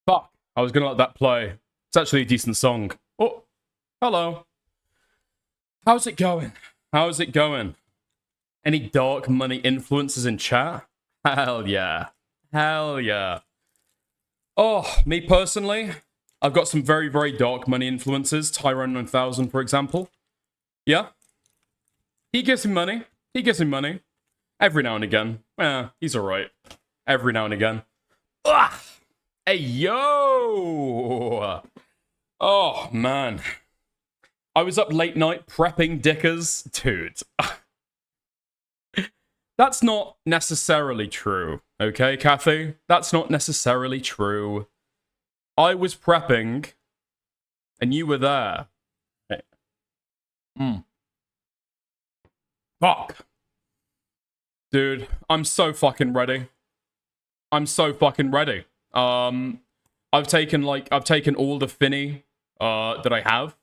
Fuck. I was gonna let that play. It's actually a decent song. Oh, hello. How's it going? How's it going? Any dark money influences in chat? Hell yeah. Hell yeah. Oh, me personally, I've got some very, very dark money influences. Tyrone 9000, for example. Yeah. He gives me money. He gives me money. Every now and again. He's alright. Every now and again. Ugh! Hey, yo! Oh, man. I was up late night prepping Dickers. Dude. That's not necessarily true. Okay, Kathy? That's not necessarily true. I was prepping, and you were there. Fuck. Dude, I'm so fucking ready. I'm so fucking ready. I've taken all the Finny, that I have.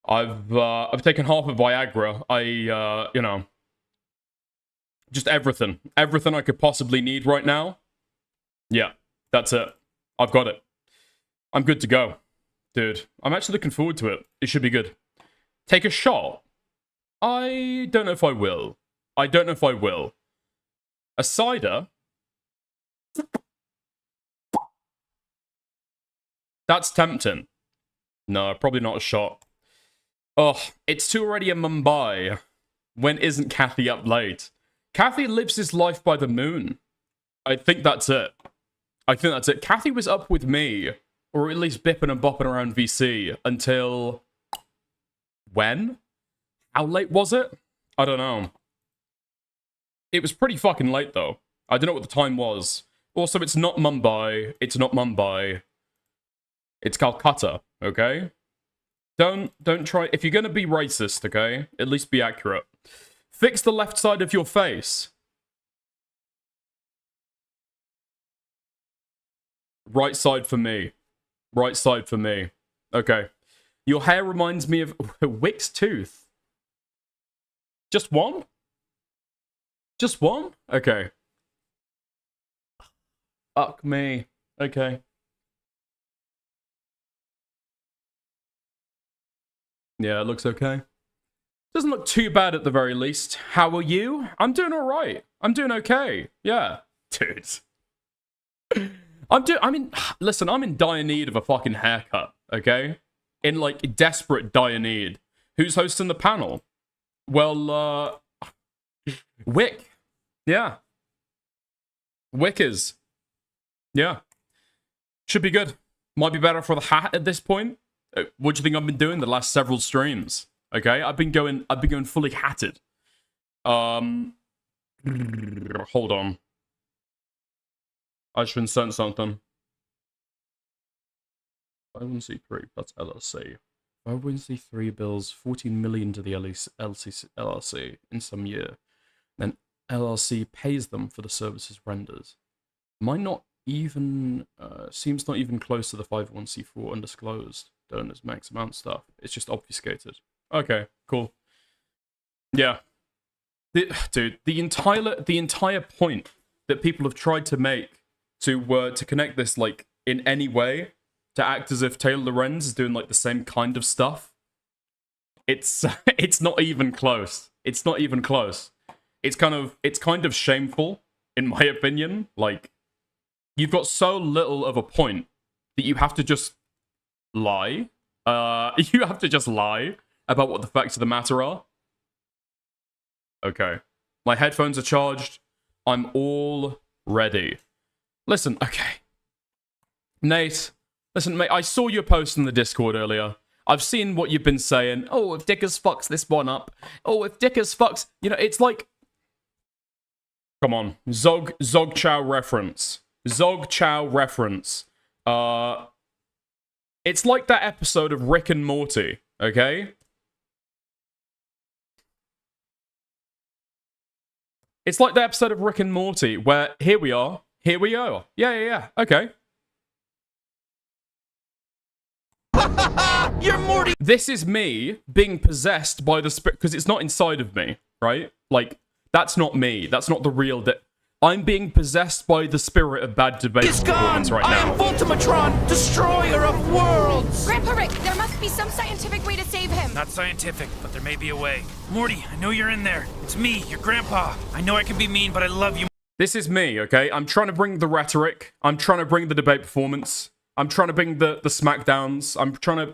I've taken half of Viagra. You know, just everything. Everything I could possibly need right now. Yeah, that's it. I've got it. I'm good to go. Dude, I'm actually looking forward to it. It should be good. Take a shot? I don't know if I will. I don't know if I will. A cider? That's tempting. No, probably not a shot. Oh, it's 2 already in Mumbai. When isn't Kathy up late? Kathy lives his life by the moon. I think that's it. I think that's it. Kathy was up with me, or at least bipping and bopping around VC until... when? How late was it? I don't know. It was pretty fucking late, though. I don't know what the time was. Also, it's not Mumbai. It's not Mumbai. It's Calcutta, okay? Don't try... If you're gonna be racist, okay? At least be accurate. Fix the left side of your face. Right side for me. Right side for me. Okay. Your hair reminds me of Wick's tooth. Just one? Just one? Okay. Fuck me. Okay. Yeah, it looks okay. Doesn't look too bad at the very least. How are you? I'm doing alright. I'm doing okay. Yeah. Dude. Listen, I'm in dire need of a fucking haircut, okay? In, like, desperate dire need. Who's hosting the panel? Well, Wick. Yeah. Wick is. Yeah. Should be good. Might be better for the hat at this point. What do you think I've been doing the last several streams? Okay, I've been going fully hatted. Hold on. I just been sent something. 51c3 plus LLC. 51c3 bills 14 million to the LLC in some year. Then LLC pays them for the services renders. Might not even seems not even close to the 51c4 undisclosed donors max amount stuff. It's just obfuscated. Okay, cool. Yeah. Dude, the entire point that people have tried to make to connect this, like, in any way, to act as if Taylor Lorenz is doing, like, the same kind of stuff, it's not even close. It's not even close. It's kind of shameful, in my opinion. Like, you've got so little of a point that you have to just lie. You have to just lie about what the facts of the matter are. Okay. My headphones are charged. I'm all ready. Listen, okay. Nate, listen, mate, I saw your post in the Discord earlier. I've seen what you've been saying. Oh, if Dickers fucks this one up. Oh, if Dickers fucks... You know, it's like... Come on. Zog Chow reference. Zog Chow reference. It's like that episode of Rick and Morty, okay? It's like the episode of Rick and Morty where here we are. Yeah. Okay. You're Morty. This is me being possessed by the spirit because it's not inside of me, right? Like, that's not me. That's not the real I'm being possessed by the spirit of bad debate performance right I now. am Voltimatron, destroyer of worlds! Grandpa Rick, there must be some scientific way to save him. Not scientific, but there may be a way. Morty, I know you're in there. It's me, your grandpa. I know I can be mean, but I love you. This is me, okay? I'm trying to bring the rhetoric. I'm trying to bring the debate performance. I'm trying to bring the smackdowns. I'm trying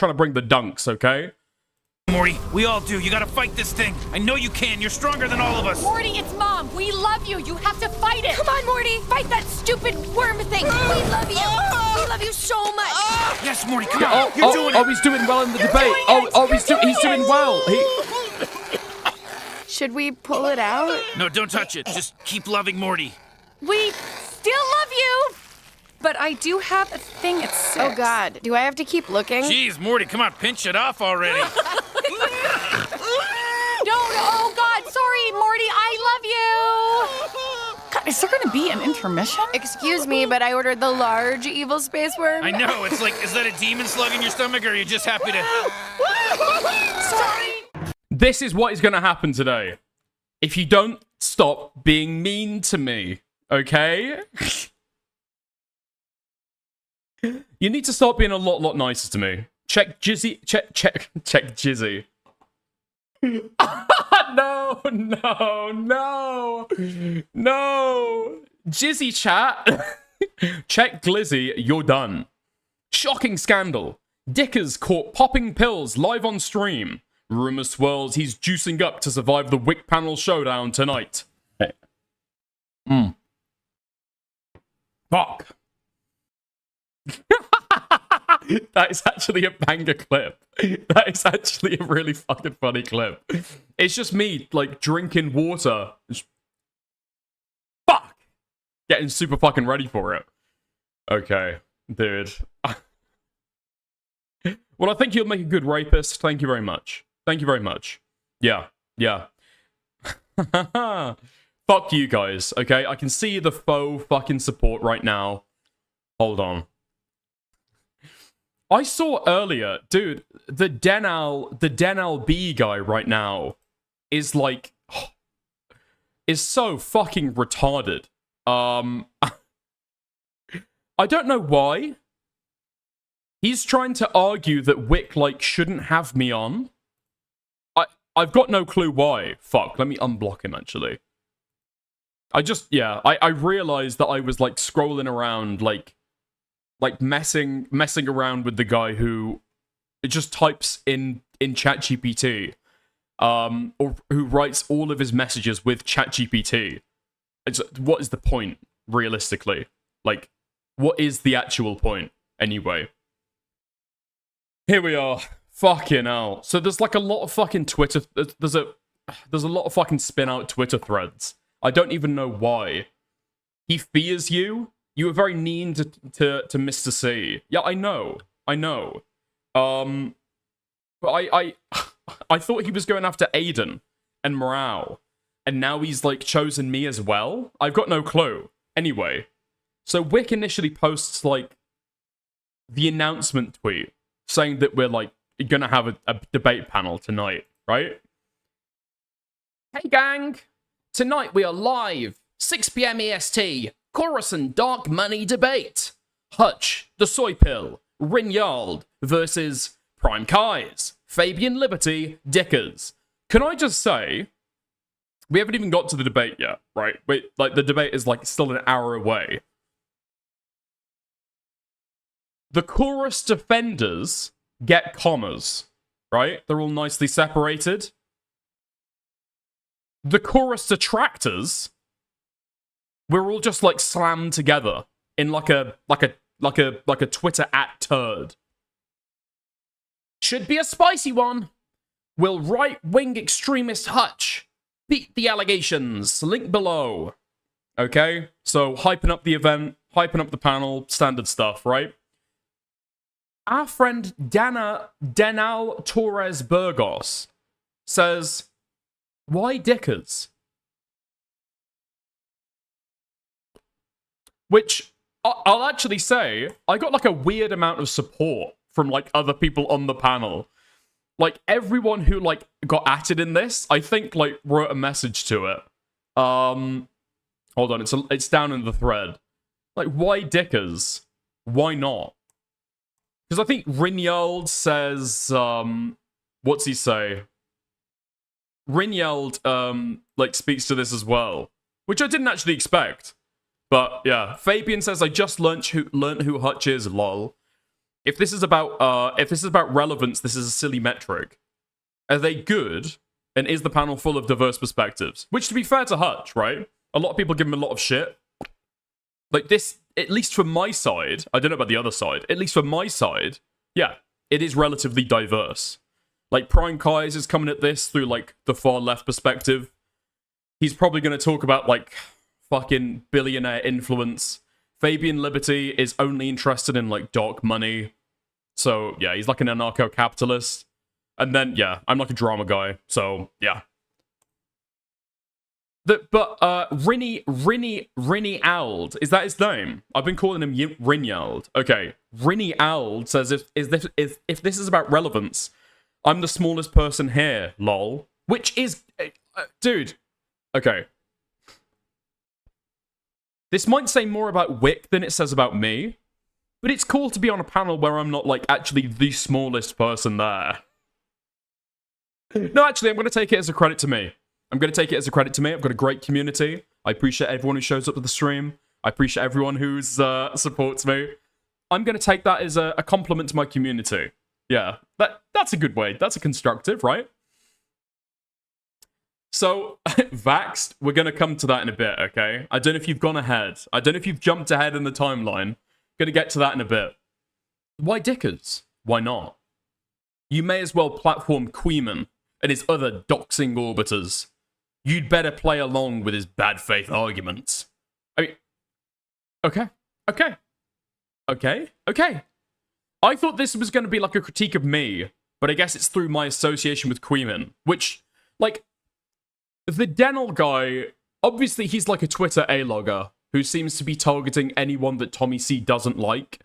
to bring the dunks, okay? Morty, we all do. You gotta fight this thing. I know you can. You're stronger than all of us. Morty, it's Mom. We love you. You have to fight it. Come on, Morty. Fight that stupid worm thing. We love you. We love you so much. Yes, Morty, come on. You're doing it. He's doing well in the debate. He's doing well. Should we pull it out? No, don't touch it. Just keep loving Morty. We still love you. But I do have a thing at 6. Oh God, do I have to keep looking? Jeez, Morty, come on, pinch it off already. No, oh God, sorry, Morty, I love you. God, is there gonna be an intermission? Excuse me, but I ordered the large evil space worm. I know, it's like, is that a demon slug in your stomach, or are you just happy to... Sorry. This is what is going to happen today. If you don't stop being mean to me, okay? You need to start being a lot nicer to me. Check Jizzy. Check Jizzy. No. Jizzy chat. Check Glizzy, you're done. Shocking scandal. Dickers caught popping pills live on stream. Rumor swirls he's juicing up to survive the Wick panel showdown tonight. Fuck. That is actually a banger clip. That is actually a really fucking funny clip. It's just me, like, drinking water. Fuck! Getting super fucking ready for it. Okay, dude. Well, I think you'll make a good rapist. Thank you very much. Thank you very much. Yeah. Fuck you guys, okay? I can see the faux fucking support right now. Hold on. I saw earlier, dude, the Denal B guy right now is like, is so fucking retarded. I don't know why. He's trying to argue that Wick, like, shouldn't have me on. I've got no clue why. Fuck, let me unblock him, actually. I realized that I was, like, scrolling around, like messing around with the guy who just types in ChatGPT, or who writes all of his messages with ChatGPT. What is the point, realistically? Like, what is the actual point, anyway? Here we are. Fucking hell. So there's like a lot of fucking Twitter... There's a lot of fucking spin-out Twitter threads. I don't even know why. He fears you. You were very mean to Mr. C. Yeah, I know. But I thought he was going after Aiden and Morale. And now he's, like, chosen me as well? I've got no clue. Anyway. So Wick initially posts, like, the announcement tweet saying that we're, like, gonna have a debate panel tonight, right? Hey, gang! Tonight we are live, 6 PM EST, Coruscant Dark Money debate. Hutch, the Soy Pill, Rinyard versus Prime Kais, Fabian Liberty, Dickers. Can I just say, we haven't even got to the debate yet, right? Wait, like, the debate is, like, still an hour away. The Chorus defenders get commas, right? They're all nicely separated. The Chorus detractors, we're all just, like, slammed together in like a Twitter @turd. Should be a spicy one. Will right-wing extremist Hutch beat the allegations? Link below. Okay? So, hyping up the event, hyping up the panel, standard stuff, right? Our friend Denal Torres Burgos says, why Dickers? Which, I'll actually say, I got, like, a weird amount of support from, like, other people on the panel. Like, everyone who, like, got at it in this, I think, like, wrote a message to it. Hold on, it's down in the thread. Like, why Dickers? Why not? Because I think Rinyald says, what's he say? Rinyald, like, speaks to this as well, which I didn't actually expect. But, yeah, Fabian says, I just learnt who Hutch is, lol. If this is about relevance, this is a silly metric. Are they good? And is the panel full of diverse perspectives? Which, to be fair to Hutch, right? A lot of people give him a lot of shit. Like, this, at least from my side, I don't know about the other side, at least from my side, yeah, it is relatively diverse. Like, Prime Kais is coming at this through, like, the far left perspective. He's probably going to talk about, like, fucking billionaire influence. Fabian Liberty is only interested in, like, dark money. So, yeah, he's like an anarcho-capitalist. And then, yeah, I'm like a drama guy, so, yeah. Rinny Ald, is that his name? I've been calling him Rinyald. Okay, Rinny Ald says, if this is about relevance, I'm the smallest person here, lol. Which is, dude, okay. This might say more about Wick than it says about me, but it's cool to be on a panel where I'm not, like, actually the smallest person there. No, actually, I'm going to take it as a credit to me. I've got a great community. I appreciate everyone who shows up to the stream. I appreciate everyone who supports me. I'm going to take that as a compliment to my community. Yeah, that's a good way. That's a constructive, right? So, Vaxxed, we're going to come to that in a bit, okay? I don't know if you've gone ahead. I don't know if you've jumped ahead in the timeline. Going to get to that in a bit. Why Dickers? Why not? You may as well platform Queeman and his other doxing orbiters. You'd better play along with his bad faith arguments. I mean, okay. I thought this was going to be like a critique of me, but I guess it's through my association with Queeman, which, like, the Denel guy, obviously he's like a Twitter A-logger who seems to be targeting anyone that Tommy C doesn't like,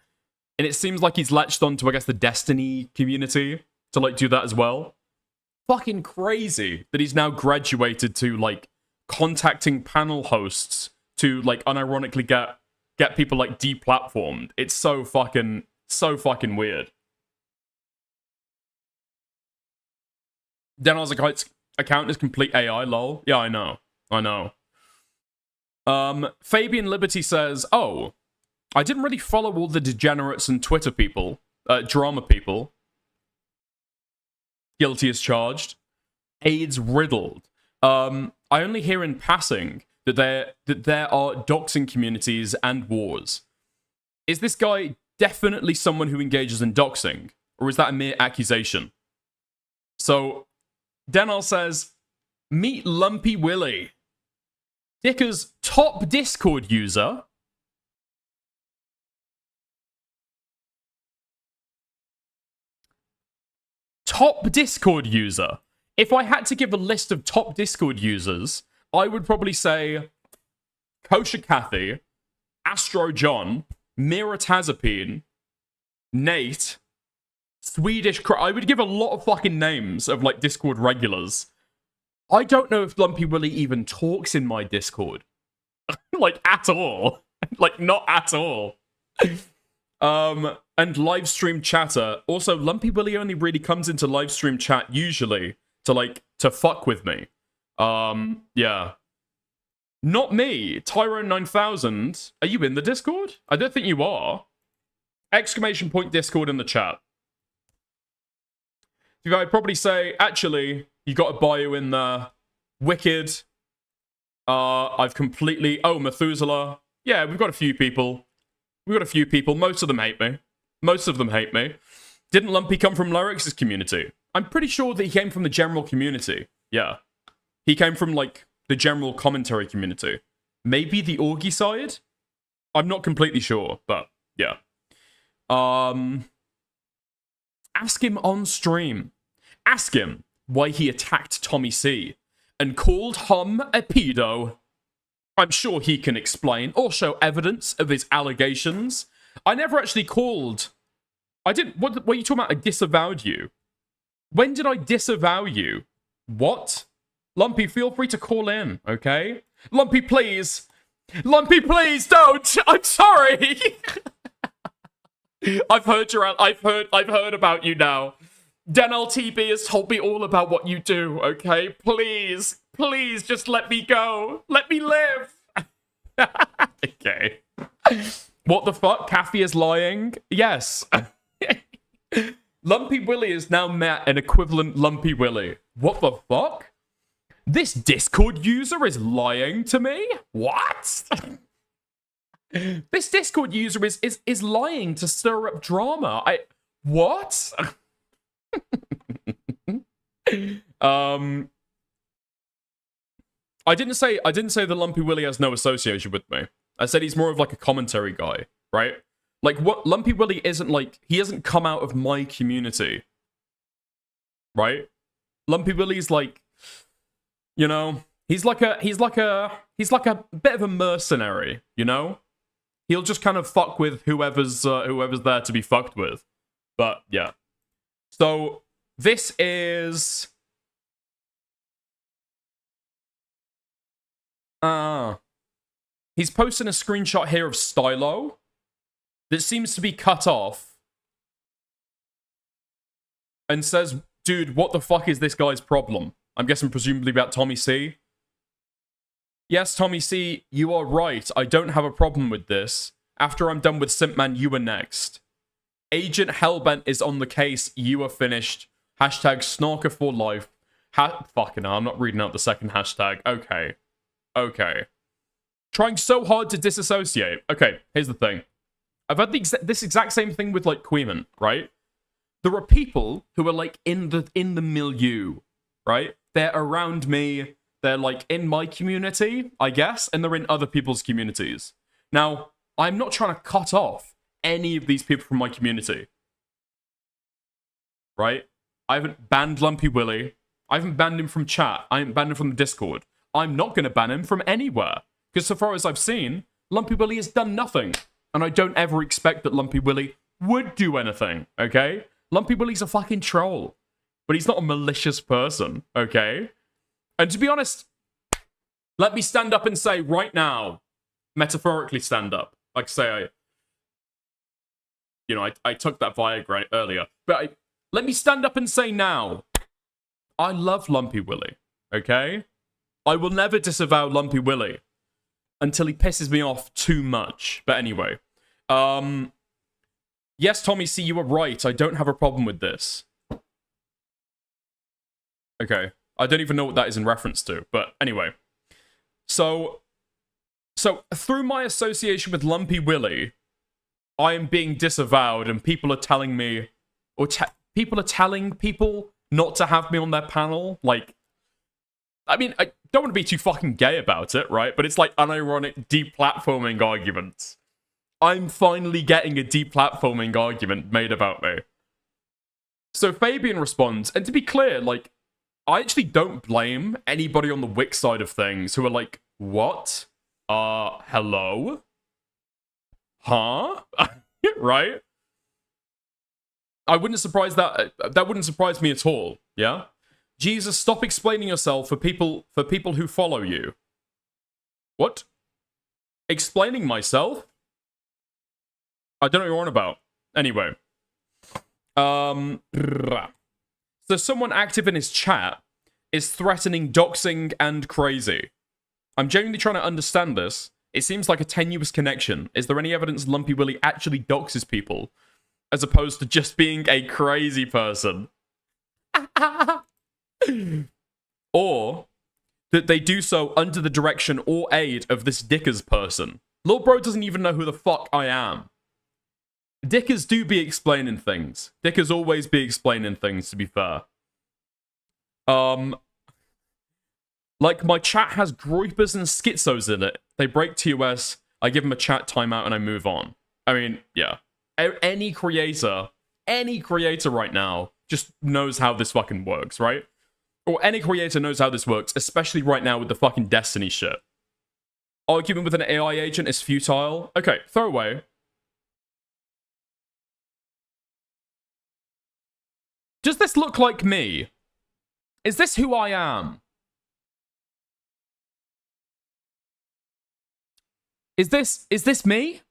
and it seems like he's latched onto, I guess, the Destiny community to, like, do that as well. Fucking crazy that he's now graduated to, like, contacting panel hosts to, like, unironically get people, like, deplatformed. It's so fucking weird. Denel's account is complete AI, lol. Yeah, I know. Fabian Liberty says, oh, I didn't really follow all the degenerates and Twitter people, drama people. Guilty as charged. AIDS riddled. I only hear in passing that there are doxing communities and wars. Is this guy definitely someone who engages in doxing, or is that a mere accusation? So, Denal says, meet Lumpy Willy, Dicker's top Discord user. Top Discord user. If I had to give a list of top Discord users, I would probably say Kosher Kathy, Astro John, Mira Tazapine, Nate, I would give a lot of fucking names of, like, Discord regulars. I don't know if Lumpy Willy even talks in my Discord. Like, at all. Like, not at all. And live stream chatter. Also, Lumpy Willy only really comes into live stream chat usually to fuck with me. Yeah. Not me. Tyrone 9000. Are you in the Discord? I don't think you are. Exclamation point Discord in the chat. I'd probably say, actually, you got a bio in there. Wicked. I've completely... Oh, Methuselah. Yeah, we've got a few people. Most of them hate me. Didn't Lumpy come from Lyrix's community? I'm pretty sure that he came from the general community. Yeah. He came from, like, the general commentary community. Maybe the Orgy side? I'm not completely sure, but yeah. Ask him on stream. Ask him why he attacked Tommy C and called Hum a pedo. I'm sure he can explain or show evidence of his allegations. I never actually called... What are you talking about? I disavowed you. When did I disavow you? What? Lumpy, feel free to call in, okay? Lumpy, please. Lumpy, please don't. I'm sorry. I've heard about you now. Denel TB has told me all about what you do, okay? Please, just let me go. Let me live. Okay. What the fuck? Kathy is lying? Yes. Lumpy Willy has now met an equivalent Lumpy Willy. What the fuck? This Discord user is lying to me? What? This Discord user is lying to stir up drama. What? I didn't say the Lumpy Willy has no association with me. I said he's more of like a commentary guy, right? Like what Lumpy Willy isn't like, he hasn't come out of my community. Right? Lumpy Willy's like, you know, he's like a bit of a mercenary, you know? He'll just kind of fuck with whoever's there to be fucked with. But yeah. So this is he's posting a screenshot here of Stylo that seems to be cut off and says, dude, what the fuck is this guy's problem? I'm guessing presumably about Tommy C. Yes, Tommy C, you are right. I don't have a problem with this. After I'm done with Simpman, you are next. Agent Hellbent is on the case. You are finished. Hashtag Snorker for life. Fucking hell, I'm not reading out the second hashtag. Okay. Okay. Trying so hard to disassociate. Okay, here's the thing. I've had this exact same thing with, like, Queeman, right? There are people who are, like, in the milieu, right? They're around me. They're, like, in my community, I guess, and they're in other people's communities. Now, I'm not trying to cut off any of these people from my community. Right? I haven't banned Lumpy Willy. I haven't banned him from chat. I haven't banned him from the Discord. I'm not going to ban him from anywhere. Because so far as I've seen, Lumpy Willy has done nothing. And I don't ever expect that Lumpy Willy would do anything, okay? Lumpy Willy's a fucking troll. But he's not a malicious person, okay? And to be honest, let me stand up and say right now, metaphorically stand up. Like say I took that Viagra earlier. But let me stand up and say now, I love Lumpy Willy, okay? I will never disavow Lumpy Willy until he pisses me off too much. But anyway, yes, Tommy C, you were right. I don't have a problem with this. Okay. I don't even know what that is in reference to, but anyway. So through my association with Lumpy Willy, I am being disavowed, and people are telling me, people are telling people not to have me on their panel. Like, I mean, I don't want to be too fucking gay about it, right? But it's like unironic deplatforming arguments. I'm finally getting a deplatforming argument made about me. So Fabian responds, and to be clear, like, I actually don't blame anybody on the Wix side of things who are like, what? Hello? Huh? Right? That wouldn't surprise me at all, yeah? Jesus, stop explaining yourself for people who follow you. What? Explaining myself? I don't know what you're on about. Anyway. So someone active in his chat is threatening doxing and crazy. I'm genuinely trying to understand this. It seems like a tenuous connection. Is there any evidence Lumpy Willy actually doxes people, as opposed to just being a crazy person? Or that they do so under the direction or aid of this Dickers person? Lil Bro doesn't even know who the fuck I am. Dickers do be explaining things. Dickers always be explaining things, to be fair. Like, my chat has groypers and schizos in it. They break TOS, I give them a chat timeout, and I move on. I mean, yeah. Any creator right now just knows how this fucking works, right? Or any creator knows how this works, especially right now with the fucking Destiny shit. Argument with an AI agent is futile. Okay, throw away. Does this look like me? Is this who I am? Is this me?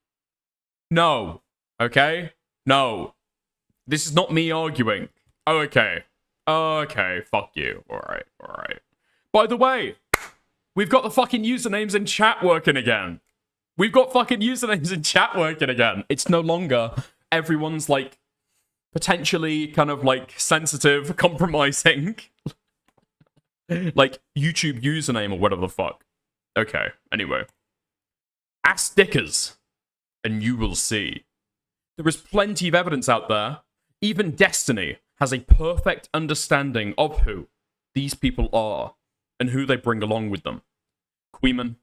No. Okay? No. This is not me arguing. Oh, okay. Okay, fuck you. Alright, alright. By the way, we've got the fucking usernames in chat working again. We've got fucking usernames in chat working again. It's no longer everyone's, like, potentially kind of, like, sensitive, compromising, like, YouTube username or whatever the fuck. Okay, anyway. Ask Dickers, and you will see. There is plenty of evidence out there. Even Destiny has a perfect understanding of who these people are and who they bring along with them. Queeman,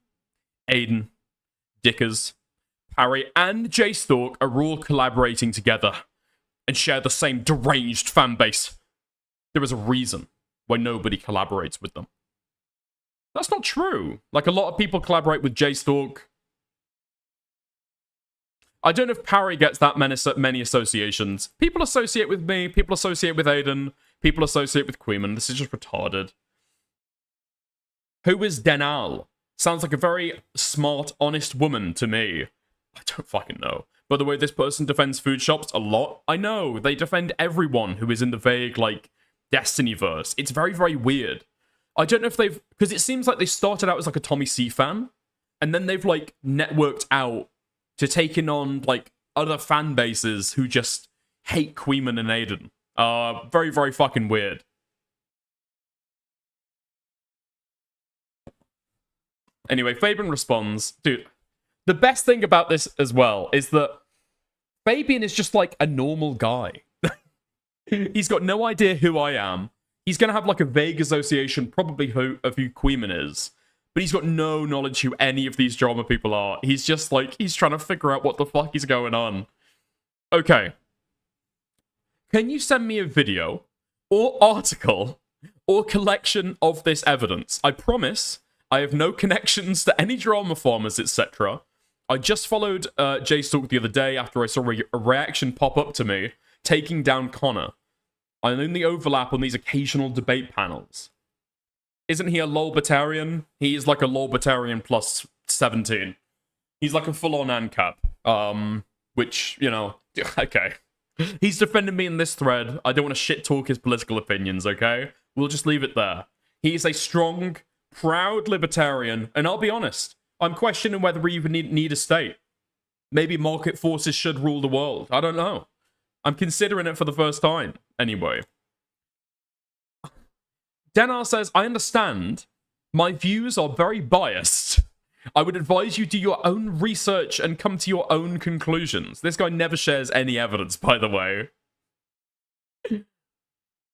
Aiden, Dickers, Parry, and J-Stalk are all collaborating together and share the same deranged fan base. There is a reason why nobody collaborates with them. That's not true. Like, a lot of people collaborate with J-Stalk. I don't know if Parry gets that many associations. People associate with me, people associate with Aiden, people associate with Queeman. This is just retarded. Who is Denal? Sounds like a very smart, honest woman to me. I don't fucking know. By the way, this person defends food shops a lot. I know, they defend everyone who is in the vague, like, Destiny-verse. It's very, very weird. I don't know if they've... Because it seems like they started out as, like, a Tommy C fan, and then they've, like, networked out to taking on, like, other fan bases who just hate Queeman and Aiden. Very, very fucking weird. Anyway, Fabian responds, dude, the best thing about this as well is that Fabian is just, like, a normal guy. He's got no idea who I am. He's gonna have, like, a vague association, probably of who Queeman is. But he's got no knowledge who any of these drama people are. He's just, like, he's trying to figure out what the fuck is going on. Okay. Can you send me a video, or article, or collection of this evidence? I promise I have no connections to any drama farmers, etc. I just followed J-Stalk the other day after I saw a reaction pop up to me, taking down Connor. I only overlap on these occasional debate panels. Isn't he a Lolbertarian? He is like a Lolbertarian plus 17. He's like a full-on ANCAP. Which, you know, okay. He's defending me in this thread. I don't want to shit-talk his political opinions, okay? We'll just leave it there. He is a strong, proud libertarian, and I'll be honest, I'm questioning whether we even need a state. Maybe market forces should rule the world. I don't know. I'm considering it for the first time. Anyway. Denar says, I understand. My views are very biased. I would advise you do your own research and come to your own conclusions. This guy never shares any evidence, by the way.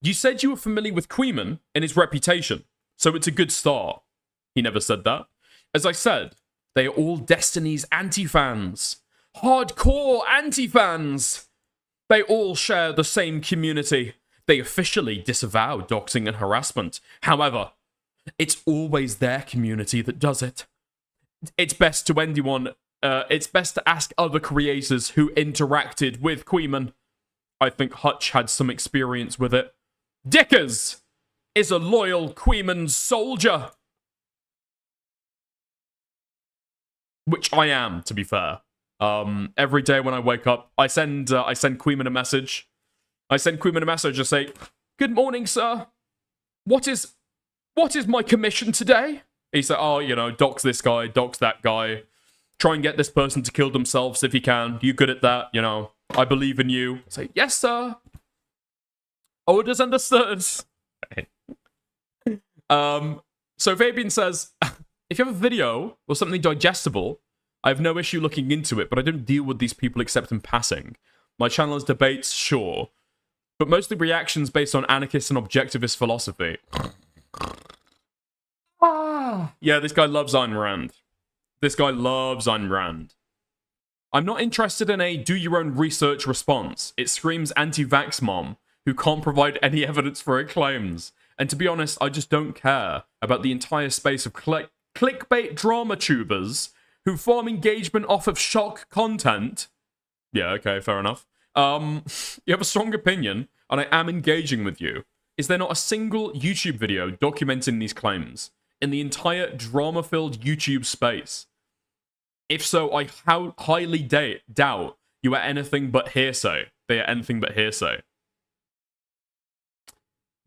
You said you were familiar with Queeman and his reputation, so it's a good start. He never said that. As I said, they are all Destiny's anti-fans. Hardcore anti-fans. They all share the same community. They officially disavow doxing and harassment. However, it's always their community that does it. It's best to ask other creators who interacted with Queeman. I think Hutch had some experience with it. Dickers is a loyal Queeman soldier. Which I am, to be fair. Every day when I wake up, I send Queeman a message. I say, good morning, sir. What is my commission today? He said, oh, you know, dox this guy, dox that guy. Try and get this person to kill themselves if you can. You good at that, you know. I believe in you. I say, yes, sir. Orders understood. So Fabian says, if you have a video or something digestible, I have no issue looking into it, but I don't deal with these people except in passing. My channel is debates, sure, but mostly reactions based on anarchist and objectivist philosophy. Yeah, this guy loves Ayn Rand. This guy loves Ayn Rand. I'm not interested in a do-your-own-research response. It screams anti-vax mom, who can't provide any evidence for her claims. And to be honest, I just don't care about the entire space of clickbait drama tubers who farm engagement off of shock content. Yeah, okay, fair enough. You have a strong opinion, and I am engaging with you. Is there not a single YouTube video documenting these claims in the entire drama-filled YouTube space? If so, I highly doubt you are anything but hearsay. They are anything but hearsay.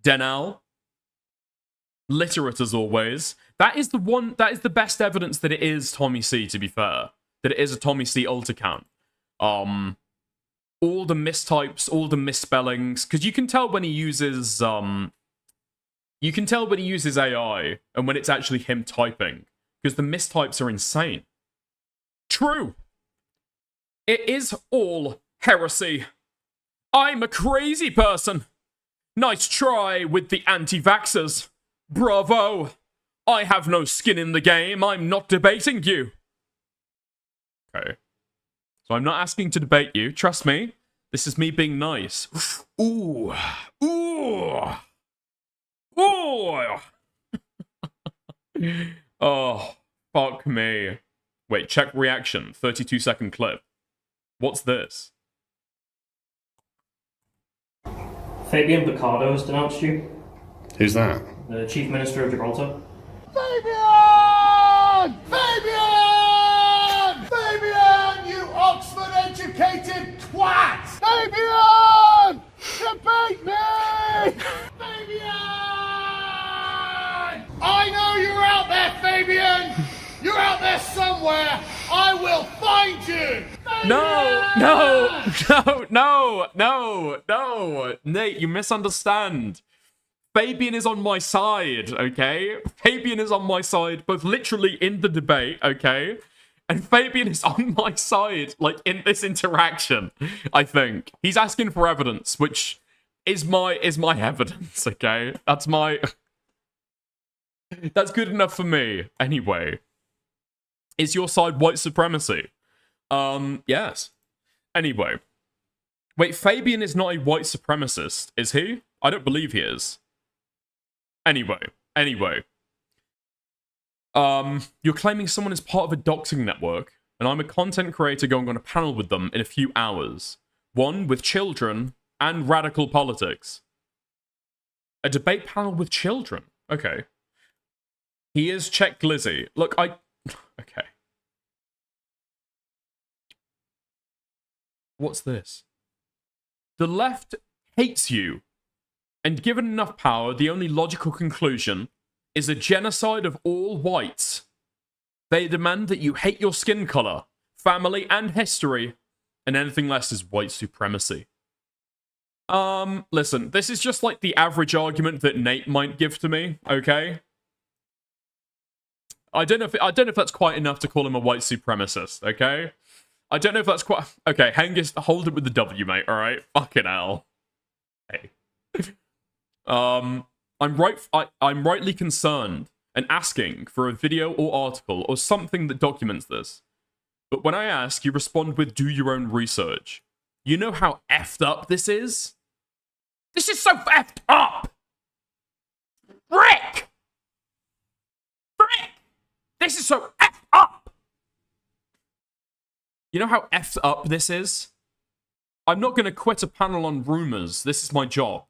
Denal, literate as always. That is the best evidence that it is Tommy C, to be fair. That it is a Tommy C alt account. All the mistypes, all the misspellings, because you can tell when he uses AI and when it's actually him typing, because the mistypes are insane. True. It is all heresy. I'm a crazy person. Nice try with the anti-vaxxers. Bravo. I have no skin in the game. I'm not debating you. Okay. So I'm not asking to debate you. Trust me. This is me being nice. Ooh. Ooh. Ooh. Oh, fuck me. Wait, check reaction. 32-second clip. What's this? Fabian Picardo has denounced you. Who's that? The Chief Minister of Gibraltar. Fabian! Fabian! Fabian, you Oxford-educated twat! Fabian! Debate me! Fabian! I know you're out there, Fabian! You're out there somewhere! I will find you! No. Nate, you misunderstand. Fabian is on my side, okay? Fabian is on my side, both literally in the debate, okay? And Fabian is on my side, like, in this interaction, I think. He's asking for evidence, which is my evidence, okay? That's good enough for me, anyway. Is your side white supremacy? Yes. Anyway. Wait, Fabian is not a white supremacist, is he? I don't believe he is. Anyway. You're claiming someone is part of a doxing network, and I'm a content creator going on a panel with them in a few hours. One with children and radical politics. A debate panel with children? Okay. He is Czech Glizzy. Look, okay. What's this? The left hates you. And given enough power, the only logical conclusion is a genocide of all whites. They demand that you hate your skin color, family, and history, and anything less is white supremacy. Listen, this is just like the average argument that Nate might give to me, okay? I don't know if that's quite enough to call him a white supremacist, okay? I don't know if that's quite... Okay, Hengist, hold it with the W, mate, alright? Fucking hell. Hey. I'm rightly concerned and asking for a video or article or something that documents this. But when I ask, you respond with do your own research. You know how effed up this is? This is so effed up! Frick! This is so effed up! You know how effed up this is? I'm not going to quit a panel on rumors. This is my job.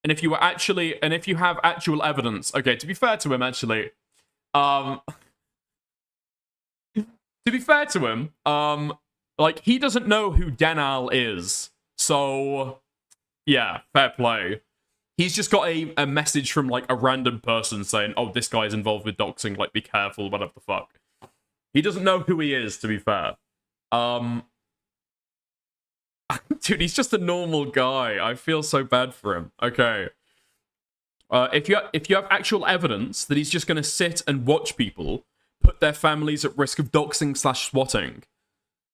And if you have actual evidence, okay, to be fair to him, actually, to be fair to him, like, he doesn't know who Denal is. So, yeah, fair play. He's just got a message from, like, a random person saying, oh, this guy's involved with doxing, like, be careful, whatever the fuck. He doesn't know who he is, to be fair. Dude, he's just a normal guy. I feel so bad for him. Okay. If you have actual evidence that he's just going to sit and watch people put their families at risk of doxing/swatting,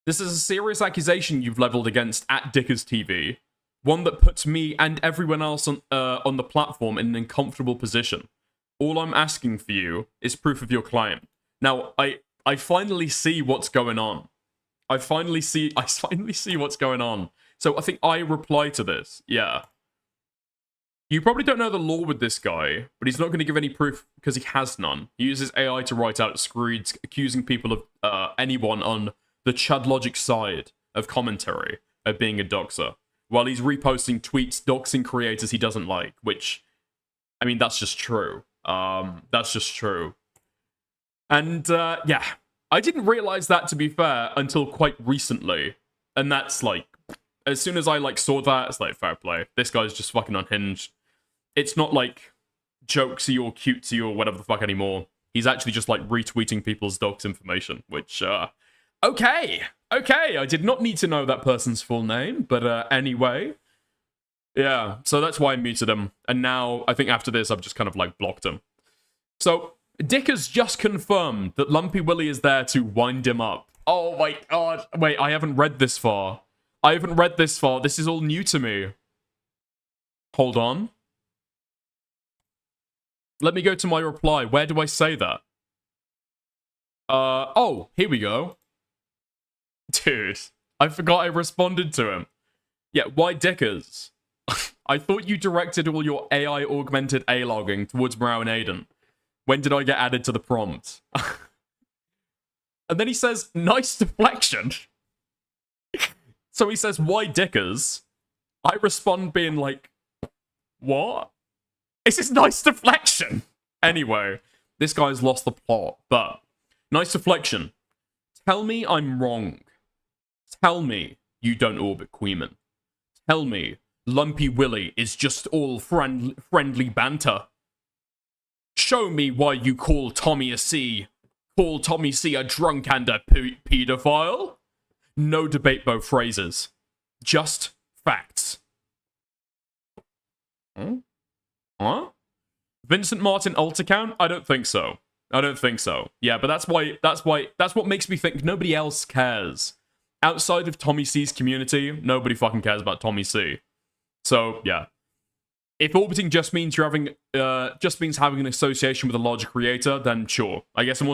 this is a serious accusation you've leveled against @DickersTV, one that puts me and everyone else on the platform in an uncomfortable position. All I'm asking for you is proof of your claim. Now, I finally see what's going on. I finally see what's going on. So I think I reply to this. Yeah. You probably don't know the law with this guy, but he's not going to give any proof because he has none. He uses AI to write out screeds accusing people of anyone on the Chud Logic side of commentary of being a doxer, while he's reposting tweets doxing creators he doesn't like, which, I mean, that's just true. That's just true. And, yeah. I didn't realize that, to be fair, until quite recently. And that's like, as soon as I like saw that, it's like, fair play. This guy's just fucking unhinged. It's not like jokesy or cutesy or whatever the fuck anymore. He's actually just like retweeting people's dogs' information, which, okay, I did not need to know that person's full name, but anyway. Yeah, so that's why I muted him. And now, I think after this, I've just kind of like blocked him. So, Dick has just confirmed that Lumpy Willy is there to wind him up. Oh my god. Wait, I haven't read this far. This is all new to me. Hold on. Let me go to my reply. Where do I say that? Oh, here we go. Dude, I forgot I responded to him. Yeah, why Dickers? I thought you directed all your AI-augmented A-logging towards Morale and Aiden. When did I get added to the prompt? And then he says, nice deflection. So he says, why Dickers? I respond being like, what? It's his nice deflection. Anyway, this guy's lost the plot, but nice deflection. Tell me I'm wrong. Tell me you don't orbit Queeman. Tell me Lumpy Willy is just all friendly banter. Show me why you call Tommy C a drunk and a pedophile. No debate both phrases. Just facts. Huh? Vincent Martin alt account? I don't think so. Yeah, but that's what makes me think nobody else cares. Outside of Tommy C's community, nobody fucking cares about Tommy C. So, yeah. If orbiting just means having an association with a larger creator, then sure. I guess I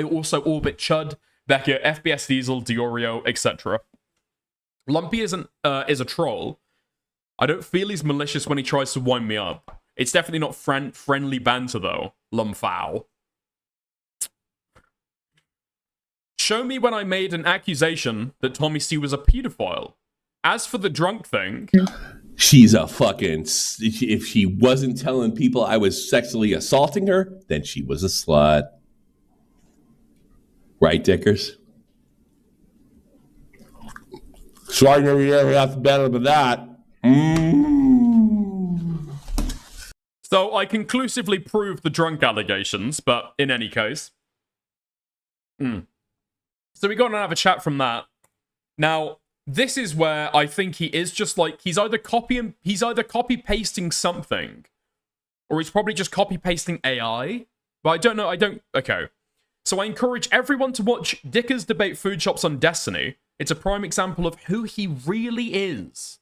also orbit Chud, Becker, FBS Diesel, Diorio, etc. Lumpy is a troll. I don't feel he's malicious when he tries to wind me up. It's definitely not friendly banter though, Lumfow. Show me when I made an accusation that Tommy C was a pedophile. As for the drunk thing... She's a fucking... If she wasn't telling people I was sexually assaulting her, then she was a slut. Right, Dickers? So I never ever got to better than that. So I conclusively proved the drunk allegations, but in any case... So we got another chat from that. Now... This is where I think he is just like, he's either copy-pasting something, or he's probably just copy-pasting AI. But I don't know, okay. So I encourage everyone to watch Dickers debate food shops on Destiny. It's a prime example of who he really is.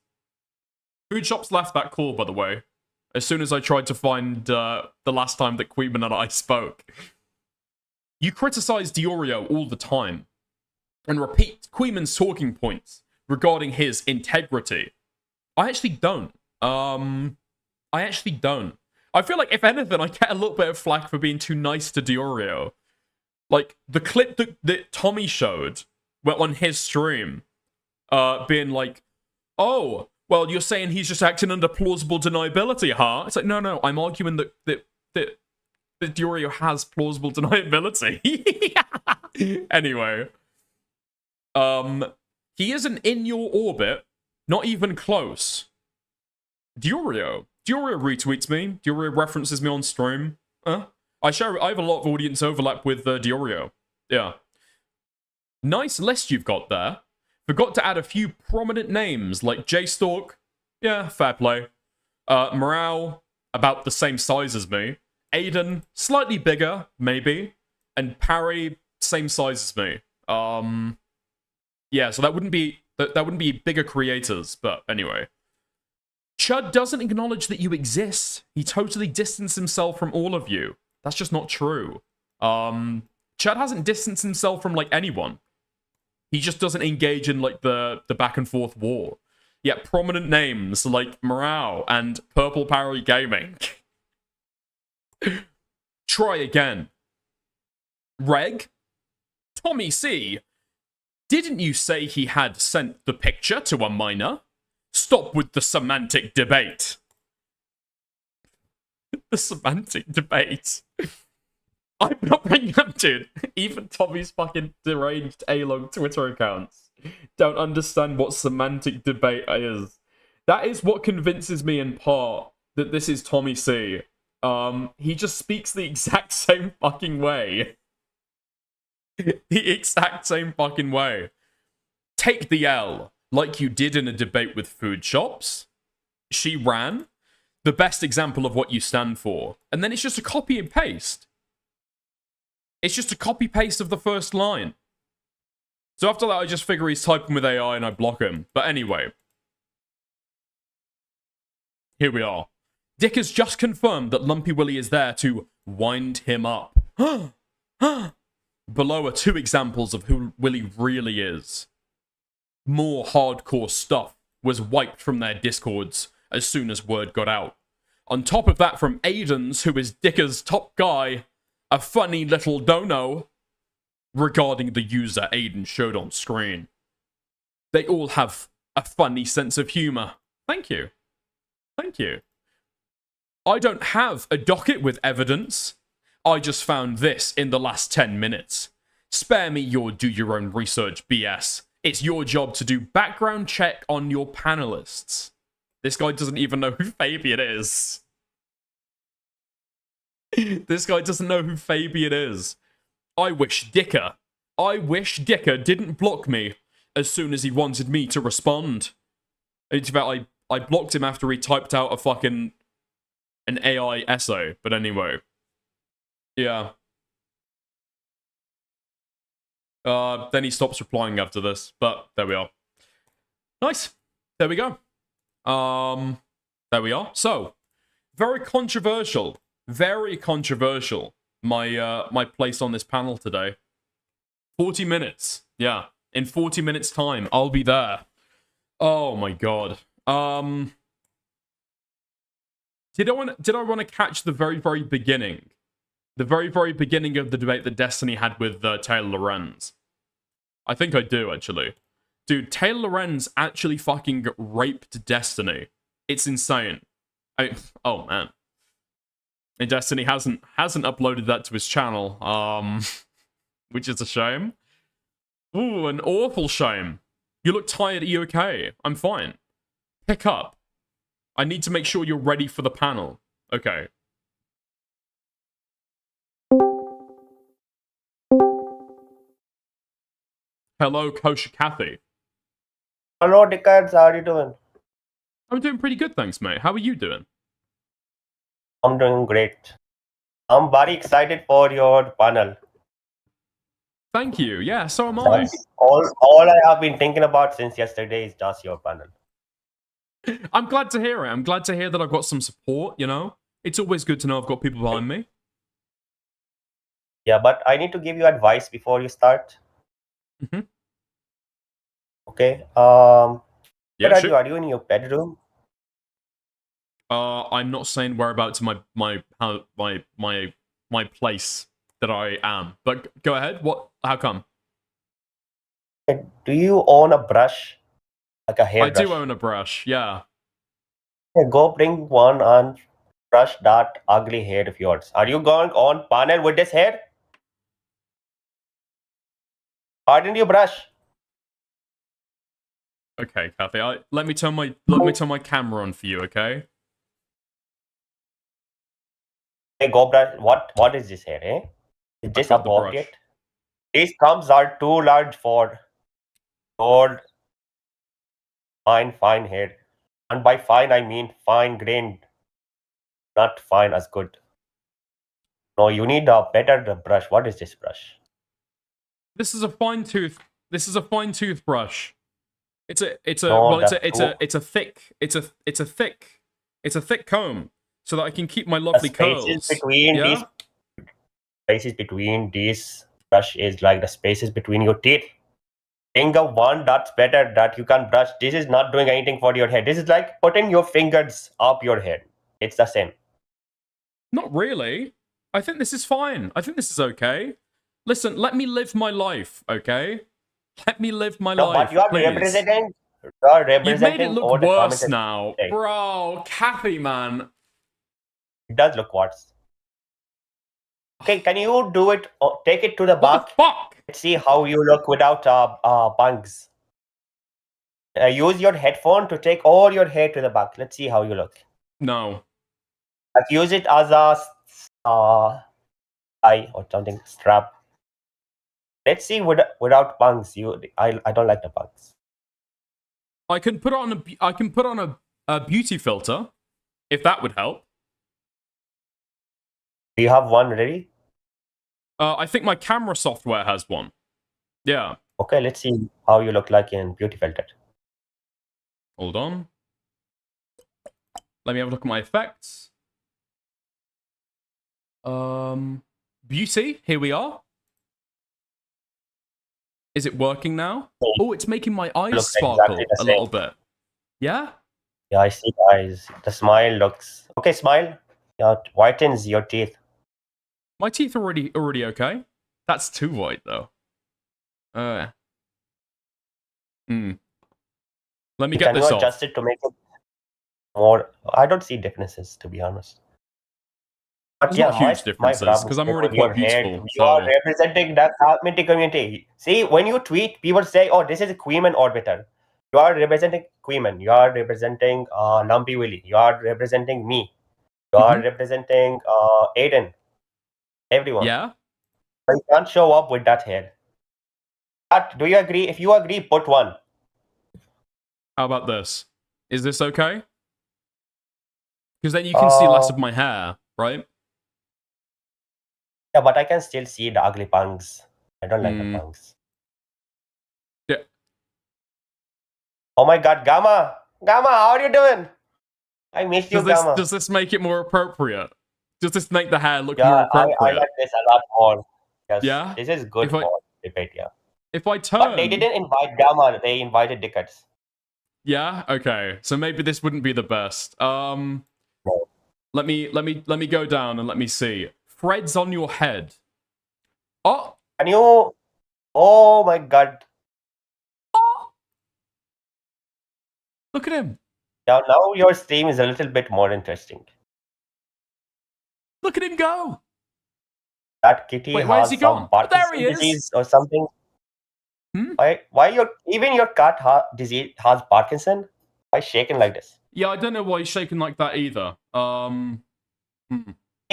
Food shops left that call, by the way, as soon as I tried to find the last time that Queeman and I spoke. You criticize Diorio all the time, and repeat Queeman's talking points regarding his integrity. I actually don't. I feel like, if anything, I get a little bit of flack for being too nice to Diorio. Like, the clip that Tommy showed on his stream, being like, oh, well, you're saying he's just acting under plausible deniability, huh? It's like, no, I'm arguing that Diorio has plausible deniability. Anyway. He isn't in your orbit. Not even close. Diorio retweets me. Diorio references me on stream. I have a lot of audience overlap with Diorio. Yeah. Nice list you've got there. Forgot to add a few prominent names like J-Stalk. Yeah, fair play. Morale, about the same size as me. Aiden, slightly bigger, maybe. And Parry, same size as me. Yeah, so that wouldn't be bigger creators, but anyway. Chud doesn't acknowledge that you exist. He totally distanced himself from all of you. That's just not true. Chud hasn't distanced himself from like anyone. He just doesn't engage in like the back and forth war. Yet prominent names like Morale and Purple Parry Gaming. Try again. Reg? Tommy C? Didn't you say he had sent the picture to a minor? Stop with the semantic debate. The semantic debate. I'm not bringing up, dude. Even Tommy's fucking deranged A-log Twitter accounts don't understand what semantic debate is. That is what convinces me in part that this is Tommy C. He just speaks the exact same fucking way. The exact same fucking way. Take the L, like you did in a debate with food shops. She ran. The best example of what you stand for. And then it's just a copy and paste. It's just a copy paste of the first line. So after that, I just figure he's typing with AI and I block him. But anyway. Here we are. Dick has just confirmed that Lumpy Willie is there to wind him up. Below are 2 examples of who Willie really is. More hardcore stuff was wiped from their discords as soon as word got out. On top of that, from Aiden's, who is Dicker's top guy, a funny little dono regarding the user Aiden showed on screen. They all have a funny sense of humor. Thank you. Thank you. I don't have a docket with evidence. I just found this in the last 10 minutes. Spare me your do your own research BS. It's your job to do background check on your panelists. This guy doesn't even know who Fabian is. This guy doesn't know who Fabian is. I wish Dicker didn't block me as soon as he wanted me to respond. In fact, I blocked him after he typed out a fucking an AI essay. But anyway. Yeah. Then he stops replying after this. But there we are. Nice. There we go. There we are. So, very controversial. Very controversial. My place on this panel today. 40 minutes. Yeah. In 40 minutes time, I'll be there. Oh my god. Did I want to catch the very, very beginning? The very, very beginning of the debate that Destiny had with Taylor Lorenz. I think I do, actually. Dude, Taylor Lorenz actually fucking raped Destiny. It's insane. Oh, man. And Destiny hasn't uploaded that to his channel, which is a shame. Ooh, an awful shame. You look tired, are you okay? I'm fine. Pick up. I need to make sure you're ready for the panel. Okay. Hello, Kosher Kathy. Hello, Dickens. How are you doing? I'm doing pretty good, thanks, mate. How are you doing? I'm doing great. I'm very excited for your panel. Thank you. Yeah, so am I. All I have been thinking about since yesterday is just your panel. I'm glad to hear it. I'm glad to hear that I've got some support, you know? It's always good to know I've got people behind me. Yeah, but I need to give you advice before you start. Mm-hmm. Okay. Yeah, where sure. are you in your bedroom? I'm not saying whereabouts my place that I am. But go ahead. What? How come? Do you own a brush? Like a hairbrush? I do own a brush, yeah. Go bring one and brush that ugly hair of yours. Are you going on panel with this hair? Why didn't you brush? Okay, Kathy. Let me turn my camera on for you, okay? Hey, go brush. What is this hair, eh? Is this a pocket? These thumbs are too large for gold. Fine hair. And by fine, I mean fine grained. Not fine as good. No, you need a better brush. What is this brush? This is a fine tooth brush. It's a thick comb so that I can keep my lovely curls. Spaces between these brush is like the spaces between your teeth. Finger one that's better that you can brush. This is not doing anything for your head. This is like putting your fingers up your head. It's the same. Not really. I think this is fine. I think this is okay. Listen, let me live my life, okay? Let me live my life, but you are please. representing. You've made it look worse now. Bro, Kathy, man. It does look worse. Okay, can you do it? Take it to the What back. the fuck? Let's see how you look without bugs. Use your headphone to take all your hair to the back. Let's see how you look. No. Like use it as a tie or something strap. Let's see without bugs. I don't like the bugs. I can put on a beauty filter, if that would help. Do you have one ready? I think my camera software has one. Yeah. Okay, let's see how you look like in Beauty Filter. Hold on. Let me have a look at my effects. Beauty. Here we are. Is it working now? Oh, it's making my eyes Looks sparkle exactly the a same. little bit. Yeah? Yeah, I see the eyes. The smile looks okay. Smile. Yeah, it whitens your teeth. My teeth are already okay. That's too white though. Let me get Can this you off. adjust it to make it more? I don't see differences, to be honest. But There's yeah, not huge differences, problem 'cause I'm is already your quite beautiful, You so- are representing the community community. See, when you tweet, people say, "Oh, this is a Queeman orbiter." You are representing Queeman. You are representing Lumpy Willy. You are representing me. You are representing Aiden. Everyone. Yeah? But you can't show up with that hair. But do you agree? If you agree, put one. How about this? Is this okay? Because then you can see less of my hair, right? Yeah, but I can still see the ugly punks. I don't like the punks. Yeah. Oh my god, Gamma! Gamma, how are you doing? I missed you, Gamma. Does this make it more appropriate? Does this make the hair look Yeah, more I appropriate? like this a lot more. Yes, Yeah? this is good If I- for debate, yeah. If I turn... But they didn't invite Gamma, they invited Dickets. Yeah? Okay. So maybe this wouldn't be the best. Let me go down and let me see. Threads on your head. Oh! Can you... Oh my god. Look at him. Yeah, now your stream is a little bit more interesting. Look at him go. That kitty Wait, where's has he some gone? There he Parkinson's is. disease or something. Hmm? Why your cat disease has Parkinson? Why shaking like this? Yeah, I don't know why he's shaking like that either. Hey,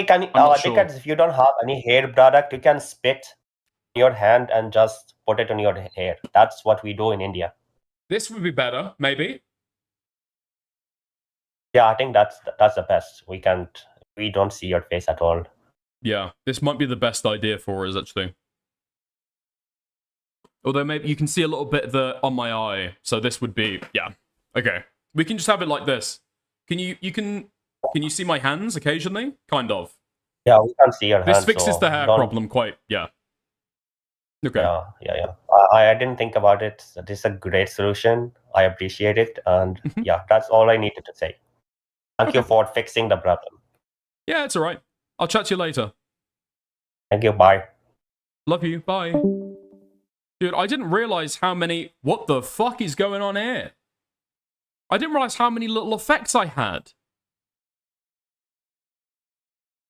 can I'm not sure. Dickens, if you don't have any hair product, you can spit in your hand and just put it on your hair. That's what we do in India. This would be better, maybe. Yeah, I think that's the best. We don't see your face at all. Yeah, this might be the best idea for us, actually. Although maybe you can see a little bit of the on my eye, so this would be yeah. Okay, we can just have it like this. Can you see my hands occasionally? Kind of. Yeah, we can't see your hands. This fixes so the hair don't- problem quite. Yeah. Okay. Yeah. I didn't think about it. This is a great solution. I appreciate it, and yeah, that's all I needed to say. Thank you for fixing the problem. Yeah, it's all right. I'll chat to you later. Thank you. Bye. Love you. Bye. Dude, I didn't realize how many... What the fuck is going on here? I didn't realize how many little effects I had.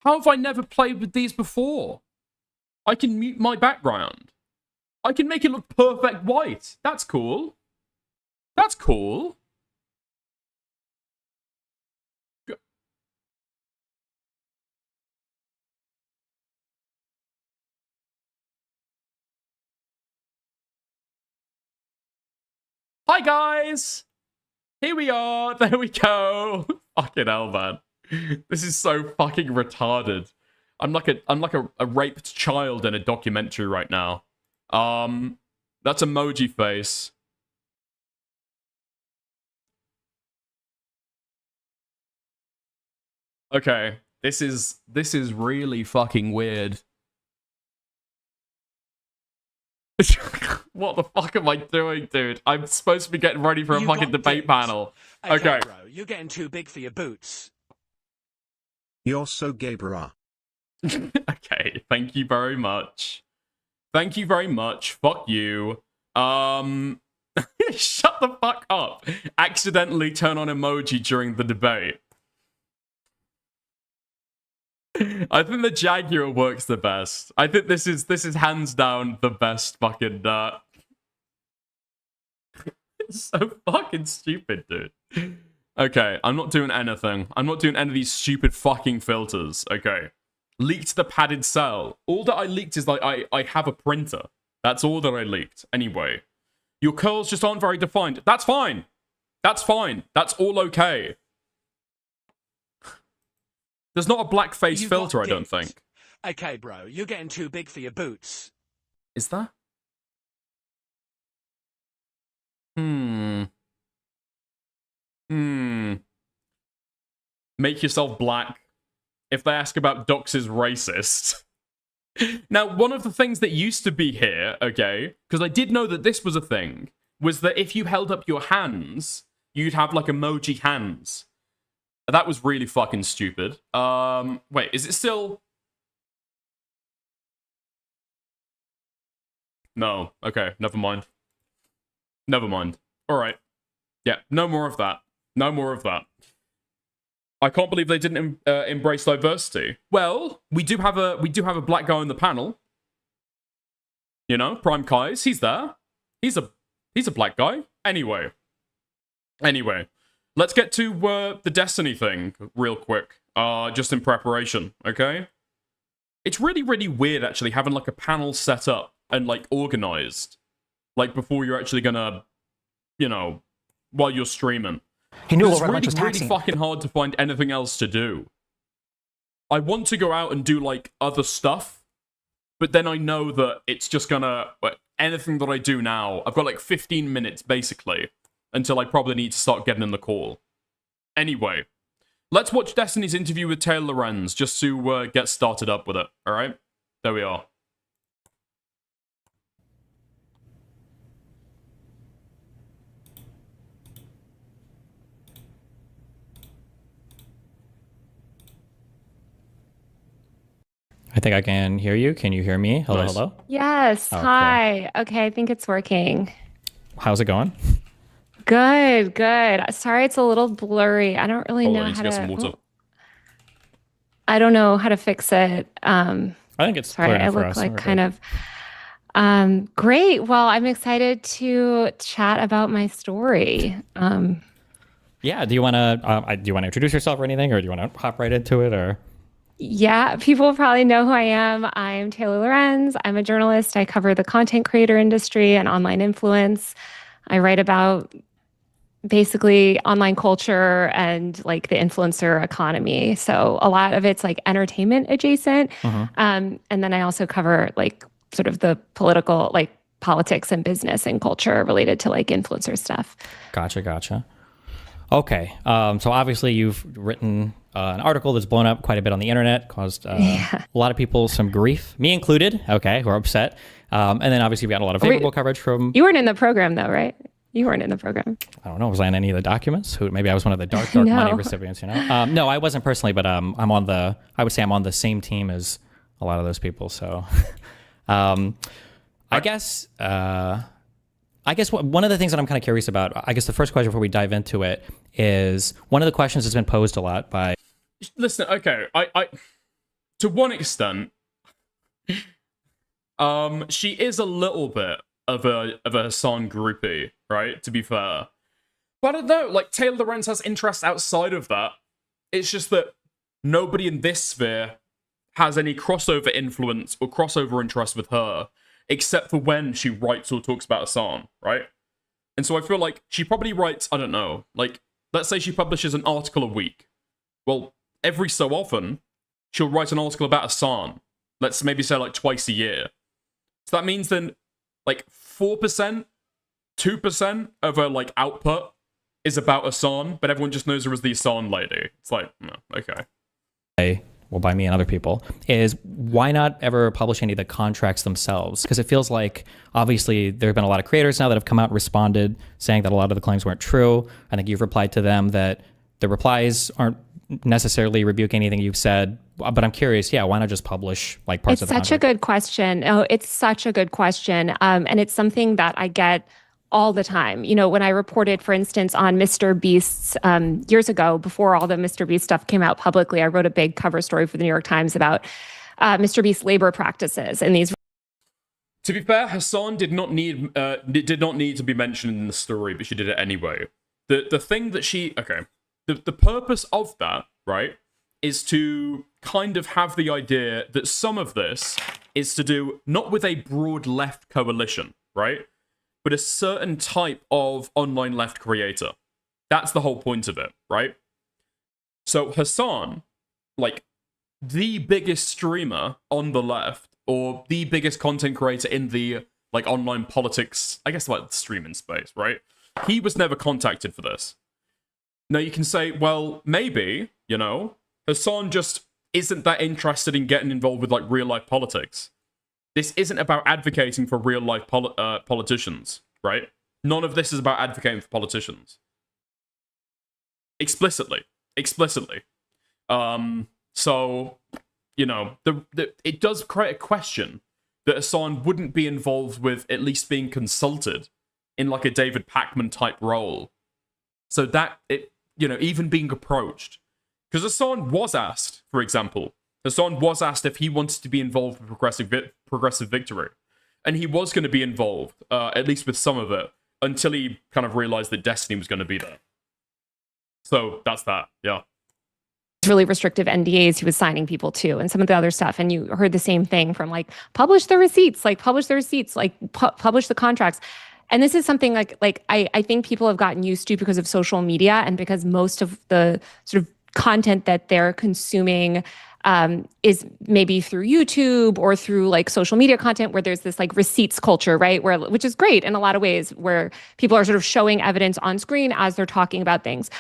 How have I never played with these before? I can mute my background. I can make it look perfect white. That's cool. That's cool. Hi guys! Here we are, there we go. Fucking hell, man. This is so fucking retarded. I'm like a raped child in a documentary right now. That's emoji face. Okay, this is really fucking weird. What the fuck am I doing, dude? I'm supposed to be getting ready for a fucking debate panel. Okay. bro, you're getting too big for your boots. You're so gay, brah. Okay, thank you very much. Thank you very much. Fuck you. Shut the fuck up. Accidentally turn on emoji during the debate. I think the Jaguar works the best. I think this is hands down the best fucking It's so fucking stupid, dude. Okay, I'm not doing anything. I'm not doing any of these stupid fucking filters. Okay. Leaked the padded cell. All that I leaked is like I have a printer. That's all that I leaked. Anyway. Your curls just aren't very defined. That's fine. That's fine. That's all okay. There's not a blackface You filter, got I don't dicked. think. Okay, bro, you're getting too big for your boots. Is there? Hmm. Make yourself black. If they ask about Docs is racist. Now, one of the things that used to be here, okay, because I did know that this was a thing, was that if you held up your hands, you'd have like emoji hands. That was really fucking stupid. Wait, is it still? No. Okay, never mind. Never mind. All right. Yeah, no more of that. No more of that. I can't believe they didn't embrace diversity. Well, we do have a black guy on the panel. You know, Prime Kais, he's there. He's a black guy. Anyway, let's get to the Destiny thing real quick. Just in preparation, okay? It's really, really weird actually having like a panel set up and like organized, like before you're actually gonna, you know, while you're streaming. He knew It's Laura really, Lynch was really taxing. fucking hard to find anything else to do. I want to go out and do like other stuff, but then I know that it's just gonna anything that I do now. I've got like 15 minutes basically until I probably need to start getting in the call. Anyway, let's watch Destiny's interview with Taylor Lorenz just to get started up with it. All right, there we are. I think I can hear you. Can you hear me? Hello, Nice. hello. Yes. Oh, cool. Hi. Okay, I think it's working. How's it going? Good, good. Sorry, it's a little blurry. I don't really Hold know on, I need how to get some to. water. I don't know how to fix it. I think it's Sorry, clear I enough for look us. like We're kind good. of. Great. Well, I'm excited to chat about my story. Yeah. Do you want to introduce yourself or anything, or do you want to hop right into it, or? Yeah, people probably know who I am. I'm Taylor Lorenz. I'm a journalist. I cover the content creator industry and online influence. I write about basically online culture and like the influencer economy. So a lot of it's like entertainment adjacent. And then I also cover like sort of the political, like politics and business and culture related to like influencer stuff. Gotcha. Okay. So obviously you've written an article that's blown up quite a bit on the internet, caused a lot of people some grief, me included. Okay, who are upset. And then obviously we got a lot of favorable coverage from. You weren't in the program though, right? You weren't in the program. I don't know. Was I in any of the documents? Maybe I was one of the dark money No. recipients. You know. No, I wasn't personally, but I'm on the. I would say I'm on the same team as a lot of those people. So, I guess. One of the things that I'm kind of curious about, I guess the first question before we dive into it is one of the questions that's been posed a lot by. Listen, okay, I to one extent, she is a little bit of a Hassan groupie, right? To be fair, but I don't know. Like Taylor Lorenz has interests outside of that. It's just that nobody in this sphere has any crossover influence or crossover interest with her, except for when she writes or talks about Hassan, right? And so I feel like she probably writes, I don't know, like, let's say she publishes an article a week. Well, every so often, she'll write an article about Hassan. Let's maybe say like twice a year. So that means then, like, 4%, 2% of her, like, output is about Hassan, but everyone just knows her as the Hassan lady. It's like, no, okay. Well, by me and other people, is why not ever publish any of the contracts themselves? Because it feels like, obviously, there have been a lot of creators now that have come out and responded, saying that a lot of the claims weren't true. I think you've replied to them that the replies aren't necessarily rebuking anything you've said. But I'm curious, why not just publish like parts of the contract? It's such a good question. Oh, it's such a good question. And it's something that I get all the time. You know, when I reported, for instance, on Mr. Beast's years ago, before all the Mr. Beast stuff came out publicly, I wrote a big cover story for the New York Times about Mr. Beast's labor practices and these. To be fair, Hassan did not need to be mentioned in the story, but she did it anyway. The thing that the purpose of that, right, is to kind of have the idea that some of this is to do not with a broad left coalition, right, but a certain type of online left creator. That's the whole point of it, right? So Hassan, like, the biggest streamer on the left, or the biggest content creator in the, like, online politics, I guess, like, the streaming space, right? He was never contacted for this. Now, you can say, well, maybe, you know, Hassan just isn't that interested in getting involved with, like, real-life politics. This isn't about advocating for real-life politicians, right? None of this is about advocating for politicians. Explicitly. So, you know, it does create a question that Hassan wouldn't be involved with at least being consulted in, like, a David Pakman type role. So that, you know, even being approached. Because Hassan was asked, for example, Hassan was asked if he wanted to be involved with Progressive Victory. And he was going to be involved, at least with some of it, until he kind of realized that Destiny was going to be there. So that's that, yeah. Really restrictive NDAs he was signing people to, and some of the other stuff. And you heard the same thing from, like, publish the receipts, like publish the contracts. And this is something like I think people have gotten used to because of social media, and because most of the sort of content that they're consuming is maybe through YouTube or through, like, social media content, where there's this, like, receipts culture, right? Which is great in a lot of ways, where people are sort of showing evidence on screen as they're talking about things.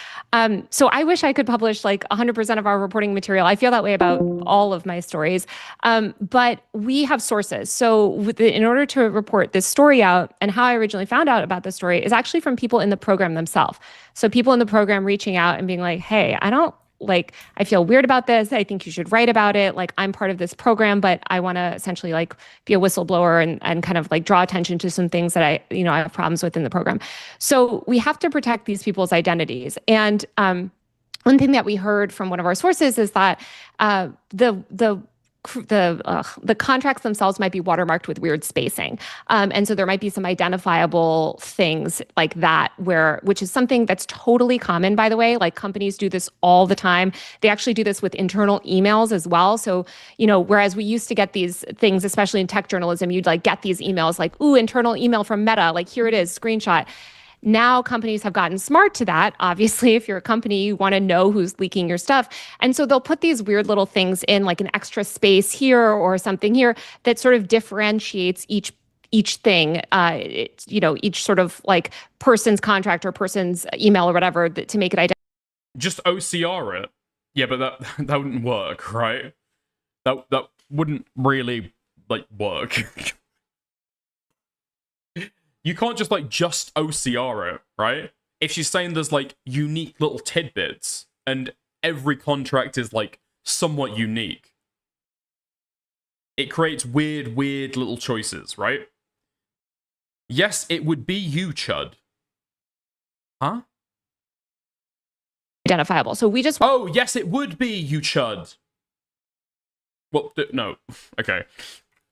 So I wish I could publish, like, 100% of our reporting material. I feel that way about all of my stories. But we have sources. So in order to report this story out, and how I originally found out about this story is actually from people in the program themselves. So people in the program reaching out and being like, hey, I feel weird about this. I think you should write about it. Like, I'm part of this program, but I want to essentially, like, be a whistleblower and kind of, like, draw attention to some things that I have problems with in the program. So we have to protect these people's identities. And one thing that we heard from one of our sources is that the contracts themselves might be watermarked with weird spacing. And so there might be some identifiable things like that, which is something that's totally common, by the way. Like, companies do this all the time. They actually do this with internal emails as well. So, you know, whereas we used to get these things, especially in tech journalism, you'd, like, get these emails like, ooh, internal email from Meta, like, here it is, screenshot. Now companies have gotten smart to that. Obviously, if you're a company, you want to know who's leaking your stuff. And so they'll put these weird little things in, like an extra space here or something here, that sort of differentiates each thing, each sort of, like, person's contract or person's email or whatever, to make it identical. Just OCR it. Yeah, but that wouldn't work, right? That wouldn't really, like, work. You can't just OCR it, right? If she's saying there's, like, unique little tidbits, and every contract is, like, somewhat unique, it creates weird little choices, right? Yes, it would be you, Chud. Huh? Identifiable. So we just... Oh, yes, it would be you, Chud. Well, no. Okay.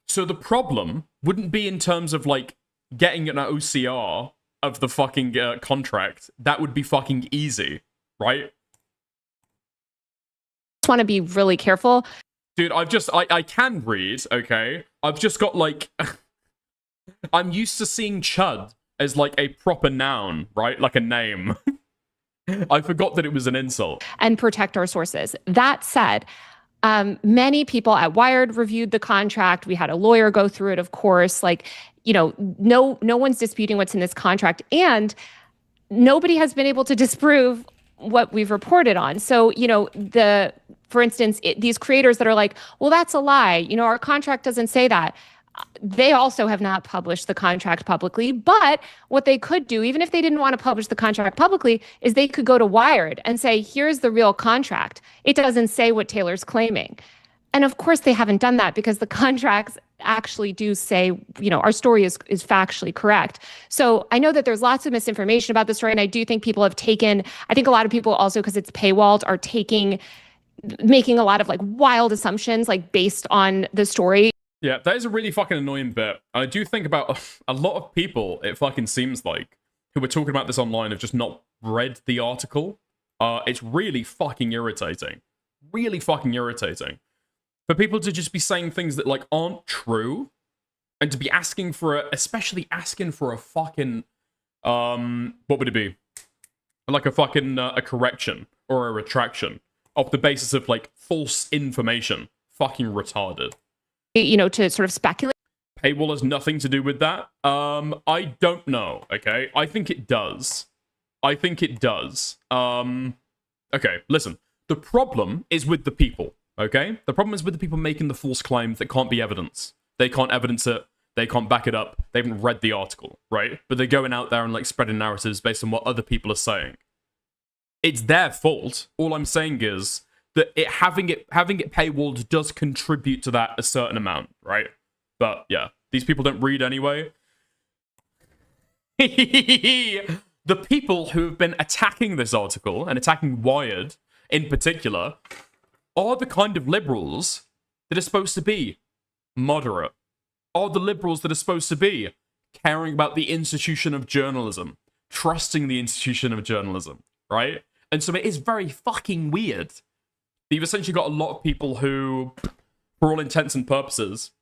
So the problem wouldn't be in terms of, like, getting an OCR of the fucking contract. That would be fucking easy, right? Just want to be really careful. Dude, I can read, okay? I've just got, like... I'm used to seeing Chud as, like, a proper noun, right? Like a name. I forgot that it was an insult. And protect our sources. That said, many people at Wired reviewed the contract. We had a lawyer go through it, of course. Like, you know, no one's disputing what's in this contract, and nobody has been able to disprove what we've reported on. So, you know, for instance, these creators that are like, well, that's a lie. You know, our contract doesn't say that. They also have not published the contract publicly, but what they could do, even if they didn't want to publish the contract publicly, is they could go to Wired and say, here's the real contract. It doesn't say what Taylor's claiming. And of course they haven't done that, because the contracts actually do say, our story is factually correct. So I know that there's lots of misinformation about the story, and I do think people have taken, I think a lot of people also, because it's paywalled, are making a lot of like wild assumptions, like based on the story. Yeah, that is a really fucking annoying bit. I do think about a lot of people, it fucking seems like, who were talking about this online have just not read the article. It's really fucking irritating. Really fucking irritating. For people to just be saying things that, like, aren't true, and to be asking for especially asking for a fucking, what would it be? Like a fucking, a correction, or a retraction, off the basis of, like, false information. Fucking retarded. To sort of speculate. Paywall has nothing to do with that. I don't know, okay? I think it does. Okay, listen. The problem is with the people, okay? The problem is with the people making the false claims that can't be evidence. They can't evidence it. They can't back it up. They haven't read the article, right? But they're going out there and, like, spreading narratives based on what other people are saying. It's their fault. All I'm saying is that having it paywalled does contribute to that a certain amount, right? But yeah, these people don't read anyway. The people who have been attacking this article and attacking Wired in particular are the kind of liberals that are supposed to be moderate. Are the liberals that are supposed to be caring about the institution of journalism, trusting the institution of journalism, right? And so it is very fucking weird. You've essentially got a lot of people who, for all intents and purposes,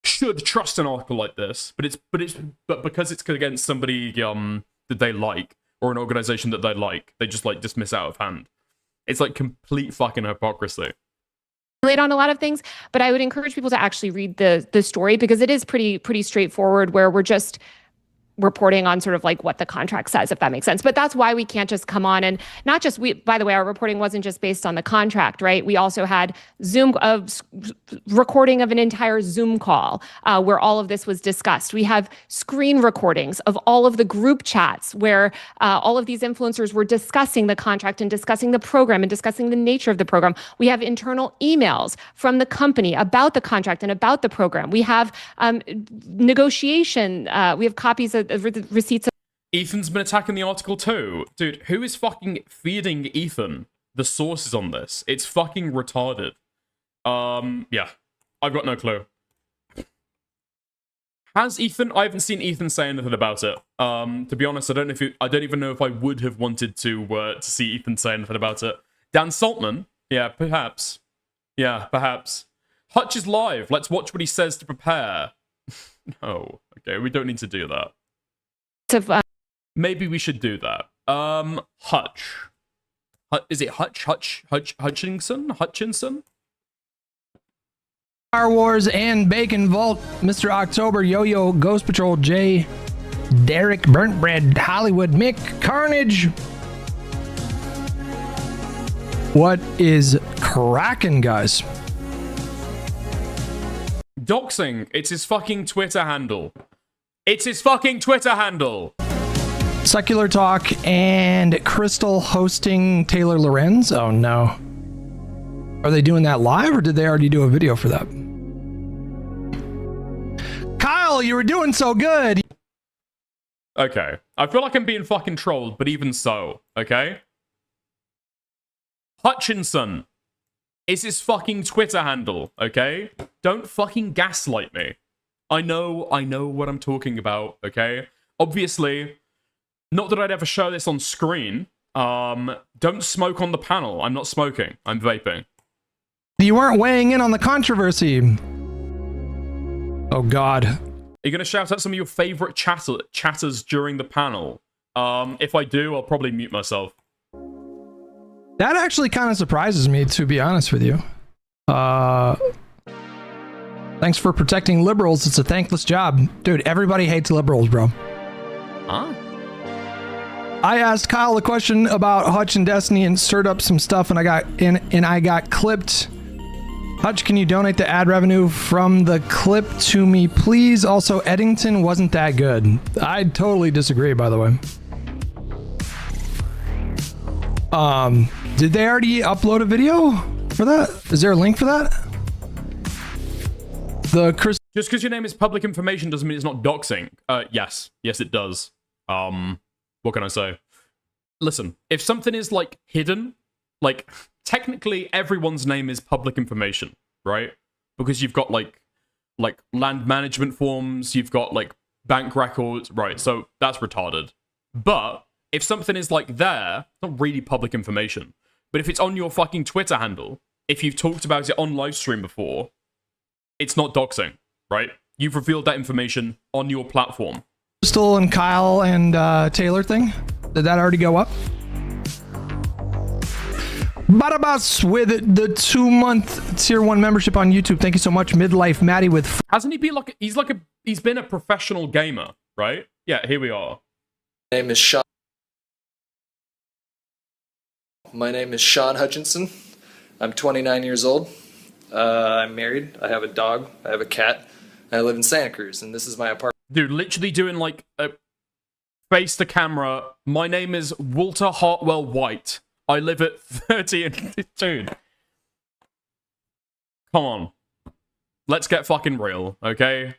should trust an article like this, but because it's against somebody that they like, or an organization that they like, they just like dismiss out of hand. It's like complete fucking hypocrisy. On a lot of things, but I would encourage people to actually read the story, because it is pretty straightforward, where we're just reporting on sort of like what the contract says, if that makes sense. But that's why we can't just come on and not just by the way, our reporting wasn't just based on the contract, right? We also had recording of an entire Zoom call where all of this was discussed. We have screen recordings of all of the group chats where all of these influencers were discussing the contract and discussing the program and discussing the nature of the program. We have internal emails from the company about the contract and about the program. We have negotiation. We have copies of receipts. Ethan's been attacking the article too. Dude, who is fucking feeding Ethan the sources on this? It's fucking retarded. Yeah. I've got no clue. Has Ethan? I haven't seen Ethan say anything about it. To be honest, I don't even know if I would have wanted to see Ethan say anything about it. Dan Saltman? Yeah, perhaps. Yeah, perhaps. Hutch is live. Let's watch what he says to prepare. No. Okay, we don't need to do that. Maybe we should do that. Hutch. Is it Hutchinson? Star Wars and Bacon Vault, Mr. October, Yo-Yo, Ghost Patrol, Jay, Derek, Burnt Bread, Hollywood, Mick, Carnage. What is cracking, guys? Doxing. It's his fucking Twitter handle. Secular Talk and Crystal hosting Taylor Lorenz. Oh no. Are they doing that live, or did they already do a video for that? Kyle, you were doing so good. Okay. I feel like I'm being fucking trolled, but even so, okay? Hutchinson is his fucking Twitter handle, okay? Don't fucking gaslight me. I know what I'm talking about, okay? Obviously, not that I'd ever show this on screen. Don't smoke on the panel. I'm not smoking. I'm vaping. You weren't weighing in on the controversy. Oh, God. Are you going to shout out some of your favorite chatters during the panel? If I do, I'll probably mute myself. That actually kind of surprises me, to be honest with you. Thanks for protecting liberals. It's a thankless job. Dude, everybody hates liberals, bro. Huh? I asked Kyle a question about Hutch and Destiny and stirred up some stuff, and I got clipped. Hutch, can you donate the ad revenue from the clip to me, please? Also, Eddington wasn't that good. I totally disagree, by the way. Did they already upload a video for that? Is there a link for that? Chris. Just because your name is public information doesn't mean it's not doxing. Yes, it does. What can I say? Listen, if something is like hidden, like technically everyone's name is public information, right? Because you've got like land management forms, you've got like bank records, right? So that's retarded. But if something is like there, it's not really public information. But if it's on your fucking Twitter handle, if you've talked about it on live stream before, it's not doxing, right? You've revealed that information on your platform. Crystal and Kyle and Taylor thing? Did that already go up? Barabas with the 2-month tier 1 membership on YouTube. Thank you so much. Midlife Maddie with... Hasn't he been like... He's been a professional gamer, right? Yeah, here we are. My name is Sean. My name is Sean Hutchinson. I'm 29 years old. I'm married. I have a dog. I have a cat. I live in Santa Cruz, and this is my apartment. Dude, literally doing like a face to camera. My name is Walter Hartwell White. I live at 30 and... Dude. Come on. Let's get fucking real, okay?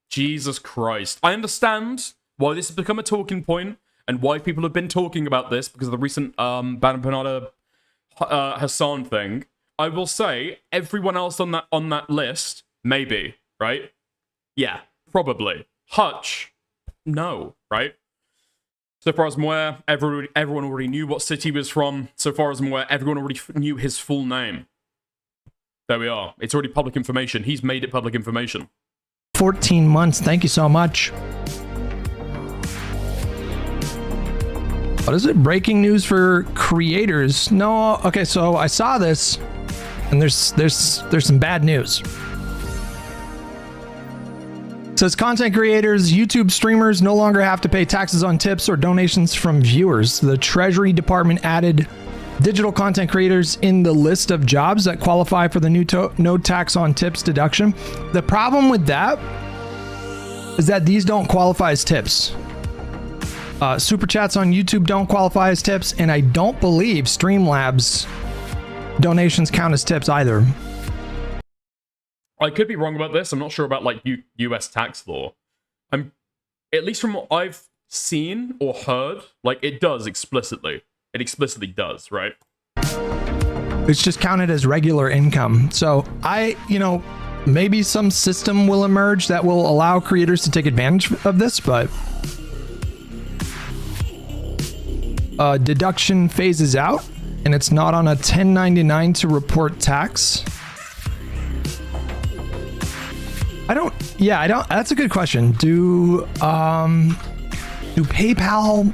Jesus Christ. I understand why this has become a talking point and why people have been talking about this because of the recent Banapinata Hassan thing. I will say, everyone else on that list, maybe, right? Yeah, probably. Hutch, no, right? So far as I'm aware, everyone already knew what city he was from. So far as I'm aware, everyone already knew his full name. There we are. It's already public information. He's made it public information. 14 months. Thank you so much. What is it? Breaking news for creators. No, okay, so I saw this, and there's some bad news. It says content creators, YouTube streamers no longer have to pay taxes on tips or donations from viewers. The Treasury Department added digital content creators in the list of jobs that qualify for the new no tax on tips deduction. The problem with that is that these don't qualify as tips. Super chats on YouTube don't qualify as tips, and I don't believe Streamlabs donations count as tips either. I could be wrong about this. I'm not sure about like US tax law. At least from what I've seen or heard, like it does explicitly. It explicitly does, right? It's just counted as regular income. So maybe some system will emerge that will allow creators to take advantage of this, but deduction phases out, and it's not on a 1099 to report tax. I don't. That's a good question. Do PayPal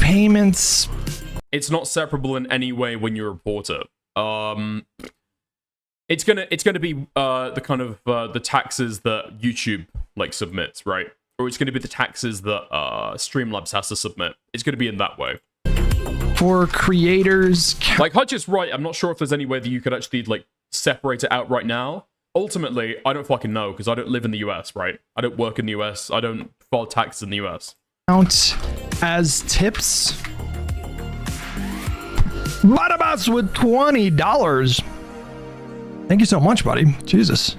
payments? It's not separable in any way when you report it. It's gonna be the kind of the taxes that YouTube like submits, right? Or it's gonna be the taxes that Streamlabs has to submit. It's gonna be in that way. For creators, like Hutch is right. I'm not sure if there's any way that you could actually like separate it out right now. Ultimately, I don't fucking know because I don't live in the US, right? I don't work in the US. I don't file taxes in the US. Count as tips. Barabas with $20. Thank you so much, buddy. Jesus.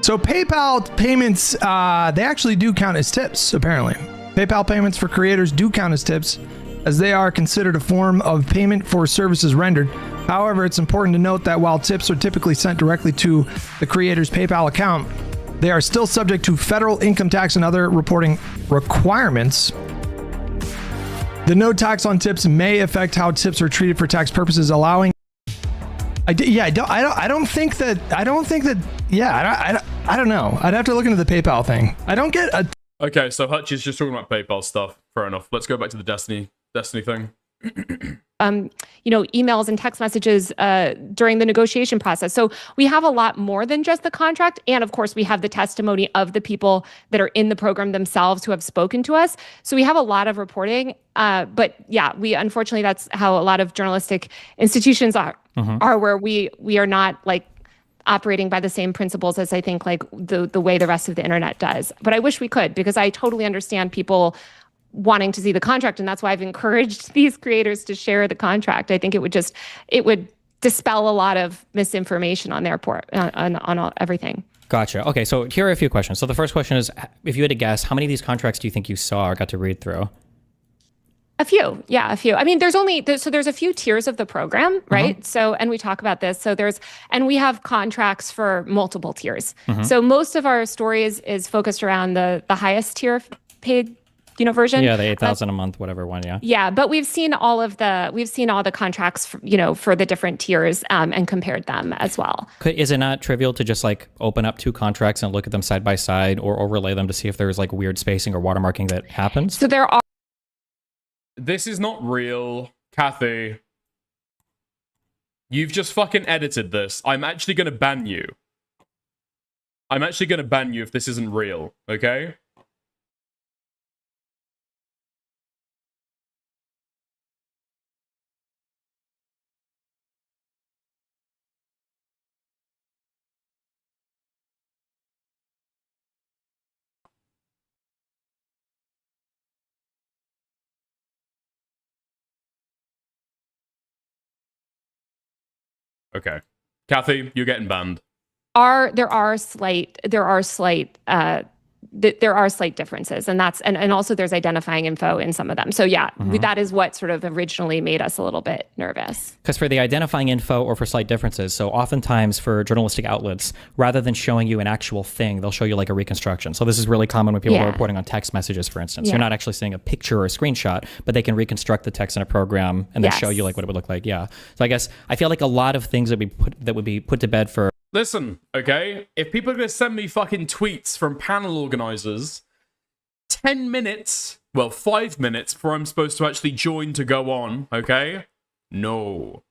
So PayPal payments, they actually do count as tips, apparently. PayPal payments for creators do count as tips, as they are considered a form of payment for services rendered. However, it's important to note that while tips are typically sent directly to the creator's PayPal account, they are still subject to federal income tax and other reporting requirements. The no tax on tips may affect how tips are treated for tax purposes, allowing. I don't know. I'd have to look into the PayPal thing. I don't get a. Okay, so Hutch is just talking about PayPal stuff. Fair enough. Let's go back to the Destiny thing. Emails and text messages during the negotiation process. So we have a lot more than just the contract. And of course, we have the testimony of the people that are in the program themselves who have spoken to us. So we have a lot of reporting. But yeah, unfortunately, that's how a lot of journalistic institutions are where we are not like operating by the same principles as I think like the way the rest of the internet does. But I wish we could, because I totally understand people wanting to see the contract, and that's why I've encouraged these creators to share the contract. I think it would dispel a lot of misinformation on their part on everything. Gotcha. Okay, so here are a few questions. So the first question is, if you had to guess, how many of these contracts do you think you saw or got to read through? A few. Yeah, a few. I mean, there's a few tiers of the program, right? So, and we talk about this. So and we have contracts for multiple tiers. So most of our story is focused around the highest tier paid, version. Yeah, the 8,000 a month, whatever one, yeah. Yeah, but we've seen all the contracts, for the different tiers, and compared them as well. Is it not trivial to just like open up two contracts and look at them side by side or overlay them to see if there's like weird spacing or watermarking that happens? So there are. This is not real, Kathy. You've just fucking edited this. I'm actually gonna ban you. I'm actually gonna ban you if this isn't real, okay? Okay. Kathy, you're getting banned. There are slight differences, and and also there's identifying info in some of them. So yeah, that is what sort of originally made us a little bit nervous. Because for the identifying info or for slight differences, so oftentimes for journalistic outlets, rather than showing you an actual thing, they'll show you like a reconstruction. So this is really common when people are reporting on text messages, for instance. You're not actually seeing a picture or a screenshot, but they can reconstruct the text in a program and then show you like what it would look like. Yeah. So I guess I feel like a lot of things that would be put to bed for. Listen, okay? If people are going to send me fucking tweets from panel organizers 10 minutes, well, 5 minutes before I'm supposed to actually join to go on, okay? No.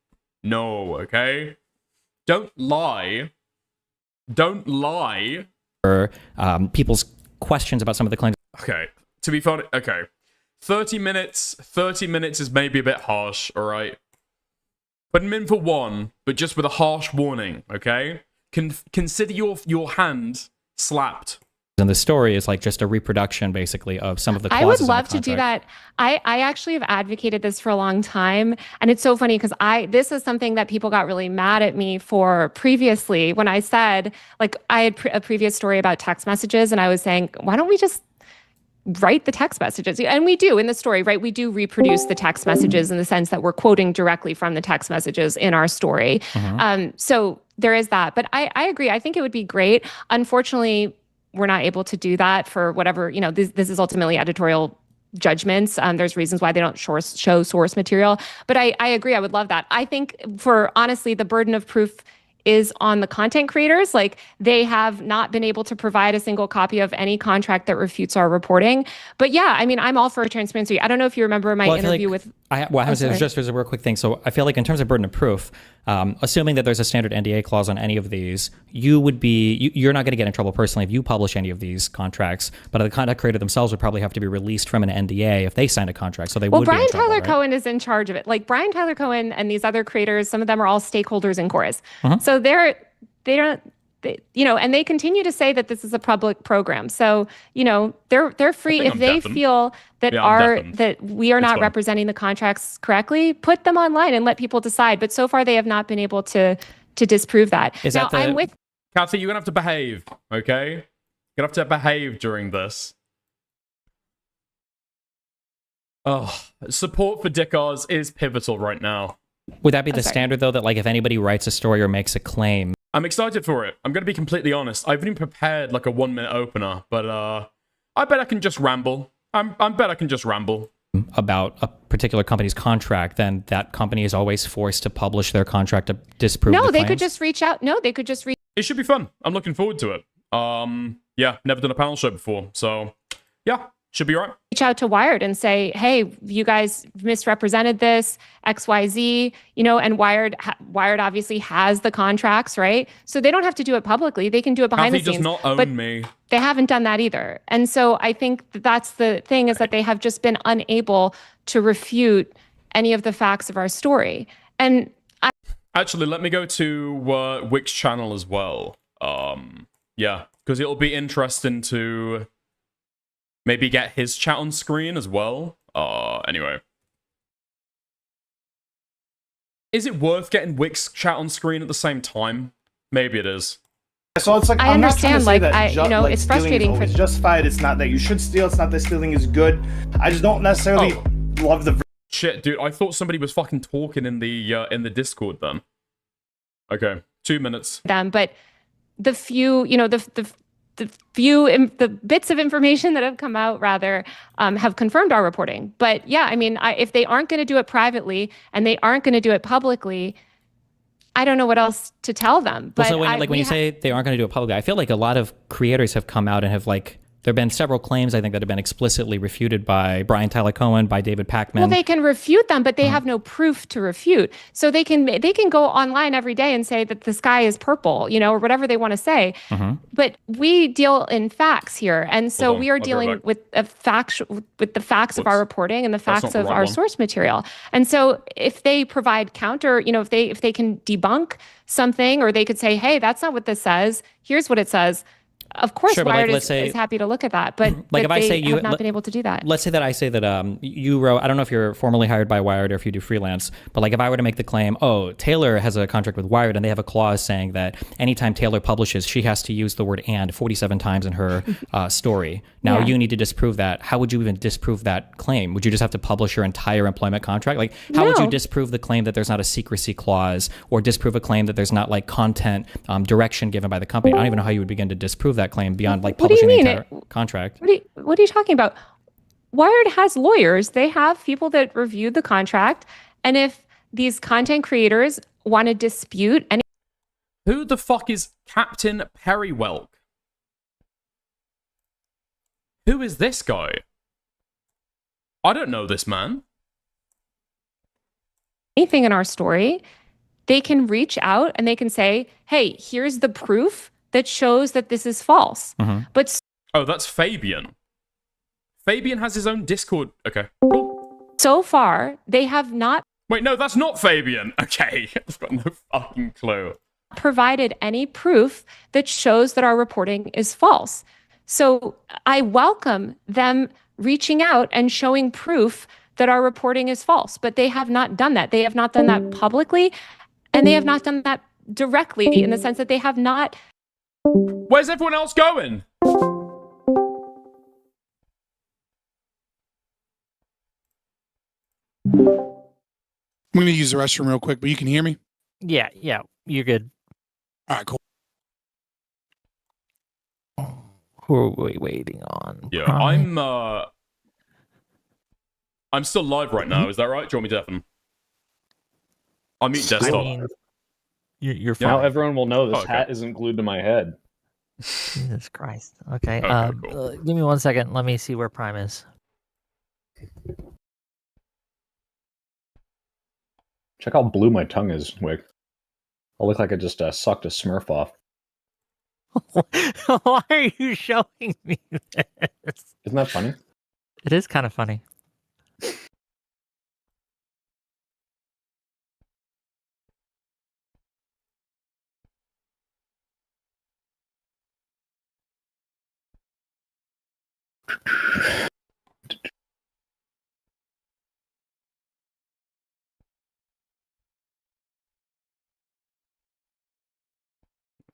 No, okay? Don't lie. Don't lie. For people's questions about some of the claims. Okay. To be funny, okay. 30 minutes is maybe a bit harsh, all right? Put them in for one, but just with a harsh warning, okay? Consider your hand slapped. And the story is like just a reproduction, basically, of some of the clauses. I would love to do that. I actually have advocated this for a long time, and it's so funny because this is something that people got really mad at me for previously when I said, like, I had a previous story about text messages, and I was saying, why don't we just write the text messages? And we do in the story, right? We do reproduce the text messages in the sense that we're quoting directly from the text messages in our story. So there is that. But I agree. I think it would be great. Unfortunately, we're not able to do that for whatever, this is ultimately editorial judgments. There's reasons why they don't show source material. But I agree. I would love that. I think honestly, the burden of proof is on the content creators. Like, they have not been able to provide a single copy of any contract that refutes our reporting. But yeah, I mean, I'm all for transparency. I don't know if you remember my interview with... Just as a real quick thing. So I feel like in terms of burden of proof, assuming that there's a standard NDA clause on any of these, you're not going to get in trouble personally if you publish any of these contracts, but the content creator themselves would probably have to be released from an NDA if they signed a contract. So they would be in trouble, Tyler right? Cohen is in charge of it. Like, Brian Tyler Cohen and these other creators, some of them are all stakeholders in Chorus. So and they continue to say that this is a public program. So, they're free if they feel that that we are not representing the contracts correctly, put them online and let people decide. But so far they have not been able to disprove that. I'm with Kathy, you're gonna have to behave, okay? You're gonna have to behave during this. Oh, support for Dickars is pivotal right now. Would that be the standard, though, that like if anybody writes a story or makes a claim? I'm excited for it. I'm going to be completely honest. I've even prepared like a 1-minute opener, but I bet I can just ramble. I bet I can just ramble. About a particular company's contract, then that company is always forced to publish their contract to disprove the claims? they could just reach out. No, they could just reach... It should be fun. I'm looking forward to it. Yeah, never done a panel show before, so yeah. Should be all right. Reach out to Wired and say, hey, you guys misrepresented this, XYZ, and Wired obviously has the contracts, right? So they don't have to do it publicly. They can do it behind the scenes. Kathy does not own me. They haven't done that either. And so I think that's the thing, is that they have just been unable to refute any of the facts of our story. And actually, let me go to Wick's channel as well. Yeah, because it'll be interesting to... maybe get his chat on screen as well. Anyway. Is it worth getting Wick's chat on screen at the same time? Maybe it is. So it's like I I'm not trying to understand, say like, that you know, like, it's stealing frustrating is for- always justified. It's not that you should steal. It's not that stealing is good. I just don't necessarily love the. Shit, dude, I thought somebody was fucking talking in the Discord then. Okay, 2 minutes. them, but the few, you know, the bits of information that have come out rather have confirmed our reporting. But yeah, I mean, if they aren't going to do it privately and they aren't going to do it publicly, I don't know what else to tell them. But Well, so when you say they aren't going to do it publicly, I feel like a lot of creators have come out and have like, there have been several claims, I think, that have been explicitly refuted by Brian Tyler Cohen, by David Pakman. well, they can refute them, but they have no proof to refute. So they can go online every day and say that the sky is purple, you know, or whatever they want to say. But we deal in facts here, and so we are dealing with the facts of our reporting and the That's facts not of the right our one. source material. And so if they provide counter, you know, if they can debunk something, or they could say, hey, that's not what this says. Here's what it says. Of course, Sure, but, like, Wired let's is, say- is happy to look at that, but Like, if I they say you- have not been able to do that. Let's say that I say that you wrote, I don't know if you're formally hired by Wired or if you do freelance, but like if I were to make the claim, oh, Taylor has a contract with Wired and they have a clause saying that anytime Taylor publishes, she has to use the word and 47 times in her story. Now Yeah. you need to disprove that. How would you even disprove that claim? Would you just have to publish your entire employment contract? Like, how would you No. disprove the claim that there's not a secrecy clause, or disprove a claim that there's not like content direction given by the company? I don't even know how you would begin to disprove that claim beyond like What do you publishing the mean? entire contract. What are you talking about? Wired has lawyers. They have people that reviewed the contract. And if these content creators want to dispute any Who the fuck is Captain Perrywelk? Who is this guy? I don't know this man. anything in our story, they can reach out and they can say, hey, here's the proof that shows that this is false. But Oh, that's Fabian. Fabian has his own Discord. Okay, cool. so far, they have not Wait, no, that's not Fabian. Okay, I've got no fucking clue. provided any proof that shows that our reporting is false. So I welcome them reaching out and showing proof that our reporting is false, but they have not done that. They have not done that publicly, and they have not done that directly in the sense that they have not. Where's everyone else going? I'm going to use the restroom real quick, but you can hear me? Yeah, you're good. All right, cool. Who are we waiting on? Yeah, Prime? I'm still live right now. Is that right? Do you want me to deafen? I'll mute desktop. You're fine. Now everyone will know this Oh, okay. hat isn't glued to my head. Jesus Christ. Okay. Okay, cool. Give me 1 second. Let me see where Prime is. Check how blue my tongue is, Wick. I look like I just sucked a Smurf off. Why are you showing me this? Isn't that funny? It is kind of funny.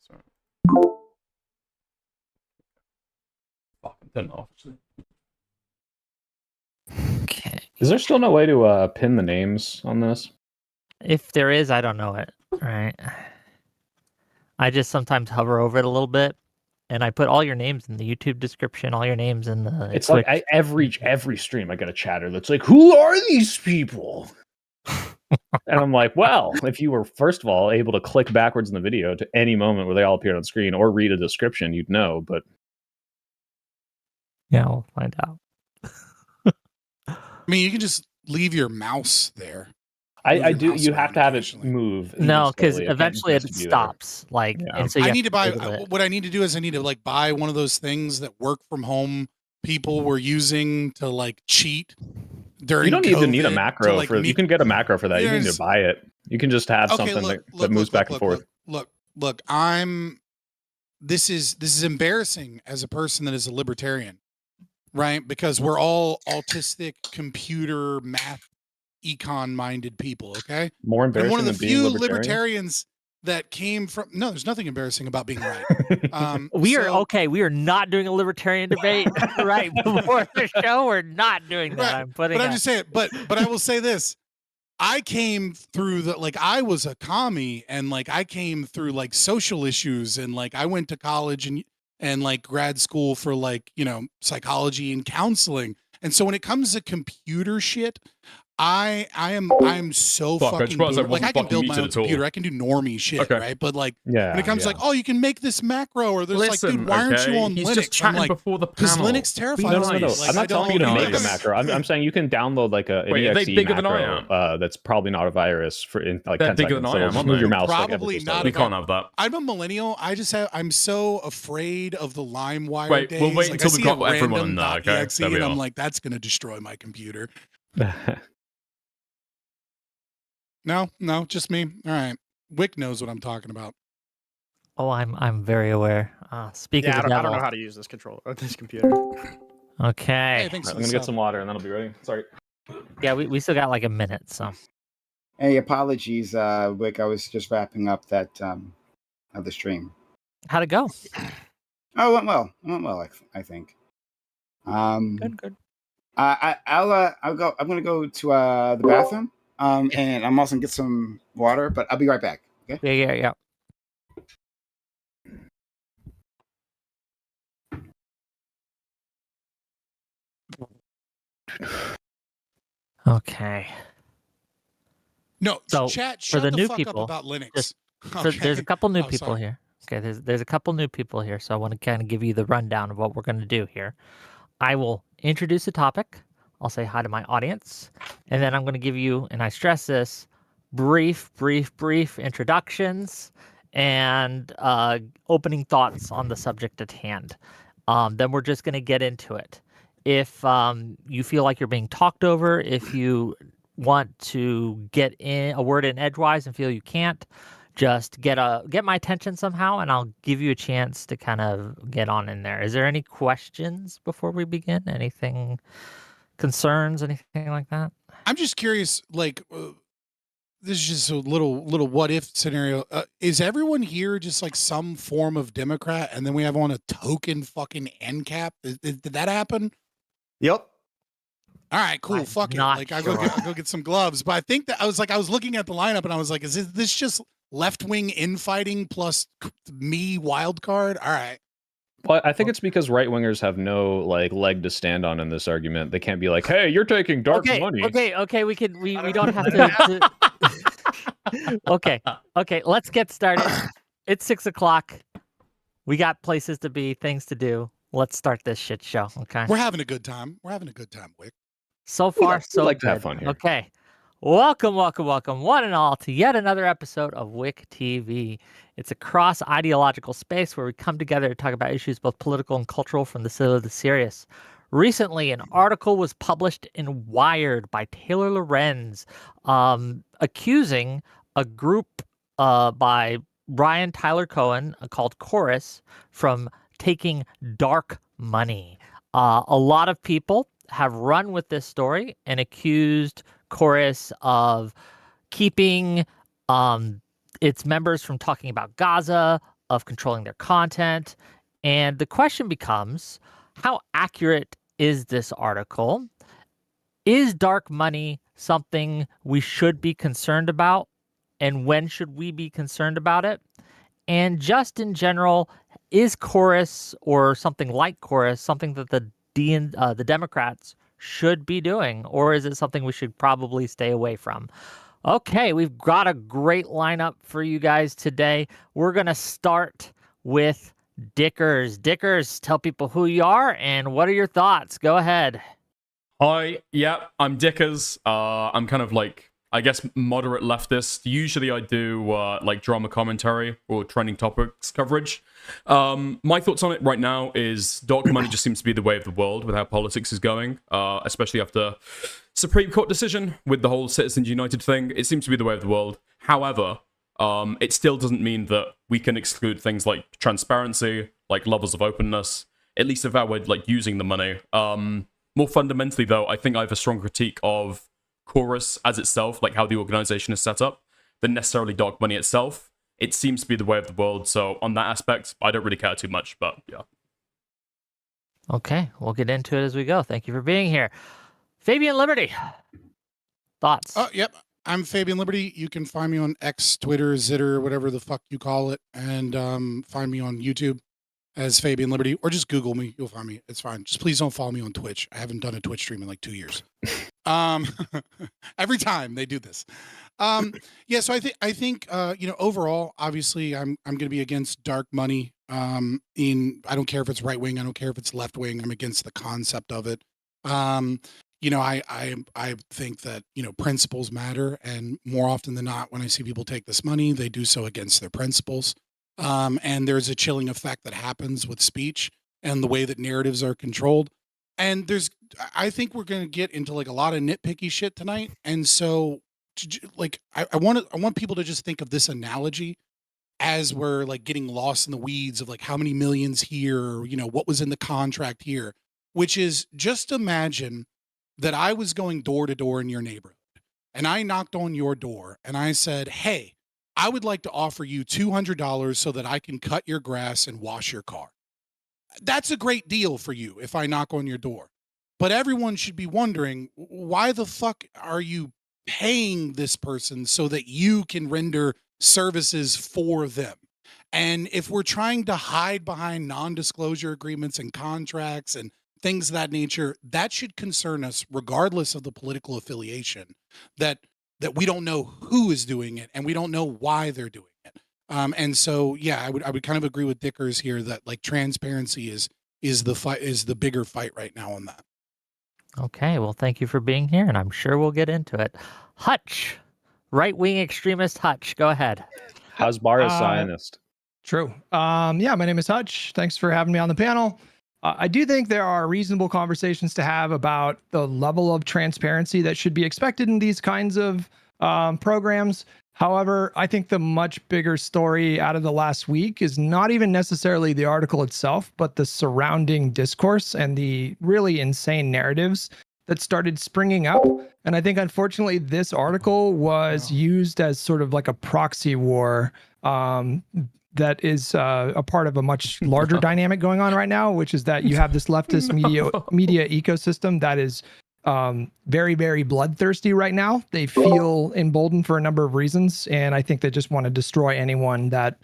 Sorry. Fucking turn it off, actually. Okay. Is there still no way to pin the names on this? If there is, I don't know it. Right. I just sometimes hover over it a little bit, and I put all your names in the YouTube description, all your names in the. It's Twitch. like every stream I get a chatter that's like, "Who are these people?" And I'm like, well, if you were first of all able to click backwards in the video to any moment where they all appeared on screen, or read a description, you'd know. But Yeah, we'll find out. I mean, you can just leave your mouse there. I do. You have to have it move. No, because slowly. It can't eventually it just view stops. Like, Yeah. and so you I have need to buy. wiggle it. What I need to do is I need to like buy one of those things that work from home people were using to like cheat during. You don't even need a COVID macro to, like, for. You can get a macro for that. You don't need There's- to buy it. You can just have Okay, something look, that moves back and forth. Look. This is embarrassing as a person that is a libertarian, right? Because we're all autistic, computer, math, econ-minded people. Okay, More and embarrassing one of the than being few libertarian. libertarians that came from. No, there's nothing embarrassing about being right. We are not doing a libertarian debate right before the show. We're not doing that. Right. I'm putting. But I'm just saying. But I will say this. I came through I was a commie, and like I came through like social issues, and like I went to college and like grad school for like, you know, psychology and counseling. And so when it comes to computer shit, I'm so Fuck, I fucking suppose I boomer. Like I wasn't can fucking build my muted own at all. computer. I can do normie shit, Okay. right? But like Yeah, when it comes to like, oh, you can make this macro, or there's Listen, like, dude, why aren't you okay, on he's Linux? just chatting I'm like, before the because panel. Linux terrifies No, me. no. Like, I'm not telling you to make a macro. I'm saying you can download like an Wait, are they exe bigger than I macro that's probably not a virus for in like They're 10 bigger seconds. than I am, So aren't move they? your mouse like Probably ever so not slightly. We can't have that. I'm a millennial. I'm so afraid of the LimeWire Wait, days. we'll wait Like, until I we've see a got everyone in random there, okay? .exe, There we and are. I'm like, that's gonna destroy my computer. No, just me. All right. Wick knows what I'm talking about. Oh, I'm very aware. Speak of the I devil. don't know how to use this controller or this computer. Okay. Hey, thanks I'm for gonna the get sub. some water and then I'll be ready. Sorry. Yeah, we still got like a minute, so. Hey, apologies, Wick. I was just wrapping up that of the stream. How'd it go? Oh, it went well. It went well, I think. Good. I'll go. I'm gonna go to the bathroom. And I'm also gonna get some water, but I'll be right back. Okay. Yeah. Okay. No, So chat. for Shut the new fuck people, up about Linux. just Okay. there's a couple new Oh, people sorry. here. Okay, there's a couple new people here, so I want to kind of give you the rundown of what we're going to do here. I will introduce a topic. I'll say hi to my audience, and then I'm going to give you, and I stress this, brief introductions and opening thoughts on the subject at hand. Then we're just going to get into it. If you feel like you're being talked over, if you want to get in a word in edgewise and feel you can't, just get my attention somehow, and I'll give you a chance to kind of get on in there. Is there any questions before we begin? Anything, concerns, anything like that? I'm just curious. Like, this is just a little what if scenario. Is everyone here just like some form of Democrat, and then we have on a token fucking end cap? Did that happen? Yep. All right, cool. Fuck it. not Like, I'll sure. go get some gloves. But I think that I was looking at the lineup, and I was like, is this just left wing infighting plus me wild card? All right. Well, I think it's because right wingers have no like leg to stand on in this argument. They can't be like, "Hey, you're taking dark money." Okay. We don't have to. Okay. Let's get started. It's 6:00. We got places to be, things to do. Let's start this shit show. Okay. We're having a good time, Wick. So far, so like to good. have fun here. Okay. Welcome, one and all, to yet another episode of Wick TV. It's a cross-ideological space where we come together to talk about issues both political and cultural, from the silly to the serious. Recently, an article was published in Wired by Taylor Lorenz, accusing a group by Brian Tyler Cohen called Chorus from taking dark money. A lot of people have run with this story and accused Chorus of keeping its members from talking about Gaza, of controlling their content. And the question becomes, how accurate is this article? Is dark money something we should be concerned about? And when should we be concerned about it? And just in general, is Chorus, or something like Chorus, something that the Democrats should be doing, or is it something we should probably stay away from? Okay, we've got a great lineup for you guys today. We're going to start with Dickers. Dickers, tell people who you are and what are your thoughts. Go ahead. Hi, yeah, I'm Dickers. I'm kind of like, I guess, moderate leftist. Usually I do like drama commentary or trending topics coverage. My thoughts on it right now is dark money just seems to be the way of the world with how politics is going, especially after Supreme Court decision with the whole Citizens United thing. It seems to be the way of the world. However, it still doesn't mean that we can exclude things like transparency, like levels of openness, at least if we're like using the money. More fundamentally, though, I think I have a strong critique of Chorus as itself, like how the organization is set up, than necessarily dark money itself. it seems to be the way of the world. So on that aspect, I don't really care too much, but yeah. Okay, we'll get into it as we go. Thank you for being here. Fabian Liberty, thoughts? Yep. I'm Fabian Liberty. You can find me on X, Twitter, Zitter, whatever the fuck you call it, and find me on YouTube as Fabian Liberty, or just Google me. You'll find me. It's fine. Just please don't follow me on Twitch. I haven't done a Twitch stream in like 2 years. Every time they do this. Yeah. So I think overall, obviously, I'm going to be against dark money. I don't care if it's right wing. I don't care if it's left wing. I'm against the concept of it. I think that, principles matter. And more often than not, when I see people take this money, they do so against their principles. And there's a chilling effect that happens with speech and the way that narratives are controlled. And I think we're going to get into like a lot of nitpicky shit tonight. And so like, I want people to just think of this analogy as we're like getting lost in the weeds of like how many millions here, or, what was in the contract here, which is just imagine that I was going door to door in your neighborhood and I knocked on your door and I said, hey, I would like to offer you $200 so that I can cut your grass and wash your car. That's a great deal for you if I knock on your door. But everyone should be wondering, why the fuck are you paying this person so that you can render services for them? And if we're trying to hide behind non-disclosure agreements and contracts and things of that nature, that should concern us regardless of the political affiliation, that we don't know who is doing it and we don't know why they're doing it. And so, yeah, I would kind of agree with Dickers here that like transparency is the bigger fight right now on that. Okay, well, thank you for being here, and I'm sure we'll get into it. Hutch, right-wing extremist Hutch, go ahead. Hasbar is Zionist. True. Yeah, my name is Hutch. Thanks for having me on the panel. I do think there are reasonable conversations to have about the level of transparency that should be expected in these kinds of programs. However, I think the much bigger story out of the last week is not even necessarily the article itself, but the surrounding discourse and the really insane narratives that started springing up. And I think, unfortunately, this article was used as sort of like a proxy war that is a part of a much larger dynamic going on right now, which is that you have this leftist media ecosystem that is very, very bloodthirsty right now. They feel emboldened for a number of reasons, and I think they just want to destroy anyone that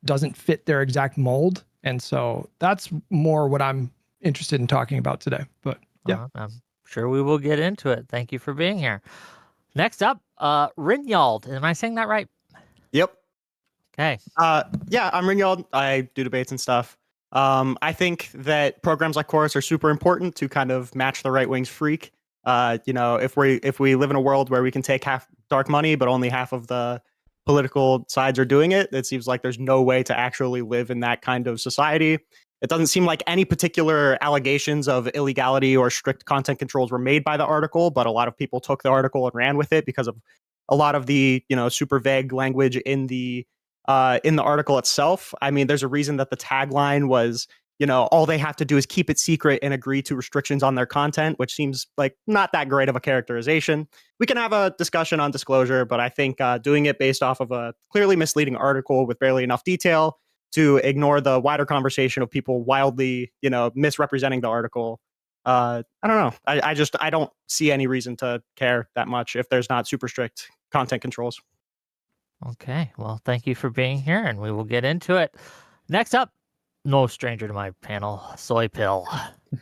doesn't fit their exact mold. And so that's more what I'm interested in talking about today. But yeah, I'm sure we will get into it. Thank you for being here. Next up, Rinyald. Am I saying that right? Yep. Okay. Yeah, I'm Rinyald. I do debates and stuff. I think that programs like Chorus are super important to kind of match the right wing's freak. If we live in a world where we can take half dark money, but only half of the political sides are doing it, it seems like there's no way to actually live in that kind of society. It doesn't seem like any particular allegations of illegality or strict content controls were made by the article, but a lot of people took the article and ran with it because of a lot of the, super vague language in the article itself. I mean, there's a reason that the tagline was, all they have to do is keep it secret and agree to restrictions on their content, which seems like not that great of a characterization. We can have a discussion on disclosure, but I think doing it based off of a clearly misleading article with barely enough detail to ignore the wider conversation of people wildly, misrepresenting the article. I don't know. I don't see any reason to care that much if there's not super strict content controls. Okay, well, thank you for being here, and we will get into it. Next up, no stranger to my panel, Soy Pill.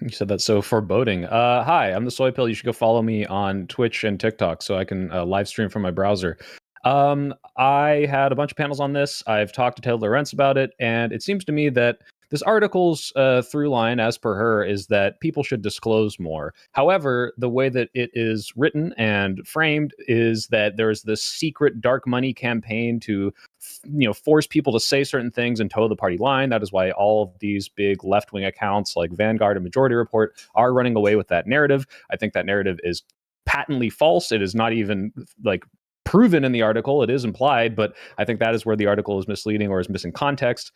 You said that so foreboding. Hi, I'm the Soy Pill. You should go follow me on Twitch and TikTok so I can live stream from my browser. I had a bunch of panels on this. I've talked to Taylor Lorenz about it, and it seems to me that this article's through line, as per her, is that people should disclose more. However, the way that it is written and framed is that there's this secret dark money campaign to, force people to say certain things and toe the party line. That is why all of these big left-wing accounts like Vanguard and Majority Report are running away with that narrative. I think that narrative is patently false. It is not even proven in the article. It is implied, but I think that is where the article is misleading or is missing context.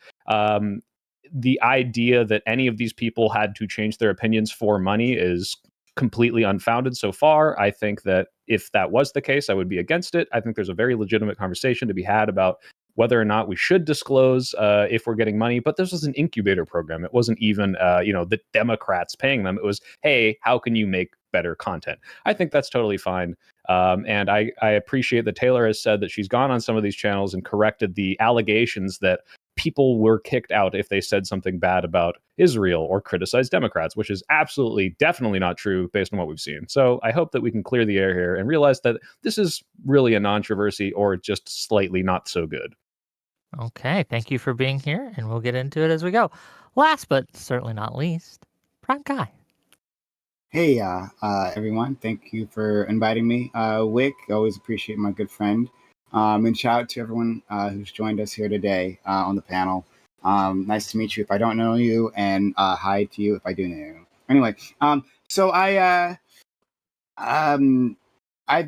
The idea that any of these people had to change their opinions for money is completely unfounded so far. I think that if that was the case, I would be against it. I think there's a very legitimate conversation to be had about whether or not we should disclose if we're getting money. But this was an incubator program. It wasn't even the Democrats paying them. It was, hey, how can you make better content? I think that's totally fine. And I appreciate that Taylor has said that she's gone on some of these channels and corrected the allegations that people were kicked out if they said something bad about Israel or criticized Democrats, which is absolutely, definitely not true based on what we've seen. So I hope that we can clear the air here and realize that this is really a controversy or just slightly not so good. Okay, thank you for being here, and we'll get into it as we go. Last but certainly not least, Prime Guy. Hey, everyone. Thank you for inviting me. Wick, always appreciate my good friend. And shout out to everyone who's joined us here today on the panel. Nice to meet you if I don't know you, and hi to you if I do know you. Anyway, so I've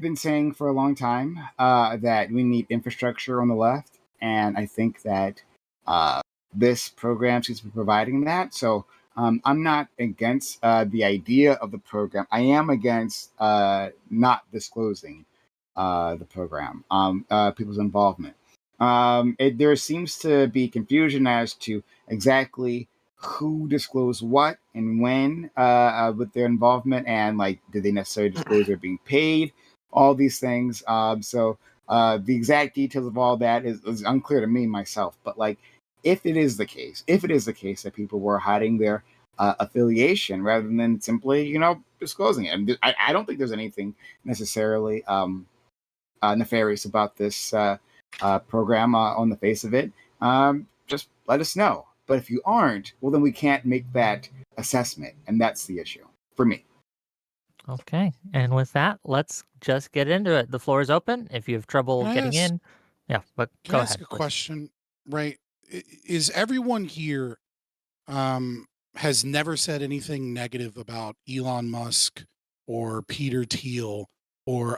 been saying for a long time that we need infrastructure on the left, and I think that this program seems to be providing that. So I'm not against the idea of the program. I am against not disclosing the program, people's involvement. There seems to be confusion as to exactly who disclosed what and when with their involvement, and like, did they necessarily disclose they're being paid? All these things. So the exact details of all that is unclear to me myself. But like, if it is the case that people were hiding their affiliation rather than simply, disclosing it, and I don't think there's anything necessarily nefarious about this program on the face of it. Just let us know. But if you aren't, well, then we can't make that assessment, and that's the issue for me. Okay, and with that, let's just get into it. The floor is open. If you have trouble getting in, but Can go I ahead. ask a question? Right, is everyone here has never said anything negative about Elon Musk or Peter Thiel or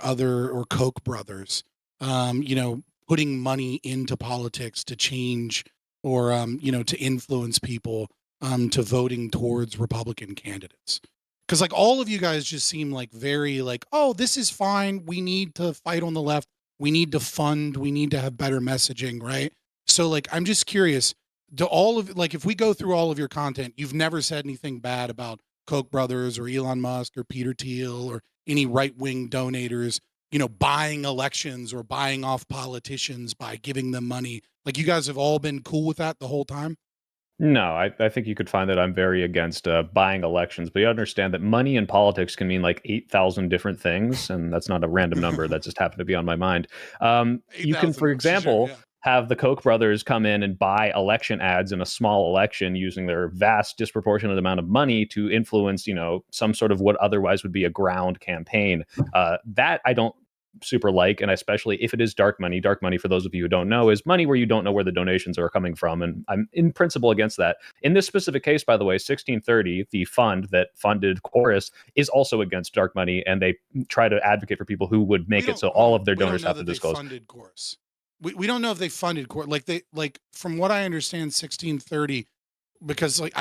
Koch brothers, putting money into politics to change or, to influence people to voting towards Republican candidates? Because like all of you guys just seem like very like, oh, this is fine. We need to fight on the left. We need to fund. We need to have better messaging, right? So like, I'm just curious, if we go through all of your content, you've never said anything bad about Koch brothers or Elon Musk or Peter Thiel or any right-wing donators, buying elections or buying off politicians by giving them money. Like, you guys have all been cool with that the whole time? No, I think you could find that I'm very against buying elections, but you understand that money in politics can mean like 8,000 different things, and that's not a random number that just happened to be on my mind. You can, for example, have the Koch brothers come in and buy election ads in a small election using their vast disproportionate amount of money to influence, some sort of what otherwise would be a ground campaign. That I don't super like, and especially if it is dark money. Dark money, for those of you who don't know, is money where you don't know where the donations are coming from, and I'm in principle against that. In this specific case, by the way, 1630, the fund that funded Chorus, is also against dark money, and they try to advocate for people who would make it so all of their donors have to disclose. Funded Chorus. We don't know if they funded Chorus. Like from what I understand, 1630, because like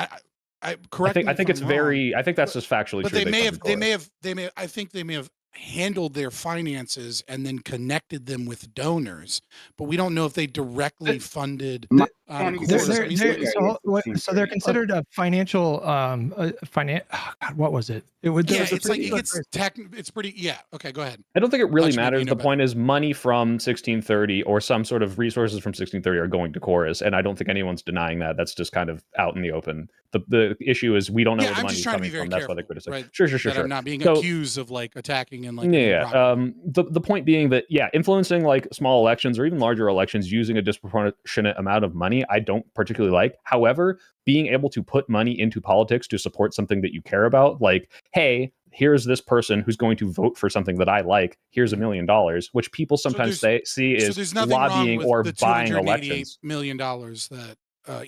I think it's very. I think that's just factually but true. They may have. I think they may have handled their finances and then connected them with donors, but we don't know if they directly funded. So they're considered a financial what was it? It's pretty. Yeah. Okay, go ahead. I don't think it really matters. The point is, money from 1630 or some sort of resources from 1630 are going to Chorus, and I don't think anyone's denying that. That's just kind of out in the open. The issue is we don't know where the money's coming from. That's why they criticize. Right? Sure. I'm not being accused of like attacking and like. The point being that influencing like small elections or even larger elections using a disproportionate amount of money, I don't particularly like. However, being able to put money into politics to support something that you care about, like, hey, here's this person who's going to vote for something that I like. Here's $1 million, which people sometimes see is lobbying or buying elections. $188 million that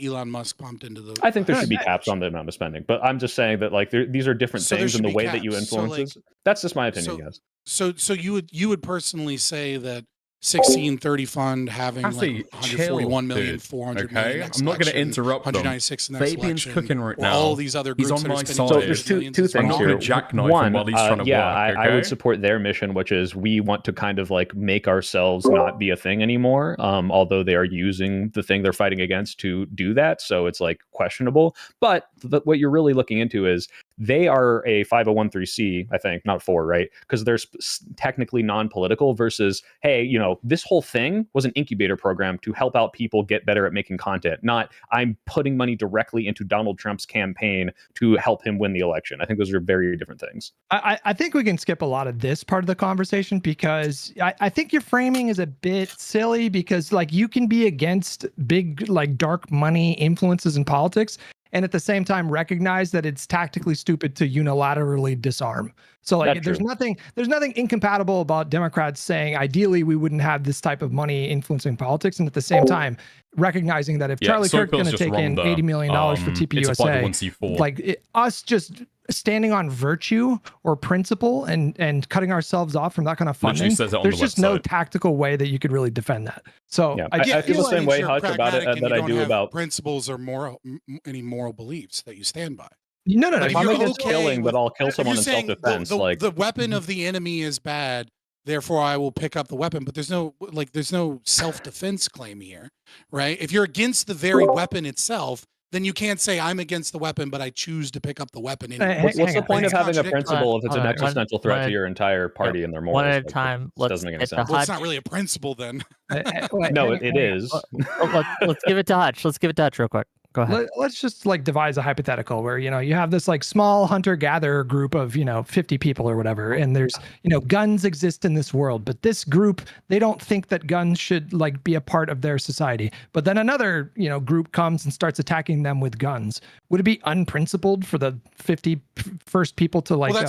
Elon Musk pumped into the. I think there should be caps on the amount of spending, but I'm just saying that like these are different things in the way that you influence. That's just my opinion, guys. So you would personally say that 1630 fund having Cassie, like 141 million, dude. 400 Okay, million next I'm not going to election, interrupt them. 196 the next Fabian's election. cooking right while now. all these other He's groups on that are my spending side. millions There's and two millions two as I'm things not here. going to jackknife One, him while he's trying to work. I would Okay? support their mission, which is we want to kind of like make ourselves not be a thing anymore. Although they are using the thing they're fighting against to do that, so it's like questionable. But what you're really looking into is they are a 501c, I think, not 4, right? Because they're technically non-political versus, hey, you know, this whole thing was an incubator program to help out people get better at making content, not I'm putting money directly into Donald Trump's campaign to help him win the election. I think those are very different things. I think we can skip a lot of this part of the conversation because I think your framing is a bit silly because like you can be against big like dark money influences in politics and at the same time recognize that it's tactically stupid to unilaterally disarm. So like there's nothing incompatible about Democrats saying ideally we wouldn't have this type of money influencing politics and at the same time recognizing that if Charlie Kirk's going to take in $80 million for TPUSA, like us just standing on virtue or principle and cutting ourselves off from that kind of funding, there's just no tactical way that you could really defend that. So yeah, I feel the same way, Hutch, about it that I do about principles or any moral beliefs that you stand by. No. If I'm against killing, but I'll kill someone in self-defense. The weapon of the enemy is bad, therefore I will pick up the weapon. But there's no self-defense claim here, right? If you're against the very weapon itself, then you can't say I'm against the weapon, but I choose to pick up the weapon anyway. What's the point of having a principle if it's an existential threat to your entire party and their morals? One at a time. It doesn't make any sense. Well, it's not really a principle then. No, it is. Let's give it to Hutch. Let's give it to Hutch real quick. Go ahead. Let's just like devise a hypothetical where, you know, you have this like small hunter-gatherer group of, 50 people or whatever. And there's, guns exist in this world, but this group, they don't think that guns should like be a part of their society. But then another, group comes and starts attacking them with guns. Would it be unprincipled for the 50 first people to like, well,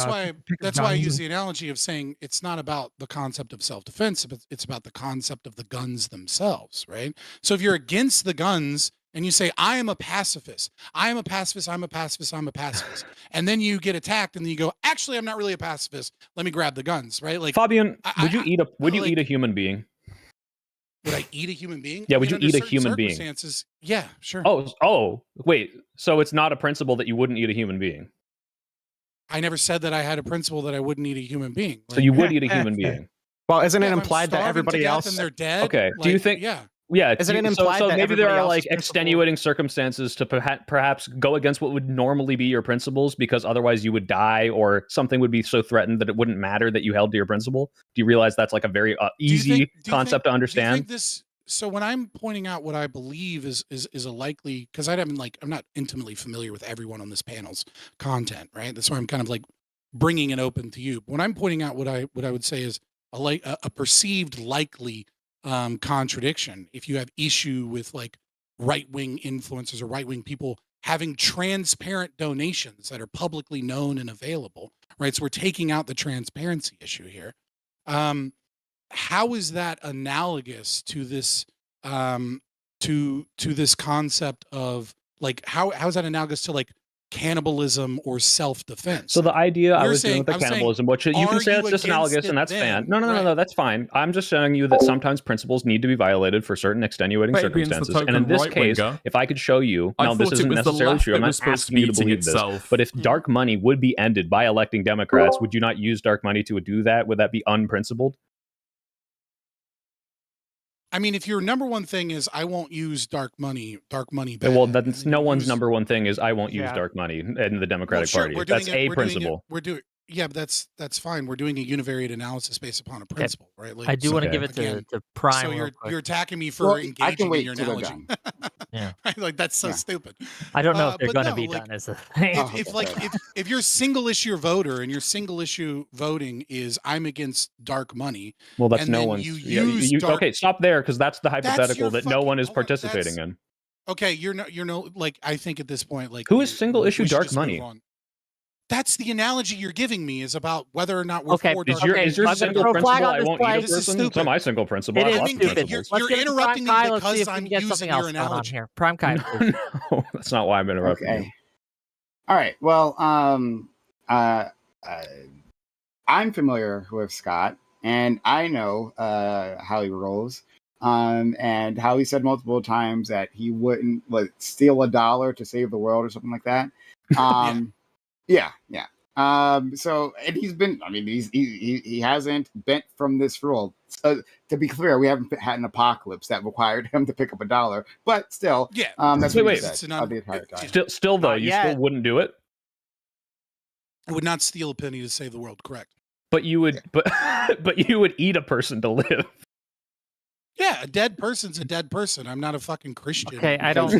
that's why I use the analogy of saying it's not about the concept of self-defense, but it's about the concept of the guns themselves, right? So if you're against the guns, and you say, I am a pacifist. I am a pacifist. I'm a pacifist. I'm a pacifist. And then you get attacked and then you go, actually, I'm not really a pacifist. Let me grab the guns, right? Like Fabian, would you eat a human being? Would I eat a human being? Yeah, would you eat a human being? Yeah, sure. Oh, wait. So it's not a principle that you wouldn't eat a human being. I never said that I had a principle that I wouldn't eat a human being. So you would eat a human being. Well, isn't it implied that everybody else and they're dead? Okay. Do you think? Yeah. Yeah, is it implied so that maybe there are like principle... extenuating circumstances to perhaps go against what would normally be your principles because otherwise you would die or something would be so threatened that it wouldn't matter that you held to your principle? Do you realize that's like a very easy concept to understand? Do you think this? So when I'm pointing out what I believe is a likely, because I'm not intimately familiar with everyone on this panel's content, right? That's why I'm kind of like bringing it open to you. But when I'm pointing out what I would say is a perceived likely contradiction, if you have issue with like right-wing influencers or right-wing people having transparent donations that are publicly known and available, right? So we're taking out the transparency issue here. How is that analogous to this to this concept of like how is that analogous to like cannibalism or self-defense? So the idea I was doing with the cannibalism, which you can say that's just analogous and that's then? fan. No, that's fine. I'm just showing you that sometimes principles need to be violated for certain extenuating circumstances. And in this case, if I could show you, now this isn't necessarily true, I'm not asking you to believe this, but if dark money would be ended by electing Democrats, would you not use dark money to do that? Would that be unprincipled? I mean, if your number one thing is I won't use dark money. Bad, well, that's no one's number one thing is I won't use dark money in the Democratic Party. That's a principle. Yeah, but that's fine. We're doing a univariate analysis based upon a principle, right? Like, I do want to give it to Prime. So you're attacking me for engaging in your analogy. Yeah, like that's so stupid. I don't know if they're going to be done as a thing. If you're a single issue voter and your single issue voting is I'm against dark money. Well, that's no one's. Okay, stop there because that's the hypothetical that no one is participating in. Okay, you're no like I think at this point like who is single issue dark money? That's the analogy you're giving me is about whether or not we're for dark money. Is your single principle I won't eat a person? It's not my single principle. It is stupid. You're interrupting me because I'm using your analogy. Here. Prime Kai. No, that's not why I'm interrupting you. All right. Well, I'm familiar with Scott. and I know how he rolls. And how he said multiple times that he wouldn't steal $1 to save the world or something like that. Yeah. So, and he's been, I mean, he hasn't bent from this rule. To be clear, we haven't had an apocalypse that required him to pick up $1, but still, that's what he said the entire time. Still though, you still wouldn't do it. I would not steal a penny to save the world. Correct. But you would, but you would eat a person to live. Yeah, a dead person's a dead person. I'm not a fucking Christian. Okay, I want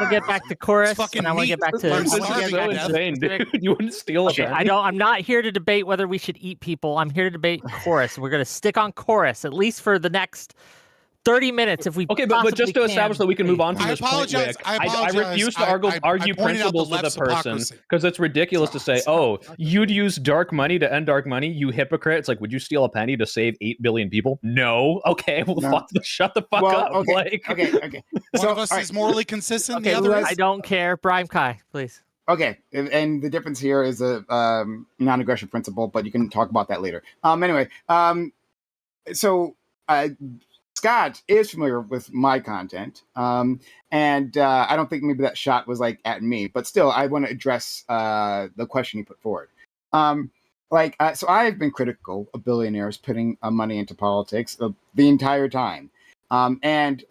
to get back to chorus, and I want to get back to. Dude. You wouldn't steal a penny. I'm not here to debate whether we should eat people. I'm here to debate chorus. We're going to stick on chorus at least for the next 30 minutes if we but just to establish that we can move on from this point, Wick, I refuse to argue principles with a person because it's ridiculous to say, oh, you'd use dark money to end dark money, you hypocrite. It's like, would you steal a penny to save 8 billion people? No. Okay, well, shut the fuck up. Okay. One of us is morally consistent, the other is... I don't care. Brian Kai, please. Okay, and the difference here is a non-aggression principle, but you can talk about that later. Anyway, Scott is familiar with my content, and I don't think maybe that shot was at me, but still, I want to address the question he put forward. So I've been critical of billionaires putting money into politics the entire time, and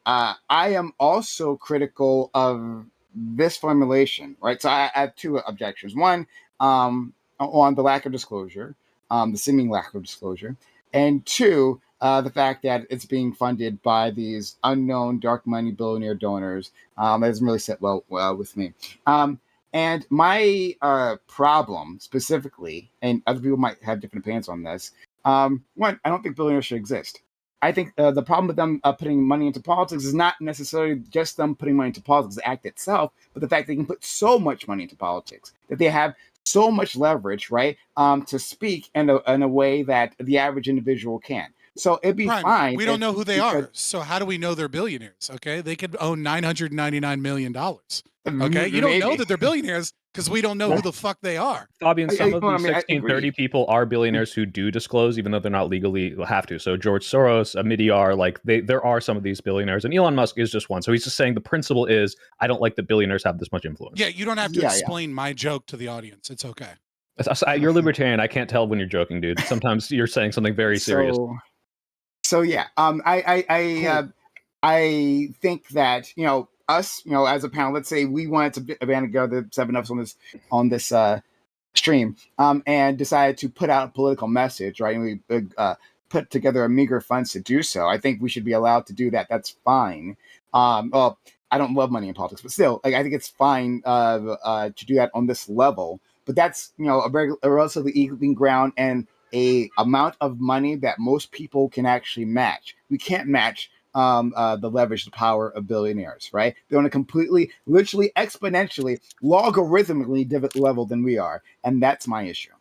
I am also critical of this formulation, right? So I have two objections. One, on the lack of disclosure, the seeming lack of disclosure, and two, the fact that it's being funded by these unknown dark money billionaire donors that doesn't really sit well with me. And my problem specifically, and other people might have different opinions on this, one, I don't think billionaires should exist. I think the problem with them putting money into politics is not necessarily just them putting money into politics, the act itself, but the fact they can put so much money into politics, that they have so much leverage, right, to speak in a way that the average individual can. So it'd be fine. We don't know who they are. So how do we know they're billionaires? Okay. They could own $999 million. Okay. You don't know that they're billionaires because we don't know who the fuck they are. Fabian, some of these 1630 people are billionaires who do disclose, even though they're not legally have to. So George Soros, Midyar, there are some of these billionaires, and Elon Musk is just one. So he's just saying the principle is, I don't like that billionaires have this much influence. Yeah. You don't have to explain my joke to the audience. It's okay. You're libertarian. I can't tell when you're joking, dude. Sometimes you're saying something very serious. So yeah, I think that us, as a panel, let's say we wanted to band together 7 of us on this stream, and decided to put out a political message, right? And we put together a meager funds to do so. I think we should be allowed to do that. That's fine. Well, I don't love money in politics, but still, I think it's fine to do that on this level. But that's a relatively even ground and a amount of money that most people can actually match. We can't match the leverage, the power of billionaires, right? They're on a completely, literally, exponentially, logarithmically different level than we are, and that's my issue.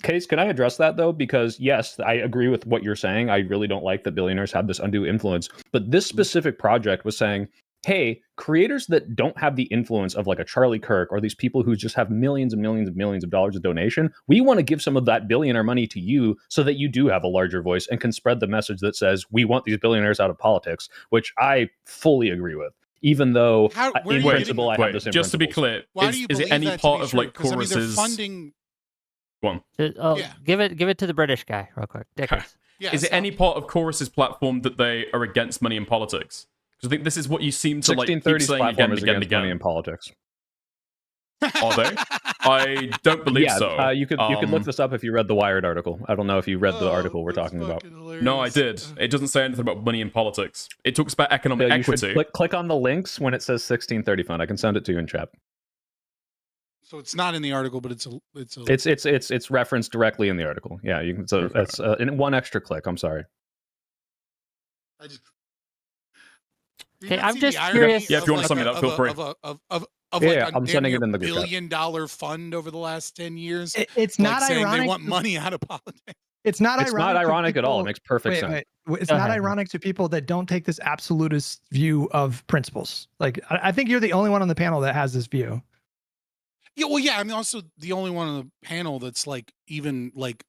Case, can I address that though? Because yes, I agree with what you're saying. I really don't like that billionaires have this undue influence. But this specific project was saying, hey, creators that don't have the influence of like a Charlie Kirk or these people who just have millions and millions and millions of dollars of donation, we want to give some of that billionaire money to you so that you do have a larger voice and can spread the message that says we want these billionaires out of politics, which I fully agree with. Even though in principle I have this in just to be clear, is it any part of like Chorus's funding? Go on. Give it to the British guy real quick. Is it any part of Chorus's platform that they are against money in politics? Because I think this is what you seem to like keep saying again and again and again. Money in politics. Are they? I don't believe so. You could look this up if you read the Wired article. I don't know if you read the article we're talking about. Hilarious. No, I did. It doesn't say anything about money in politics. It talks about economic equity. Click on the links when it says 1630 fund. I can send it to you in chat. So it's not in the article, but it's referenced directly in the article. Yeah, you can. So that's in one extra click. I'm sorry. Okay, I'm just curious. Yeah, if you want to sum it up, feel free. I'm sending it in the group chat. $1 billion fund over the last 10 years. It's not ironic. They want money out of politics. It's not ironic at all. It makes perfect sense. It's not ironic to people that don't take this absolutist view of principles. Like, I think you're the only one on the panel that has this view. Yeah, well, yeah. I mean, also the only one on the panel that's like even like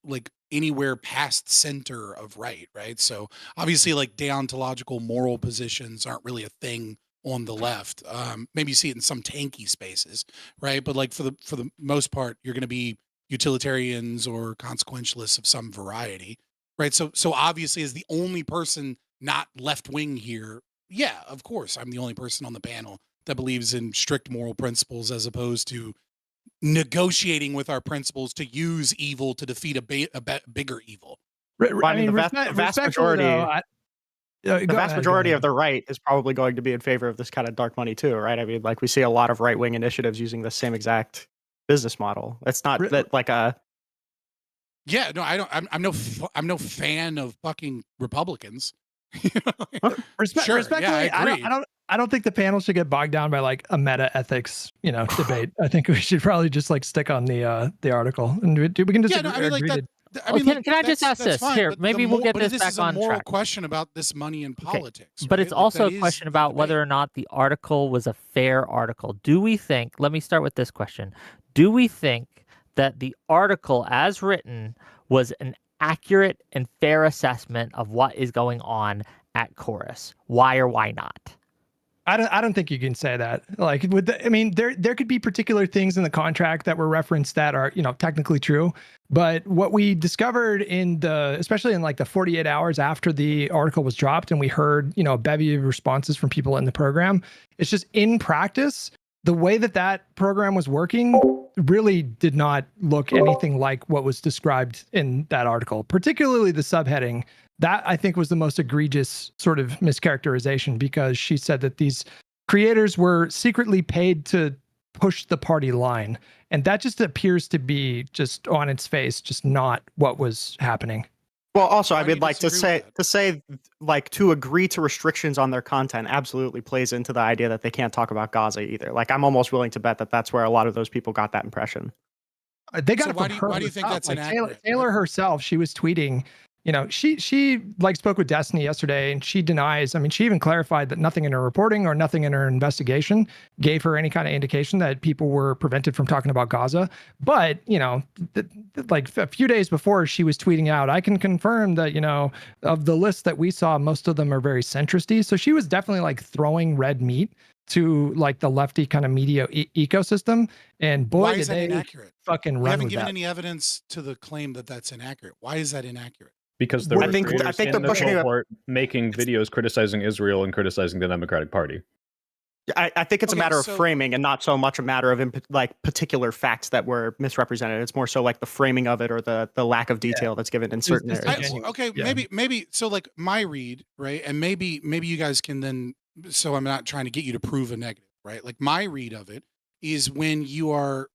anywhere past center of right, So obviously, like deontological moral positions aren't really a thing on the left. Maybe you see it in some tanky spaces, right? But like for the most part, you're going to be utilitarians or consequentialists of some variety, right? So obviously, as the only person not left wing here, yeah, of course, I'm the only person on the panel that believes in strict moral principles as opposed to negotiating with our principles to use evil to defeat a bigger evil. I mean, the vast majority. The vast majority of the right is probably going to be in favor of this kind of dark money too, right? I mean, like we see a lot of right-wing initiatives using the same exact business model. It's not that like a. Yeah, no, I don't. I'm no fan of fucking Republicans. Respectfully, yeah, I agree. I don't think the panel should get bogged down by like a meta ethics, debate. I think we should probably just like stick on the article, and we can just can I just ask this? Fine, here? Maybe we'll get this back is a on moral track. Question about this money in politics, but it's also a question about whether or not the article was a fair article. Do we think? Let me start with this question: do we think that the article, as written, was an accurate and fair assessment of what is going on at Chorus? Why or why not? I don't think you can say that. Like there could be particular things in the contract that were referenced that are, technically true. But what we discovered especially in like the 48 hours after the article was dropped and we heard, a bevy of responses from people in the program, it's just in practice, the way that program was working really did not look anything like what was described in that article, particularly the subheading. That I think was the most egregious sort of mischaracterization, because she said that these creators were secretly paid to push the party line. And that just appears to be just on its face, just not what was happening. Well, also, I mean, like to say like to agree to restrictions on their content absolutely plays into the idea that they can't talk about Gaza either. Like, I'm almost willing to bet that that's where a lot of those people got that impression. They got it from her. Why do you think that's inaccurate? Taylor herself, she was tweeting. She like spoke with Destiny yesterday, and she denies. I mean, she even clarified that nothing in her reporting or nothing in her investigation gave her any kind of indication that people were prevented from talking about Gaza. But, like a few days before, she was tweeting out, I can confirm that, of the list that we saw, most of them are very centristy. So she was definitely like throwing red meat to like the lefty kind of media ecosystem. And boy, why did is that they inaccurate? Fucking run We haven't with given that. any evidence to the claim that that's inaccurate. Why is that inaccurate? Because there were I think creators they're in the pushing it. cohort making videos criticizing Israel and criticizing the Democratic Party. I think it's a matter of framing and not so much a matter of like particular facts that were misrepresented. It's more so like the framing of it or the lack of detail that's given in certain areas. Maybe so like my read, right? And maybe you guys can then, so I'm not trying to get you to prove a negative, right? Like my read of it is when you are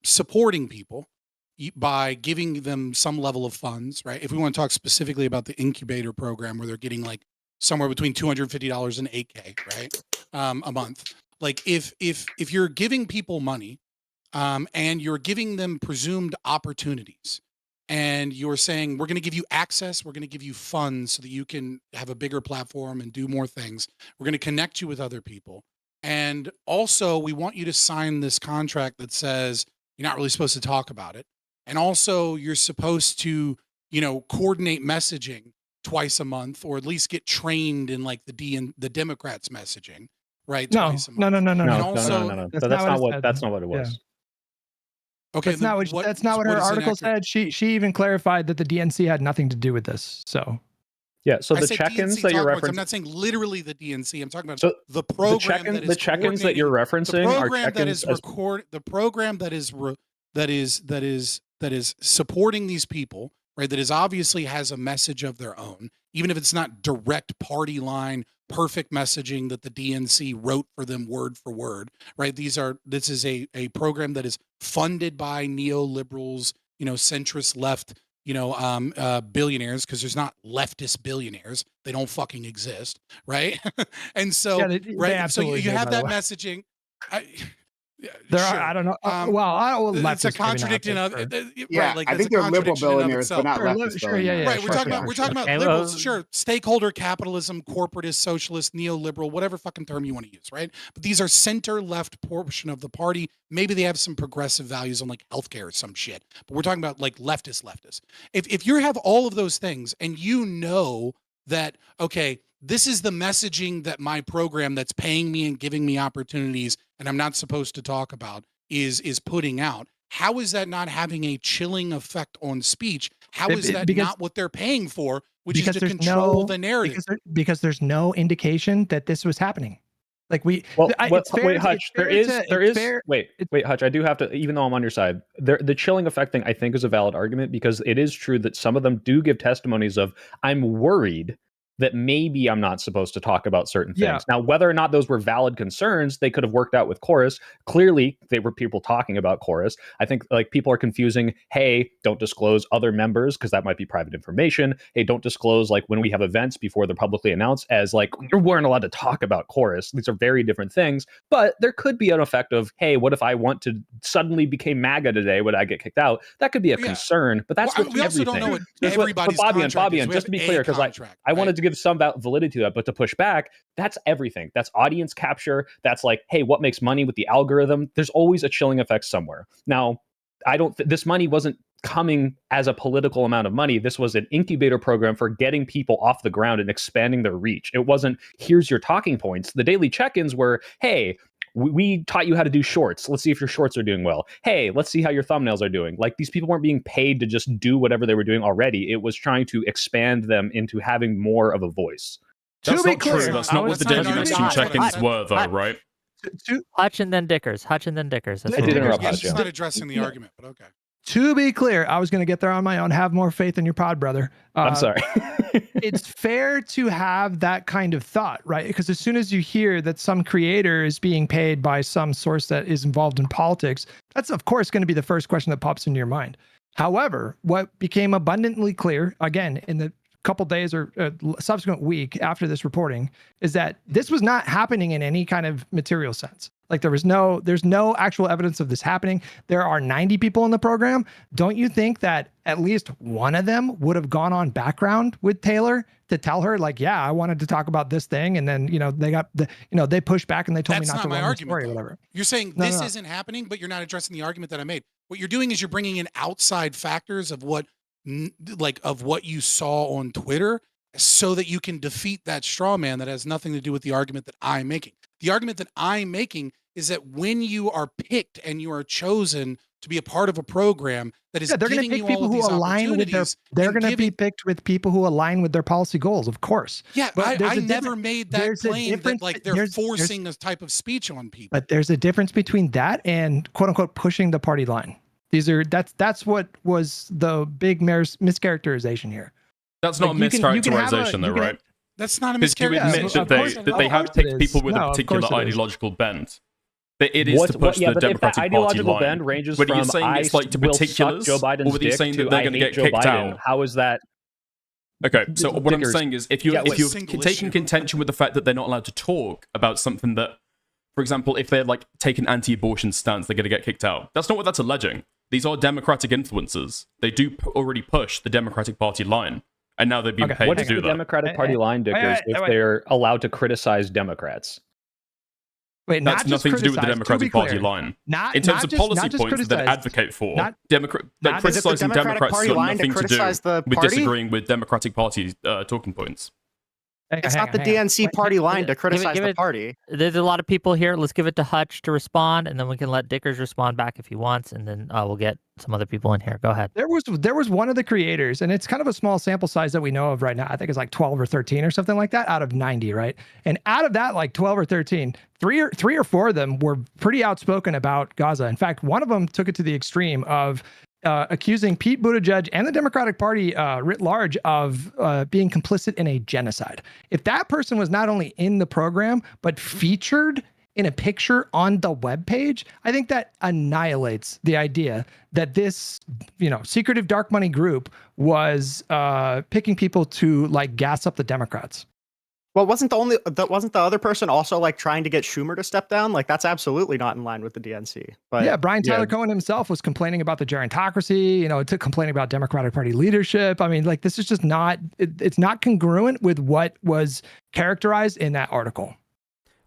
supporting people by giving them some level of funds, right? If we want to talk specifically about the incubator program where they're getting like somewhere between $250 and $8K, right? A month. Like if you're giving people money and you're giving them presumed opportunities and you're saying, we're going to give you access, we're going to give you funds so that you can have a bigger platform and do more things. We're going to connect you with other people. And also we want you to sign this contract that says you're not really supposed to talk about it. And also you're supposed to, coordinate messaging twice a month, or at least get trained in like the Democrats' messaging, right? No. That's not what it was. Yeah. Okay, that's not what her article said. She even clarified that the DNC had nothing to do with this. So yeah, so I the said check-ins DNC that you're talk points. referencing. I'm not saying literally the DNC. I'm talking about So the program that is the check-ins that you're referencing the are program that is check-ins the program that is supporting these people, right? That is obviously has a message of their own, even if it's not direct party line, perfect messaging that the DNC wrote for them word for word, right? This is a program that is funded by neoliberals, centrist left, billionaires, because there's not leftist billionaires. They don't fucking exist, right? And so, Yeah, they right. So absolutely you do, have by the that way. messaging. There Sure. are, I don't know. Well, I don't. It's a leftists maybe not, contradicting but of sure. Yeah, right. Like I that's think a they're liberal contradiction in and of billionaires, itself. but not Sure, leftist sure, yeah, billionaires. Right, we're talking about Okay, liberals, well- sure, stakeholder capitalism, corporatist, socialist, neoliberal, whatever fucking term you want to use, right? But these are center left portion of the party. Maybe they have some progressive values on like healthcare or some shit. But we're talking about like leftist. If you have all of those things and you know that, okay, this is the messaging that my program that's paying me and giving me opportunities and I'm not supposed to talk about is putting out. How is that not having a chilling effect on speech? How is that not what they're paying for, which is to control the narrative? Because there's no indication that this was happening. Like wait, Hutch, wait, Hutch, I do have to, even though I'm on your side, the chilling effect thing I think is a valid argument, because it is true that some of them do give testimonies of, I'm worried that maybe I'm not supposed to talk about certain things. Yeah. Now, whether or not those were valid concerns, they could have worked out with Chorus. Clearly, they were people talking about Chorus. I think like people are confusing, hey, don't disclose other members because that might be private information. Hey, don't disclose like when we have events before they're publicly announced, as like you weren't allowed to talk about Chorus. These are very different things. But there could be an effect of, hey, what if I want to suddenly become MAGA today? Would I get kicked out? That could be a concern, but that's we also don't know what everybody's Fabian, just to be clear, because I wanted to give some validity to that, but to push back, that's everything. That's audience capture. That's like, hey, what makes money with the algorithm? There's always a chilling effect somewhere. Now, I don't. This money wasn't coming as a political amount of money. This was an incubator program for getting people off the ground and expanding their reach. It wasn't, here's your talking points. The daily check-ins were, hey, we taught you how to do shorts. Let's see if your shorts are doing well. Hey, let's see how your thumbnails are doing. Like, these people weren't being paid to just do whatever they were doing already. It was trying to expand them into having more of a voice. That's not true. That's not what the daily messaging check-ins were, though, right? Hutch and then Dickers. Hutch and then Dickers. That's I what did we're interrupt doing. Hutch. He's not addressing the argument, but okay. To be clear, I was going to get there on my own. Have more faith in your pod, brother. I'm sorry. It's fair to have that kind of thought, right? Because as soon as you hear that some creator is being paid by some source that is involved in politics, that's of course going to be the first question that pops into your mind. However, what became abundantly clear, again, in the couple days or subsequent week after this reporting, is that this was not happening in any kind of material sense. Like there's no actual evidence of this happening. There are 90 people in the program. Don't you think that at least one of them would have gone on background with Taylor to tell her, like, yeah, I wanted to talk about this thing, and then they pushed back and they told me not to run the story or whatever. You're saying this isn't happening, but you're not addressing the argument that I made. What you're doing is you're bringing in outside factors of what you saw on Twitter, so that you can defeat that straw man that has nothing to do with the argument that I'm making. The argument that I'm making is that when you are picked and you are chosen to be a part of a program that is they're going to pick people who align with they're going to be picked with people who align with their policy goals, of course. Yeah, but I never made that claim that like they're forcing this type of speech on people. But there's a difference between that and quote unquote pushing the party line. That's what was the big mischaracterization here. That's not a mischaracterization, though, right? That's not a mischaracterization. You admit that they have picked people with a particular ideological bent. It is to push the Democratic Party line. Bend ranges Whether you're from saying it's like to particulars, Joe Biden's or whether you're saying that they're going to get kicked out. How is that? Okay, so what I'm saying is, if you're taking contention with the fact that they're not allowed to talk about something that, for example, if they're like taking anti-abortion stance, they're going to get kicked out. That's not what that's alleging. These are Democratic influencers. They do already push the Democratic Party line, and now they're being paid to do that. What is the Democratic Party line, Dickers, if they're allowed to criticize Democrats? Wait, that's nothing to do with the Democratic Party line. In terms of policy points that they advocate for, criticizing Democrats has got nothing to do with disagreeing with Democratic Party talking points. It's not the DNC party line to criticize the party. There's a lot of people here. Let's give it to Hutch to respond, and then we can let Dickers respond back if he wants, and then we'll get some other people in here. Go ahead. There was one of the creators, and it's kind of a small sample size that we know of right now. I think it's like 12 or 13 or something like that out of 90, right? And out of that, like 12 or 13, three or four of them were pretty outspoken about Gaza. In fact, one of them took it to the extreme of accusing Pete Buttigieg and the Democratic Party writ large of being complicit in a genocide. If that person was not only in the program, but featured in a picture on the webpage, I think that annihilates the idea that this, secretive dark money group was picking people to like gas up the Democrats. Well, wasn't the other person also like trying to get Schumer to step down? Like that's absolutely not in line with the DNC. But yeah, Brian Tyler Cohen himself was complaining about the gerontocracy, complaining about Democratic Party leadership. I mean, like this is just not, it's not congruent with what was characterized in that article.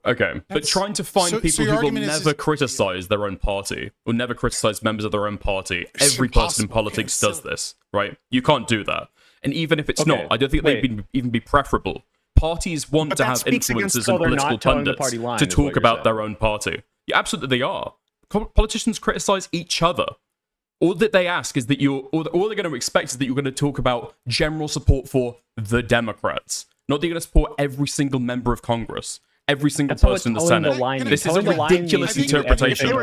Okay, but trying to find people who will never criticize their own party, or never criticize members of their own party. Every person in politics does this, right? You can't do that. And even if it's not, I don't think they'd even be preferable. Parties want to have influencers and political pundits to talk about their own party. Yeah, absolutely they are. Politicians criticize each other. All that they ask is that all they're going to expect is that you're going to talk about general support for the Democrats, not that you're going to support every single member of Congress. Every single person in the Senate. This is a ridiculous interpretation.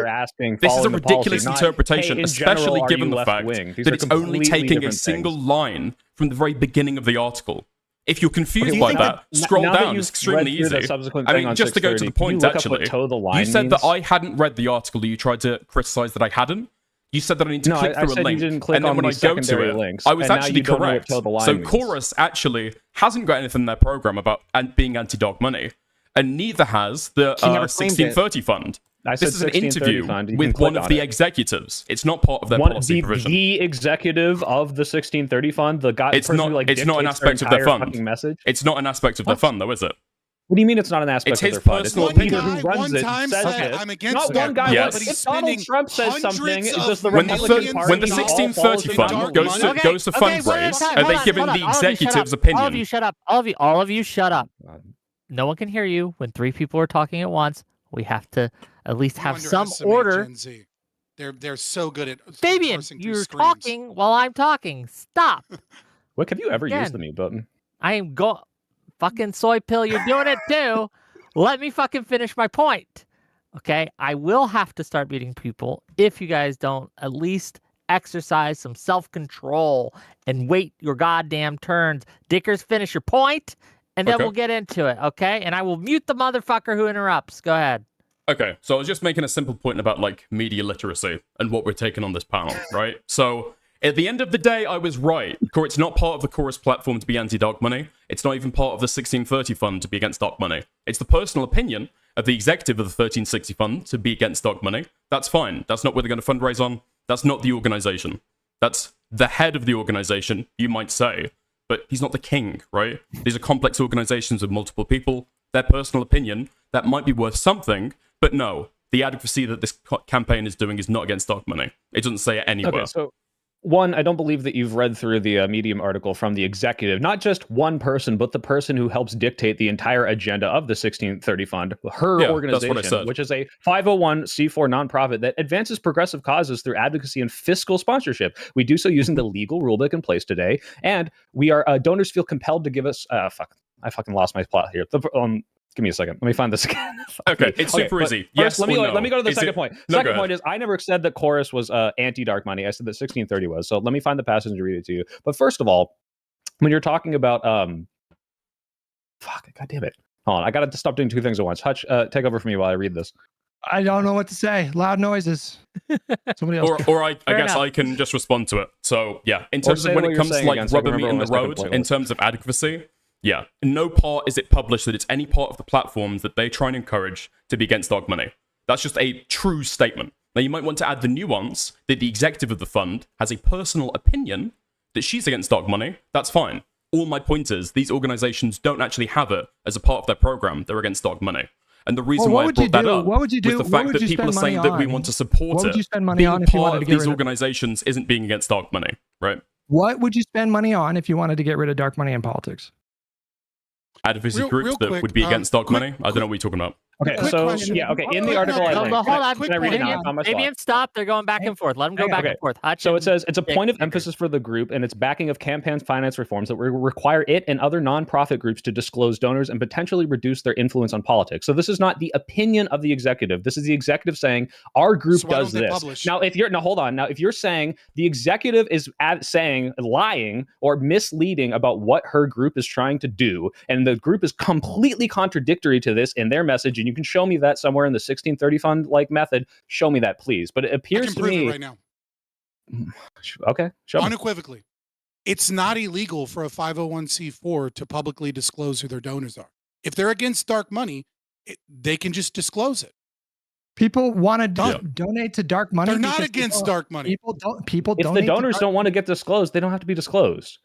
This is a ridiculous interpretation, especially given the fact that it's only taking a single line from the very beginning of the article. If you're confused by that, scroll down. It's extremely easy. I mean, just to go to the point, actually, you said that I hadn't read the article. You tried to criticize that I hadn't. You said that I need to click through a link, and then when I go to it, I was actually correct. So Chorus actually hasn't got anything in their program about being anti-dog money. And neither has the 1630 fund. This is an interview with one of the executives. It's not part of their policy provision. The executive of the 1630 fund, the guy. It's not an aspect of their fund. It's not an aspect of their fund, though, is it? What do you mean it's not an aspect of their fund? It's personal opinion. Who runs it says I'm against not one guy. Yes. If Donald Trump says something, does the when the 1630 fund goes to fundraise, are they giving the executive's opinion? All of you shut up. All of you shut up. No one can hear you when three people are talking at once. We have to at least have some order. Gen Z. They're so good at Fabian, you're talking while I'm talking. Stop. What have you ever used the mute button? I am fucking soy pill. You're doing it too. Let me fucking finish my point. Okay, I will have to start beating people if you guys don't at least exercise some self-control and wait your goddamn turns. Dickers, finish your point. And then we'll get into it, okay? And I will mute the motherfucker who interrupts. Go ahead. Okay, so I was just making a simple point about, like, media literacy and what we're taking on this panel, right? So, at the end of the day, I was right. It's not part of the Chorus platform to be anti-dog money. It's not even part of the 1630 fund to be against dog money. It's the personal opinion of the executive of the 1360 fund to be against dog money. That's fine. That's not what they're going to fundraise on. That's not the organization. That's the head of the organization, you might say. But he's not the king, right? These are complex organizations with multiple people. Their personal opinion, that might be worth something, but no. The advocacy that this campaign is doing is not against dog money. It doesn't say it anywhere. Okay, so one, I don't believe that you've read through the Medium article from the executive, not just one person, but the person who helps dictate the entire agenda of the 1630 Fund, her organization, which is a 501c4 nonprofit that advances progressive causes through advocacy and fiscal sponsorship. We do so using the legal rulebook in place today, and we are donors feel compelled to give us. I fucking lost my plot here. Give me a second. Let me find this again. Okay, it's super easy. Yes, let me go to the second point. Second point is I never said that Chorus was anti-dark money. I said that 1630 was. So let me find the passage and read it to you. But first of all, when you're talking about God damn it. Hold on, I gotta stop doing two things at once. Hutch, take over for me while I read this. I don't know what to say. Loud noises. Somebody else. Or I guess I can just respond to it. So yeah, in terms of when it comes to like rubber meat in the road, in terms of advocacy. Yeah, in no part is it published that it's any part of the platforms that they try and encourage to be against dog money. That's just a true statement. Now, you might want to add the nuance that the executive of the fund has a personal opinion that she's against dog money. That's fine. All my point is, these organizations don't actually have it as a part of their program. They're against dog money. And the reason why I brought that up was the fact that people are saying that we want to support it. What would you spend money on if you wanted to get rid of these organizations isn't being against dog money, right? What would you spend money on if you wanted to get rid of dark money in politics? Advocacy groups that would be against dog money? I don't know what you're talking about. Okay, so yeah, okay. In the article, hold on. Maybe stop. They're going back and forth. Let them go back and forth. So it says it's a point of emphasis for the group and its backing of campaign finance reforms that will require it and other nonprofit groups to disclose donors and potentially reduce their influence on politics. So this is not the opinion of the executive. This is the executive saying our group does this. Now, if you're saying the executive is lying or misleading about what her group is trying to do, and the group is completely contradictory to this in their message, and you can show me that somewhere in the 1630 fund like method, show me that, please. But it appears to me right now. Okay, show unequivocally, me. It's not illegal for a 501c4 to publicly disclose who their donors are. If they're against dark money, they can just disclose it. People want to donate to dark money. They're not because against dark money. People If the donors don't want to get disclosed, they don't have to be disclosed.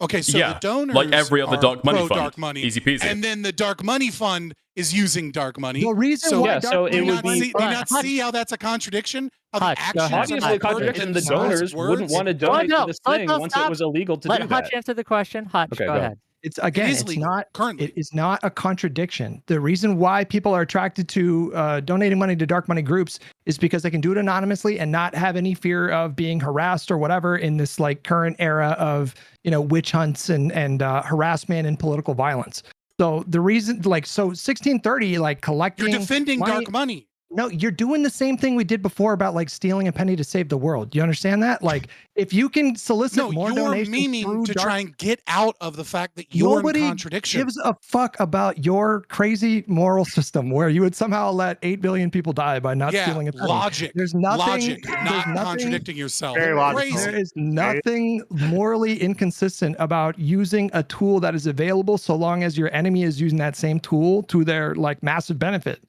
Okay, so the donors like every other are dark money fund. pro-dark money, Easy peasy. and then the dark money fund is using dark money. The reason so, why so it would be. do you not see how that's a contradiction? How the actions Obviously, a contradiction. The donors wouldn't want to donate to this thing once it was illegal to do Let Hutch that. answer the question. Hutch, Okay, go go. ahead. It's again, It is it's legal not currently. It is not a contradiction. The reason why people are attracted to donating money to dark money groups is because they can do it anonymously and not have any fear of being harassed or whatever in this like current era of witch hunts and harassment and political violence. So the reason, like, so 1630, like collecting. You're defending dark money. No, you're doing the same thing we did before about like stealing a penny to save the world. You understand that? Like, if you can solicit more you're donations memeing through to dark, try and get out of the fact that you're nobody in contradiction. gives a fuck about your crazy moral system where you would somehow let 8 billion people die by not stealing a penny. Logic. There's nothing. Logic. there's Not nothing- contradicting yourself. Very logical. Crazy. There is nothing morally inconsistent about using a tool that is available so long as your enemy is using that same tool to their like massive benefit.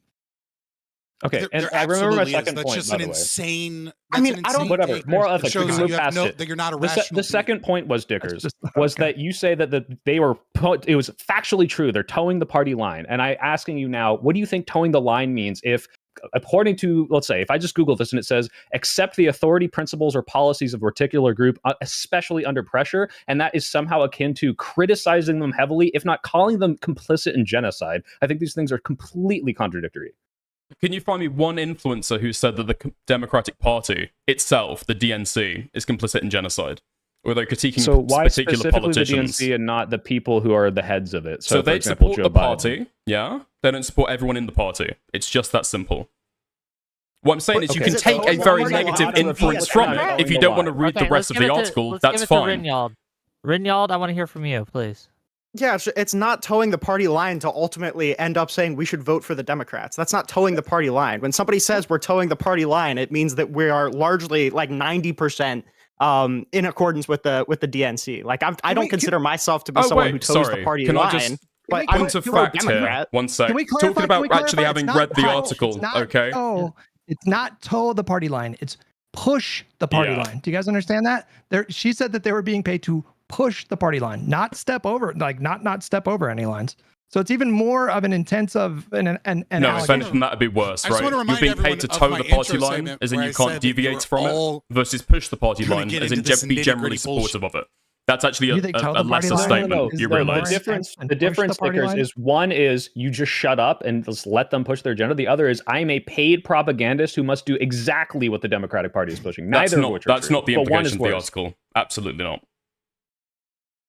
Okay, and There I remember my absolutely is. second That's point, just by an the way. insane. I mean, that's I an don't- insane Whatever, take. moral It ethics. We shows can that move you have past it. that you're not a The, rational. the second point was Dickers, just- was okay. that you say that they were it was factually true. They're towing the party line, and I asking you now, what do you think towing the line means? If according to, let's say, if I just Google this and it says accept the authority, principles, or policies of a particular group, especially under pressure, and that is somehow akin to criticizing them heavily, if not calling them complicit in genocide, I think these things are completely contradictory. Can you find me one influencer who said that the Democratic Party itself, the DNC, is complicit in genocide? Or they're critiquing So why particular specifically politicians? the DNC and not the people who are the heads of it? So for they example, support Joe the Biden. party, yeah? They don't support everyone in the party. It's just that simple. What I'm saying is you Okay. can Is it take a totally very hard to negative argue with influence that? from Okay. it. If you don't want to read the Okay, rest let's of give the it to- article, let's that's give it to fine. Rinyald. Rinyald, I want to hear from you, please. Yeah, it's not towing the party line to ultimately end up saying we should vote for the Democrats. That's not towing the party line. When somebody says we're towing the party line, it means that we are largely like 90% in accordance with the DNC. Like I don't consider myself to be someone who toes the party Can line. I just but point I'm of a fact here? Democrat. One sec. Can we Talking clarify- about can we actually clarify? having It's read not the toe. article, It's not okay? toe. It's not toe the party line. It's push the party Yeah. line. Do you guys understand that? She said that they were being paid to push the party line, not step over, like not step over any lines. So it's even more of an intense of an No, if allegation. anything, that'd be worse, I just right? wanna You're remind being paid everyone to of toe my the party intro line, segment as in where you I can't said that you deviate were from it, all versus push the party gonna line, get as in into this be generally nitty-gritty supportive of it. That's actually You think toe a the party lesser line? statement, Is you there realize. more The difference, and the push the difference, party Dickers, line? is one is you just shut up and just let them push their agenda. The other is I'm a paid propagandist who must do exactly what the Democratic Party is pushing. Neither of which are That's true, not the but one is implication of the worse. article. Absolutely not.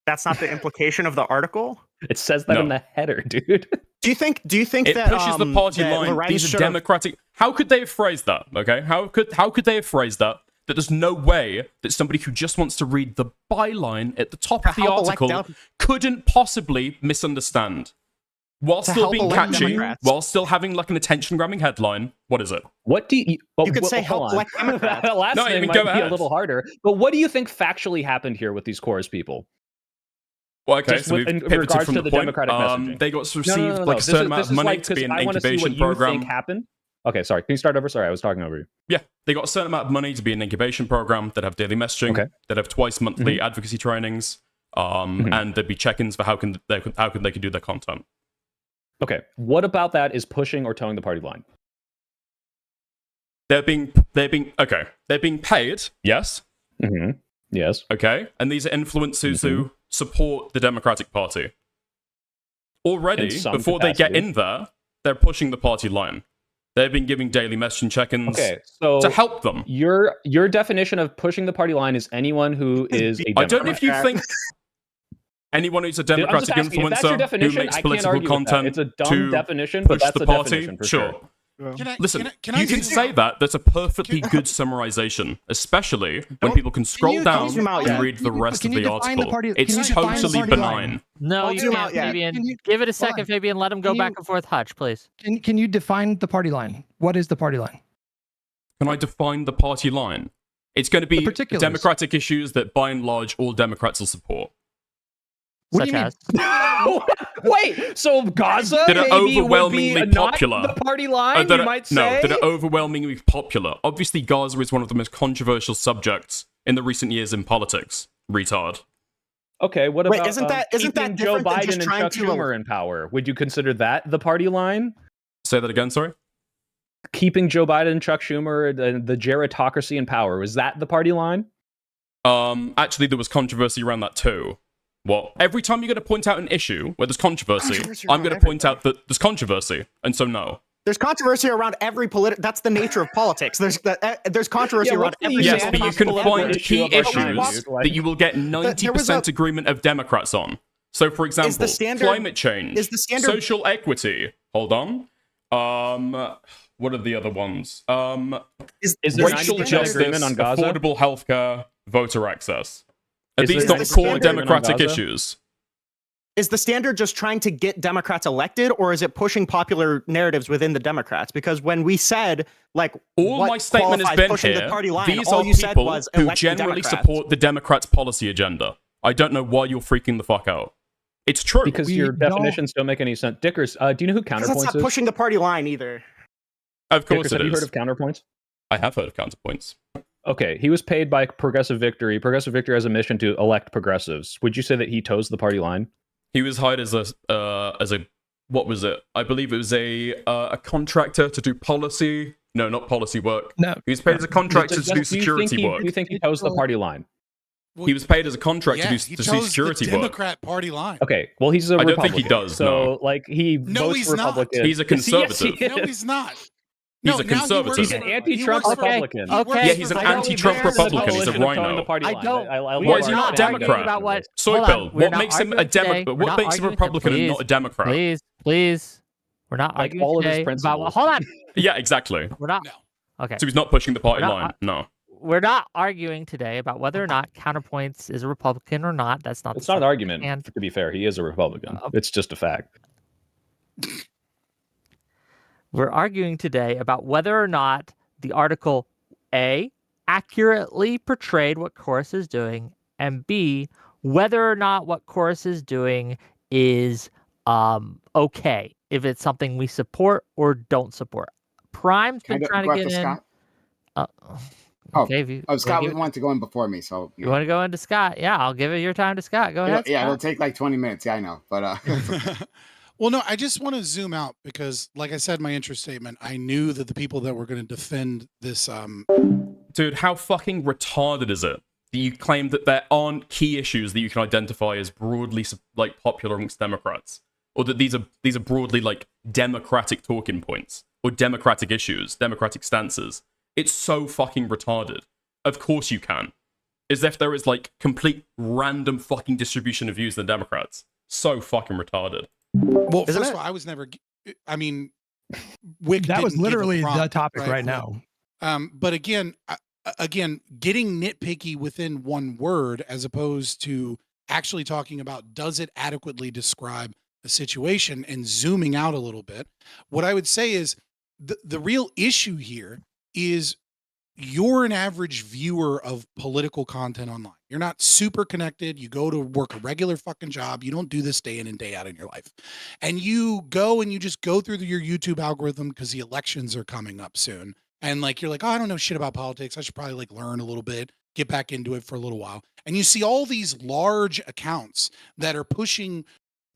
That's not the implication of the article. It says that in No. the header, dude. Do you think It that pushes the party that line. Lorenz These are should have- democratic. How could they have phrased that? Okay, how could they have phrased that? That there's no way that somebody who just wants to read the byline at the top of the help elect article Dem- couldn't possibly misunderstand, while To still help being elect catchy, Democrats. while still having like an attention-grabbing headline. What is it? What do you? You could say help elect Democrats. The last No, I thing mean, might go be ahead. a little harder. But what do you think factually happened here with these chorus people? Well, okay, Just so we've in pivoted regards from to the the point. Democratic messaging. They got received No. like a This certain is- amount this of is money like- to be an 'cause I wanna see incubation what you program. think happened. Okay, sorry. Can you start over? Sorry, I was talking over you. Yeah, they got a certain amount of money to be an incubation program that have daily messaging, Okay. that have twice monthly advocacy trainings, and there'd be check-ins for how they can do their content. Okay, what about that is pushing or towing the party line? They're being paid, yes. Mm-hmm. Yes. Okay, and these are influencers who support the Democratic Party. Already, In some before they get capacity. in there, they're pushing the party line. They've been giving daily messaging check-ins Okay, so to help them. Your definition of pushing the party line is anyone who is a Democrat. I don't know if you think anyone who's a Dude, I'm just Democratic asking, if that's your influencer who definition, makes I can't political argue with that. content It's a dumb to definition, but push that's the a party, definition for sure. sure. Listen, can I you can zoom say out? that. That's a perfectly good summarization, especially when people can scroll down zoom out and yet? read the rest Can of you the define the article. party- It's can you define the totally party benign. line? No, Don't you zoom can't, out yet. Fabian. Can you- Give it a hold second, on. Fabian. Let him go Can back you- and forth. Hutch, please. Can you define the party line? What is the party line? Can I define the party line? It's going to be particulars. democratic issues that, by and large, all Democrats will support. What Such do you mean? as? Wait, so Gaza that are maybe overwhelmingly would be popular. not the party line, that you are- might say? No, that are overwhelmingly popular. Obviously, Gaza is one of the most controversial subjects in the recent years in politics. Retard. Okay, what Wait, about isn't that keeping Joe different than just Biden and trying Chuck to- Schumer in power? Would you consider that the party line? Say that again, sorry? Keeping Joe Biden and Chuck Schumer, the gerontocracy in power, was that the party line? Actually, there was controversy around that too. What? Every time you're going to point out an issue where there's controversy, I'm going to point out that there's controversy, and so no. There's controversy around every that's the nature of politics. There's controversy Yeah, around what's the every Yes, single but you can political find issue key of our issues times. that you will get 90% agreement of Democrats on. So, for example, climate change, social equity. Hold on. What are the other ones? Is there Racial 90% justice, agreement on Gaza? affordable healthcare, voter access. Are Is these there not 90% core agreement on democratic Gaza? issues? Is the standard just trying to get Democrats elected, or is it pushing popular narratives within the Democrats? Because when we said, like, All what my statement has qualifies been pushing here. the party line, These all are you said people was who elect the generally Democrats. support the Democrats' policy agenda. I don't know why you're freaking the fuck out. It's true. Because your definitions don't make any sense. Dickers, do you know who Because that's Counterpoints not is? pushing the party line either. Of course Dickers, it have you is. heard of Counterpoints? I have heard of Counterpoints. Okay, he was paid by Progressive Victory. Progressive Victory has a mission to elect progressives. Would you say that he toes the party line? He was hired as a what was it? I believe it was a contractor to do policy. No, not policy work. No, he was paid as a contractor to do Do you security think work. Do you think he toes the party line? He was paid as a contractor Yeah, to he do chose security the work. Democrat Party line. Okay, well, he's a I don't Republican. think he does, So, no. like, he No, votes he's not. Republican. He's a Yes, he is. conservative. No, he's not. He's No, a now he conservative. works He's an for- anti-Trump he works for- Republican. he works Yeah, he's an for- anti-Trump Bears in the Republican. He's a coalition of towing rhino. the party line. I love Why is he that. not a Thank you. Democrat? About what? Soy Hold Bill, on, we're what not makes him a arguing today. Democrat? We're What not makes him a arguing Republican and today. not a Democrat? Please. We're not Like arguing all of his today about principles. hold on. Yeah, exactly. We're not. Okay. So he's not pushing the party We're not- line. No. We're not arguing today about whether or not Counterpoints is a Republican or not. That's not. It's the not an subject argument, at hand. to be fair. He is a Republican. It's just a fact. We're arguing today about whether or not the article A accurately portrayed what Chorus is doing, and B whether or not what Chorus is doing is okay, if it's something we support or don't support. Prime's Can I been trying go to after get in. Scott? Okay, if you, Scott you, would want to go in before me, so you want to go into Scott? Yeah, I'll give it your time to Scott. Go ahead. yeah, it'll Scott. take like 20 minutes. Yeah, I know, but Well, no, I just want to zoom out because, like I said in my intro statement, I knew that the people that were going to defend this. Dude, how fucking retarded is it that you claim that there aren't key issues that you can identify as broadly like popular amongst Democrats, or that these are broadly like democratic talking points or democratic issues, democratic stances? It's so fucking retarded. Of course you can. As if there is like complete random fucking distribution of views than Democrats. So fucking retarded. Well, first of all, I was never. I mean, Wick. That was didn't give a literally the prompt, topic right now. But again, getting nitpicky within one word as opposed to actually talking about does it adequately describe a situation and zooming out a little bit. What I would say is the real issue here is you're an average viewer of political content online. You're not super connected. You go to work a regular fucking job. You don't do this day in and day out in your life. And you go and you just go through your YouTube algorithm because the elections are coming up soon. And like, you're like, oh, I don't know shit about politics. I should probably like learn a little bit, get back into it for a little while. And you see all these large accounts that are pushing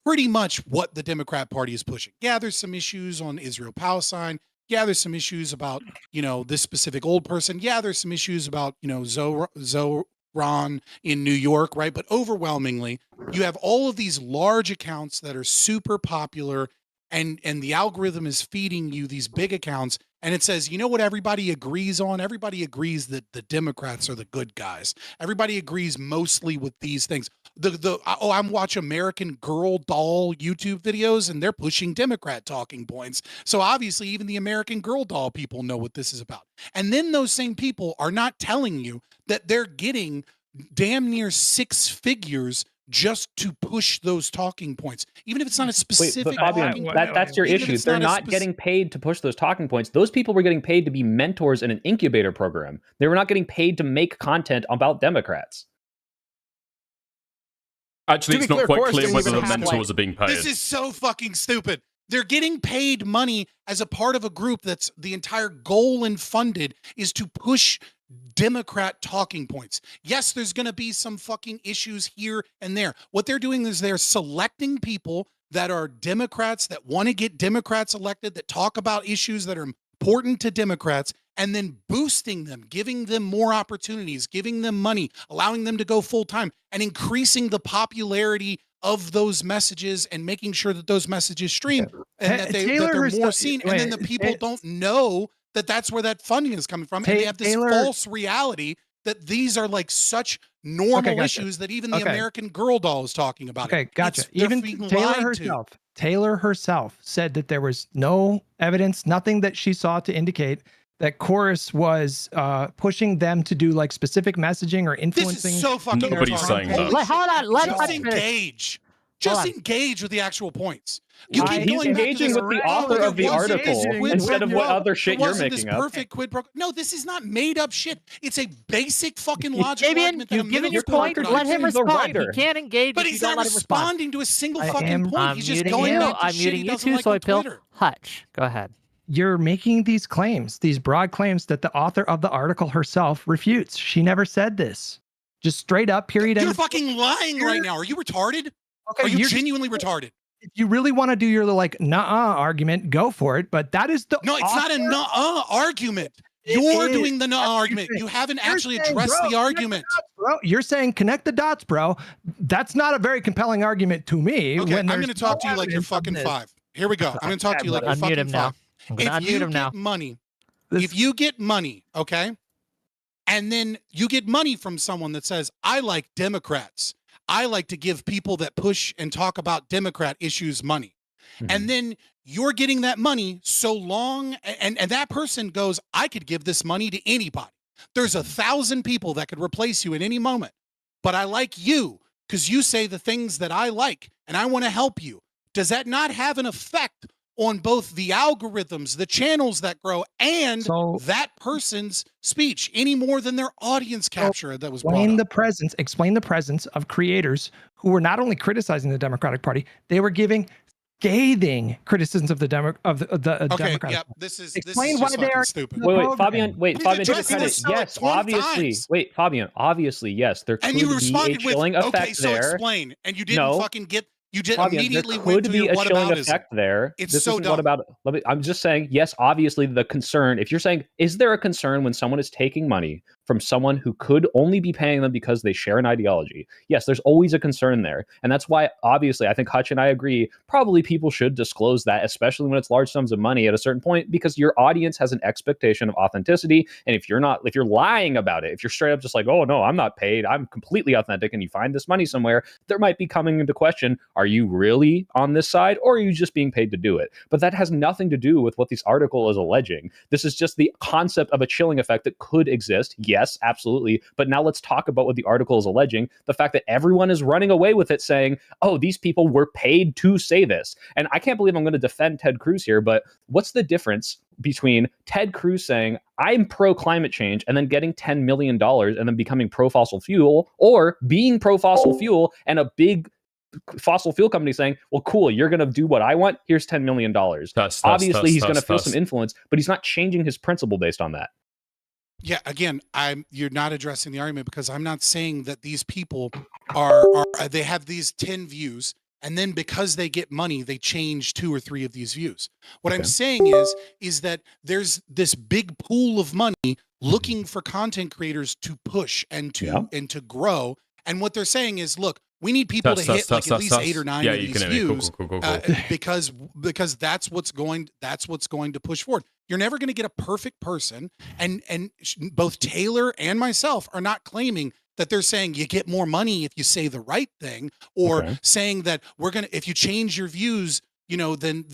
pretty much what the Democrat Party is pushing. Yeah, there's some issues on Israel-Palestine. Yeah, there's some issues about, this specific old person. Yeah, there's some issues about, Zoran in New York, right? But overwhelmingly, you have all of these large accounts that are super popular, and the algorithm is feeding you these big accounts, and it says, you know what everybody agrees on? Everybody agrees that the Democrats are the good guys. Everybody agrees mostly with these things. I'm watching American Girl doll YouTube videos, and they're pushing Democrat talking points. So obviously, even the American Girl doll people know what this is about. And then those same people are not telling you that they're getting damn near six figures just to push those talking points, even if it's not a specific. Wait, but Fabian, that's your issue. They're not getting paid to push those talking points. Those people were getting paid to be mentors in an incubator program. They were not getting paid to make content about Democrats. Actually, To be it's not clear, quite Chorus clear didn't whether even the have, mentors are being paid. This is so fucking stupid. They're getting paid money as a part of a group that's the entire goal and funded is to push Democrat talking points. Yes, there's going to be some fucking issues here and there. What they're doing is they're selecting people that are Democrats that want to get Democrats elected, that talk about issues that are important to Democrats, and then boosting them, giving them more opportunities, giving them money, allowing them to go full time, and increasing the popularity of those messages and making sure that those messages stream and that they're more seen. And then the people don't know that that's where that funding is coming from. And they have this false reality that these are like such normal issues that even the American Girl doll is talking about. Okay, gotcha. They're Even being Taylor lied to. herself. Taylor herself said that there was no evidence, nothing that she saw to indicate that Chorus was pushing them to do like specific messaging or influencing. This is so fucking Nobody's saying that. Hold on, let Just us engage. Just engage with the actual points. He's engaging with the author of the article instead of what other shit you're making this up. perfect quid pro. No, this is not made up shit. It's a basic fucking logical Fabian, argument. That you've a given middle your schooler point. could Let him understand. respond. He can't engage. But if he's you don't not let him respond. responding to a single I fucking am- point. I'm He's just muting going you. back to I'm shit muting he you doesn't too, like Soy on Pill. Twitter. Hutch, go ahead. You're making these claims, these broad claims that the author of the article herself refutes. She never said this. Just straight up, period. You're end. fucking lying right now. Are you retarded? Okay, Are you you're- genuinely retarded? If you really want to do your like nuh-uh argument, go for it. But that is the No, it's not a author- nuh-uh argument. It You're is. doing the nuh-uh That's what argument. you're You haven't saying. actually You're saying, addressed bro, the argument. Bro, you're saying connect the dots, bro. That's not a very compelling argument to me. Okay, when I'm there's going to talk no to you like you're evidence of fucking this. five. Here we go. I'm going to talk to you like you're Unmute fucking him now. five. I'm going to If unmute you him now. get money, if you get money, okay, and then you get money from someone that says, I like Democrats. I like to give people that push and talk about Democrat issues money. And then you're getting that money so long, and that person goes, I could give this money to anybody. There's 1,000 people that could replace you at any moment. But I like you because you say the things that I like, and I want to help you. Does that not have an effect on both the algorithms, the channels that grow, and that person's speech any more than their audience capture that was brought up? Explain the presence of creators who were not only criticizing the Democratic Party, they were giving scathing criticisms of the Democratic Yeah, Party. this is Explain just why they fucking are stupid. Fabian, Fabian, We've take a addressed credit. this like Yes, 20 obviously. times. Wait, Fabian, obviously, yes, there could And you be a responded with, chilling effect okay, so there. explain. And you didn't fucking get, you just Fabian, immediately there went could to be your a chilling whataboutism. effect there. It's This so isn't dumb. what about. I'm just saying, yes, obviously the concern. If you're saying, is there a concern when someone is taking money from someone who could only be paying them because they share an ideology? Yes, there's always a concern there, and that's why obviously I think Hutch and I agree. Probably people should disclose that, especially when it's large sums of money at a certain point, because your audience has an expectation of authenticity. And if you're lying about it, if you're straight up just like, oh no, I'm not paid, I'm completely authentic, and you find this money somewhere, there might be coming into question, are you really on this side, or are you just being paid to do it? But that has nothing to do with what this article is alleging. This is just the concept of a chilling effect that could exist. Yes, absolutely. But now let's talk about what the article is alleging. The fact that everyone is running away with it saying, oh, these people were paid to say this. And I can't believe I'm going to defend Ted Cruz here, but what's the difference between Ted Cruz saying, I'm pro climate change, and then getting $10 million and then becoming pro fossil fuel, or being pro fossil fuel and a big fossil fuel company saying, well, cool, you're going to do what I want, here's $10 million. Obviously, he's going to feel some influence, but he's not changing his principle based on that. Yeah, again, you're not addressing the argument, because I'm not saying that these people are they have these 10 views, and then because they get money, they change 2 or 3 of these views. What I'm saying is that there's this big pool of money looking for content creators to push and to grow. And what they're saying is, look, we need people to hit like at least 8 or 9 of these views, because that's what's going to push forward. You're never going to get a perfect person, and both Taylor and myself are not claiming that they're saying you get more money if you say the right thing, or saying that if you change your views, then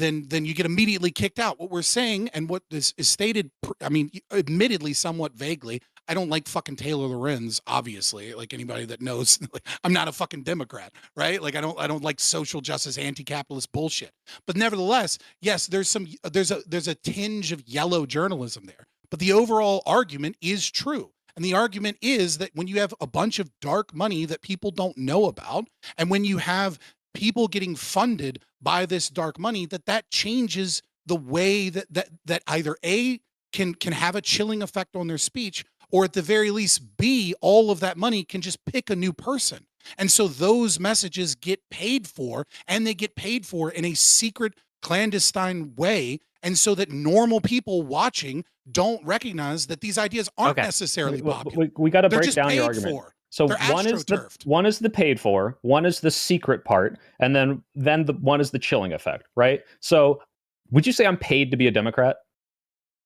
you get immediately kicked out. What we're saying, and what is stated, I mean, admittedly somewhat vaguely, I don't like fucking Taylor Lorenz, obviously, like anybody that knows, like, I'm not a fucking Democrat, right? Like I don't like social justice, anti-capitalist bullshit. But nevertheless, yes, there's a tinge of yellow journalism there, but the overall argument is true. And the argument is that when you have a bunch of dark money that people don't know about, and when you have people getting funded by this dark money, that changes the way that either A, can have a chilling effect on their speech, or at the very least, B, all of that money can just pick a new person. And so those messages get paid for, and they get paid for in a secret, clandestine way. And so that normal people watching don't recognize that these ideas aren't necessarily popular. We got to They're break just down your paid argument. for. So They're one is the paid for, one is the secret part, and then the one is the chilling effect, right? So would you say I'm paid to be a Democrat?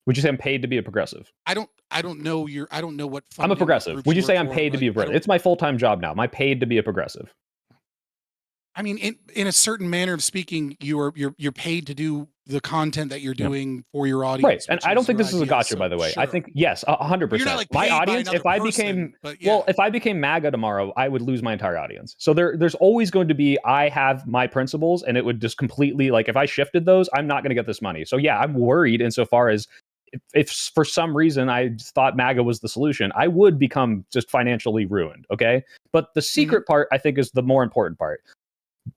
Would you say I'm paid to be a progressive? I don't know what I'm a progressive. Would you say I'm paid to be a progressive? It's my full-time job now. Am I paid to be a progressive? I mean, in a certain manner of speaking, you're paid to do the content that you're doing for your audience. Right. And I don't think this is a gotcha, by the way. I think, yes, 100%. My audience, if I became, if I became MAGA tomorrow, I would lose my entire audience. So there's always going to be, I have my principles, and it would just completely, like, if I shifted those, I'm not going to get this money. So yeah, I'm worried insofar as if for some reason I thought MAGA was the solution, I would become just financially ruined. Okay. But the secret part, I think, is the more important part.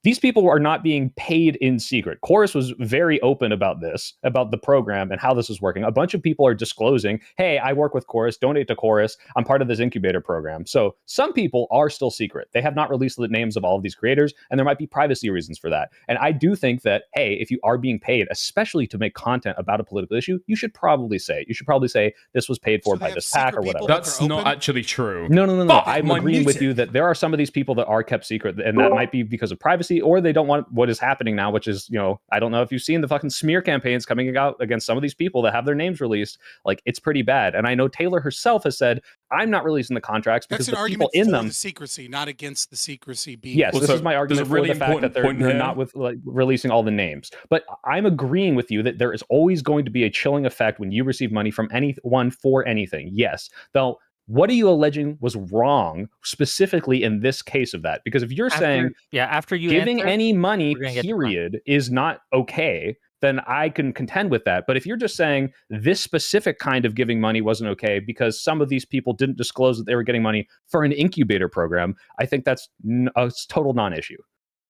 These people are not being paid in secret. Chorus was very open about this, about the program and how this is working. A bunch of people are disclosing, hey, I work with Chorus, donate to Chorus. I'm part of this incubator program. So some people are still secret. They have not released the names of all of these creators, and there might be privacy reasons for that. And I do think that, hey, if you are being paid, especially to make content about a political issue, you should probably say this was paid for by this PAC or whatever. That's not actually true. No. I'm agreeing with you that there are some of these people that are kept secret, and that might be because of privacy, or they don't want what is happening now, which is, I don't know if you've seen the fucking smear campaigns coming out against some of these people that have their names released. Like, it's pretty bad. And I know Taylor herself has said, I'm not releasing the contracts because the people in them, the secrecy, not against the secrecy being. Yes, this is my argument for the fact that they're not with releasing all the names. But I'm agreeing with you that there is always going to be a chilling effect when you receive money from anyone for anything. Yes, though. What are you alleging was wrong specifically in this case of that? Because if you're saying after you giving any money period is not okay, then I can contend with that. But if you're just saying this specific kind of giving money wasn't okay because some of these people didn't disclose that they were getting money for an incubator program, I think that's a total non-issue.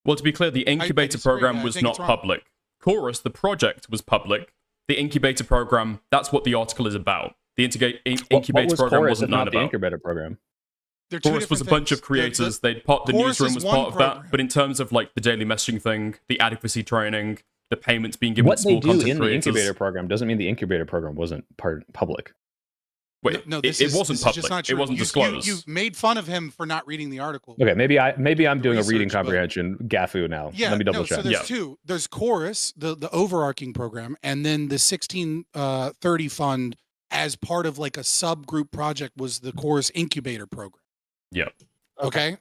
Well, to be clear, the incubator program was not public. Chorus, the project, was public. The incubator program, that's what the article is about. The incubator program wasn't known about. The incubator program. Chorus was a bunch of creators. The newsroom was part of that. But in terms of like the daily messaging thing, the adequacy training, the payments being given to small content creators. What they do in the incubator program doesn't mean the incubator program wasn't public. Wait, no, it wasn't public. It wasn't disclosed. You made fun of him for not reading the article. Okay, maybe I'm doing a reading comprehension gaffu now. Yeah, let me double check. So there's two. There's Chorus, the overarching program, and then the 1630 fund as part of like a subgroup project was the Chorus incubator program. Yep. Okay.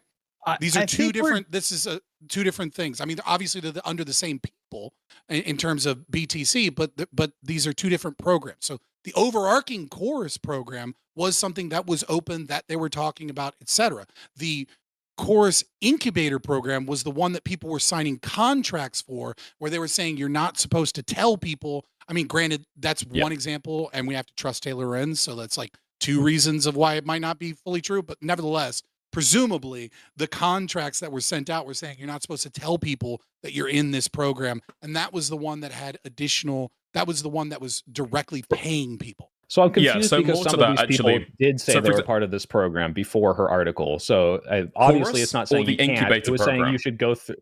These are two different. This is two different things. I mean, obviously they're under the same people in terms of BTC, but these are two different programs. So the overarching Chorus program was something that was open, that they were talking about, etc. The Chorus incubator program was the one that people were signing contracts for, where they were saying you're not supposed to tell people. I mean, granted, that's one example, and we have to trust Taylor Lorenz, so that's like two reasons of why it might not be fully true. But nevertheless, presumably, the contracts that were sent out were saying you're not supposed to tell people that you're in this program, and that was the one that had additional. That was the one that was directly paying people. So I'm confused because some of these people did say they were part of this program before her article. So obviously, it's not saying you can't. It was saying you should go through.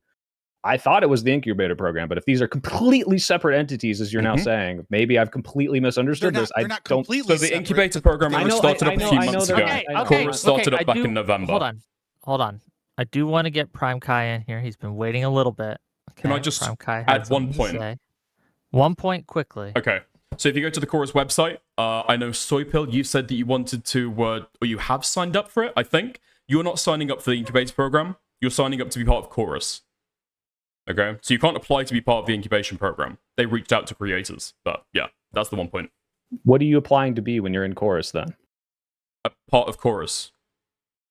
I thought it was the incubator program, but if these are completely separate entities, as you're now saying, maybe I've completely misunderstood this. They're not completely So the incubator program started up a few months ago. Chorus started up back in November. Hold on. I do want to get Prime Kai in here. He's been waiting a little bit. Okay, can I just add 1 point? 1 point quickly. Okay. So if you go to the Chorus website, I know Soypill, you said that you wanted to, or you have signed up for it, I think. You're not signing up for the incubator program. You're signing up to be part of Chorus. Okay, so you can't apply to be part of the incubation program. They reached out to creators, but yeah, that's the 1 point. What are you applying to be when you're in Chorus then? A part of Chorus.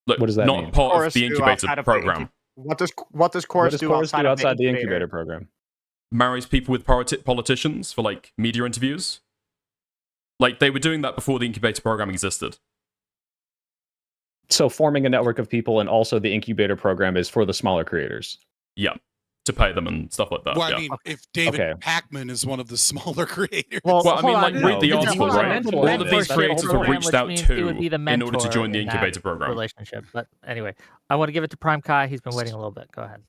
Look, what does that mean? Not part of the incubator program. What does Chorus do outside the incubator program? Marries people with politicians for like media interviews. Like they were doing that before the incubator program existed. So forming a network of people, and also the incubator program is for the smaller creators. Yeah, to pay them and stuff like that. Well, yeah. I mean, if David Packman is one of the smaller creators. Well, I mean, like, read the No, article, he's a right? mentor. All of these creators were reached out to in order to join the in that incubator program. relationship. But anyway, I want to give it to Prime Kai. He's been waiting a little bit. Go ahead.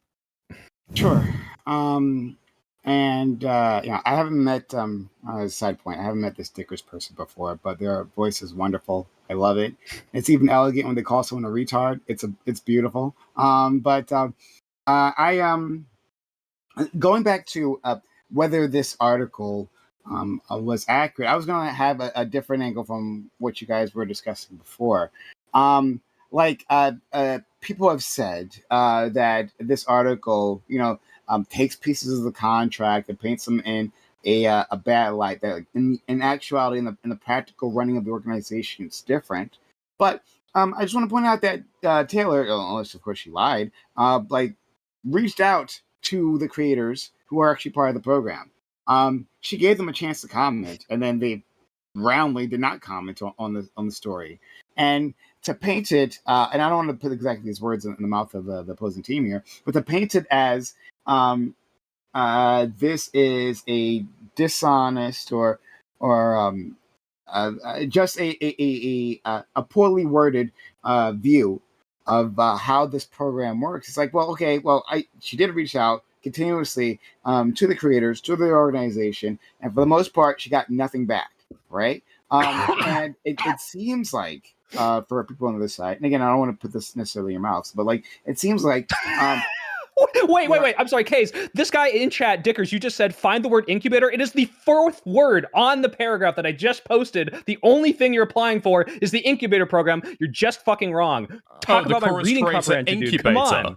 Sure. And I haven't met a side point. I haven't met this Dickers person before, but their voice is wonderful. I love it. It's even elegant when they call someone a retard. It's beautiful. Going back to whether this article was accurate, I was going to have a different angle from what you guys were discussing before. People have said that this article, takes pieces of the contract and paints them in a bad light. That in actuality, in the practical running of the organization, it's different. But I just want to point out that Taylor, unless of course she lied, reached out to the creators who are actually part of the program. She gave them a chance to comment, and then they roundly did not comment on the story. And to paint it, and I don't want to put exactly these words in the mouth of the opposing team here, but to paint it as this is a dishonest or just a poorly worded view of how this program works. It's like, well, okay, she did reach out continuously to the creators, to the organization, and for the most part, she got nothing back, right? And it seems like for people on this side, and again, I don't want to put this necessarily in your mouths, but it seems like Wait. I'm sorry, Kays. This guy in chat, Dickers, you just said find the word incubator. It is the fourth word on the paragraph that I just posted. The only thing you're applying for is the incubator program. You're just fucking wrong. Talk about my reading comprehension, dude. Come on.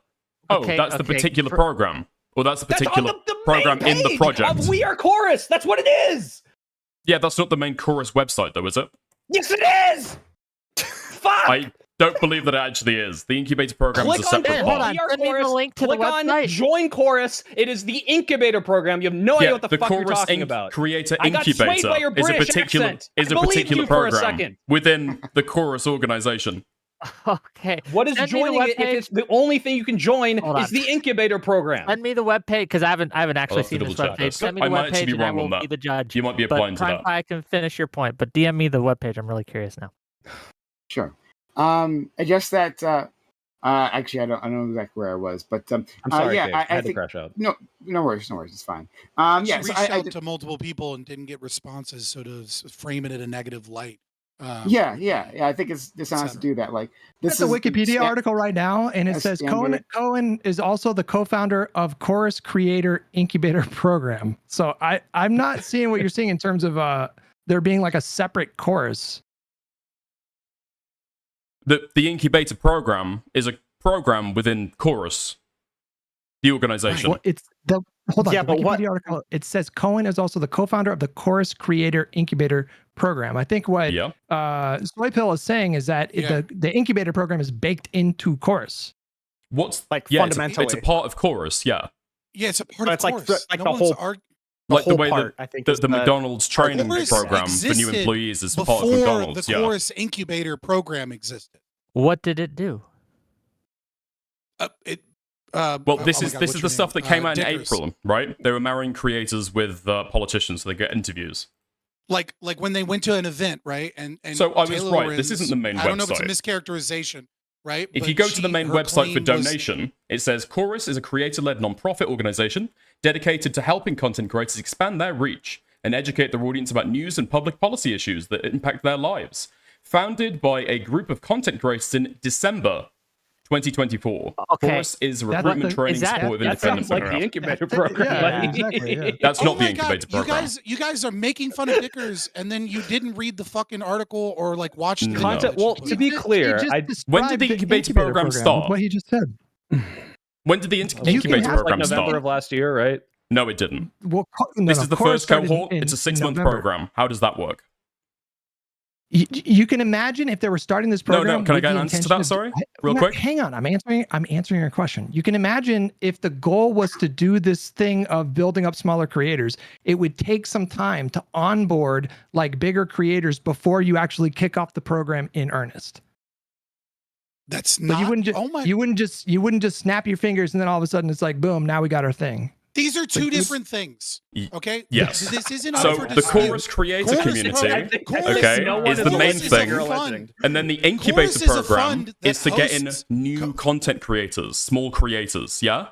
That's the particular program. Or that's the particular program in the project. Of We Are Chorus. That's what it is. Yeah, that's not the main Chorus website, though, is it? Yes, it is. Fuck. I don't believe that it actually is. The incubator program is a separate part. Send me the link to Click the on website. Join Chorus. It is the incubator program. You have no idea what the fuck you're Chorus talking about. Creator I got swayed Incubator by your is a British particular accent. I believed you for a program second. within the Chorus organization. Okay. What is Send me the joining it if webpage. it's the only thing you can join Hold is on. the incubator program? Send me the webpage because I haven't actually have to seen this double check webpage. this. Send me I the might actually webpage be and I wrong on will that. be the judge. You might be But applying to Prime that. Pie can finish your point, but DM me the webpage. I'm really curious now. sure. Just that. Actually, I don't know exactly where I was, but I'm sorry, yeah, Kays. I had to think crash out. no worries, it's fine. She Yeah, so reached I out to multiple people and didn't get responses, so to frame it in a negative light. yeah, I think it's dishonest to do that. This It's a Wikipedia article right now, and it a says standard- Cohen is also the co-founder of Chorus Creator Incubator Program. So I'm not seeing what you're seeing in terms of there being like a separate chorus. The incubator program is a program within Chorus, the organization. Well, it's the hold on. Yeah, the but what- Wikipedia article, it says Cohen is also the co-founder of the Chorus Creator Incubator Program. I think what Soypill is saying is that the incubator program is baked into Chorus. What's fundamentally? It's a part of Chorus, yeah. Yeah, it's a part But of it's like course. like No the one's whole arg- the Like the whole way part, I think, the is McDonald's training Chorus program for new existed employees is part of before McDonald's, the yeah. Chorus incubator program existed. What did it do? Well, this oh my is God, this what's is your the stuff name? that came out in Dickers. April, right? They were marrying creators with politicians so they get interviews. Like when they went to an event, right? And So I was Taylor right, this Lorenz- isn't the main I don't know if it's a website. mischaracterization, right? If But you go to the main her website for claim was- donation, it says Chorus is a creator-led non-profit organization dedicated to helping content creators expand their reach and educate their audience about news and public policy issues that impact their lives. Founded by a group of content creators in December 2024. Okay. Chorus is a recruitment training support of that independent sounds like the mental health. incubator program. That's Oh not the my incubator God, program. You guys are making fun of Dickers, and then you didn't read the fucking article or watch the No. video Content. that Well, she to put be out. clear, When did the incubator program start? What he just said. When did the You incubator can have, program like November start? of last year, right? No, it didn't. Well, This is the Chorus first started cohort. in- It's a in 6-month November. program. How does that work? You can imagine if they were starting this No, program. can I with get the an answer to intention that? of- Sorry, real No, quick. Hang on, I'm answering your question. You can imagine if the goal was to do this thing of building up smaller creators, it would take some time to onboard like bigger creators before you actually kick off the program in earnest. That's But not. you wouldn't just oh my! you wouldn't just snap your fingers and then all of a sudden it's like boom, now we got our thing. These are two Like, different things. Okay. Yes. This isn't up So for the dispute. Chorus creator Chorus community, Chorus okay, no is the Chorus main is a thing, fund. and then the incubator Chorus is a program fund that is to get in hosts- new content creators, small creators. Yeah.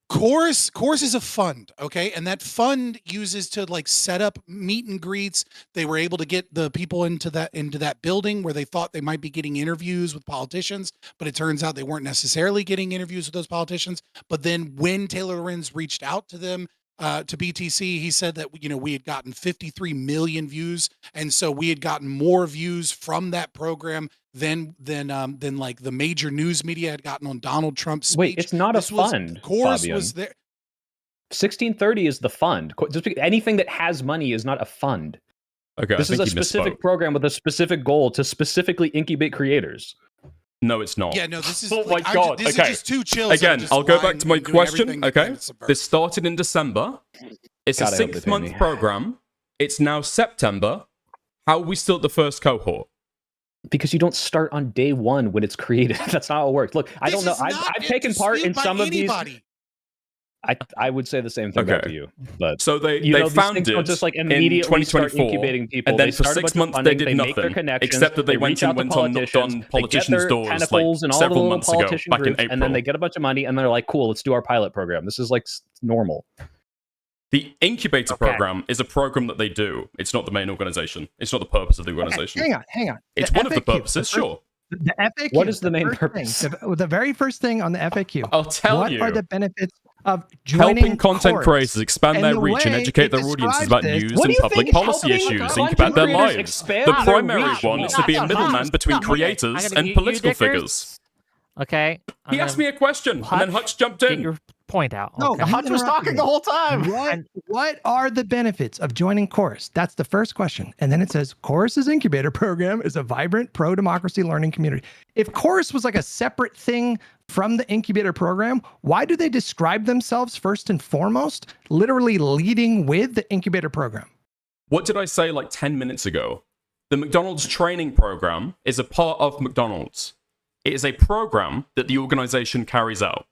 Chorus is a fund, okay, and that fund uses to like set up meet and greets. They were able to get the people into that building where they thought they might be getting interviews with politicians, but it turns out they weren't necessarily getting interviews with those politicians. But then when Taylor Lorenz reached out to them, to BTC, he said that we had gotten 53 million views, and so we had gotten more views from that program than like the major news media had gotten on Donald Trump's speech. Wait, it's not a fund. Chorus Fabian. was there. 1630 is the fund. Anything that has money is not a fund. Okay. This is a specific program with a specific goal to specifically incubate creators. No, it's not. Yeah, no, this is. Oh like, my god. This okay. is just two chills. that are Again, just I'll go lying back to my and doing question. everything they Okay. can to subvert. This started in December. It's God, a I hope they pay 6-month me. program. It's now September. How are we still at the first cohort? Because you don't start on day one when it's created. That's not how it works. Look, I don't know. I've taken part in some of these. I would say the same thing back to you, but so they these founded things don't just like in immediately start 2024, incubating people. and then They for start a 6 bunch of months funding, they did make their nothing, connections, except that they went reach and out to went on knocked on politicians, they get politicians' their doors like tentacles and all the several little months ago, politician back in groups, April. and then they get a bunch of money, and they're like, "Cool, let's do our pilot program." This is like normal. The incubator program is a program that they do. It's not the main organization. It's not the purpose of the organization. Hang on. It's The one of the FAQ, purposes, sure. The FAQ. What is the main first purpose? thing, the very first thing on the FAQ. I'll tell what you. are the benefits of joining Helping content Chorus? creators expand And their the reach and way educate it their audiences describes about this- news What do and you public think policy helping the issues, content incubate their creators lives. expand The their primary reach? one is to be a middleman between creators and political figures. Okay. He asked me a question, and then Hutch jumped in. Get your point out. No, okay? Hutch was talking the whole time. What are the benefits of joining Chorus? That's the first question. And then it says Chorus's incubator program is a vibrant pro-democracy learning community. If Chorus was like a separate thing from the incubator program, why do they describe themselves first and foremost, literally leading with the incubator program? What did I say like 10 minutes ago? The McDonald's training program is a part of McDonald's. It is a program that the organization carries out.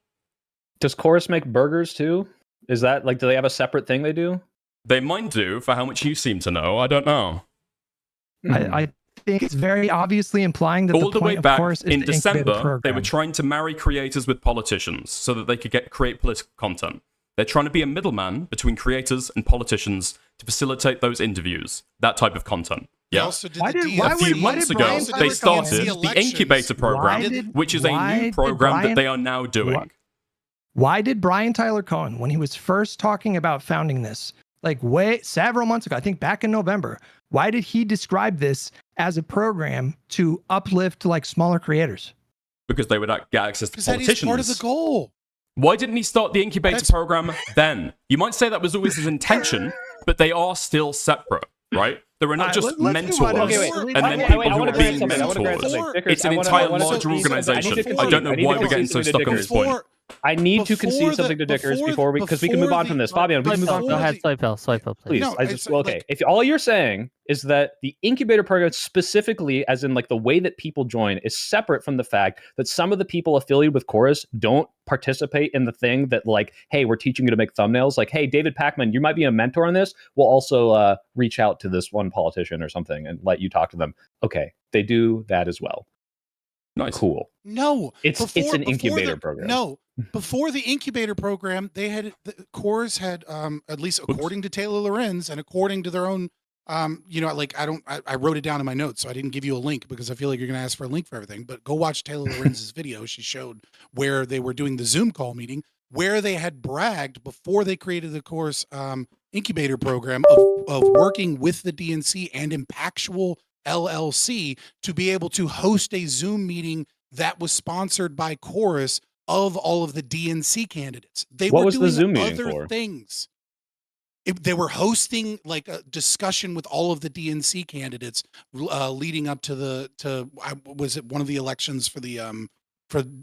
Does Chorus make burgers too? Is that like, do they have a separate thing they do? They might do, for how much you seem to know. I don't know. I think it's very obviously implying that All the point way of back Chorus is in to incubate the December, they program. were trying to marry creators with politicians so that they could create political content. They're trying to be a middleman between creators and politicians to facilitate those interviews, that type of content. Yeah. A A few months ago, they started the incubator program, which is a new program that they are now doing. Why did Brian Tyler Cohen, when he was first talking about founding this, like several months ago, I think back in November, why did he describe this as a program to uplift like smaller creators? Because they would get access to Because that politicians. is part of the goal. Why didn't he start the incubator program then? You might say that was always his intention, but they are still separate, right? There are not just mentors and then people who are being mentored. It's an entire larger organization. I don't know why we're getting so stuck on this point. I need to concede something to Dickers because we can move on from this. Fabian, we can move on. Go ahead, Swipe Hill, please. Please. Okay. If all you're saying is that the incubator program specifically, as in like the way that people join, is separate from the fact that some of the people affiliated with Chorus don't participate in the thing that like, hey, we're teaching you to make thumbnails. Like, hey, David Pakman, you might be a mentor on this. We'll also reach out to this one politician or something and let you talk to them. Okay. They do that as well. Nice. Cool. No, it's an incubator program. No, before the incubator program, they had Chorus had at least according to Taylor Lorenz and according to their own like I wrote it down in my notes, so I didn't give you a link because I feel like you're going to ask for a link for everything. But go watch Taylor Lorenz's video. She showed where they were doing the Zoom call meeting, where they had bragged before they created the Chorus incubator program of working with the DNC and Impactual LLC to be able to host a Zoom meeting that was sponsored by Chorus of all of the DNC candidates. They What were was the doing Zoom meeting other for? things. They were hosting like a discussion with all of the DNC candidates leading up to was it one of the elections for the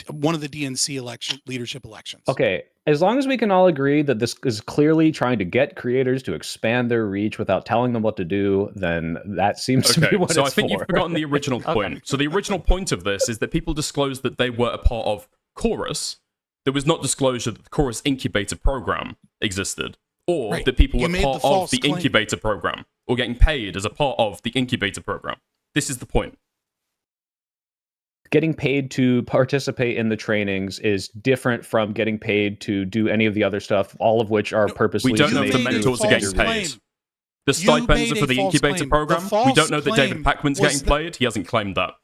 one of the DNC leadership elections. Okay, as long as we can all agree that this is clearly trying to get creators to expand their reach without telling them what to do, then that seems to be what so it's I think for. you've forgotten the original point. So the original point of this is that people disclosed that they were a part of Chorus. There was not disclosure that the Chorus incubator program existed, or that people were part of the incubator program, or getting paid as a part of the incubator program. This is the point. Getting paid to participate in the trainings is different from getting paid to do any of the other stuff, all of which are purposely. We don't know if the mentors are getting paid. The stipends are for the incubator program. We don't know that David Pakman's getting paid. He hasn't claimed that.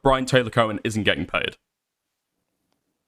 Brian Taylor Cohen isn't getting paid.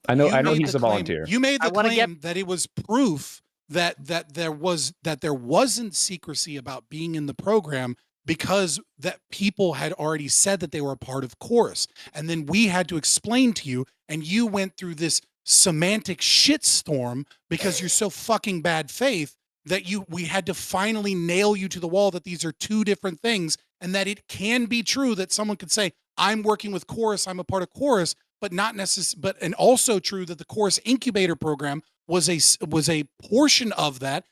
I know he's a volunteer. You made the claim that it was proof that there wasn't secrecy about being in the program, because that people had already said that they were a part of Chorus. And then we had to explain to you, and you went through this semantic shitstorm because you're so fucking bad faith that we had to finally nail you to the wall that these are two different things, and that it can be true that someone could say, I'm working with Chorus, I'm a part of Chorus, but not necessarily, and also true that the Chorus incubator program was a portion of that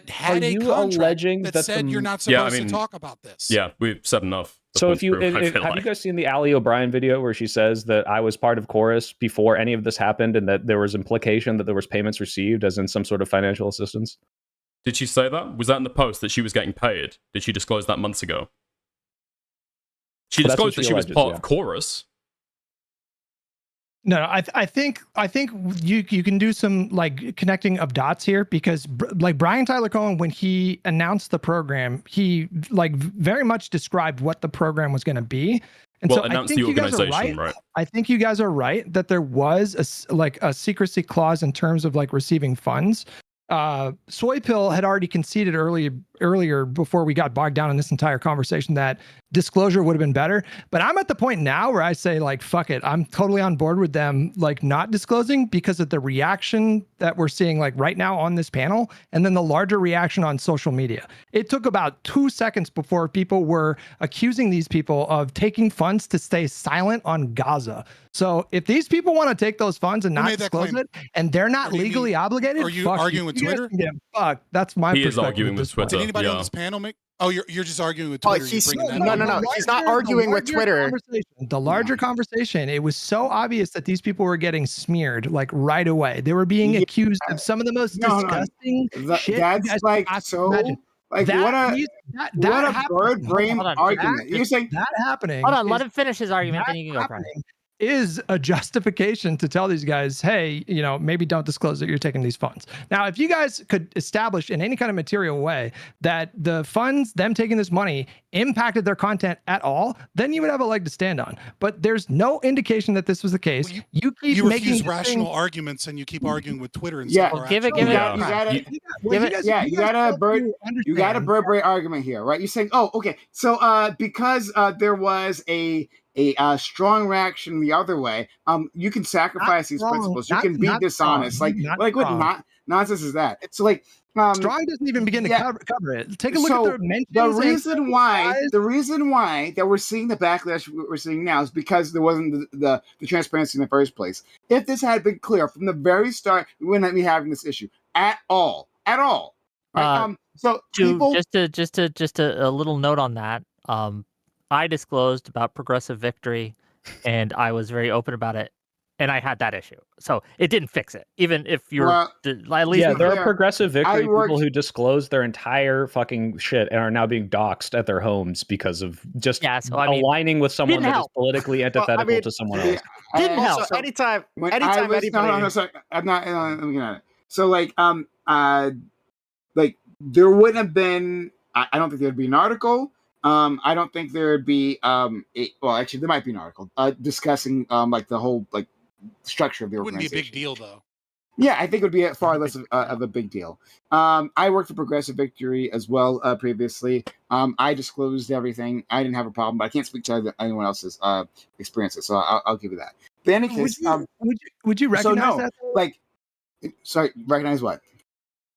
had a contract that said you're not supposed to talk about this. Yeah, we've said enough. So have you guys seen the Ali O'Brien video where she says that I was part of Chorus before any of this happened, and that there was implication that there was payments received as in some sort of financial assistance? Did she say that? Was that in the post that she was getting paid? Did she disclose that months ago? She disclosed that she was part of Chorus. No, I think you can do some like connecting of dots here, because like Brian Tyler Cohen, when he announced the program, he like very much described what the program was going to be. And so I think you guys are right. I think you guys are right that there was a secrecy clause in terms of like receiving funds. Soy Pill had already conceded earlier before we got bogged down in this entire conversation that disclosure would have been better. But I'm at the point now where I say, like, fuck it. I'm totally on board with them, like, not disclosing because of the reaction that we're seeing, like, right now on this panel, and then the larger reaction on social media. It took about 2 seconds before people were accusing these people of taking funds to stay silent on Gaza. So if these people want to take those funds and not disclose it, and they're not legally obligated, are you arguing with Twitter? Fuck, that's my perspective. He is arguing with Twitter. Did anybody on this panel make? Oh, you're just arguing with Twitter. No. He's not arguing with Twitter. The larger conversation, it was so obvious that these people were getting smeared like right away. They were being accused of some of the most disgusting shit. That's like so. Like what a bird brain argument. You're saying that happening? Hold on, let him finish his argument, then you can go. Brian. Is a justification to tell these guys, hey, you know, maybe don't disclose that you're taking these funds. Now, if you guys could establish in any kind of material way that the funds, them taking this money, impacted their content at all, then you would have a leg to stand on. But there's no indication that this was the case. Well, you keep you making refuse rational arguments, and you keep arguing with Twitter and yeah, stuff. Give it. You got a bird brain argument here, right? You're saying, oh, okay, so because there was a strong reaction the other way, you can sacrifice these principles. You can be dishonest. What nonsense is that? So like strong doesn't even begin to cover it. Take a look at the mentions. The reason why that we're seeing the backlash we're seeing now is because there wasn't the transparency in the first place. If this had been clear from the very start, we wouldn't be having this issue at all. Right? Just a little note on that. I disclosed about Progressive Victory, and I was very open about it, and I had that issue. So it didn't fix it, even if you're at least. Yeah, there are Progressive Victory people who disclose their entire fucking shit and are now being doxxed at their homes because of just aligning with someone that is politically antithetical to someone else. Didn't help. Anytime anybody. No, sorry. I'm not looking at it. So like there wouldn't have been. I don't think there'd be an article. I don't think there would be actually there might be an article discussing like the whole like structure of the organization. It wouldn't be a big deal though. Yeah, I think it would be far less of a big deal. I worked for Progressive Victory as well previously. I disclosed everything. I didn't have a problem, but I can't speak to anyone else's experiences, so I'll give you that. But in any case, would you recognize that? Like, sorry, recognize what?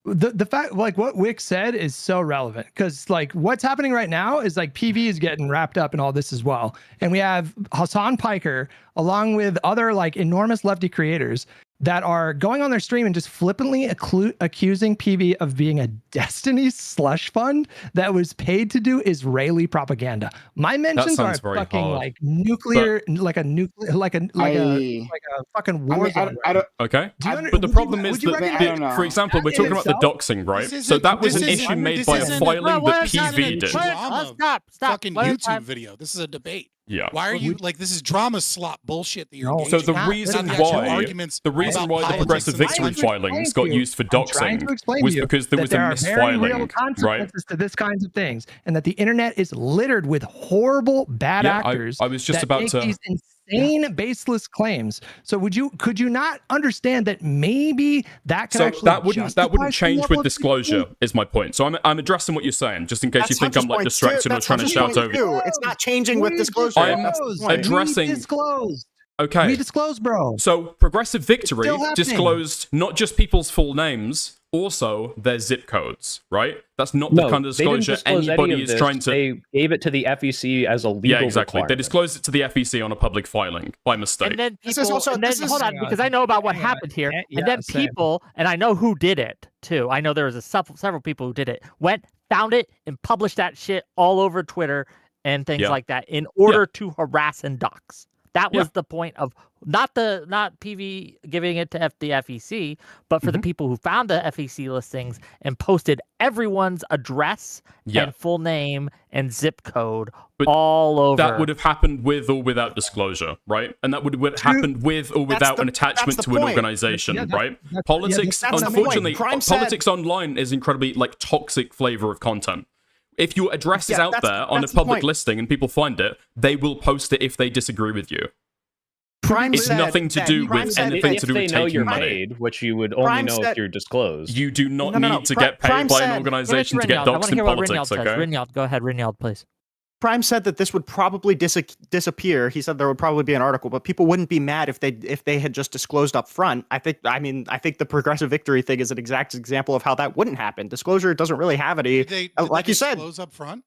the fact, like what Wick said, is so relevant because like what's happening right now is like PV is getting wrapped up in all this as well, and we have Hassan Piker along with other like enormous lefty creators that are going on their stream and just flippantly accusing PV of being a Destiny slush fund that was paid to do Israeli propaganda. My mentions are fucking like nuclear, like a fucking war zone. Okay, but the problem is that, for example, we're talking about the doxing, right? So that was an issue made by a filing that PV did. Stop. Fucking One at a YouTube time. video. This is a debate. Yeah. Why are you like this is drama slop bullshit that you're engaging So the in. reason Not the actual why arguments the reason about why the politics progressive in this victory country. filings got used for doxing was because there was a very real misfiling, consequences right? to this kinds of things, and that the internet is littered with horrible bad Yeah, actors. I was just that about make to- these insane, baseless claims. So could you not understand that maybe that could So actually that wouldn't justify change some with level of disclosure, is my point. So I'm addressing what you're saying, just in case you think I'm like distracted or trying to shout over you. It's not changing with disclosure. I'm That's the point. addressing. disclosed. Okay. We disclosed, bro. So Progressive Victory still happening. disclosed not just people's full names, also their zip codes, right? That's not the No, kind of they didn't disclosure disclose any anybody of is this. trying to. They gave it to the FEC as a legal Yeah, exactly. They requirement. disclosed it to the FEC on a public filing by mistake. And then This is people, also- and then, this is- hold on, because I know about what happened here. And then same. people, and I know who did it too. I know there was several people who did it. Went, found it, and published that shit all over Twitter and things Yeah. like that in order to harass and dox. That was Yeah. the point of not PV giving it to the FEC, but for the people who found the FEC listings and posted everyone's address Yeah. and full name and zip code But all over. That would have happened with or without disclosure, right? And that would have happened with or without an attachment that's to the an point. organization, Yeah, right? that's Politics, the point. unfortunately, Prime said- politics online is incredibly like toxic flavor of content. If your address is Yeah, out that's- there on a that's the public point. listing and people find it, they will post it if they disagree with you. Prime It's said nothing to that- do Prime with said anything if to do they with know taking you're money. paid, which you would only Prime know said- if you're disclosed. You do not No. need to get paid Prime by said- an organization to get I want doxed to in hear what politics, Rinyard says. okay? Rinyard, go ahead, Rinyard, please. Prime said that this would probably disappear. He said there would probably be an article, but people wouldn't be mad if they had just disclosed up front. I think the Progressive Victory thing is an exact example of how that wouldn't happen. Disclosure doesn't really have any, Did like they you said. disclose up front?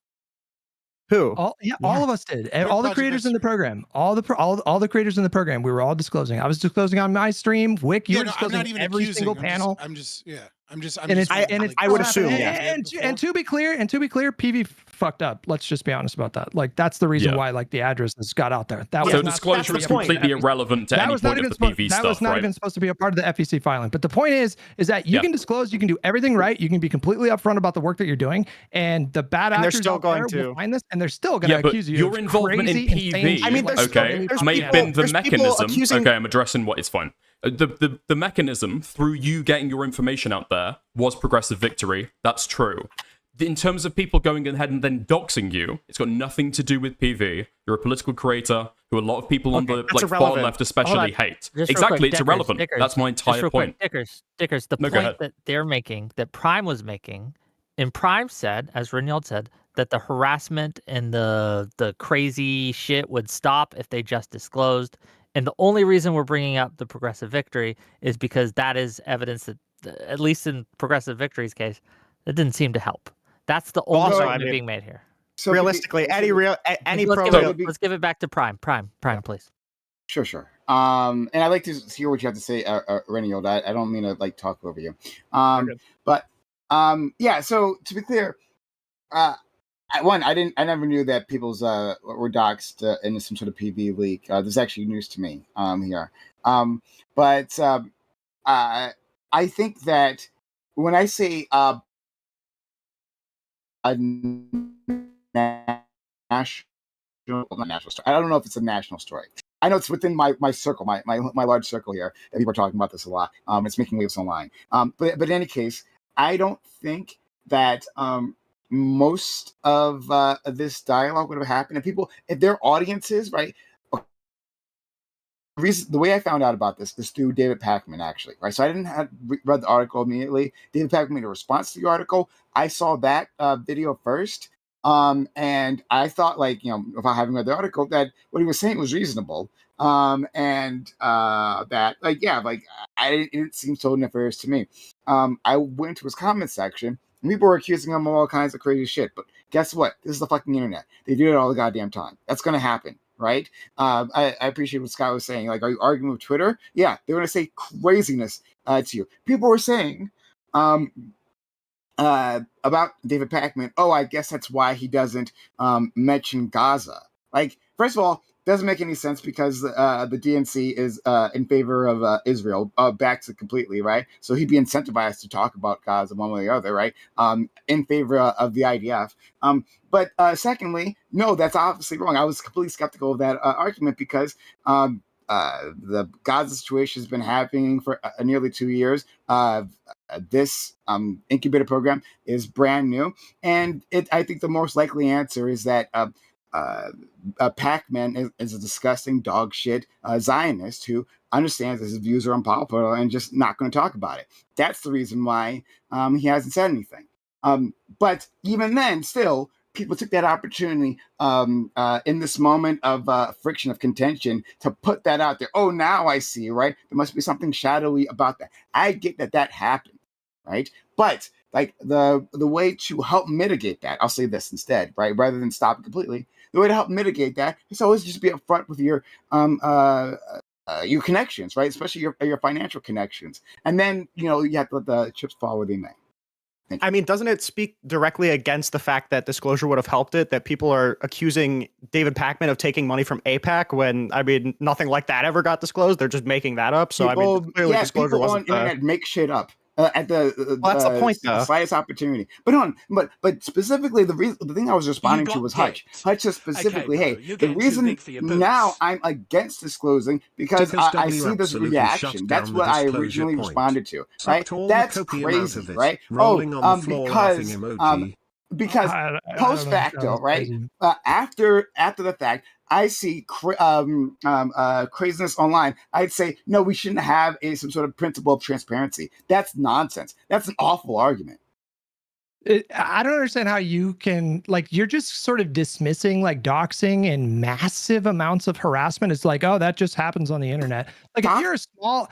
Who? All of us did. What All the project creators in is- the program. All the creators in the program. We were all disclosing. I was disclosing on my stream. Wick, you Yeah, were no, I'm disclosing not even every accusing. single panel. I'm just And it's, like, and it's I would still assume, happening. yeah. And to be clear, PV fucked up. Let's just be honest about that. Like that's the reason Yeah. why like the addresses got out there. That So was not disclosure supposed is to be a part of the completely FEC. irrelevant to That any was not point even of the supposed. PV That stuff, was not right? even supposed to be a part of the FEC filing. But the point is that you Yeah. can disclose, you can do everything right, you can be completely upfront about the work that you're doing, and the bad And they're actors still out going there will to. find this, and they're still going to Yeah, but accuse you. your of involvement in crazy, PV, insane I mean, there's- okay, there's may people- have been the there's people mechanism. accusing- Okay, I'm addressing what is fine. The mechanism through you getting your information out there was Progressive Victory. That's true. In terms of people going ahead and then doxing you, it's got nothing to do with PV. You're a political creator who a lot of people on the that's like far irrelevant. left especially Hold on. hate. Just real Exactly, quick, it's Dickers, irrelevant. Dickers, That's my just entire real quick, point. Dickers, the No, go point ahead. that they're making, that Prime was making, and Prime said, as Rinyard said, that the harassment and the crazy shit would stop if they just disclosed. And the only reason we're bringing up the Progressive Victory is because that is evidence that, at least in Progressive Victory's case, that didn't seem to help. That's the only Also, argument I mean, being made here. So Realistically, any Let's program. let's give it back to Prime, please. Sure. And I'd like to hear what you have to say, Reniold. I don't mean to like talk over you. But yeah. So to be clear, I never knew that people's were doxed in some sort of PV leak. This is actually news to me here. But I think that when I say a not national story, I don't know if it's a national story. I know it's within my circle, my large circle here, that people are talking about this a lot. It's making waves online. But in any case, I don't think that most of this dialogue would have happened. And people, if their audiences, right? The way I found out about this is through David Pakman, actually, right? So I didn't have read the article immediately. David Pakman made a response to the article. I saw that video first. And I thought, like, without having read the article, that what he was saying was reasonable. That, like, yeah, like, it didn't seem so nefarious to me. I went to his comment section, and people were accusing him of all kinds of crazy shit. But guess what? This is the fucking internet. They do it all the goddamn time. That's going to happen, right? I appreciate what Scott was saying. Like, are you arguing with Twitter? Yeah, they're going to say craziness to you. People were saying about David Pakman, oh, I guess that's why he doesn't mention Gaza. Like, first of all, doesn't make any sense because the DNC is in favor of Israel, backs it completely, right? So he'd be incentivized to talk about Gaza one way or the other, right? In favor of the IDF. But secondly, no, that's obviously wrong. I was completely skeptical of that argument because the Gaza situation has been happening for nearly 2 years. This incubator program is brand new. And I think the most likely answer is that Pakman is a disgusting dog shit Zionist who understands that his views are unpopular and just not going to talk about it. That's the reason why he hasn't said anything. But even then, still, people took that opportunity in this moment of friction, of contention, to put that out there. Oh, now I see, right? There must be something shadowy about that. I get that happened, right? But like the way to help mitigate that, I'll say this instead, right? Rather than stop it completely, the way to help mitigate that is always just be upfront with your connections, right? Especially your financial connections, and then you have to let the chips fall where they may. I mean, doesn't it speak directly against the fact that disclosure would have helped it? That people are accusing David Pakman of taking money from AIPAC when, I mean, nothing like that ever got disclosed. They're just making that up. So, people, I mean, clearly disclosure people wasn't... on internet make shit up. At the that's the point, though. slightest opportunity. But specifically, the thing I was responding to was Hutch. Hutch says specifically, hey, the reason now I'm against disclosing because I see this reaction. That's what I originally responded to. Right? That's crazy, right? Because post facto, right? After the fact, I see craziness online. I'd say, no, we shouldn't have some sort of principle of transparency. That's nonsense. That's an awful argument. I don't understand how you can, like, you're just sort of dismissing like doxing and massive amounts of harassment. It's like, oh, that just happens on the internet. Like, if you're a small,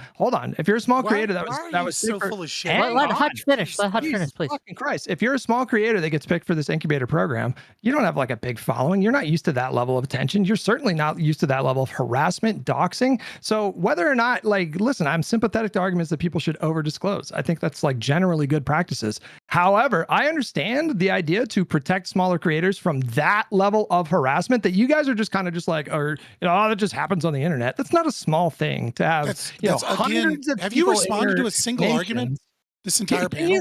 if you're a small creator that was so full of shit. Let Hutch finish. Let Hutch finish, please. Fucking Christ! If you're a small creator that gets picked for this incubator program, you don't have like a big following. You're not used to that level of attention. You're certainly not used to that level of harassment, doxing. So whether or not, like, listen, I'm sympathetic to arguments that people should over disclose. I think that's like generally good practices. However, I understand the idea to protect smaller creators from that level of harassment that you guys are just kind of just like, or, oh, that just happens on the internet. That's not a small thing to have. Hundreds of have people you responded to a single argument this entire panel?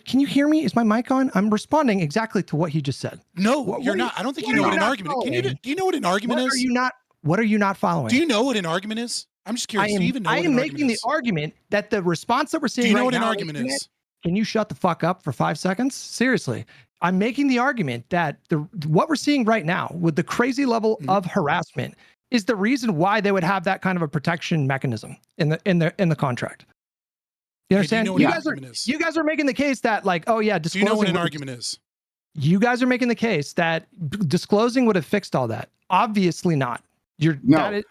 Can you hear me? Is my mic on? I'm responding exactly to what he just said. No, you're not. I don't think you know what an argument is. Do you know what an argument is? What are you not following? Do you know what an argument is? I'm just curious. Do you even know what an argument is? I am making the argument that the response that we're seeing right now. Do you know what an argument is? Can you shut the fuck up for 5 seconds? Seriously. I'm making the argument that what we're seeing right now with the crazy level of harassment is the reason why they would have that kind of a protection mechanism in the contract. You understand? You guys are making the case that, like, oh yeah, disclosing. Do you know what an argument is? You guys are making the case that disclosing would have fixed all that. Obviously not. No one made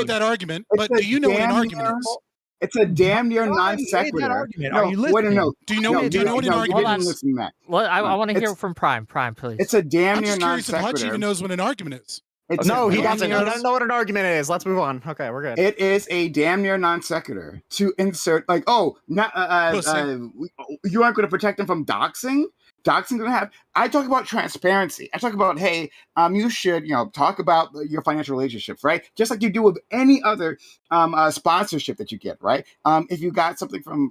that argument, but do you know what an argument is? It's a damn near non sequitur. Are you listening? Do you know what an argument is? Well, I want to hear from Prime. Prime, please. It's a damn near non sequitur. Hutch even knows what an argument is. No, he doesn't. He doesn't know what an argument is. Let's move on. Okay, we're good. It is a damn near non sequitur to insert, like, you aren't going to protect them from doxing. Doxing going to have. I talk about transparency. I talk about, hey, you should, talk about your financial relationships, right? Just like you do with any other sponsorship that you get, right? If you got something from,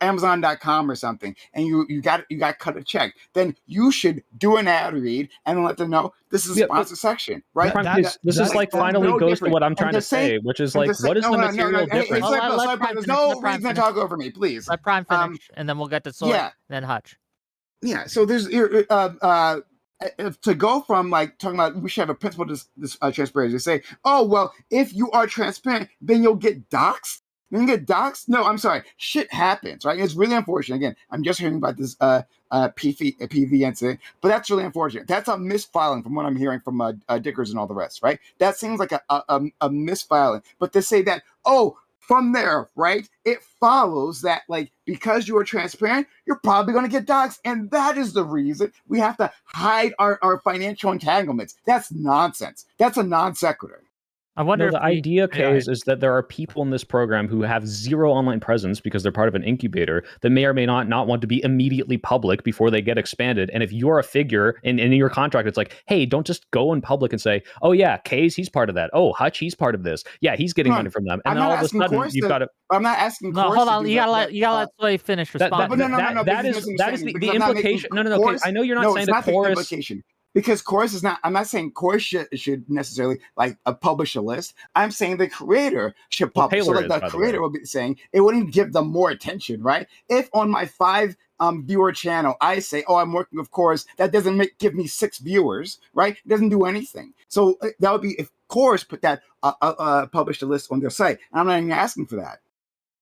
Amazon.com or something, and you got cut a check, then you should do an ad read and let them know this is a sponsor section, right? This is like finally goes to what I'm trying to say, which is like, what is the material difference? There's no reason to talk over me, please. Let Prime finish, and then we'll get to Soy, then Hutch. Yeah, so there's to go from like talking about we should have a principle transparency. Say, oh well, if you are transparent, then you'll get doxed. You can get doxxed? No, I'm sorry. Shit happens, right? It's really unfortunate. Again, I'm just hearing about this PV incident, but that's really unfortunate. That's a misfiling from what I'm hearing from Dickers and all the rest, right? That seems like a misfiling. But to say that, from there, right, it follows that, like, because you are transparent, you're probably going to get doxxed. And that is the reason we have to hide our financial entanglements. That's nonsense. That's a non sequitur. I wonder. The idea, Case, is that there are people in this program who have zero online presence because they're part of an incubator that may or may not want to be immediately public before they get expanded. And if you're a figure in your contract, it's like, hey, don't just go in public and say, oh yeah, Case, he's part of that. Oh, Hutch, he's part of this. Yeah, he's getting money from them. And then all of a sudden, you've got to. I'm not asking. No, hold on. You gotta let Slay finish responding. That is the implication. No. Case, I know you're not saying the chorus. Because Chorus is not, I'm not saying Chorus should necessarily publish a list. I'm saying the creator should publish. So the creator will be saying it wouldn't give them more attention, right? If on my 5 viewer channel I say, I'm working with Chorus, that doesn't give me 6 viewers, right? It doesn't do anything. So that would be if Chorus put that published a list on their site. And I'm not even asking for that.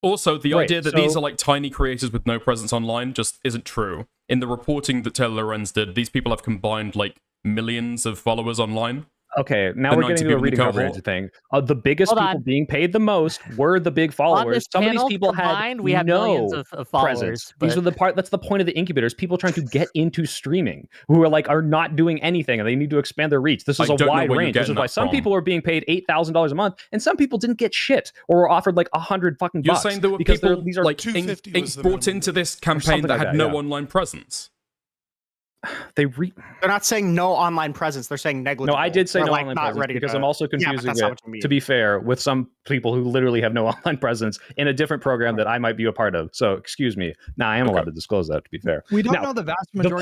Also, the idea that these are like tiny creators with no presence online just isn't true. In the reporting that Taylor Lorenz did, these people have combined like millions of followers online. Okay, now we're getting to a reading comprehension thing. The biggest people being paid the most were the big followers. Some of these people had millions of followers. Presence. These are that's the point of the incubators. People trying to get into streaming who are not doing anything and they need to expand their reach. This is a wide range. This is why some people are being paid $8,000 a month and some people didn't get shit or were offered like $100 bucks. You're saying there were people these are like brought into this campaign that had no online presence. They're not saying no online presence. They're saying negligible. No, I did say no online presence because I'm also confusing it, to be fair, with some people who literally have no online presence in a different program that I might be a part of. So, excuse me. Now, I am allowed to disclose that, to be fair. We don't know the vast majority.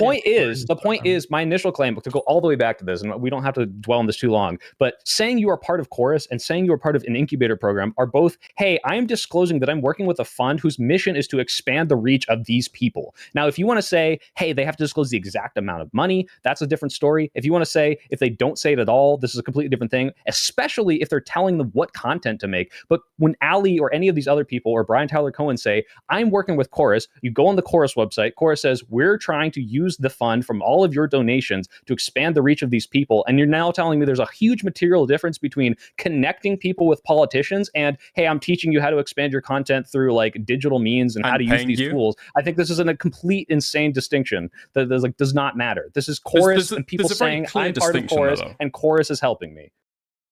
The point is, my initial claim, to go all the way back to this, and we don't have to dwell on this too long, but saying you are part of Chorus and saying you are part of an incubator program are both, hey, I am disclosing that I'm working with a fund whose mission is to expand the reach of these people. Now, if you want to say, hey, they have to disclose the exact amount of money, that's a different story. If you want to say, if they don't say it at all, this is a completely different thing, especially if they're telling them what content to make. But when Ali or any of these other people or Brian Tyler Cohen say, I'm working with Chorus, you go on the Chorus website, Chorus says, we're trying to use the fund from all of your donations to expand the reach of these people. And you're now telling me there's a huge material difference between connecting people with politicians and, hey, I'm teaching you how to expand your content through like digital means and how to use these tools. I think this is a complete insane distinction that does not matter. This is Chorus and people saying I'm part of Chorus and Chorus is helping me.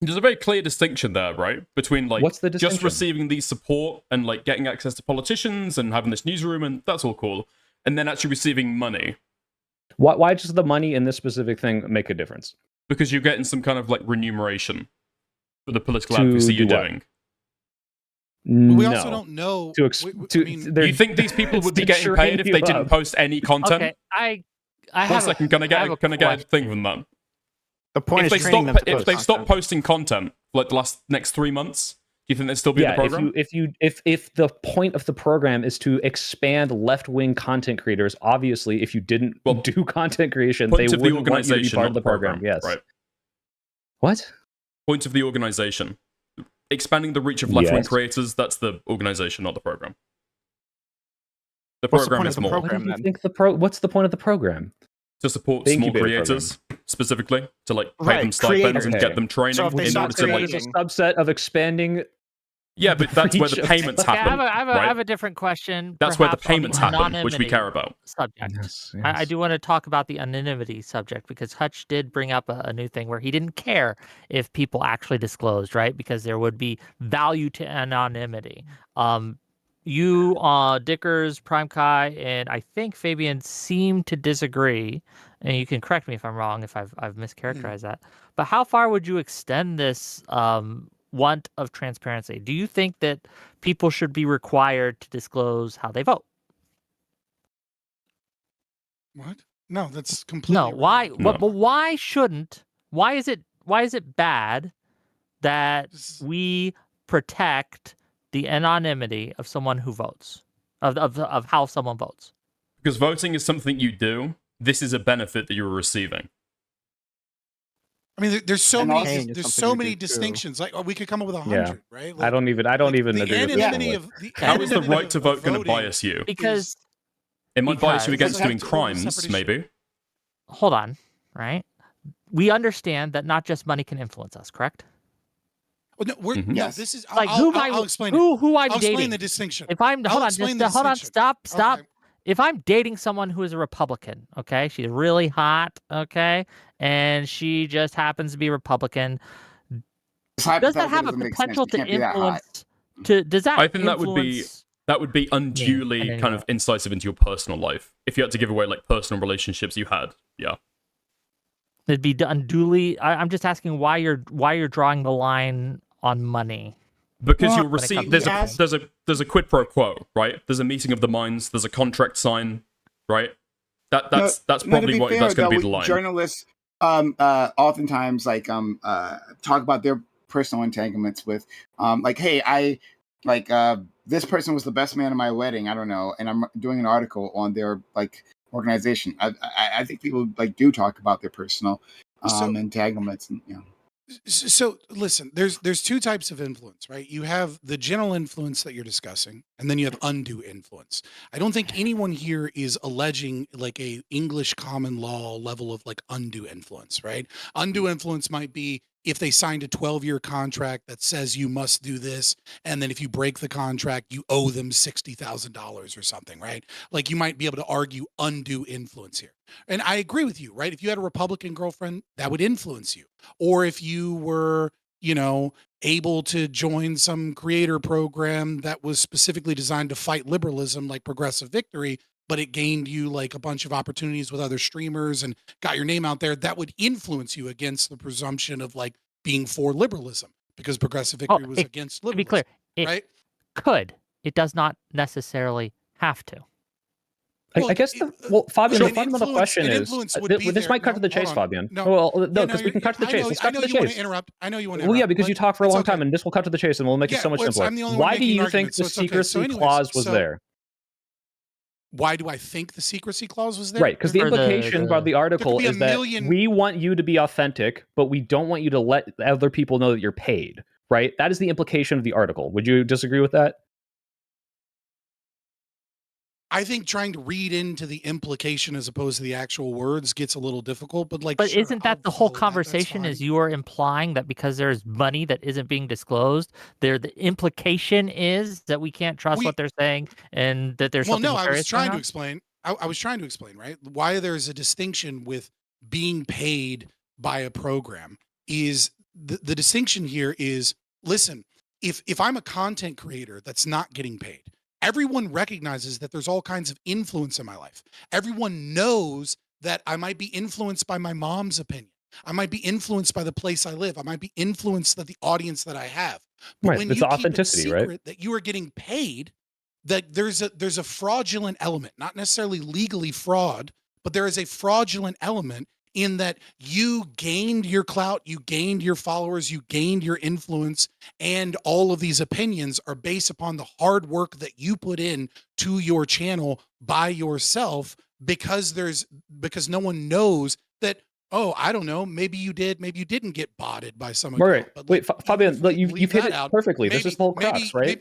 There's a very clear distinction there, right? Between like what's the distinction? Just receiving these support and like getting access to politicians and having this newsroom and that's all cool, and then actually receiving money. Why does the money in this specific thing make a difference? Because you're getting some kind of like remuneration for the political advocacy you're doing. We also don't know. You think these people would be getting paid if they didn't post any content? Okay, I one second, can I get a thing from them? The point if they stop posting content for like the next 3 months, do you think they'd still be in the program? If the point of the program is to expand left-wing content creators, obviously, if you didn't do content creation, they wouldn't want you to be part of the program. Yes. Right. What? Point of the organization. Expanding the reach of left-wing creators, that's the organization, not the program. The program is more. What's the point of the program? To support small creators, specifically, to like pay them stipends and get them training in order to like a subset of expanding. Yeah, but that's where the payments happen. I have a different question. That's where the payments happen, which we care about. Subject. Yes. I do want to talk about the anonymity subject because Hutch did bring up a new thing where he didn't care if people actually disclosed, right? Because there would be value to anonymity. You, Dickers, Prime Kai, and I think Fabian seem to disagree. And you can correct me if I'm wrong, if I've mischaracterized that. But how far would you extend this want of transparency? Do you think that people should be required to disclose how they vote? What? No, that's completely no. Why? No. But why shouldn't? Why is it bad that we protect the anonymity of someone who votes, of how someone votes? Because voting is something you do. This is a benefit that you're receiving. I mean, there's so And many also- there's something so we many do, too. distinctions. Like, we could come up with 100, Yeah. right? I don't even agree with the that. anonymity of the How is the anonymity right to of vote going to voting bias you? Because It might bias you because- against doing That's a whole crimes, separate issue. maybe. hold on, right? We understand that not just money can influence us, correct? Well, no, we're, Mhm. no, Yes. this is Like I'll explain it. who I'm I'll dating. explain the distinction. If I'm I'll hold on, explain just, the hold on, distinction. stop. Okay. If I'm dating someone who is a Republican, okay, she's really hot, okay, and she just happens to be Republican, This does that hypothetical have a doesn't make sense. potential You to can't be that hot. influence? Does that I think that would be influence- unduly and then kind of incisive into your personal life. If you had to give away like personal relationships you had, yeah. It'd be unduly. I'm just asking why you're drawing the line on money. Because Well, you'll when it receive comes there's a quid pro quo, right? There's a meeting of the minds, there's a contract sign, right? That's No, to probably be what fair, that's going to be though, the line. Journalists oftentimes talk about their personal entanglements with like, hey, I like this person was the best man at my wedding. I don't know, and I'm doing an article on their like organization. I think people like do talk about their personal entanglements, and you know. So listen, there's two types of influence, right? You have the general influence that you're discussing, and then you have undue influence. I don't think anyone here is alleging like a English common law level of like undue influence, right? Undue influence might be if they signed a 12-year contract that says you must do this, and then if you break the contract, you owe them $60,000 or something, right? Like you might be able to argue undue influence here. And I agree with you, right? If you had a Republican girlfriend, that would influence you. Or if you were, you know, able to join some creator program that was specifically designed to fight liberalism like Progressive Victory, but it gained you like a bunch of opportunities with other streamers and got your name out there, that would influence you against the presumption of like being for liberalism because Progressive Victory was against To liberalism. be clear, it right? could. It does not necessarily have to. I guess Fabian, the fundamental question an is influence would be this there. might cut to the No, chase, hold on. Fabian. No. Well, Yeah, no, because we can cut to the chase. Let's cut to the you want chase. to interrupt. I know you want to Well, yeah, interrupt, because but you talk for a long it's okay. time, and this will cut to the chase, and we'll make it Yeah, so much well, I'm simpler. the only one Why do making you an think argument, the so it's okay. secrecy So anyways, clause was so- there? Why do I think the secrecy clause was there? Right, because the Or the- implication by the article be a is that million- we want you to be authentic, but we don't want you to let other people know that you're paid. Right? That is the implication of the article. Would you disagree with that? I think trying to read into the implication as opposed to the actual words gets a little difficult, but like, But sure, isn't that the whole conversation? Is you are implying that because there's money that isn't being disclosed, the implication is that we can't trust what they're saying and that there's well, something no, I was nefarious going trying to on? explain. I was trying to explain, right? Why there's a distinction with being paid by a program is the distinction here is, listen, if I'm a content creator that's not getting paid, everyone recognizes that there's all kinds of influence in my life. Everyone knows that I might be influenced by my mom's opinion. I might be influenced by the place I live. I might be influenced by the audience that I have. But Right, when it's you authenticity, keep it right? secret that you are getting paid, that there's a fraudulent element, not necessarily legally fraud, but there is a fraudulent element in that you gained your clout, you gained your followers, you gained your influence, and all of these opinions are based upon the hard work that you put in to your channel by yourself, because no one knows that, oh, I don't know, maybe you did, maybe you didn't get botted by someone. Right. Wait, Fabian, look, you've hit that it out, perfectly. This is the whole crux, right?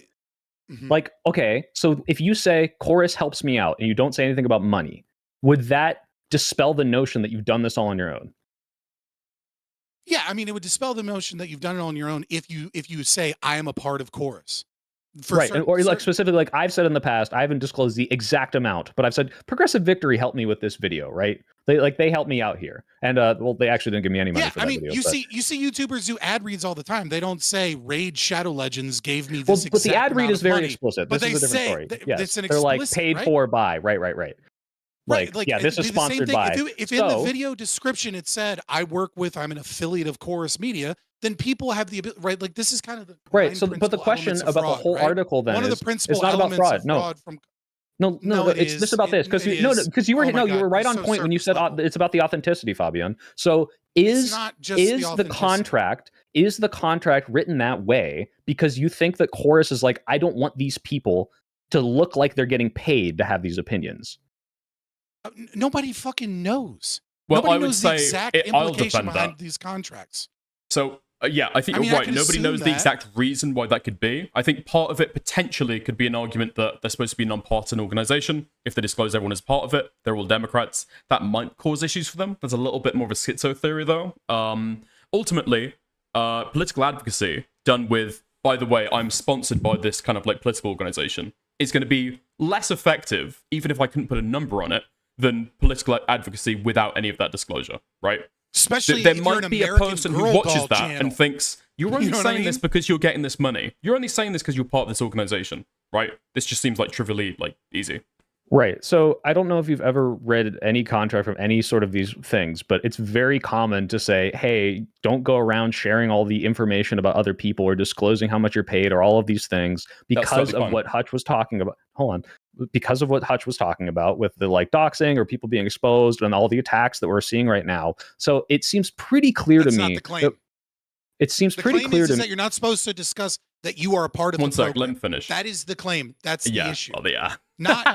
Like, okay, so if you say Chorus helps me out and you don't say anything about money, would that dispel the notion that you've done this all on your own? Yeah, I mean, it would dispel the notion that you've done it on your own if you say I am a part of Chorus. Right, or like specifically, like I've said in the past, I haven't disclosed the exact amount, but I've said Progressive Victory helped me with this video, right? They helped me out here, and well, they actually didn't give me any money for that video. you but- see YouTubers do ad reads all the time. They don't say Raid Shadow Legends gave me this. but the ad read amount is of very money. explicit. But This is a they different say story. Yes, it's an they're like explicit, paid right? for by, right. Like, yeah, this it'd is be the same sponsored thing. by. If in the video description it said I'm an affiliate of Chorus Media, then people have the ability, right? Like this is kind of the Right. So, but the question about the whole article then one of is the principal it's not about elements fraud. of No. fraud from No, it it's is. this about this because It no, is. because you were Oh my you God, were right it's on so point when you said surface it's about the authenticity, Fabian. So is not just the the authenticity. contract written that way because you think that Chorus is like, I don't want these people to look like they're getting paid to have these opinions? Nobody fucking knows. Well, Nobody I would knows the say exact I'll implication defend behind that. these contracts. So, yeah, I think I mean, you're I right. can Nobody assume knows the that. exact reason why that could be. I think part of it potentially could be an argument that they're supposed to be a non-partisan organization. If they disclose everyone as part of it, they're all Democrats. That might cause issues for them. There's a little bit more of a schizo theory, though. Ultimately, political advocacy done with, by the way, I'm sponsored by this kind of like political organization, is going to be less effective, even if I couldn't put a number on it, than political advocacy without any of that disclosure, right? Especially there if you're might an be a American person who Girl watches Doll that channel. and thinks, you're only You know what I saying this mean? because you're getting this money. You're only saying this because you're part of this organization, right? This just seems like trivially like easy. Right. So I don't know if you've ever read any contract from any sort of these things, but it's very common to say, hey, don't go around sharing all the information about other people or disclosing how much you're paid or all of these things because totally of fine. what Hutch was talking about. Hold on. Because of what Hutch was talking about with the like doxing or people being exposed and all the attacks that we're seeing right now. So it seems pretty clear That's to not me. the claim. It seems The pretty claim clear is to that me. you're not supposed to discuss that you are a part of One the sec, program. let me finish. That is the claim. That's the Yeah, issue. oh, yeah.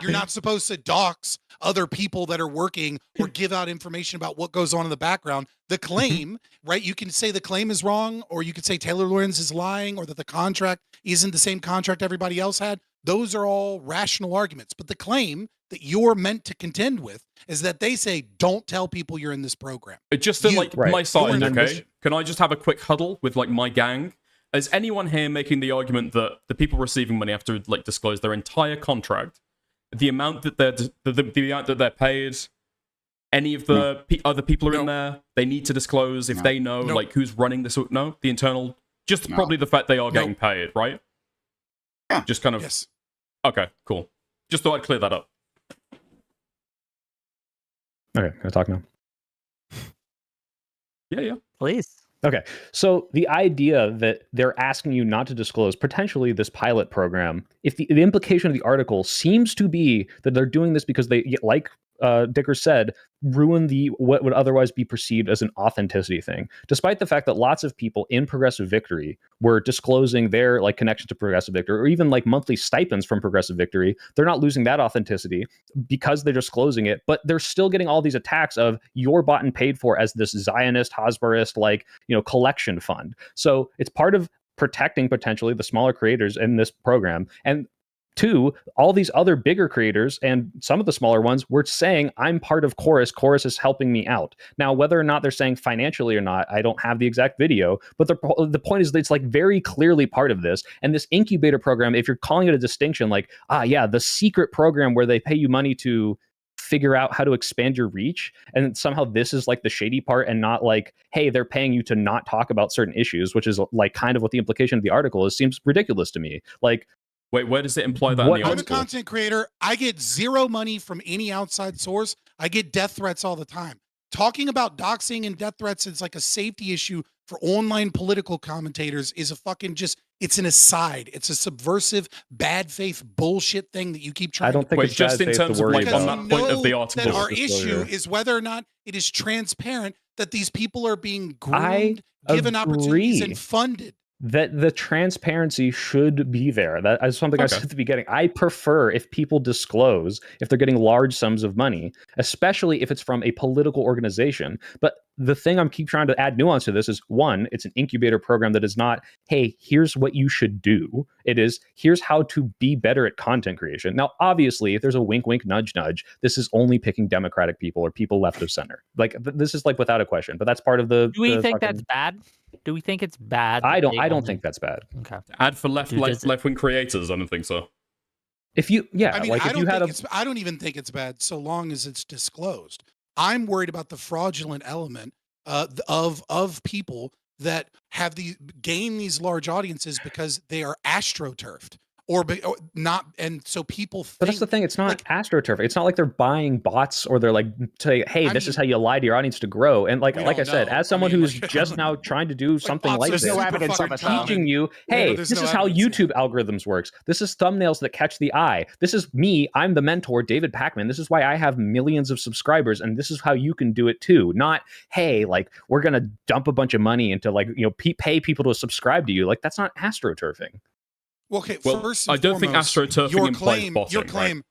You're not supposed to dox other people that are working or give out information about what goes on in the background. The claim, right? You can say the claim is wrong, or you could say Taylor Lorenz is lying, or that the contract isn't the same contract everybody else had. Those are all rational arguments. But the claim that you're meant to contend with is that they say, don't tell people you're in this program. Just to like Right. my side, And then okay? this- Can I just have a quick huddle with like my gang? Is anyone here making the argument that the people receiving money have to like disclose their entire contract, the amount that they're the amount that they're paid, any of the other people are in there, they need to disclose if they know like who's running this? No, the internal, just probably the fact they are getting paid, right? Yeah. Just kind of. Yes. Okay, cool. Just thought I'd clear that up. Okay, can I talk now? Yeah. Please. Okay, so the idea that they're asking you not to disclose potentially this pilot program, if the implication of the article seems to be that they're doing this because they, like Dicker said, ruin the what would otherwise be perceived as an authenticity thing, despite the fact that lots of people in Progressive Victory were disclosing their like connection to Progressive Victory or even like monthly stipends from Progressive Victory. They're not losing that authenticity because they're disclosing it, but they're still getting all these attacks of you're bought and paid for as this Zionist, Hasbarist, like, you know, collection fund. So it's part of protecting potentially the smaller creators in this program. And two, all these other bigger creators and some of the smaller ones were saying, I'm part of Chorus. Chorus is helping me out. Now, whether or not they're saying financially or not, I don't have the exact video, but the point is that it's like very clearly part of this. And this incubator program, if you're calling it a distinction, like, yeah, the secret program where they pay you money to figure out how to expand your reach, and somehow this is like the shady part and not like, hey, they're paying you to not talk about certain issues, which is like kind of what the implication of the article is, seems ridiculous to me. Like, wait, where does it imply that in the I'm a article? content creator. I get zero money from any outside source. I get death threats all the time. Talking about doxing and death threats is like a safety issue for online political commentators is a fucking it's an aside. It's a subversive, bad faith bullshit thing that you keep trying I don't to think Wait, it's just bad in faith terms to of worry like on about. that point of the that article. our disclosure. issue is whether or not it is transparent that these people are being I groomed, given opportunities, agree. and funded. That the transparency should be there. That is something I said at the beginning. I prefer if people disclose if they're getting large sums of money, especially if it's from a political organization. But the thing I'm keep trying to add nuance to this is, one, it's an incubator program that is not, hey, here's what you should do. It is, here's how to be better at content creation. Now, obviously, if there's a wink, wink, nudge, nudge, this is only picking Democratic people or people left of center. Like, this is like without a question. But that's part of the. Do we the think fucking- that's bad? Do we think it's bad? I that don't. they I don't only- think that's bad. Okay. Ad for left Dude, wing creators. I don't think so. If you, yeah, I mean, like I if don't you had think a. it's, I don't even think it's bad so long as it's disclosed. I'm worried about the fraudulent element of people that have gain these large audiences because they are astroturfed or not, and so people think. But that's the thing. It's not astroturf. It's not like they're buying bots or they're like saying, "Hey, this is how you lie to your audience to grow." And like I said, as someone who's just now trying to do something like there's this, no evidence of it, Tom. teaching you, "Hey, there's this no is how evidence, YouTube algorithms works. This is thumbnails that catch the eye. This is me. I'm the mentor, David Pakman. This is why I have millions of subscribers, and this is how you can do it too. Not, hey, like we're gonna dump a bunch of money into like pay people to subscribe to you. Like that's not astroturfing." Okay, Well, first I and don't think foremost, astroturfing your implies claim, botting, your right? claim,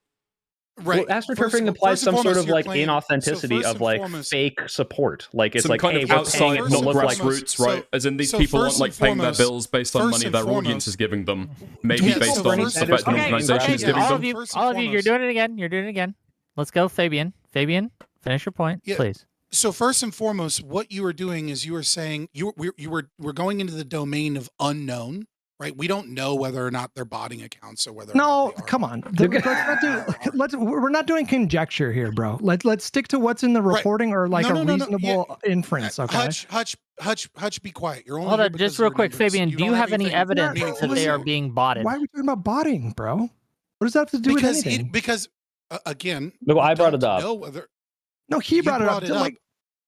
Right. Well, astroturfing First implies and some sort foremost, of your like claim- inauthenticity first of and like foremost- fake support. Like it's Some like, kind hey, of we're outside, paying it to not look like grassroots, right? As in these so people aren't first like and paying their foremost- bills based on first money and their foremost- audience is giving them, maybe Yes, based so on first stuff and that an foremost- organization is okay, giving all them. of you, First and all of you, you're foremost- doing it again. You're doing it again. Let's go, Fabian. Fabian, finish your point, Yeah. please. So first and foremost, what you are doing is you are saying we're going into the domain of unknown, right? We don't know whether or not they're botting accounts or whether. No, come on. We're not doing conjecture here, bro. Let's stick to what's in the reporting or like No, a reasonable inference. Okay. Hutch, be quiet. You're only Hold here on, because just real of your quick, numbers. Fabian. Do you don't have any anything evidence meaningful that to they are say. being botted? Why are we talking about botting, bro? What does that have to do with anything? Because again, No, I brought it up. know whether No, he you brought it up. Like,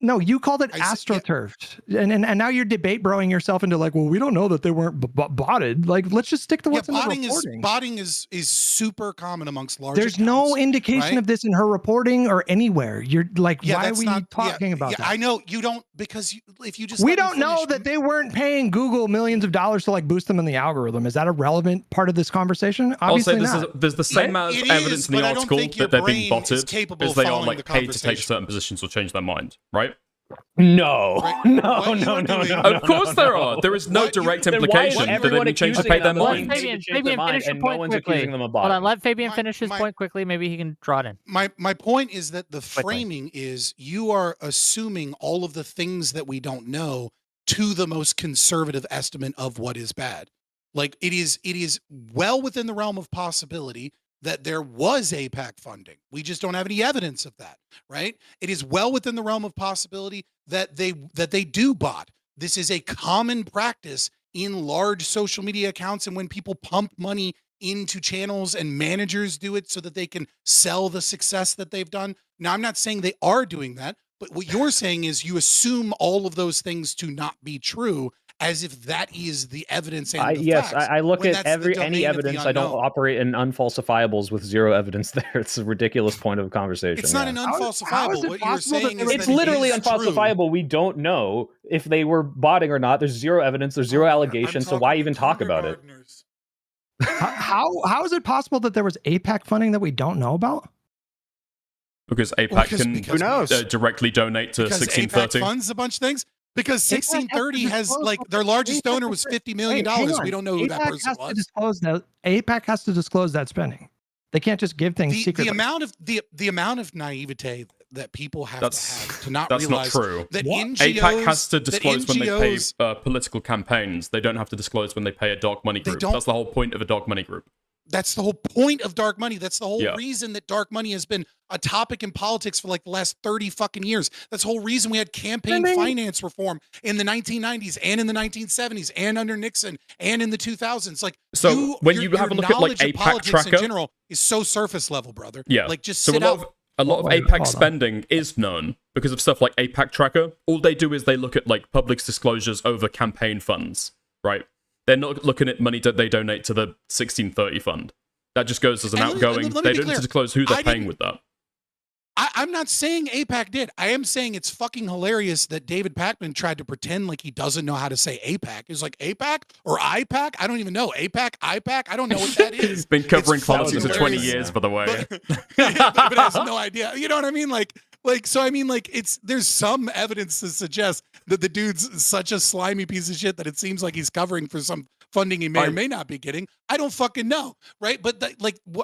no, you called it astroturfed, and now you're debate broing yourself into like, well, we don't know that they weren't botted. Like, let's just stick to what's in the reporting. botting is super common amongst large. There's no indication right? of this in her reporting or anywhere. You're like, why are that's we not- talking about that? I know you don't because if you just We let me don't know finish- that they weren't paying Google millions of dollars to like boost them in the algorithm. Is that a relevant part of this conversation? Obviously Also, not. there's the same amount of It evidence is, in the but I don't article think your that they've been brain is botted capable as of they are following like the paid to take conversation. certain positions or change their mind, right? No, no, What you no, are no, doing- no. Of course there are. There is no direct Then why is implication that everyone they change to accusing pay their them of mind. lying? Fabian, Change their Fabian, mind, finish your and no point one's quickly. accusing them of Hold on, botting. let Fabian finish his point quickly. Maybe he can draw it in. My point is that the framing is you are assuming all of the things that we don't know to the most conservative estimate of what is bad. Like it is well within the realm of possibility that there was APAC funding. We just don't have any evidence of that, right? It is well within the realm of possibility that they do bot. This is a common practice in large social media accounts and when people pump money into channels and managers do it so that they can sell the success that they've done. Now, I'm not saying they are doing that, but what you're saying is you assume all of those things to not be true as if that is the evidence and the Yes, facts, I look when at that's the any domain of the evidence. I don't unknown. operate in unfalsifiables with zero evidence there. It's a ridiculous point of conversation. It's not yeah. an How unfalsifiable. is it What you're possible that saying there is was- It's that it literally is true. unfalsifiable. We don't know if they were botting or not. There's zero evidence. There's zero allegations. So why even talk about it? How is it possible that there was APAC funding that we don't know about? Because APAC Well, because- can because- Who knows? Directly donate to Because 1630. APAC funds a bunch of things. Because APAC has 1630 to has disclose like what- their largest APAC donor has was to- $50 million. Wait, hang on. We don't know who that APAC person has to was. disclose that. APAC has to disclose that spending. They can't just give things The secretly. amount of naivete that people have to have to not That's not realize true. that What? NGOs APAC has to that disclose when they pay NGOs political campaigns. They don't have to disclose when they pay a dark money group. don't- That's the whole point of a dark money group. That's the whole point of dark money. That's the whole Yeah. reason that dark money has been a topic in politics for like the last 30 fucking years. That's the whole reason we had campaign finance reform in the 1990s and in the 1970s and under Nixon and in the 2000s. Like, So when you have a look at, like, knowledge of APAC politics tracker- in general is so surface level, brother. Yeah. Like, just so sit out. a lot of Wait, APAC hold on. spending is known because of stuff like APAC Tracker. All they do is they look at like public's disclosures over campaign funds, right? They're not looking at money that they donate to the 1630 fund. That just goes as an And let me- outgoing. let me They be don't clear. disclose who they're I paying didn't- with that. I'm not saying APAC did. I am saying it's fucking hilarious that David Pakman tried to pretend like he doesn't know how to say APAC. He's like APAC or IPAC? I don't even know. APAC, IPAC? I don't know what that is. He's been covering It's fucking politics for 20 hilarious. years, by the way. But has no idea. You know what I mean? So I mean, like, there's some evidence to suggest that the dude's such a slimy piece of shit that it seems like he's covering for some funding he may or may not be getting. I don't fucking know, right? But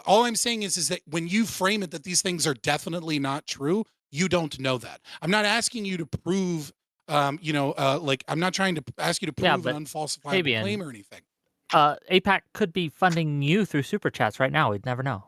all I'm saying is that when you frame it that these things are definitely not true, you don't know that. I'm not asking you to prove, I'm not trying to ask you to prove but an unfalsifiable Fabian, claim or anything. APAC could be funding you through super chats right now. We'd never know.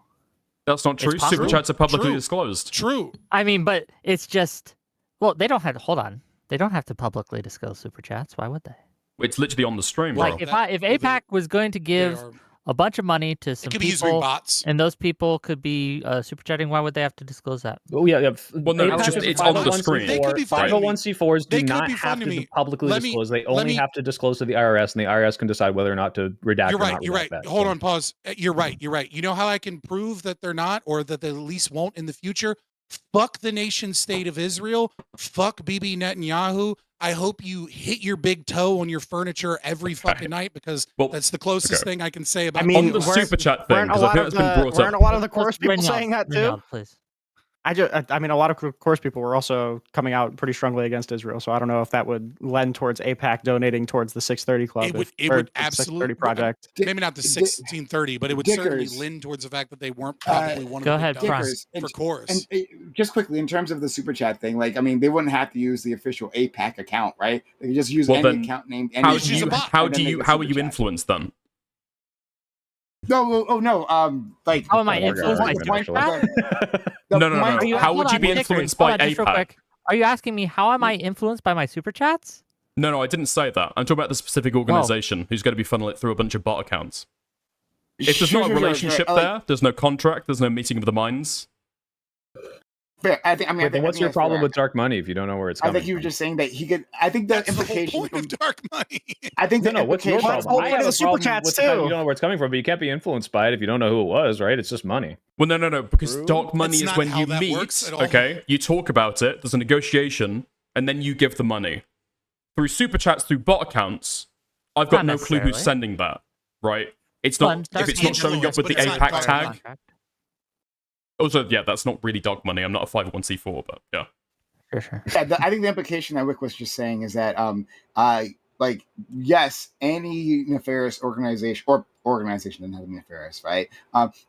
That's not true. It's possible. Super chats are publicly True. disclosed. True. I mean, but it's just, well, they don't have to, hold on. They don't have to publicly disclose super chats. Why would they? It's literally on the stream, bro. Like if APAC was going to give a bunch of money to some could be used to bring people, bots. and those people could be super chatting, why would they have to disclose that? Oh yeah. Well, no, APAC just is it's on the 501c4. screen. They could be funding me. 501c4s They do could not be have funding to me. publicly Let me- disclose. They let only me- have to disclose to the IRS, and the IRS can decide whether or not to redact You're or right. not You're redact right. that. Hold on, pause. You're right. You're right. You know how I can prove that they're not, or that they at least won't in the future? fuck the nation state of Israel, fuck Bibi Netanyahu. I hope you hit your big toe on your furniture every fucking night, because that's the closest thing I can say about. I mean, on the super chat thing, because I think it's been brought weren't up. a lot of the course people Reynald, saying that too? Reynald, please. I mean, a lot of course people were also coming out pretty strongly against Israel. So I don't know if that would lend towards APAC donating towards the 630 Club. It would absolutely 630 project. Maybe not the 1630, but it would certainly lend towards the fact that they weren't probably one Go of the ahead, big Frank. dogs for chorus. And just quickly, in terms of the super chat thing, like, I mean, they wouldn't have to use the official APAC account, right? They could just use Well, any then, account named. How are you influenced then? No, oh no, like. How am I influenced by point- super chat? No. How would you be influenced by just real APAC? quick. Are you asking me how am I influenced by my super chats? No, I didn't say that. I'm talking about the specific organization who's going to be funneling it through a bunch of bot accounts. If there's not a relationship there, there's no contract, there's no meeting of the minds. Fair. I think what's your that's problem fair. with dark money if you don't know where it's I coming think you were from? just saying that he could. I think the That's the whole implication point of dark money. I think the No, what's your implication. problem? I have a super problem chats with the fact too. you don't know where it's coming from, but you can't be influenced by it if you don't know who it was, right? It's just money. Well, no, because dark money That's is not when how you that meet, works at all. okay? You talk about it, there's a negotiation, and then you give the money. Through super chats, through bot accounts, I've got Not no clue who's necessarily. sending that, right? It's Well, not dark if it's not money showing up with the influence, but it's not APAC dark tag. Also, yeah, that's not really dark money. I'm not a 501c4, but yeah. Sure. Yeah, I think the implication that Wick was just saying is that, like, yes, any nefarious organization or organization doesn't have to be nefarious, right?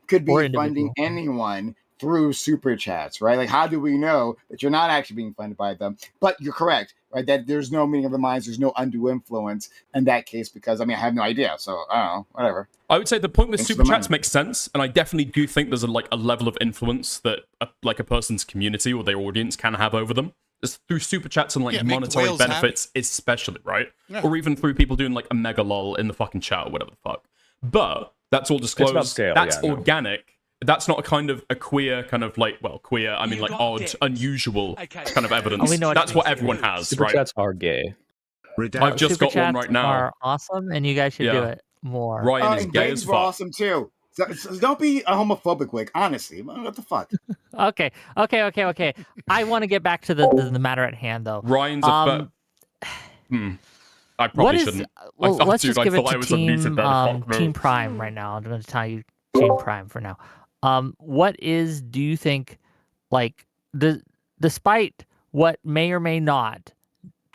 Could Or be individual. funding anyone through super chats, right? Like, how do we know that you're not actually being funded by them? But you're correct, right? That there's no meeting of the minds, there's no undue influence in that case, because I mean, I have no idea, so I don't know, whatever. I would say the point with Thanks for super the chats money. makes sense, and I definitely do think there's a level of influence that a person's community or their audience can have over them. It's through super chats and like Yeah, make the monetary whales benefits, especially, right? Yeah. Or even through people doing like a mega lol in the fucking chat or whatever the fuck. But that's all disclosed. about scale, That's yeah, I know. organic. That's not a kind of a queer kind of like, well, queer. I mean, like odd, unusual kind of evidence. we know what That's it what means. everyone has, Super right? chats are gay. I've just Super got one chats right now. are awesome, and you guys should do Yeah. it more. Ryan is And gay gays as were fuck. awesome too. So don't be a homophobic, Wick. Honestly, what the fuck? Okay. I want to get back to the matter at hand, though. Ryan's a I probably What is? shouldn't. Well, I thought, let's dude, just I give it thought I to was unmuted Team there. Fuck no. Team Prime right now. I'm going to tell you Team Prime for now. What is? Do you think, like, despite what may or may not,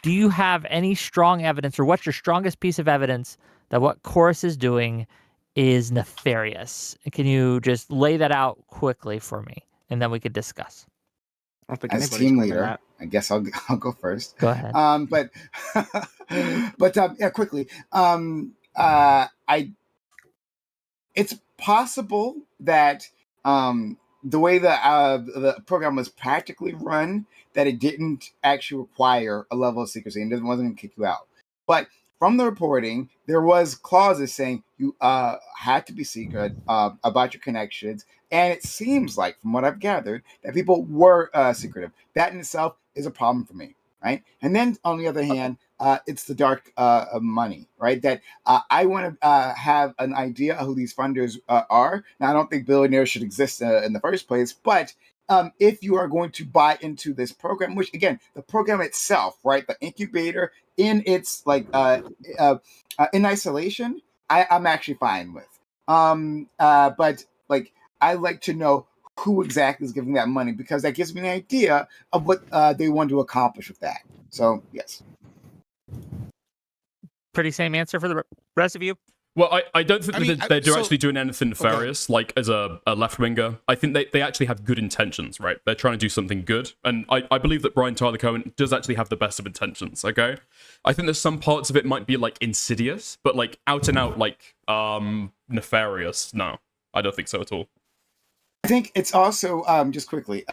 do you have any strong evidence, or what's your strongest piece of evidence that what Chorus is doing is nefarious? Can you just lay that out quickly for me, and then we could discuss? I don't think As anybody's team doing leader, that. I guess I'll go first. Go ahead. But yeah, quickly. It's possible that the way the program was practically run, that it didn't actually require a level of secrecy and wasn't going to kick you out. But from the reporting, there was clauses saying you had to be secret about your connections. And it seems like, from what I've gathered, that people were secretive. That in itself is a problem for me, right? And then, on the other hand, it's the dark money, right? That I want to have an idea of who these funders are. Now, I don't think billionaires should exist in the first place, but if you are going to buy into this program, which, again, the program itself, right, the incubator in its, like, in isolation, I'm actually fine with. But, like, I like to know who exactly is giving that money, because that gives me an idea of what they want to accomplish with that. So, yes. Pretty same answer for the rest of you. Well, I don't think they're so- actually doing anything nefarious, like as a left-winger. I think they actually have good intentions, right? They're trying to do something good. And I believe that Brian Tyler Cohen does actually have the best of intentions, okay? I think there's some parts of it might be, like, insidious, but, like, out and out, like, nefarious. No, I don't think so at all. I think it's also just quickly.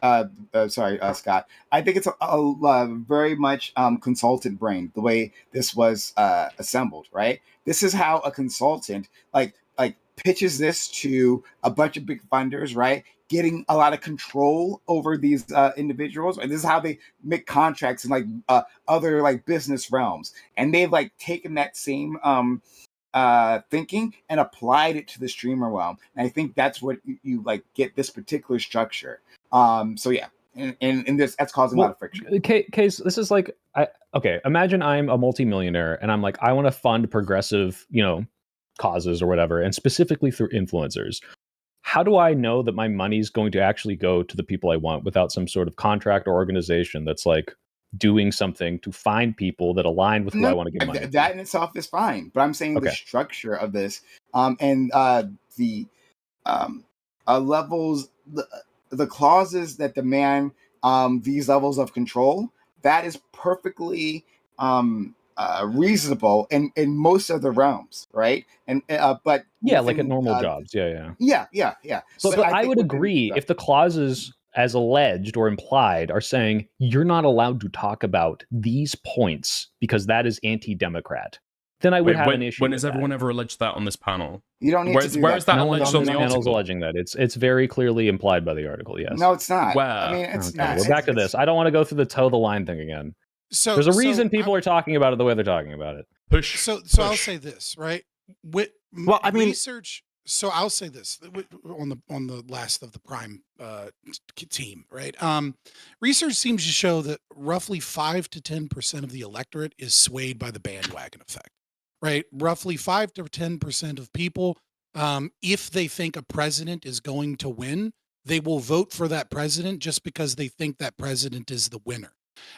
Sorry, Scott. I think it's a very much consultant brain, the way this was assembled. Right. This is how a consultant like pitches this to a bunch of big funders. Right. Getting a lot of control over these individuals. And this is how they make contracts in like other like business realms. And they've like taken that same thinking and applied it to the streamer realm. And I think that's what you like get this particular structure. So yeah, and that's causing a lot of friction. Case, this is like, okay, imagine I'm a multimillionaire and I'm like, I want to fund progressive, causes or whatever, and specifically through influencers. How do I know that my money's going to actually go to the people I want without some sort of contract or organization that's like doing something to find people that align with who I want to give money to? That in itself is fine, but I'm saying the structure of this, and the levels, the clauses that demand these levels of control, that is perfectly reasonable in most of the realms, right? And but like at normal jobs, yeah. But I would agree if the clauses, as alleged or implied, are saying you're not allowed to talk about these points because that is anti-democrat, then I would have an issue. When has everyone ever alleged that on this panel? You don't need where to is, do where that. is that No one alleged on on this the panel is article? alleging that. It's very clearly implied by the article. Yes. No, it's not. Where? I mean, it's not. We're back to this. I don't want to go through the toe the line thing again. So there's a reason people are talking about it the way they're talking about it. Push. So I'll say this, right? Research. So I'll say this on the last of the Prime team, right? Research seems to show that roughly 5 to 10% of the electorate is swayed by the bandwagon effect, right? Roughly 5 to 10% of people, if they think a president is going to win, they will vote for that president just because they think that president is the winner.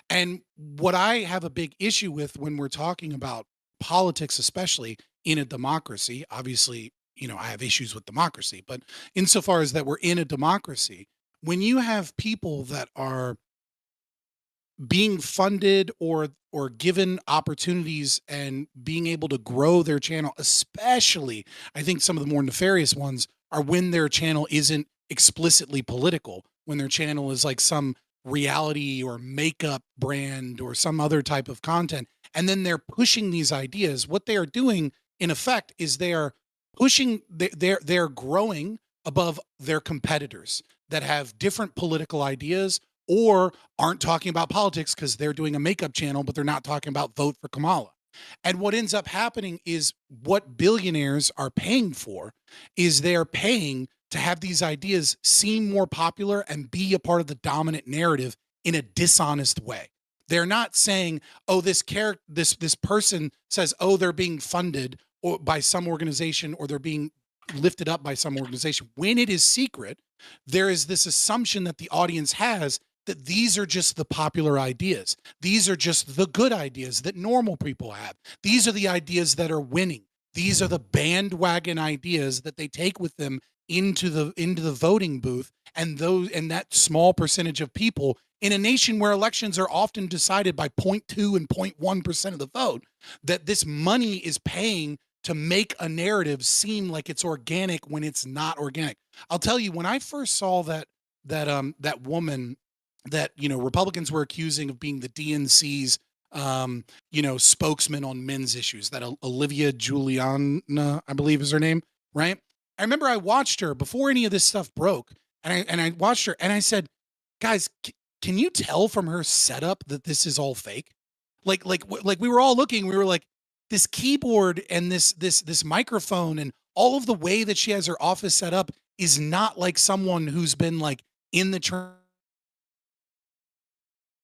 And what I have a big issue with when we're talking about politics, especially in a democracy, obviously, I have issues with democracy, but insofar as that we're in a democracy, when you have people that are being funded or given opportunities and being able to grow their channel, especially, I think some of the more nefarious ones are when their channel isn't explicitly political, when their channel is like some reality or makeup brand or some other type of content, and then they're pushing these ideas. What they are doing in effect is they are pushing, they're growing above their competitors that have different political ideas or aren't talking about politics because they're doing a makeup channel, but they're not talking about vote for Kamala. And what ends up happening is what billionaires are paying for is they're paying to have these ideas seem more popular and be a part of the dominant narrative in a dishonest way. They're not saying, oh, this person says, oh, they're being funded or by some organization or they're being lifted up by some organization. When it is secret, there is this assumption that the audience has that these are just the popular ideas. These are just the good ideas that normal people have. These are the ideas that are winning. These are the bandwagon ideas that they take with them into the voting booth, and that small percentage of people in a nation where elections are often decided by 0.2 and 0.1% of the vote, that this money is paying to make a narrative seem like it's organic when it's not organic. I'll tell you, when I first saw that woman that Republicans were accusing of being the DNC's spokesman on men's issues, that Olivia Juliana, I believe is her name, right? I remember I watched her before any of this stuff broke, and I watched her and I said, guys, can you tell from her setup that this is all fake? Like we were all looking, we were like, this keyboard and this microphone and all of the way that she has her office set up is not like someone who's been like in the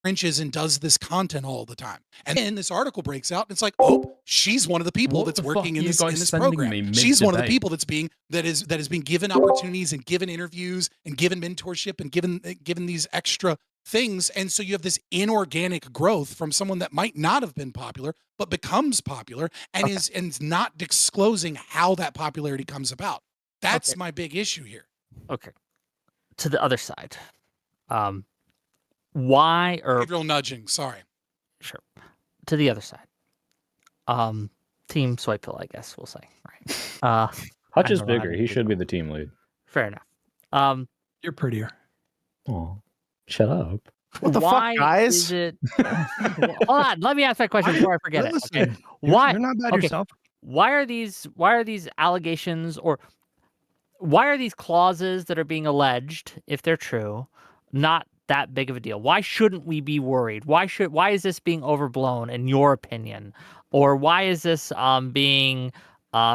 trenches and does this content all the time. And then this article breaks out and it's like, oh, she's one of the people that's working in this program. She's one of the people that is being given opportunities and given interviews and given mentorship and given these extra things. And so you have this inorganic growth from someone that might not have been popular but becomes popular and is not disclosing how that popularity comes about. That's my big issue here. Okay. To the other side. Why or behavioral nudging, sorry. Sure. To the other side. Team Swipehill, I guess we'll say. Right. Hutch is bigger. He should be the team lead. Fair enough. You're prettier. Oh, shut up. What the fuck, guys? Is it... Hold on, let me ask that question before I forget it. Okay. Why? You're not bad yourself. Why are these allegations, or why are these clauses that are being alleged, if they're true, not that big of a deal? Why shouldn't we be worried? Why is this being overblown in your opinion? Or why is this being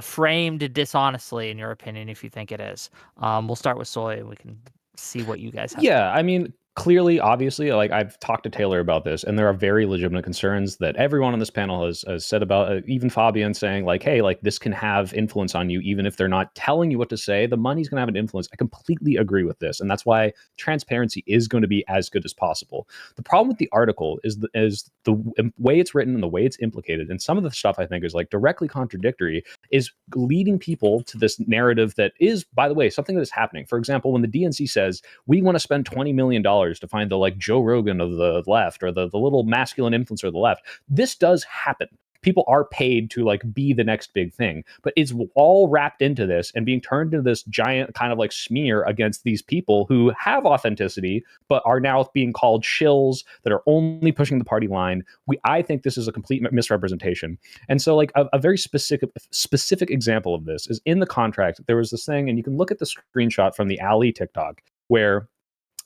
framed dishonestly in your opinion, if you think it is? We'll start with Soy and we can see what you guys have. Yeah, I mean, clearly, obviously, like I've talked to Taylor about this, and there are very legitimate concerns that everyone on this panel has said about, even Fabian saying like, hey, like this can have influence on you, even if they're not telling you what to say, the money's going to have an influence. I completely agree with this. And that's why transparency is going to be as good as possible. The problem with the article is the way it's written and the way it's implicated. And some of the stuff I think is like directly contradictory, is leading people to this narrative that is, by the way, something that is happening. For example, when the DNC says, we want to spend $20 million to find the like Joe Rogan of the left, or the little masculine influencer of the left. This does happen. People are paid to like be the next big thing, but it's all wrapped into this and being turned into this giant kind of like smear against these people who have authenticity, but are now being called shills that are only pushing the party line. I think this is a complete misrepresentation. And so like a very specific example of this is in the contract. There was this thing, and you can look at the screenshot from the Ali TikTok, where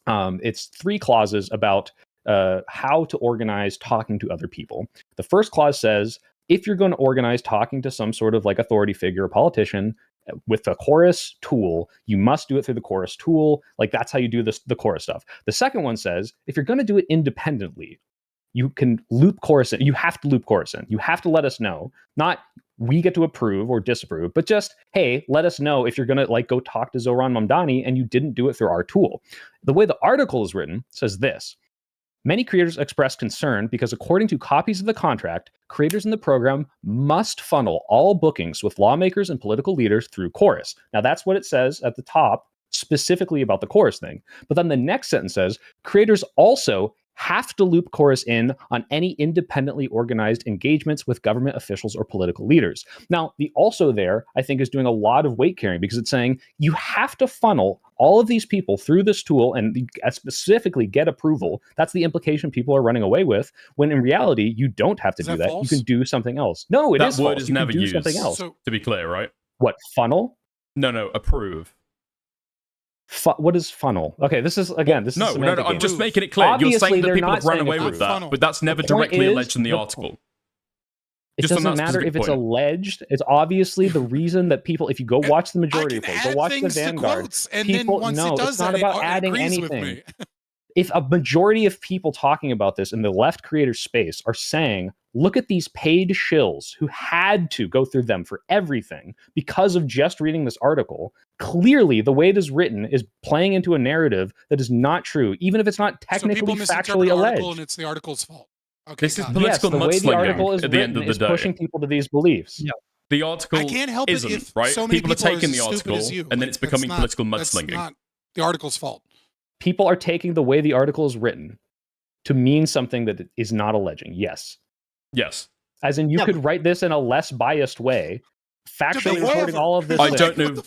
it's 3 clauses about how to organize talking to other people. The first clause says, if you're going to organize talking to some sort of like authority figure or politician with the Chorus tool, you must do it through the Chorus tool. Like that's how you do the Chorus stuff. The second one says, if you're going to do it independently, you can loop Chorus in. You have to loop Chorus in. You have to let us know, not we get to approve or disapprove, but just, hey, let us know if you're going to like go talk to Zohran Mamdani and you didn't do it through our tool. The way the article is written says this: many creators express concern because according to copies of the contract, creators in the program must funnel all bookings with lawmakers and political leaders through Chorus. Now that's what it says at the top, specifically about the Chorus thing. But then the next sentence says, creators also have to loop Chorus in on any independently organized engagements with government officials or political leaders. Now, the also there, I think, is doing a lot of weight carrying, because it's saying you have to funnel all of these people through this tool and specifically get approval. That's the implication people are running away with, when in reality, you don't have to do that. False? You can do something else. No, it is that word false. is You can never do used, something else. to be clear, right? What, funnel? No, approve. What is funnel? Okay, this is again. This is no. semantic I'm game. just making it clear. Obviously, You're saying that they're people not have run saying away it's with that, funnel. but that's never The point directly is, alleged in the article. It Just on doesn't that matter if specific it's point. alleged. It's obviously the reason that people, if you go watch the majority of polls, go watch the things to Vanguard. quotes, and People, then once no, it does it's not that, about it adding agrees with anything. me. If a majority of people talking about this in the left creator space are saying, look at these paid shills who had to go through them for everything because of just reading this article, clearly the way it is written is playing into a narrative that is not true, even if it's not technically so people misinterpret factually the article alleged. and it's the article's fault. Okay, This is got it. political the way the article mudslinging is at the written end of the is day. pushing people to these beliefs. Yeah. The article I can't help it isn't, if right? so many people are people are taking as the stupid article as you. and then Like, it's that's becoming not- political that's mudslinging. not the article's fault. People are taking the way the article is written to mean something that it is not alleging. Yes. Yes. As in, you could write this in a less biased way, factually way recording of- all of this. I thing. don't know.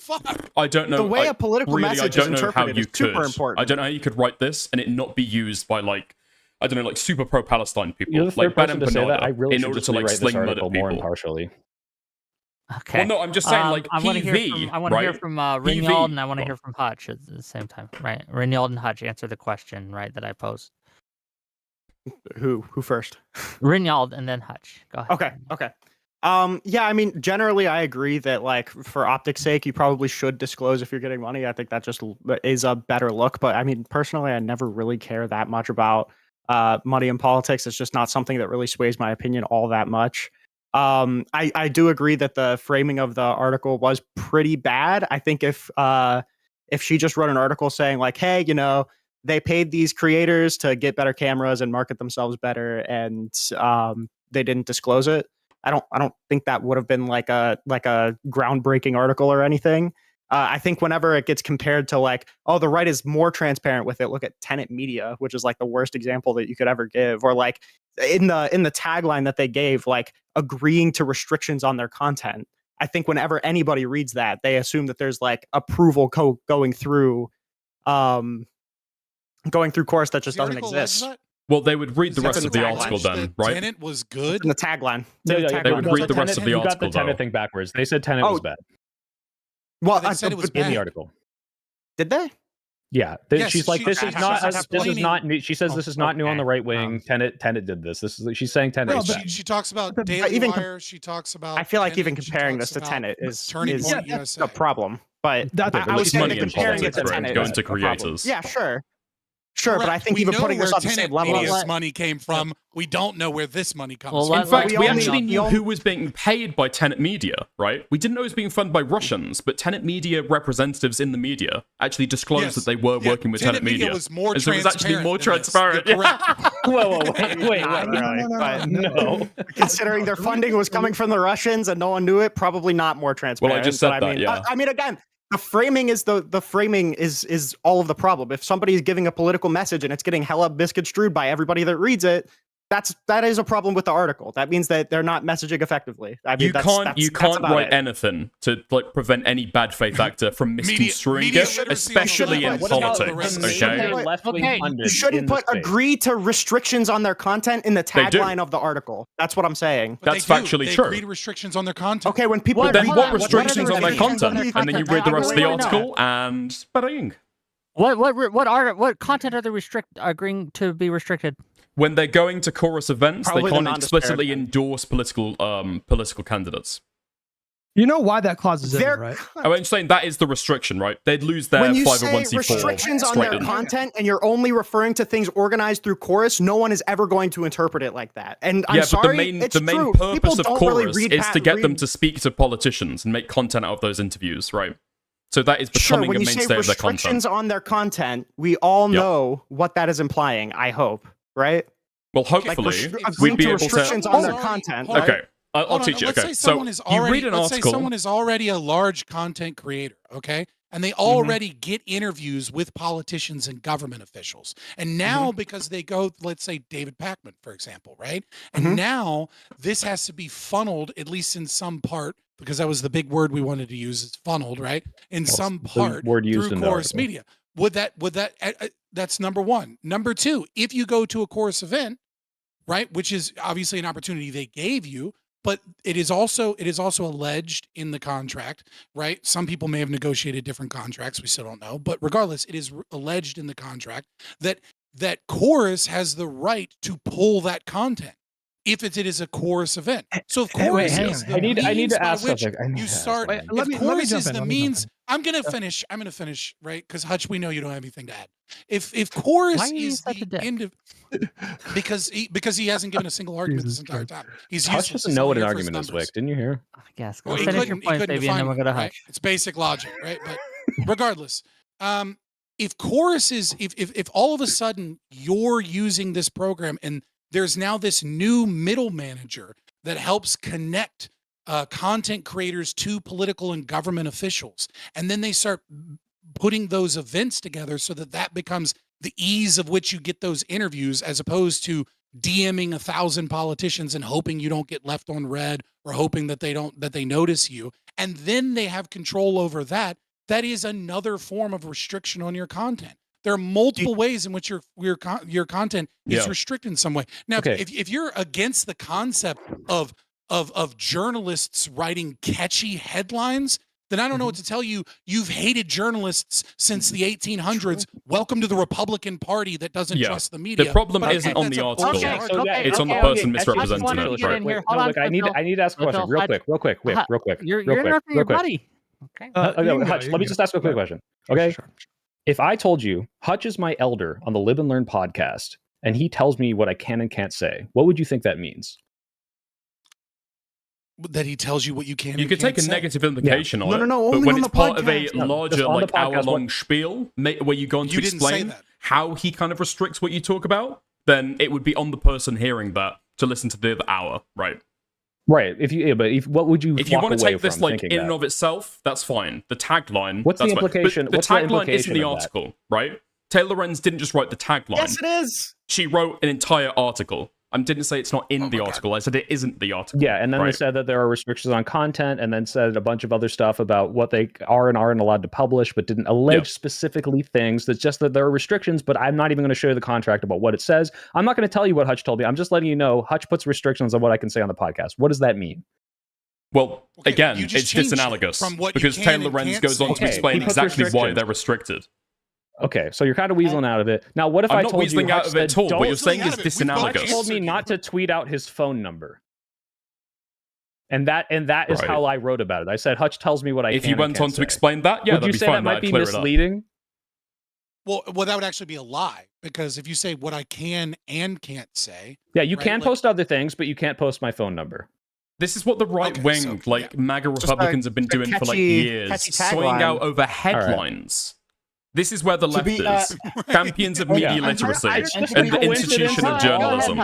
I don't know. The way I, a political really, message I is don't know how interpreted you is could. super important. I don't know how you could write this and it not be used by like, I don't know, like super pro-Palestine people, You're the third like person Ben to say that. I Empanada, really in should order just to like rewrite this sling mud article at more people. impartially. Okay. Well, no, I'm just saying, like, I want to hear PV, from I want to hear right? from PV. Rinald, and I want to hear from Hutch at the same time. Right, Rinald and Hutch, answer the question right that I posed. Who first? Rinald and then Hutch. Go ahead. Okay. Yeah, I mean, generally, I agree that like for optics' sake, you probably should disclose if you're getting money. I think that just is a better look. But I mean, personally, I never really care that much about money in politics. It's just not something that really sways my opinion all that much. I do agree that the framing of the article was pretty bad. I think if she just wrote an article saying like, hey, you know, they paid these creators to get better cameras and market themselves better, and they didn't disclose it, I don't think that would have been like a groundbreaking article or anything. I think whenever it gets compared to like, oh, the right is more transparent with it, look at Tenet Media, which is like the worst example that you could ever give, or like in the tagline that they gave, like agreeing to restrictions on their content. I think whenever anybody reads that, they assume that there's like approval going through course that just doesn't exist. Well, they would read the rest of the tagline. article then, right? Tenet was good. In the tagline. They would read the rest of the You got article, the Tenet though. thing backwards. They said Tenet was bad Well, They said it was in bad. the article. Did they? Yeah, Yes, she's like, this is not. This is explaining- not new. She says this is not new on the right wing. Tenet did this. This is she's saying Tenet No, is but bad. she talks about But Daily even Wire. She talks about. I feel like Tenet, even she comparing talks this to about Tenet is Turning Point a USA. problem. But That's I was It's saying money that in comparing it politics, to right? Tenet Going is to a problem. creators. Yeah, sure. Sure, but I think we even know putting where us on the Tenet same level. Media's money came from. We don't know where this money comes Well, from. In fact, we we only- actually we knew only- who was being paid by Tenet Media, right? We didn't know it was being funded by Russians, but Tenet Media representatives in the media actually disclosed Yes. that they were Yeah, working with Tenet Tenet Media Media. was more And so it was actually more transparent than this. transparent. You're Yeah. correct. Whoa, wait. But No. considering their funding was coming from the Russians and no one knew it, probably not more transparent. just said But that, yeah. I mean, again, the framing is the framing is all of the problem. If somebody is giving a political message and it's getting hella misconstrued by everybody that reads it, that is a problem with the article. That means that they're not messaging effectively. I mean, You that's can't about write it. anything to like prevent any bad faith actor from misconstruing media it, literacy especially on in the left. politics. What Okay. You shouldn't put agree to restrictions on their content in the They do. tagline of the article. That's what I'm saying. But That's they do. factually They true. agree to restrictions on their content. Okay, when people But then read what that, restrictions are on their restrictions content? And then you read the rest of the article and bang. What content are they agreeing to be restricted? When they're going to chorus events, Probably they the can't non-disparagement. explicitly endorse political candidates. You know why that clause is in there, They're right? I'm saying that is the restriction, right? They'd lose their when you say 501c4 restrictions on straight their in. content and you're only referring to things organized through chorus, no one is ever going to interpret it like that. And I'm Yeah, but sorry, the main it's the main true. purpose People of don't chorus really read is to get them read- to speak to politicians and make content out of those interviews, right? So that is Sure, becoming when a you say mainstay of their restrictions content. on their content, we all know what that is implying, I hope, right? Well, Like hopefully, agreeing we'd be to able restrictions to. on their content. Hold on. Okay, I'll Hold on, teach you. let's Okay, say so someone is you already, read an let's article. say someone is already a large content creator, okay? And they already get interviews with politicians and government officials. And now, because they go, let's say David Pakman, for example, right? And now this has to be funneled, at least in some part, because that was the big word we wanted to use, is funneled, right? In Well, some the part word used through in the Chorus article. Media. Would that that's number one. Number two, if you go to a Chorus event, right, which is obviously an opportunity they gave you, but it is also alleged in the contract, right? Some people may have negotiated different contracts, we still don't know, but regardless, it is alleged in the contract that Chorus has the right to pull that content if it is a Chorus event. So if Hey, wait, Chorus hang is on, the I need to means by ask which something. I need you to ask start, Wait, if let me Chorus jump is in, the let me jump means, in. I'm gonna finish, right? Because Hutch, we know you don't have anything to add. If Chorus Why are you is such a the dick? end of because he hasn't given a single argument this entire time. He's Hutch useless. doesn't He's know what only an here for his argument is, numbers. Wick. Didn't you hear? I guess. Well, Go he finish your couldn't point, Fabian, define then we're it, going to right? Hutch. It's basic logic, right? But regardless, if Chorus is if all of a sudden you're using this program and there's now this new middle manager that helps connect content creators to political and government officials, and then they start putting those events together so that becomes the ease of which you get those interviews, as opposed to DMing 1,000 politicians and hoping you don't get left on red, or hoping that they notice you, and then they have control over that. That is another form of restriction on your content. There are multiple ways in which your content is restricted in some way. Now, Okay. if you're against the concept of journalists writing catchy headlines, then I don't know what to tell you. You've hated journalists since the 1800s. Welcome to the Republican Party that doesn't trust the media. The problem But isn't again, on the that's a article. bullshit It's on the person misrepresenting it. Right? Wait, no, Wick, I need to ask a question real quick. You're real quick, interrupting your real quick. buddy. Okay. Hutch, let me just ask a quick question. Okay. If I told you Hutch is my elder on the Live and Learn podcast, and he tells me what I can and can't say, what would you think that means? That he tells you what you can. You could take a negative implication on it. No, but only when on it's the part of a podcast. No, larger, just on the like podcast, hour-long spiel, where you go on to You didn't say explain that. how he kind of restricts what you talk about, then it would be on the person hearing that to listen to the other hour, right? Right. What would you? If you walk want to away take this from like thinking in and that? of itself, that's fine. The tagline. What's the that's fine. implication- But the what's the tagline isn't implication the of that? article, right? Taylor Lorenz didn't just write the tagline. Yes, it is. She wrote an entire article. I didn't say it's not in the article. I said it isn't the article. Yeah, and then they right? said that there are restrictions on content, and then said a bunch of other stuff about what they are and aren't allowed to publish, but didn't allege specifically things. That's just that there are restrictions, but I'm not even going to show you the contract about what it says. I'm not going to tell you what Hutch told me. I'm just letting you know Hutch puts restrictions on what I can say on the podcast. What does that mean? Well, again, you just it's changed it disanalogous from what you because can Taylor and Lorenz can't goes on say. to explain he puts exactly why restrictions. they're restricted. Okay, so you're kind of weaseling out of it. Now, what if I'm I not told you weaseling out Hutch of it said, at all. What you're saying don't- is disanalogous. Hutch told me not to tweet out his phone number. And that is Right. how I wrote about it. I said Hutch tells me what I If can you and went can't on to say. explain that, yeah, Would that'd you be say fine. that might That'd be clear it up. misleading? Well, that would actually be a lie, because if you say what I can and can't say. Yeah, you right, can like- post other things, but you can't post my phone number. This is what the right wing, MAGA Republicans have been doing for like years, sawing out over headlines. This is where the left is. Champions of media literacy and the institution of journalism.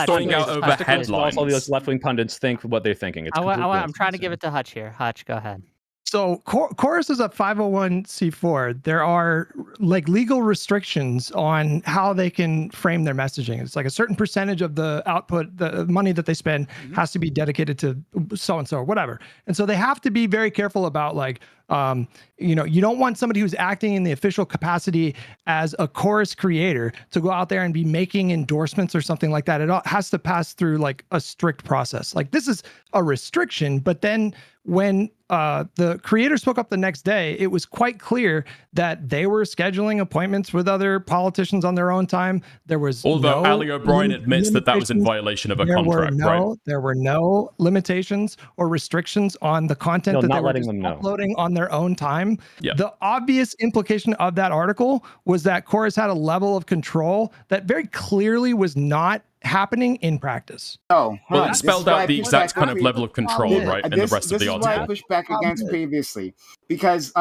Sawing out over headlines. All those left-wing pundits think what they're thinking. It's I'm trying to give it to Hutch here. Hutch, go ahead. So Chorus is a 501c4. There are like legal restrictions on how they can frame their messaging. It's like a certain percentage of the output, the money that they spend has to be dedicated to so-and-so or whatever. And so they have to be very careful about like, you don't want somebody who's acting in the official capacity as a Chorus creator to go out there and be making endorsements or something like that. It all has to pass through like a strict process. Like this is a restriction, but then when the creator spoke up the next day, it was quite clear that they were scheduling appointments with other politicians on their own time. There was although Ali O'Brien admits that was in violation of a contract, right? There were no limitations or restrictions on the content that they were just uploading on their own time. Yep. The obvious implication of that article was that Chorus had a level of control that very clearly was not happening in practice. Oh, well, it spelled out the exact kind of level of control, right, in the rest of the article. This is why I pushed back against previously, because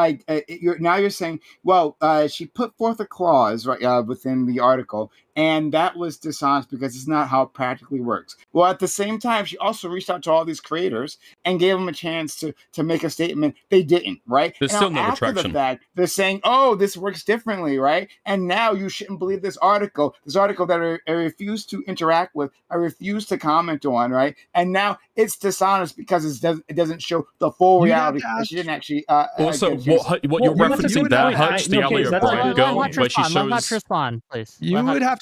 you're saying, well, she put forth a clause right within the article, and that was dishonest because it's not how it practically works. Well, at the same time, she also reached out to all these creators and gave them a chance to make a statement. They didn't, right? There's still no retraction. The fact, they're saying, oh, this works differently, right? And now you shouldn't believe this article that I refuse to interact with, I refuse to comment on, right? And now it's dishonest because it doesn't show the full reality. She didn't actually. Also, what you're referencing there, Hutch, the Ali O'Brien girl, where she shows. Let Hutch respond, please. You would have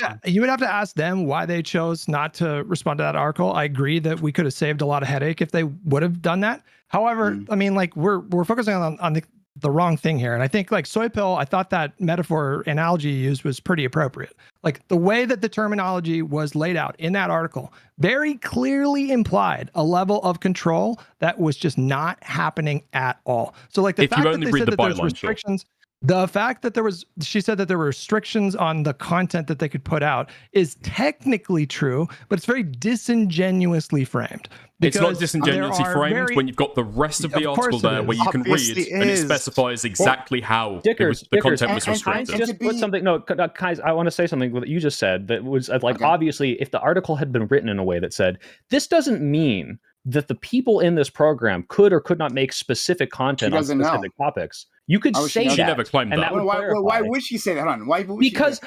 to ask them why they chose not to respond to that article. I agree that we could have saved a lot of headache if they would have done that. However, I mean, like we're focusing on the wrong thing here. And I think like soy pill, I thought that metaphor analogy you used was pretty appropriate. Like the way that the terminology was laid out in that article very clearly implied a level of control that was just not happening at all. So like the fact that they said that there's restrictions, the fact that she said that there were restrictions on the content that they could put out is technically true, but it's very disingenuously framed. It's not disingenuously framed when you've got the rest of the article there where you can read and it specifies exactly how the content was restricted. Just put something. No, guys, I want to say something that you just said that was like obviously if the article had been written in a way that said this doesn't mean that the people in this program could or could not make specific content on specific topics. You could say that. She never claimed that. Why would she say that? Hold on. Why would because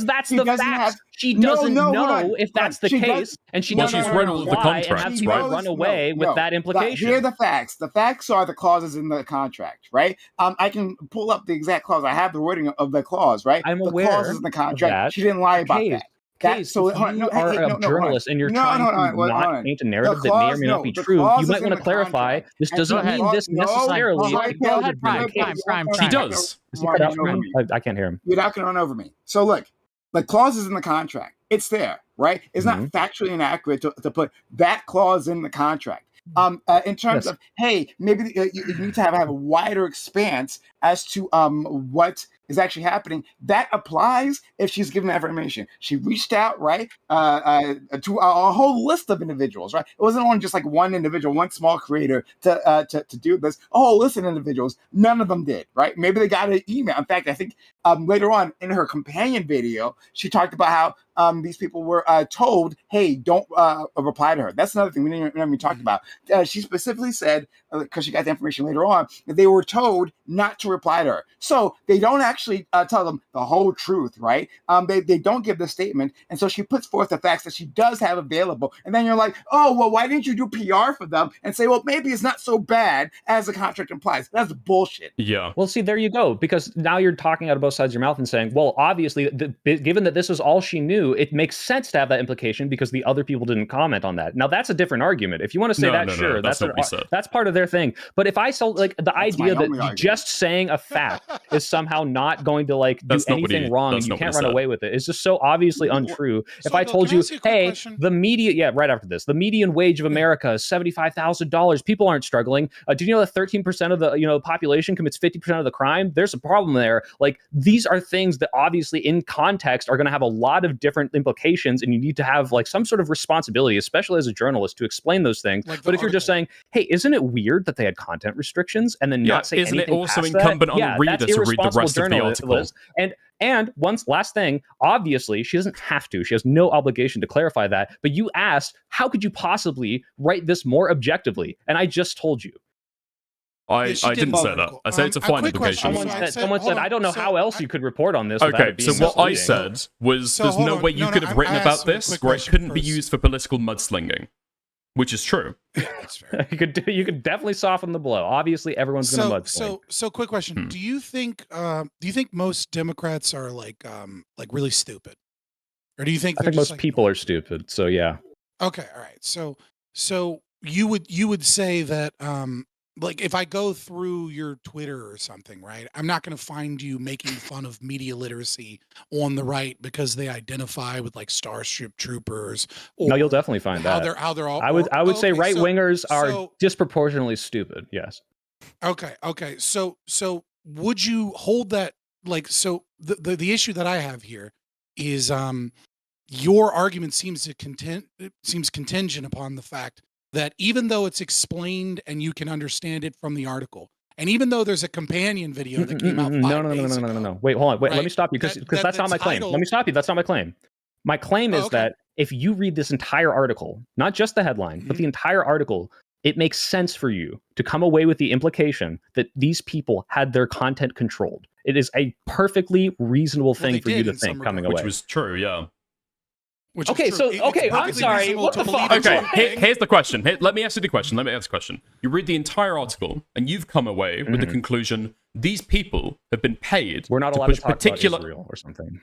that's the fact. She doesn't know if that's the case, and she doesn't. She's read all of the contracts, and have right? Run away with that implication. Here are the facts. The facts are the clauses in the contract, right? I can pull up the exact clause. I have the wording of the clause, right? I'm aware the clauses in the contract. She didn't lie about that. So if you are a journalist and you're trying to not paint a narrative that may or may not be true, you might want to clarify this doesn't mean this necessarily. She does. I can't hear him. You're not going to run over me. So look, the clause is in the contract. It's there, right? It's not factually inaccurate to put that clause in the contract. In terms of, hey, maybe you need to have a wider expanse as to what is actually happening. That applies if she's given that information. She reached out, right, to a whole list of individuals, right? It wasn't only just like one individual, one small creator to do this. A whole list of individuals. None of them did, right? Maybe they got an email. In fact, I think later on in her companion video, she talked about how these people were told, hey, don't reply to her. That's another thing we didn't even talk about. She specifically said, because she got the information later on, that they were told not to reply to her. So they don't actually tell them the whole truth, right? They don't give the statement. And so she puts forth the facts that she does have available. And then you're like, oh, well, why didn't you do PR for them and say, well, maybe it's not so bad as the contract implies? That's bullshit. Yeah. Well, see, there you go. Because now you're talking out of both sides of your mouth and saying, well, obviously, given that this is all she knew, it makes sense to have that implication because the other people didn't comment on that. Now, that's a different argument. If you want to say sure, that's part of their thing. But if I saw like the idea that just saying a fact is somehow not not going to like do That's not what anything he- wrong, and that's you not what can't he run said. away with it. It's just so obviously untrue. If I Soybean, told can I you, ask you a quick hey, question? the right after this, the median wage of America is $75,000. People aren't struggling. Did you know that 13% of the population commits 50% of the crime? There's a problem there. Like, these are things that obviously in context are going to have a lot of different implications, and you need to have like some sort of responsibility, especially as a journalist, to explain those things. Like but if you're just saying, hey, isn't it weird that they had content restrictions and then not say isn't it anything also past incumbent that? on the Yeah, reader that's to read the irresponsible rest of the article? journalism. And last thing, obviously she doesn't have to. She has no obligation to clarify that. But you asked, how could you possibly write this more objectively? And I just told you. I didn't say that. I said it's a fine implication. Someone said, I don't know how else you could report on this. without Okay, it being so what I misleading." said was So there's hold no on. way you No, could no, have I written asked about him a this quick where it question couldn't be first. used for political mudslinging, which is true. you could definitely soften the blow. Obviously, everyone's going to mudslide. So quick question: Do you think most Democrats are like really stupid, or do you think I they're think just most people are stupid. So yeah. Okay, all right. So you would say that like if I go through your Twitter or something, right? I'm not going to find you making fun of media literacy on the right because they identify with like Starship Troopers. Or No, you'll definitely find how that. they're all. I would say okay, right wingers are so- disproportionately stupid. Yes. Okay. So would you hold that like so the issue that I have here is your argument seems contingent upon the fact that even though it's explained and you can understand it from the article, and even though there's a companion video that came out 5 days ago, No. Wait, hold on. Wait, let right? me stop you because That that's not my claim. title- Let me stop you. That's not my claim. My claim is that if you read this entire article, not just the headline, but the entire article, it makes sense for you to come away with the implication that these people had their content controlled. It is a perfectly reasonable thing for you to think coming away. Which was true, yeah. Okay, so I'm sorry. What the fuck? Okay, here's the question. Let me ask you the question. You read the entire article, and you've come away with the conclusion these people have been paid. We're not to allowed push to talk particular, about Israel or something.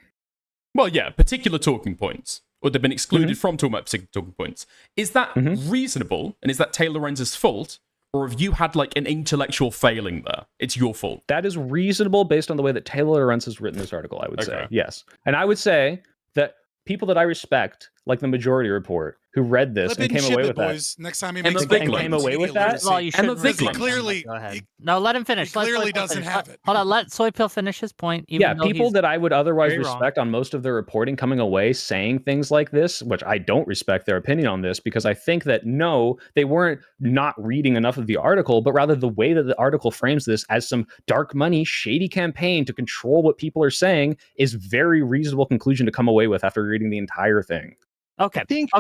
Well, yeah, particular talking points, or they've been excluded from talking about particular talking points. Is that reasonable, and is that Taylor Lorenz's fault, or have you had like an intellectual failing there? It's your fault. That is reasonable based on the way that Taylor Lorenz has written this article, I would say. Yes. And I would say that people that I respect, like the Majority Report, who read this and came away with boys. Next time he and makes came away with that. Well, you should clearly go ahead. No, let him finish. Let clearly Soy Pill doesn't finish. have it. Hold on, let Soy Pill finish his point. Even Yeah, though people he's that I would otherwise very wrong. respect on most of their reporting coming away saying things like this, which I don't respect their opinion on this because I think that no, they weren't not reading enough of the article, but rather the way that the article frames this as some dark money, shady campaign to control what people are saying is very reasonable conclusion to come away with after reading the entire thing. Okay. I think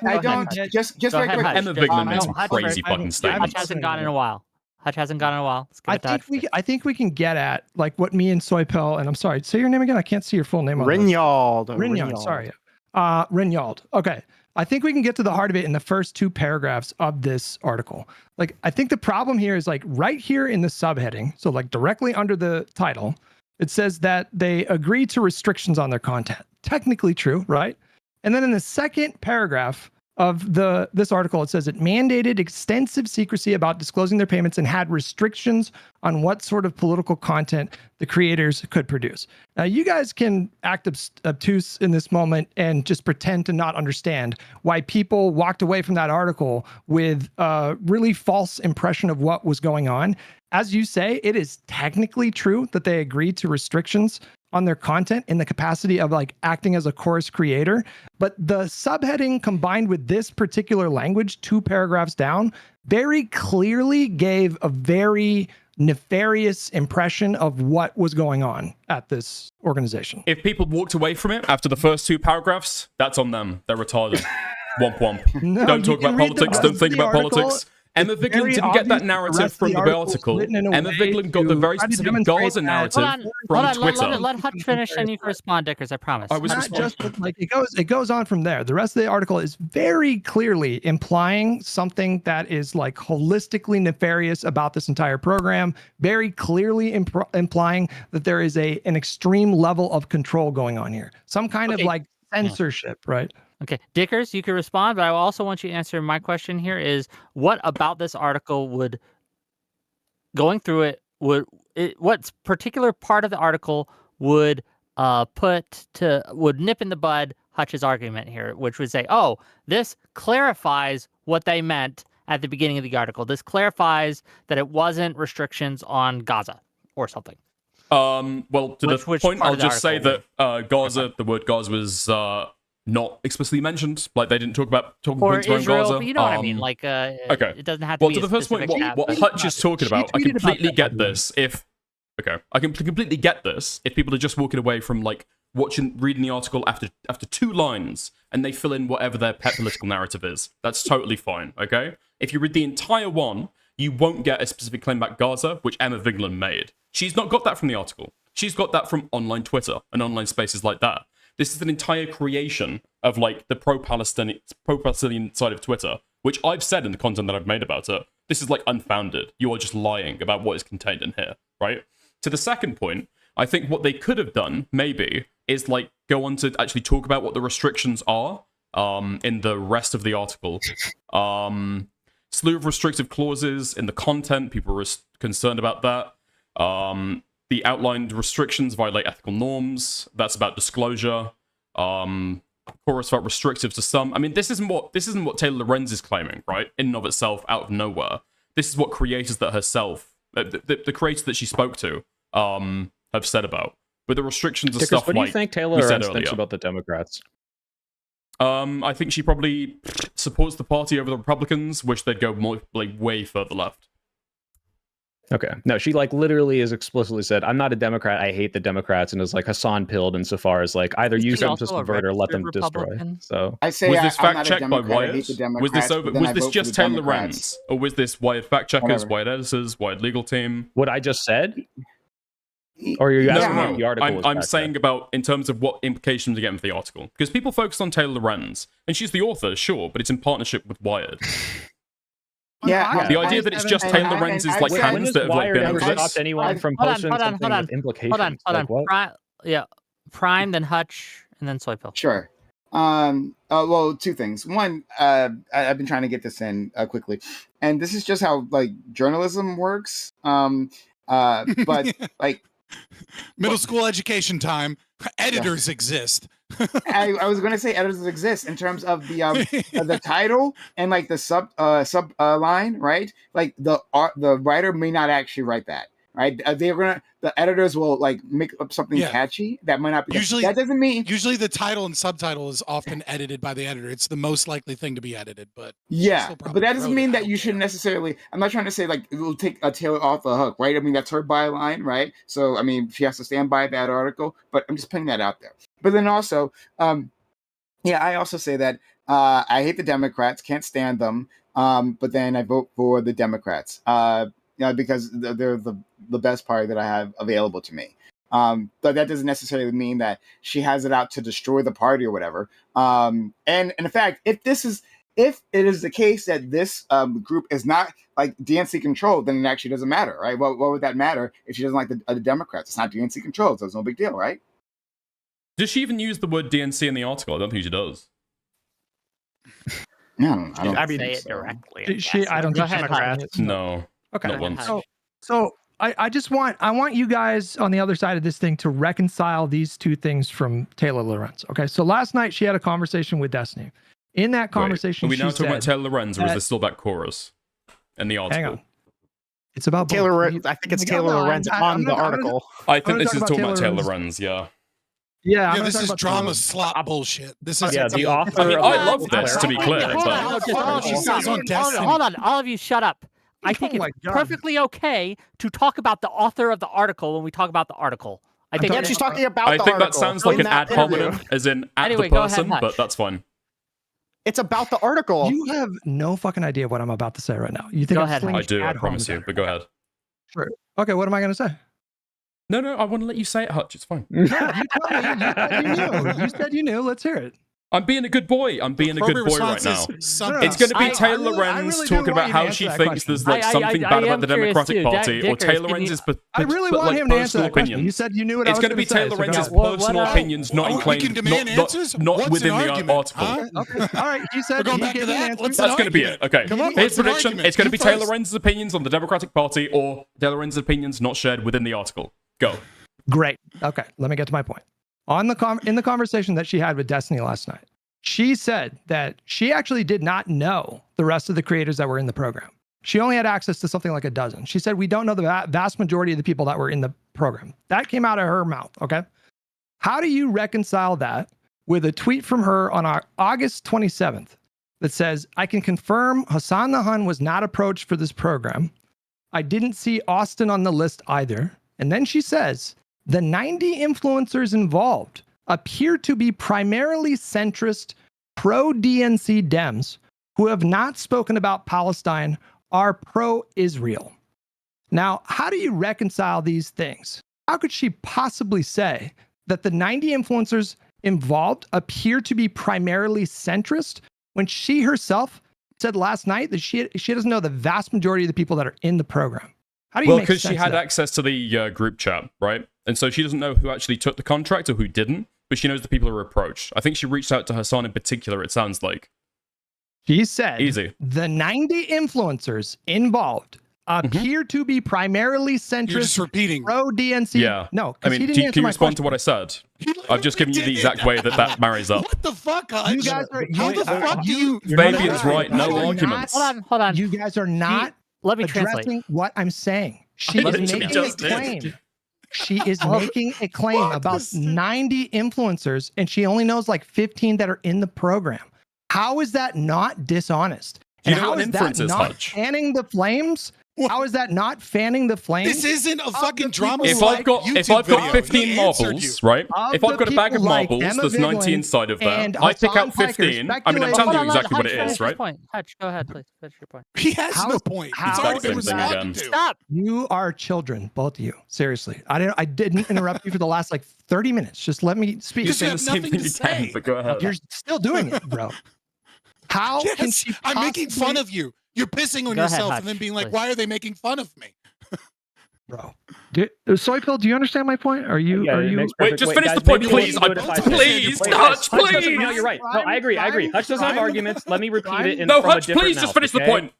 I don't just Go very ahead, quick. Hutch. Emma Vigland made some Hutch crazy first. fucking statements. Hutch hasn't gone in a while. Let's give it to Hutch. I think we can get at like what me and Soy Pill, and I'm sorry, say your name again. I can't see your full name. on this. Rinyard. Sorry. Rinyard. Okay. I think we can get to the heart of it in the first 2 paragraphs of this article. Like, I think the problem here is like right here in the subheading. So like directly under the title, it says that they agree to restrictions on their content. Technically true, right? And then in the second paragraph of this article, it says it mandated extensive secrecy about disclosing their payments and had restrictions on what sort of political content the creators could produce. Now, you guys can act obtuse in this moment and just pretend to not understand why people walked away from that article with a really false impression of what was going on. As you say, it is technically true that they agreed to restrictions on their content in the capacity of like acting as a chorus creator. But the subheading combined with this particular language, 2 paragraphs down, very clearly gave a very nefarious impression of what was going on at this organization. If people walked away from it after the first 2 paragraphs, that's on them. They're retarded. Womp womp. No, Don't you talk can about read the politics. rest Don't of think the about article. politics. Emma It's Vigland very didn't get that obvious the narrative rest of from the the article is article. written in a Emma way Vigland got the to very try to specific demonstrate Gaza that- narrative from Twitter. Let Hutch finish and you can respond, Dickers, I promise. I was Not just like it goes on from there. The rest of the article is very clearly implying something that is like holistically nefarious about this entire program, very clearly implying that there is an extreme level of control going on here, some kind of like censorship, right? Okay, Dickers, you can respond, but I also want you to answer my question here is what about this article would, going through it, what particular part of the article would would nip in the bud Hutch's argument here, which would say, oh, this clarifies what they meant at the beginning of the article. This clarifies that it wasn't restrictions on Gaza or something. Well, to the point, I'll just say that Gaza, the word Gaza was not explicitly mentioned. Like, they didn't talk about talking Or points around Israel, Gaza. but you know what I mean. Like, okay. it doesn't have to Well, be to a the first point, specific what chapter. Hutch is talking about, I tweeted about completely that, get this. Okay, I can completely get this if people are just walking away from like reading the article after 2 lines and they fill in whatever their pet political narrative is. That's totally fine. Okay, if you read the entire one, you won't get a specific claim about Gaza, which Emma Vigeland made. She's not got that from the article. She's got that from online Twitter and online spaces like that. This is an entire creation of like the pro-Palestinian side of Twitter, which I've said in the content that I've made about it. This is like unfounded. You are just lying about what is contained in here, right? To the second point, I think what they could have done, maybe, is like go on to actually talk about what the restrictions are in the rest of the article. Slew of restrictive clauses in the content. People were concerned about that. The outlined restrictions violate ethical norms. That's about disclosure. Chorus felt restrictive to some. I mean, this isn't what Taylor Lorenz is claiming, right? In and of itself, out of nowhere. This is what creators that herself, the creators that she spoke to, have said about. But the restrictions are Dickers, stuff what do like you think Taylor we said Lorenz thinks earlier. about the Democrats? I think she probably supports the party over the Republicans. Wish they'd go more like way further left. Okay. No, she like literally has explicitly said, I'm not a Democrat. I hate the Democrats. And is like Hassan pilled insofar as like either use them to subvert or let them destroy. So I say was this I'm fact not a checked by Democrat. I hate Wired? the Democrats, Was this but over? then I Was this vote for just the Taylor Democrats. Lorenz, or was this Wired fact checkers, Whatever. Wired editors, Wired legal team? what I just said? Or are you asking No, if the article was I'm fact-checked? saying about in terms of what implications are getting for the article, because people focus on Taylor Lorenz, and she's the author, sure, but it's in partnership with Wired. Yeah, The idea that it's just Taylor Lorenz's like when hands has that have like Wired been ever over this. stopped anyone from Hold on, posting hold on, something hold on. with implications? Hold on. Like, what? Prime, then Hutch, and then Soypill. Sure. Well, 2 things. One, I've been trying to get this in quickly, and this is just how like journalism works. But like Middle school education time. Editors exist. I was going to say editors exist in terms of the title and like the sub line, right? Like the writer may not actually write that, right? The editors will like make up something Yeah. catchy that might not be. Usually that doesn't mean Usually the title and subtitle is often edited by the editor. It's the most likely thing to be edited, but yeah, still but probably that doesn't wrote mean it. that you should necessarily. I'm not trying to say like it will take a Taylor off the hook, right? I mean that's her byline, right? So I mean she has to stand by that article, but I'm just putting that out there. But then also, yeah, I also say that I hate the Democrats, can't stand them, but then I vote for the Democrats, because they're the best party that I have available to me. But that doesn't necessarily mean that she has it out to destroy the party or whatever. And in fact, if it is the case that this group is not like DNC controlled, then it actually doesn't matter, right? What would that matter if she doesn't like the Democrats? It's not DNC controlled, so it's no big deal, right? Does she even use the word DNC in the article? I don't think she does. No, I don't. I mean, say it directly. I don't Go think ahead, Democrats. No. Okay. Not once. So I just want you guys on the other side of this thing to reconcile these 2 things from Taylor Lorenz. Okay. So last night she had a conversation with Destiny. In that conversation, Wait, are we now she talking about said Taylor Lorenz, or is that- this still about Chorus in the article? Hang on. It's about both. Taylor. I think it's Taylor Lorenz on the article. I think gonna this is talk talking about about Taylor Taylor Lorenz, yeah. Yeah, I'm Yeah, this gonna is talk about drama Taylor. slop bullshit. This is Yeah, the author. I mean, of I the- love this, to be clear. Hold on, but- hold on, She says on Destiny. hold on, all of you shut up. I think Oh my it's God. perfectly okay to talk about the author of the article when we talk about the article. I think Yeah, she's talking about I the think that article sounds like in an that ad interview. hominem, as in at Anyway, the go ahead, person, Hutch. but that's fine. It's about the article. You have no fucking idea what I'm about to say right now. You think Go I'm ahead, slinging I do, I ad promise you, hominems but go ahead. Sure. Okay, what am I going to say? No, I want to let you say it, Hutch. It's fine. You said you knew. You said you knew. Let's hear it. I'm being a good boy. I'm being a good boy right now. It's going to be Taylor Lorenz talking about how she thinks there's like something bad about the Democratic Party, or Taylor Lorenz's I really want him to answer that question. You said you knew what I was going to be Taylor Lorenz's personal opinions, not in claim, not within the article. Okay. All right. You said he gave me an answer. That's going to be it. Okay. Here's prediction. It's going to be Taylor Lorenz's opinions on the Democratic Party, or Taylor Lorenz's opinions not shared within the article. Go. Great. Okay. Let me get to my point. In the conversation that she had with Destiny last night, she said that she actually did not know the rest of the creators that were in the program. She only had access to something like a dozen. She said, we don't know the vast majority of the people that were in the program. That came out of her mouth, okay? How do you reconcile that with a tweet from her on August 27th that says, I can confirm Hassan the Hun was not approached for this program. I didn't see Austin on the list either. And then she says, the 90 influencers involved appear to be primarily centrist, pro-DNC Dems who have not spoken about Palestine, are pro-Israel. Now, how do you reconcile these things? How could she possibly say that the 90 influencers involved appear to be primarily centrist when she herself said last night that she doesn't know the vast majority of the people that are in the program? How do you make sense because she had of that? access to the group chat, right? And so she doesn't know who actually took the contract or who didn't, but she knows the people who are approached. I think she reached out to Hassan in particular, it sounds like. She said, easy. The 90 influencers involved appear to be primarily centrist. You're just repeating. Pro-DNC. Yeah. No, I mean, he didn't can answer you my respond question. to what I said? I've just given you the exact way that marries up. What the fuck, Hutch? You guys are, How the fuck do you... Fabian's right, no You're arguments. Hold on. You guys are not Let me addressing translate. what I'm saying. She I is literally making a just did. claim. She is making a claim about 90 influencers, and she only knows like 15 that are in the program. How is that not dishonest? Do you And know how what is inference that is, not Hutch? fanning the flames? How is that not fanning the flames? This isn't a fucking drama. If I've got 15 marbles, right? If I've got a bag of marbles, there's 90 inside of that. I pick out 15. I mean, I'm telling you exactly what it is, right? Hutch, go ahead, please. Finish your point. He has no point. It's already been responded to. Stop. You are children, both of you. Seriously, I didn't interrupt you for the last like 30 minutes. Just let me speak. You're saying the same thing you can, but go ahead. You're still doing it, bro. How can she? I'm making fun of you. You're pissing on Go ahead, yourself Hutch, and then being like, please. why are they making fun of me? Bro, Soy Pill, do you understand my point? Are you? Wait, just finish the point, please. Please, Hutch, please. No, you're right. No, I agree. Hutch doesn't have arguments. Let me repeat it in No, from a Hutch, different please just mouth, finish the okay? point.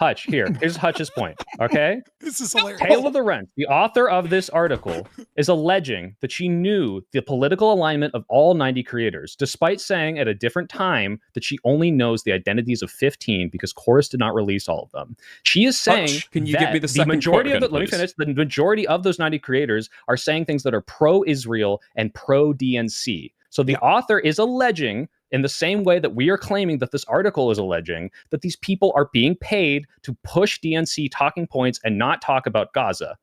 Hutch, here's Hutch's point, okay? This is hilarious. Taylor Lorenz, the author of this article, is alleging that she knew the political alignment of all 90 creators, despite saying at a different time that she only knows the identities of 15 because Chorus did not release all of them. She is saying Hutch, can you that give me the second majority quote of again, let me please? finish. The majority of those 90 creators are saying things that are pro-Israel and pro-DNC. So the author is alleging, in the same way that we are claiming that this article is alleging, that these people are being paid to push DNC talking points and not talk about Gaza.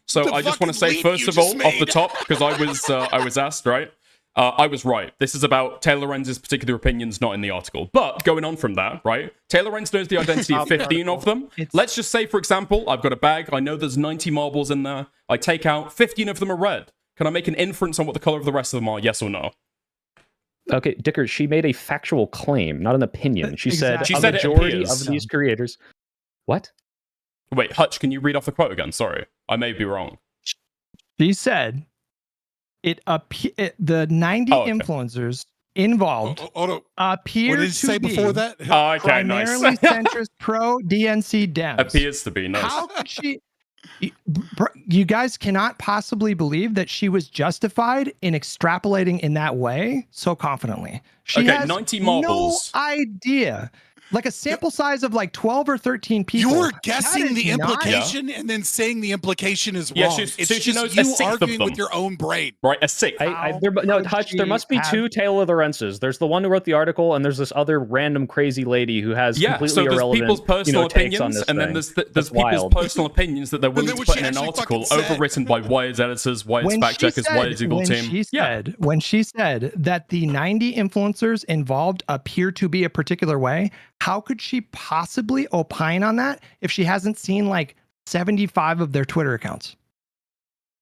So I just want to say, first of all, off the top, because I was asked, right? I was right. This is about Taylor Lorenz's particular opinions, not in the article. But going on from that, right? Taylor Lorenz knows the identity of 15 of them. Let's just say, for example, I've got a bag. I know there's 90 marbles in there. I take out 15 of them are red. Can I make an inference on what the color of the rest of them are? Yes or no? Okay, Dicker, she made a factual claim, not an opinion. She said She a said it majority appears. of these creators. What? Wait, Hutch, can you read off the quote again? Sorry, I may be wrong. She said, the 90 influencers involved appear What did it to say be before that? Okay, primarily nice. centrist pro-DNC Dems. Appears to be, nice. How could she? You guys cannot possibly believe that she was justified in extrapolating in that way so confidently. She Okay, has 90 marbles. no idea. Like a sample size of like 12 or 13 people. You're That guessing is the not- implication and then saying the implication is wrong. Yeah, it's so she just knows a you sixth of arguing them. with your own brain. Right, a sixth. Hutch, there must be two Taylor Lorenzes. There's the one who wrote the article, and there's this other random crazy lady who has Yeah, completely so there's irrelevant people's personal takes on opinions, this and then thing. there's That's people's wild. personal opinions that they're willing to what put she in an actually article, fucking said. overwritten by Wired's editors, Wired's fact checkers, Wired's Google team. When she said that the 90 influencers involved appear to be a particular way, how could she possibly opine on that if she hasn't seen like 75 of their Twitter accounts?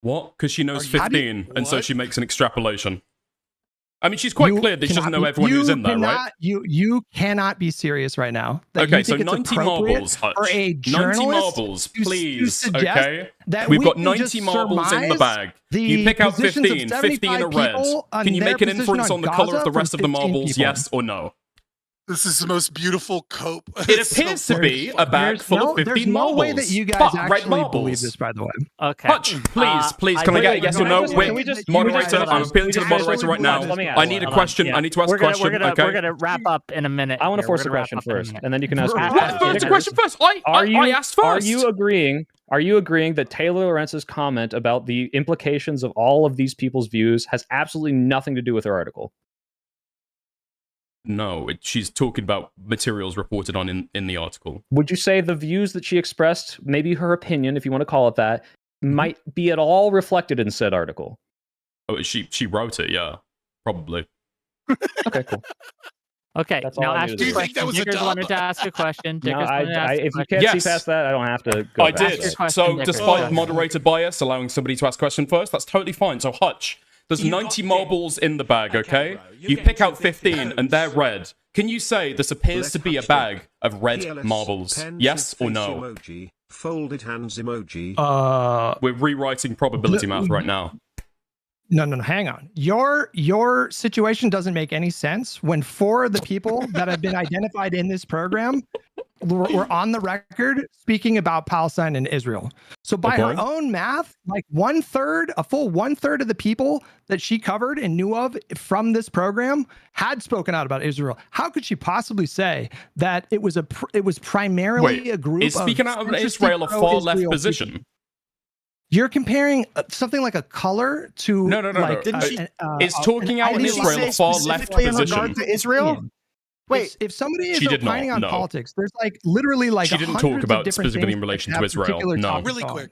What? Because she knows How do you- 15, and so she makes an extrapolation. I mean, she's quite clear that she doesn't know everyone who's in there, right? You cannot be serious right now. that Okay, you so think it's 90 appropriate marbles, Hutch. for a 90 journalist marbles, to please, suggest okay? that We've we got can 90 just marbles in the surmise bag. the You pick out positions of 15, 15 are 75 red. people on Can you their make an position inference on the color of Gaza the from rest of the 15 marbles, people. yes or no? This is the most beautiful cope. It appears to be a bag full of 15 There's no marbles. way that you guys But red actually marbles. believe this, by the way. Okay. Hutch, please, can I get a yes or no? Moderator, I'm appealing to the moderator right now. I need a question. I need to ask a question. We're gonna wrap up in a minute. I want to here. force We're a gonna wrap question up in a first, minute. and then you can ask. First question first. I asked first. Are you agreeing? Are you agreeing that Taylor Lorenz's comment about the implications of all of these people's views has absolutely nothing to do with her article? No, she's talking about materials reported on in the article. Would you say the views that she expressed, maybe her opinion, if you want to call it that, might be at all reflected in said article? Oh, she wrote it, yeah, probably. Okay, cool. Okay, That's all now I ask needed your to question. do. that was a Dickers dub? wanted to ask a question. No, Dickers wanted to ask a if you question. can't Yes. see past that, I don't have to go I past did. it. question, So, Dickers. despite Go. moderator bias allowing somebody to ask a question first, that's totally fine. So, Hutch, there's 90 marbles in the bag, okay? You pick out 15 and they're red. Can you say this appears to be a bag of red marbles? Yes or no? Emoji, folded hands emoji. We're rewriting probability math right now. No, hang on. Your situation doesn't make any sense when 4 of the people that have been identified in this program were on the record speaking about Palestine and Israel. So by her own math, like a full one third of the people that she covered and knew of from this program had spoken out about Israel. How could she possibly say that it was primarily a group is speaking out of Israel a far left position? People? You're comparing something like a color to No. Like, is talking out in Israel a far left position? To Israel? Wait, if somebody is She did opining not, on no. politics, there's like literally like She didn't hundreds talk of about different specifically things in relation that to have Israel. particular No. topics Really on. quick.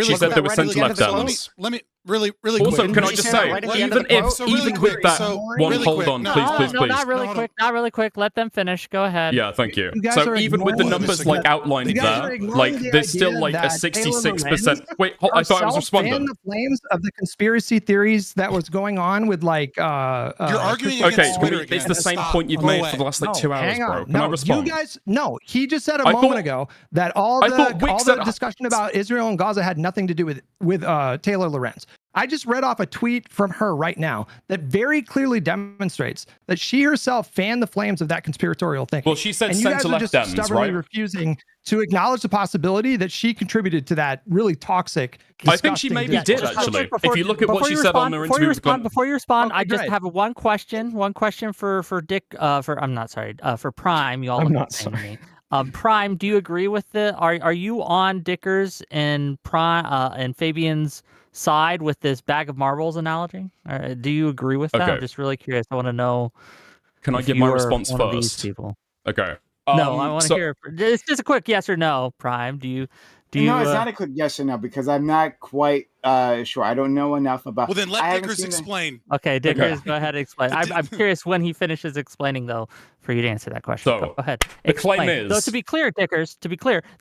She said there were centre-left ends. Let me really Also, quick. can I just say, even with that one, hold on, please. No, not really quick. Let them finish. Go ahead. Yeah, thank you. You guys So are even with the ignoring- numbers like outlined You guys are there, ignoring like the there's still idea like a that 66%. Taylor Wait, I thought I was herself fanned responding. the flames of the conspiracy theories that was going on with like You're arguing Okay, against Twitter it's the again. same Stop. point you've No made way. for the last like No, 2 hours, hang bro. on. Can I respond? You guys, no, he just said a I moment thought- ago that all I thought Wick the said- discussion about Israel and Gaza had nothing to do with Taylor Lorenz. I just read off a tweet from her right now that very clearly demonstrates that she herself fanned the flames of that conspiratorial thinking. Well, she said and you guys are centre-left just Dems, stubbornly right? refusing to acknowledge the possibility that she contributed to that really toxic. I think she disgusting maybe discourse. did actually. If you look at what she said on her Before interview you with respond, Okay, I just great. have one question for Dick. For Prime. You all I'm look not the same to me. Prime, do you agree with the? Are you on Dickers and Prime and Fabian's side with this bag of marbles analogy? Do you agree with that? Okay. I'm just really curious. I want to know. Can I if give you my were response one of these first? people. Okay. No, I want to hear. It's just a quick yes or no. Prime, do you? No, it's not a quick yes or no because I'm not quite sure. I don't know enough about. Well, then I let haven't Dickers seen the- explain. Okay, Dickers, go ahead and explain. I'm curious when he finishes explaining, though, for you to answer that question. So, Go ahead. the claim Explain. is- Though, to be clear, Dickers,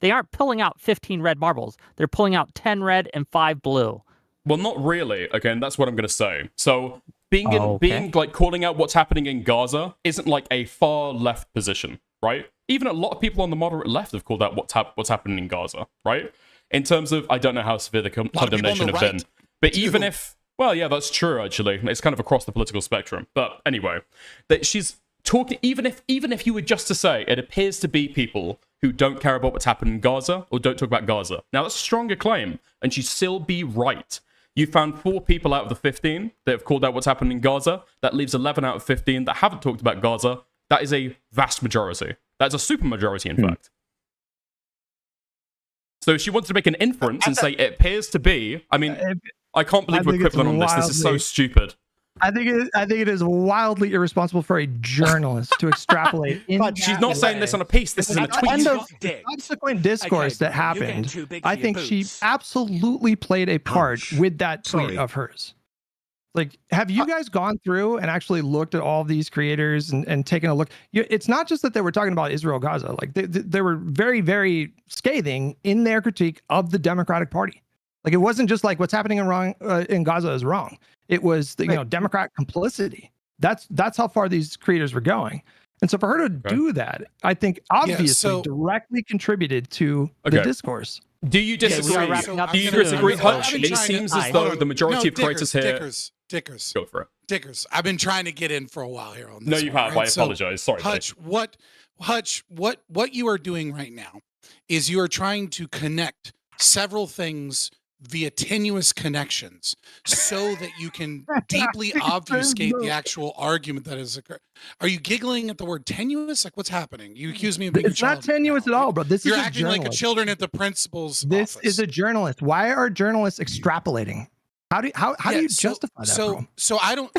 they aren't pulling out 15 red marbles. They're pulling out 10 red and 5 blue. Well, not really. Okay, and that's what I'm going to say. So, being Okay. like calling out what's happening in Gaza isn't like a far left position, right? Even a lot of people on the moderate left have called out what's happening in Gaza, right? In terms of, I don't know how severe the condemnation have been, but even if, well, yeah, that's true. Actually, it's kind of across the political spectrum. But anyway, that she's talking. Even if you were just to say, it appears to be people who don't care about what's happened in Gaza or don't talk about Gaza. Now that's a stronger claim, and she'd still be right. You found 4 people out of the 15 that have called out what's happened in Gaza. That leaves 11 out of 15 that haven't talked about Gaza. That is a vast majority. That's a super majority, in fact. So if she wanted to make an inference and say it appears to be, I mean, I can't believe we're equivalent on this. This is so stupid. I think it is wildly irresponsible for a journalist to extrapolate. But she's not saying this on a piece. This is in a tweet. The subsequent discourse that happened, I think she boots. absolutely played a part with that tweet of hers. Like, have you guys gone through and actually looked at all of these creators and taken a look? It's not just that they were talking about Israel, Gaza. Like, they were very, very scathing in their critique of the Democratic Party. Like, it wasn't just like what's happening in Gaza is wrong. It was the Democrat complicity That's how far these creators were going. And so for her to do that, I think obviously directly contributed to the discourse. Do you disagree? Do you disagree, Hutch? It seems as though the majority of creators here. Dickers. Go for it. Dickers. I've been trying to get in for a while here on this. No, you have. Right? I apologize. Sorry. Hutch, what you are doing right now is you are trying to connect several things via tenuous connections so that you can deeply obfuscate the actual argument that has occurred. Are you giggling at the word tenuous? Like, what's happening? You accuse me of being It's not tenuous at all, bro. This You're is a acting like a journalist. children at the principal's This office. is a journalist. Why are journalists extrapolating? How do you justify that? Bro? So I don't.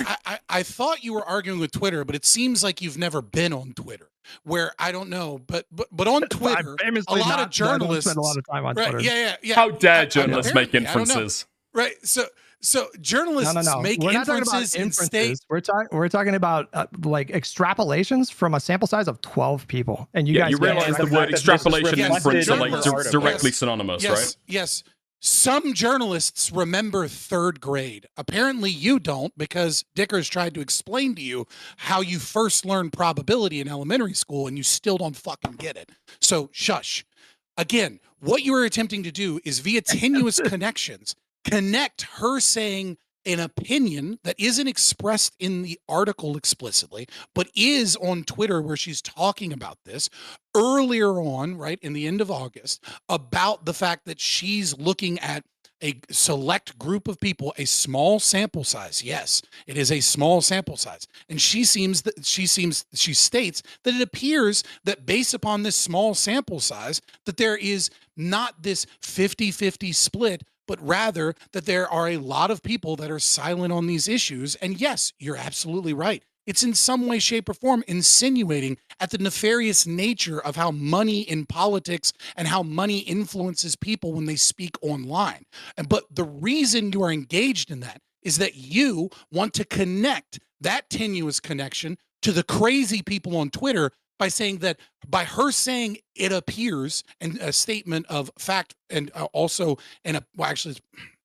I thought you were arguing with Twitter, but it seems like you've never been on Twitter. Where I don't know, but on Twitter, a lot of journalists spend a lot of time on right, Twitter. Yeah. How dare journalists make apparently, I don't know. inferences? Right. So journalists No. make We're not talking inferences about in state. We're talking about like extrapolations from a sample size of 12 people. And you guys realize the word extrapolation and inference are like directly synonymous, yes, right? Yes. Some journalists remember third grade. Apparently you don't, because Dickers tried to explain to you how you first learned probability in elementary school and you still don't fucking get it. So shush. Again, what you are attempting to do is via tenuous connections, connect her saying an opinion that isn't expressed in the article explicitly, but is on Twitter where she's talking about this earlier on, right, in the end of August, about the fact that she's looking at a select group of people, a small sample size. Yes, it is a small sample size. And she states that it appears that based upon this small sample size, that there is not this 50-50 split, but rather that there are a lot of people that are silent on these issues. And yes, you're absolutely right. It's in some way, shape, or form insinuating at the nefarious nature of how money in politics and how money influences people when they speak online. But the reason you are engaged in that is that you want to connect that tenuous connection to the crazy people on Twitter by saying that, by her saying it appears, and a statement of fact, and also, actually,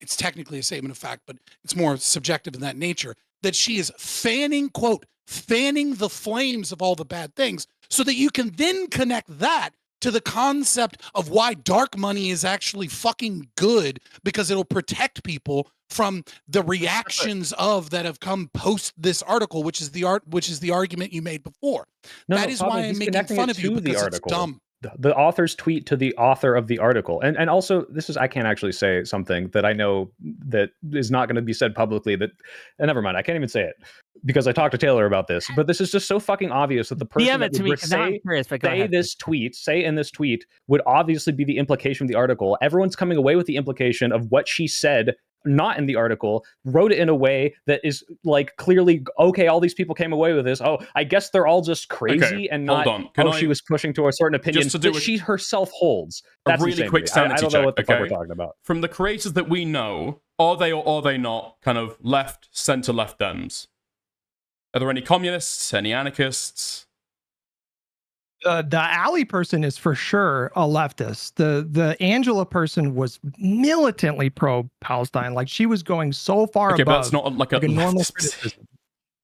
it's technically a statement of fact, but it's more subjective in that nature, that she is fanning the flames of all the bad things, so that you can then connect that to the concept of why dark money is actually fucking good, because it'll protect people from the reactions that have come post this article, which is the argument you made before. That is why I'm making fun of you, because it's dumb. The author's tweet to the author of the article. And also, I can't actually say something that I know that is not going to be said publicly, and never mind, I can't even say it because I talked to Taylor about this, but this is just so fucking obvious that the person that would say in this tweet would obviously be the implication of the article. Everyone's coming away with the implication of what she said, not in the article, wrote it in a way that is like clearly, okay, all these people came away with this. Oh, I guess they're all just crazy and not, she was pushing to a certain opinion that she herself holds. That's a really quick sanity I don't check, know what the fuck we're talking about. From the creators that we know, are they or are they not kind of left, center, left Dems? Are there any communists, any anarchists? The Ali person is for sure a leftist. The Angela person was militantly pro-Palestine. Like, she was going so far above. But it's not like a normal leftist criticism.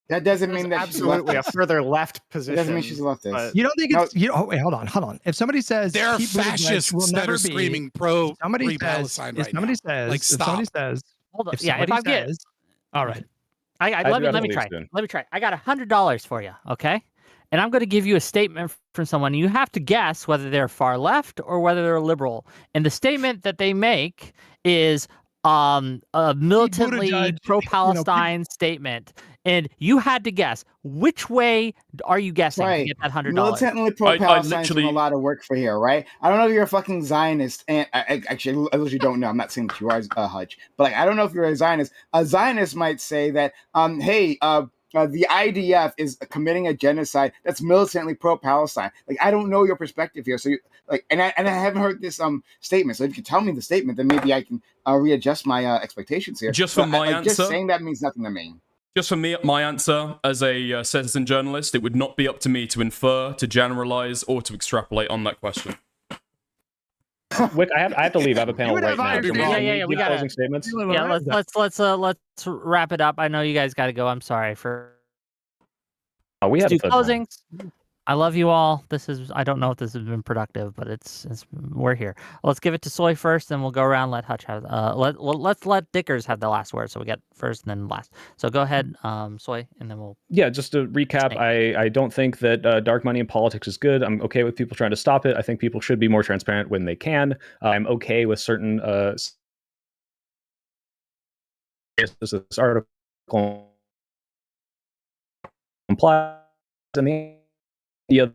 That doesn't mean that absolutely a further left position. It doesn't mean she's a leftist. You don't think it's? Wait, hold on. If somebody says there are Pete Buttigieg fascists will that never are screaming pro Palestine right now. If somebody says, hold on, if somebody if says, all right. Let me try. I got $100 for you, okay? And I'm going to give you a statement from someone. You have to guess whether they're far left or whether they're liberal. And the statement that they make is a militantly pro-Palestine statement. And you had to guess. Which way are you guessing to get that $100? Militantly pro-Palestine is doing a lot of work for here, right? I don't know if you're a fucking Zionist. And actually, I literally don't know. I'm not saying that you are, Hutch. But like, I don't know if you're a Zionist. A Zionist might say that, the IDF is committing a genocide that's militantly pro-Palestine. Like, I don't know your perspective here, so I haven't heard this statement. So if you can tell me the statement, then maybe I can readjust my expectations here. Just for my answer, just saying that means nothing to me. Just for me, my answer as a citizen journalist, it would not be up to me to infer, to generalize, or to extrapolate on that question. Wick, I have to leave. I have a panel right now. We got closing statements. Yeah, let's wrap it up. I know you guys got to go. I'm sorry for. We Let's had do a fun time. closings. I love you all. I don't know if this has been productive, but we're here. Let's give it to Soy first, and we'll go around. Let Hutch have. Let's let Dickers have the last word. So we get first and then last. So go ahead, Soy, and then we'll. Yeah, just to recap, I don't think that dark money in politics is good. I'm okay with people trying to stop it. I think people should be more transparent when they can. I'm okay with certain this article implies and the idea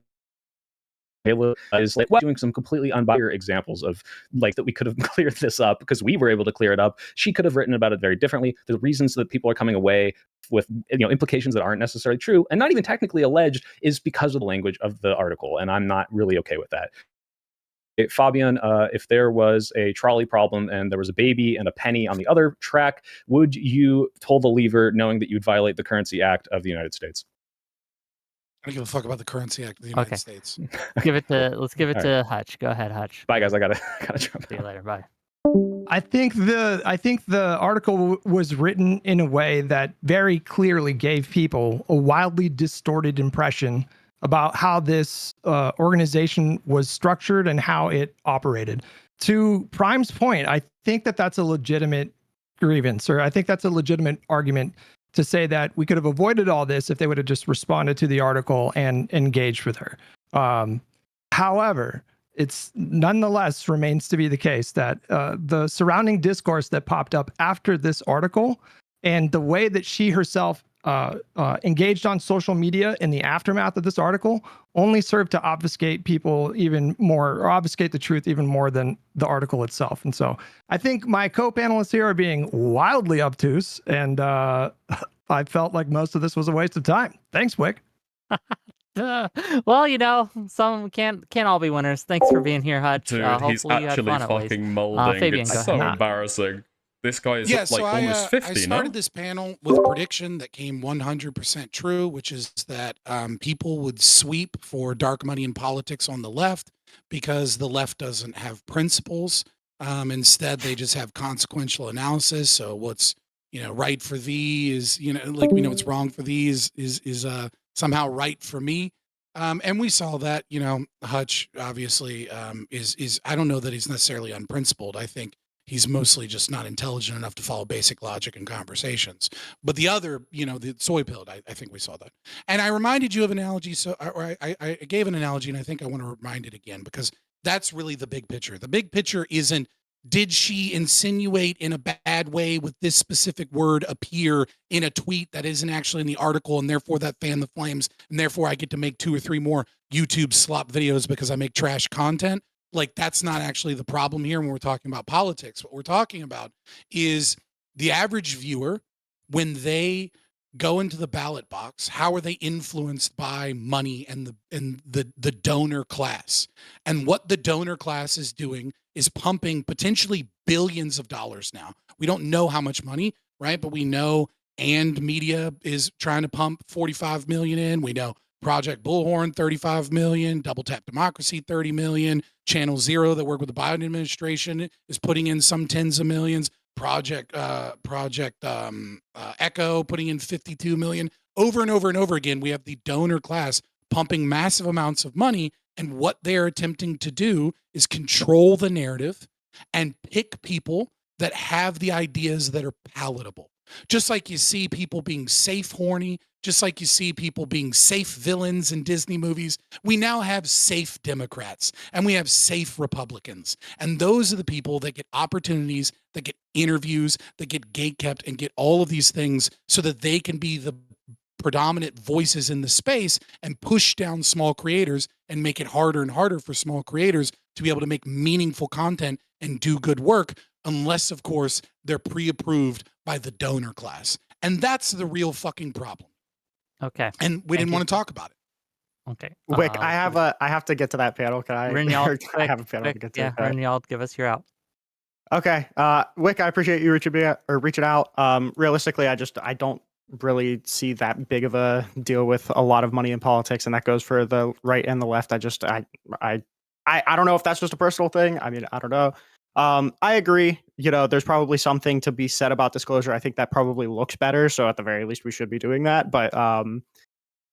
is like doing some completely unbiased examples of like that we could have cleared this up because we were able to clear it up. She could have written about it very differently. The reasons that people are coming away with implications that aren't necessarily true and not even technically alleged is because of the language of the article, and I'm not really okay with that. Fabian, if there was a trolley problem and there was a baby and a penny on the other track, would you pull the lever knowing that you'd violate the Currency Act of the United States? I don't give a fuck about the Currency Act of the United States. Let's give it to Hutch. Go ahead, Hutch. Bye, guys. I gotta jump. See you later. Bye. I think the article was written in a way that very clearly gave people a wildly distorted impression about how this organization was structured and how it operated. To Prime's point, I think that that's a legitimate grievance, or I think that's a legitimate argument to say that we could have avoided all this if they would have just responded to the article and engaged with her. However, it's nonetheless remains to be the case that the surrounding discourse that popped up after this article and the way that she herself engaged on social media in the aftermath of this article only served to obfuscate people even more, or obfuscate the truth even more than the article itself. And so I think my co-panelists here are being wildly obtuse, and I felt like most of this was a waste of time. Thanks, Wick. Well, some can't all be winners. Thanks for being here, Hutch. Dude, hopefully he's you had actually fun at least. fucking molding. Fabian, It's go so ahead. embarrassing. This guy is So almost 50, I started no? this panel with a prediction that came 100% true, which is that people would sweep for dark money in politics on the left because the left doesn't have principles. Instead, they just have consequential analysis. So what's right for thee is what's wrong for thee is somehow right for me. And we saw that Hutch obviously is I don't know that he's necessarily unprincipled. I think he's mostly just not intelligent enough to follow basic logic in conversations. But the other, the soy pilled, I think we saw that. And I reminded you of an analogy. I gave an analogy, and I think I want to remind it again, because that's really the big picture. The big picture isn't, did she insinuate in a bad way with this specific word appear in a tweet that isn't actually in the article, and therefore that fanned the flames, and therefore I get to make 2 or 3 more YouTube slop videos because I make trash content? Like, that's not actually the problem here when we're talking about politics. What we're talking about is the average viewer, when they go into the ballot box, how are they influenced by money and the donor class? And what the donor class is doing is pumping potentially billions of dollars now. We don't know how much money, right? But we know And Media is trying to pump 45 million in. We know Project Bullhorn, 35 million, Double Tap Democracy, 30 million, Channel Zero that work with the Biden administration is putting in some tens of millions, Project Echo putting in 52 million. Over and over and over again, we have the donor class pumping massive amounts of money, and what they're attempting to do is control the narrative and pick people that have the ideas that are palatable. Just like you see people being safe horny, just like you see people being safe villains in Disney movies, we now have safe Democrats and we have safe Republicans. And those are the people that get opportunities, that get interviews, that get gatekept and get all of these things so that they can be the predominant voices in the space and push down small creators and make it harder and harder for small creators to be able to make meaningful content and do good work, unless, of course, they're pre-approved by the donor class. And that's the real fucking problem. Okay. And we didn't want to talk about it. Okay. Wick, I have to get to that panel. Can I? Rinjal, I have a panel to get to. Rinjal, give us your out. Okay. Wick, I appreciate you reaching out. Realistically, I don't really see that big of a deal with a lot of money in politics, and that goes for the right and the left. I don't know if that's just a personal thing. I mean, I don't know. I agree. There's probably something to be said about disclosure. I think that probably looks better. So at the very least, we should be doing that. But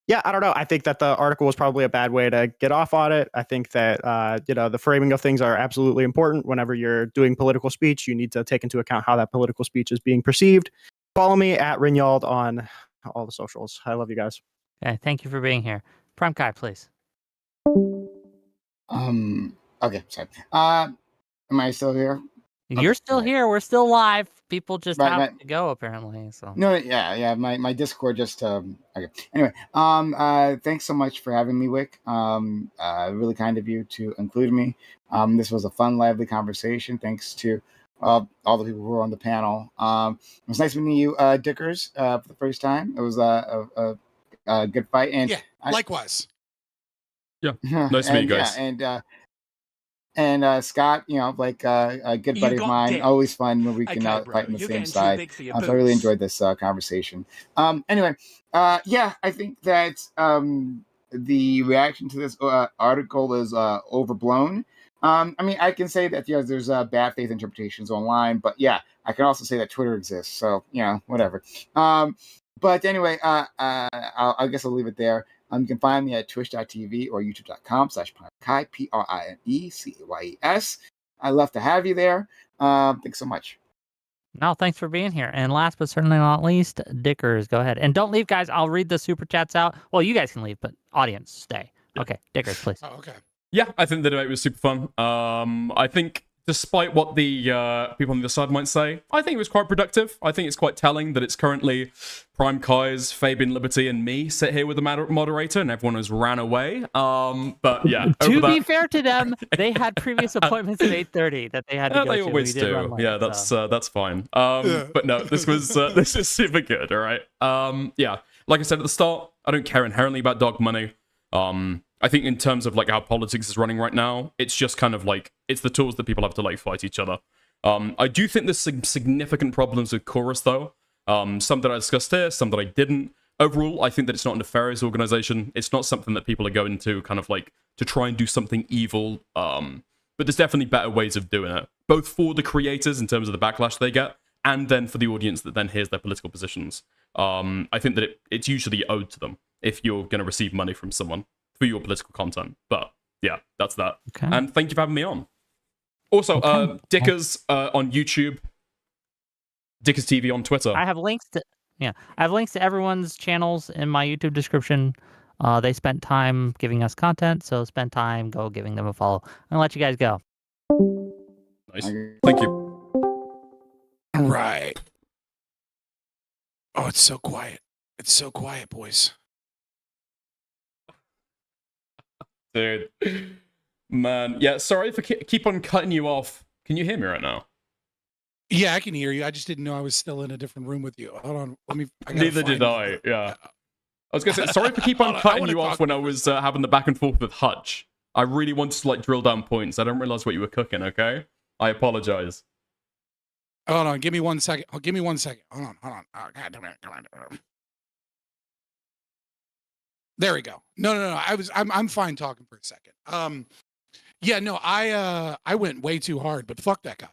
Yeah, I don't know. I think that the article was probably a bad way to get off on it. I think that the framing of things are absolutely important. Whenever you're doing political speech, you need to take into account how that political speech is being perceived. Follow me at Rinyald on all the socials. I love you guys. Okay, thank you for being here. Prime Kai, please. Okay, sorry. Am I still here? You're still here. We're still live. People just Right, have right. to go apparently. So No, yeah. My Discord just okay. Anyway, thanks so much for having me, Wick. Really kind of you to include me. This was a fun, lively conversation. Thanks to all the people who were on the panel. It was nice meeting you, Dickers, for the first time. It was a good fight, and Yeah, likewise. Yeah, nice to meet you guys. And Scott, like a good buddy of mine. Always fun when we can fight on the same side. So I really enjoyed this conversation. Anyway, yeah, I think that the reaction to this article is overblown. I mean, I can say that there's bad faith interpretations online, but yeah, I can also say that Twitter exists. So whatever. But anyway, I guess I'll leave it there. You can find me at twitch.tv or youtube.com/PrimeKai, PRINECAYES. I'd love to have you there. Thanks so much. no, thanks for being here. And last but certainly not least, Dickers, go ahead. And don't leave, guys. I'll read the super chats out. Well, you guys can leave, but audience, stay. Okay, Dickers, please. Oh, okay. Yeah, I think the debate was super fun. I think despite what the people on the other side might say, I think it was quite productive. I think it's quite telling that it's currently Prime Kai's, Fabian Liberty, and me sit here with the moderator, and everyone has ran away. But yeah, To be fair to them, they had previous appointments at 8:30 that they had to go they to. always do. Yeah, that's fine. But no, this was this is super good. All right. Yeah, like I said at the start, I don't care inherently about dog money. I think in terms of like how politics is running right now, it's just kind of like it's the tools that people have to like fight each other. I do think there's some significant problems with Chorus though. Some that I discussed here, some that I didn't. Overall, I think that it's not a nefarious organization. It's not something that people are going to kind of like to try and do something evil. But there's definitely better ways of doing it, both for the creators in terms of the backlash they get, and then for the audience that then hears their political positions. I think that it's usually owed to them if you're going to receive money from someone for your political content. But yeah, that's that. Okay. And thank you for having me on. Also, Dickers on YouTube, Dickers TV on Twitter. I have links to everyone's channels in my YouTube description. They spent time giving us content, so spend time go giving them a follow. I'm gonna let you guys go. Nice. Thank you. All right. Oh, it's so quiet. It's so quiet, boys. Dude, man, yeah. Sorry for keep on cutting you off. Can you hear me right now? Yeah, I can hear you. I just didn't know I was still in a different room with you. Hold on, let me. Neither did I. Yeah, I was gonna say sorry for keep on cutting you off when I was having the back and forth with Hutch. I really wanted to like drill down points. I didn't realize what you were cooking. Okay, I apologize. Hold on, give me 1 second. Oh, give me 1 second. Hold on. Oh, God damn it. Come on. There we go. No. I'm fine talking for a second. Yeah, no, I went way too hard, but fuck that guy.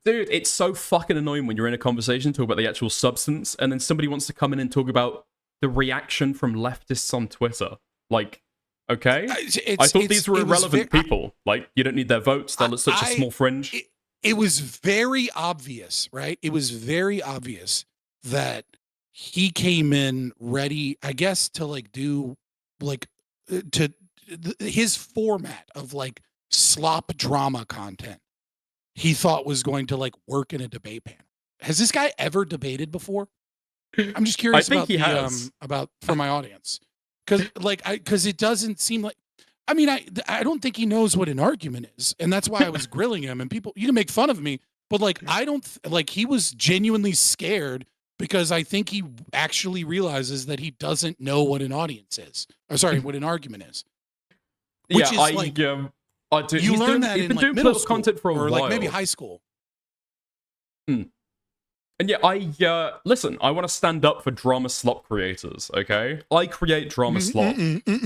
Dude, it's so fucking annoying when you're in a conversation, talk about the actual substance, and then somebody wants to come in and talk about the reaction from leftists on Twitter. Like, okay? I thought these were irrelevant people. Like, you don't need their votes. They're such a small fringe. It was very obvious, right? It was very obvious that he came in ready, I guess, to like do like his format of like slop drama content. He thought was going to like work in a debate panel. Has this guy ever debated before? I'm just curious about for my audience, because it doesn't seem like. I mean, I don't think he knows what an argument is, and that's why I was grilling him. And people, you can make fun of me, but like I don't like he was genuinely scared. Because I think he actually realizes that he doesn't know what an audience is. Or sorry, what an argument is. Which yeah, is like, I do. You learn that in like middle school content for a or while. like maybe high school. And yeah, listen, I want to stand up for drama slop creators, okay? I create drama slop.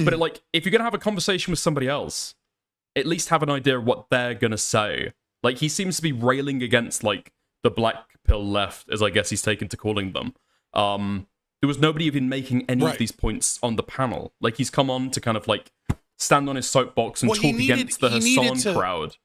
But like, if you're going to have a conversation with somebody else, at least have an idea of what they're going to say. Like, he seems to be railing against, like, the black pill left, as I guess he's taken to calling them. There was nobody even making any Right. of these points on the panel. Like, he's come on to kind of like stand on his soapbox and Well, he talk needed- against the he needed Hassan to- crowd.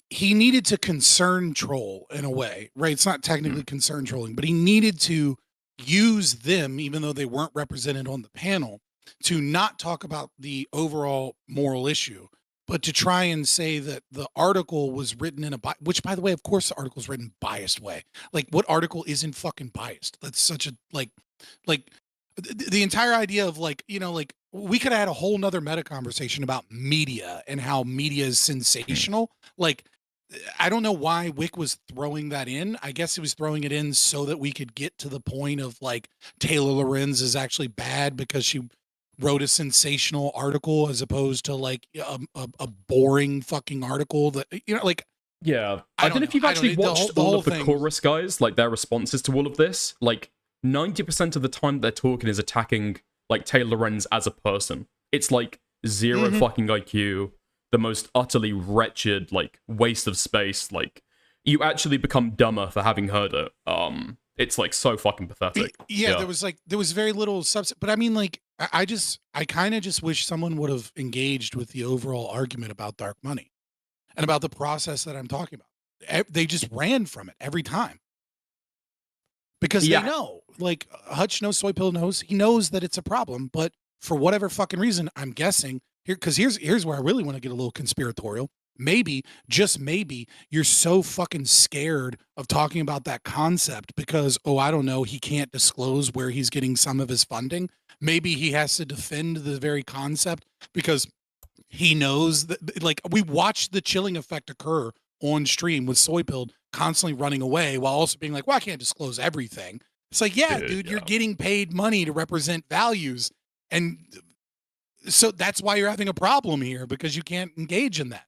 He needed to concern troll in a way, right? It's not technically concern trolling, but he needed to use them, even though they weren't represented on the panel, to not talk about the overall moral issue, but to try and say that the article was written in which, by the way, of course, the article's written biased way. Like, what article isn't fucking biased? That's such a the entire idea of like, you know, like we could have had a whole nother meta conversation about media and how media is sensational. Like, I don't know why Wick was throwing that in. I guess he was throwing it in so that we could get to the point of like Taylor Lorenz is actually bad because she wrote a sensational article as opposed to like a boring fucking article that, you know, like. Yeah, I don't know if you've actually watched all of the chorus guys, like their responses to all of this. Like 90% of the time they're talking is attacking like Taylor Lorenz as a person. It's like zero fucking IQ, the most utterly wretched like waste of space. Like you actually become dumber for having heard it. It's like so fucking pathetic. Yeah, there was very little substance, but I mean, like I kind of just wish someone would have engaged with the overall argument about dark money and about the process that I'm talking about. They just ran from it every time because they know, like Hutch knows, Soypill knows, he knows that it's a problem, but for whatever fucking reason, I'm guessing here, because here's where I really want to get a little conspiratorial. Maybe, just maybe, you're so fucking scared of talking about that concept because, oh, I don't know, he can't disclose where he's getting some of his funding. Maybe he has to defend the very concept because he knows that, like, we watched the chilling effect occur on stream with Soypilled constantly running away while also being like, well, I can't disclose everything. It's like, yeah, dude, you're getting paid money to represent values. And so that's why you're having a problem here, because you can't engage in that.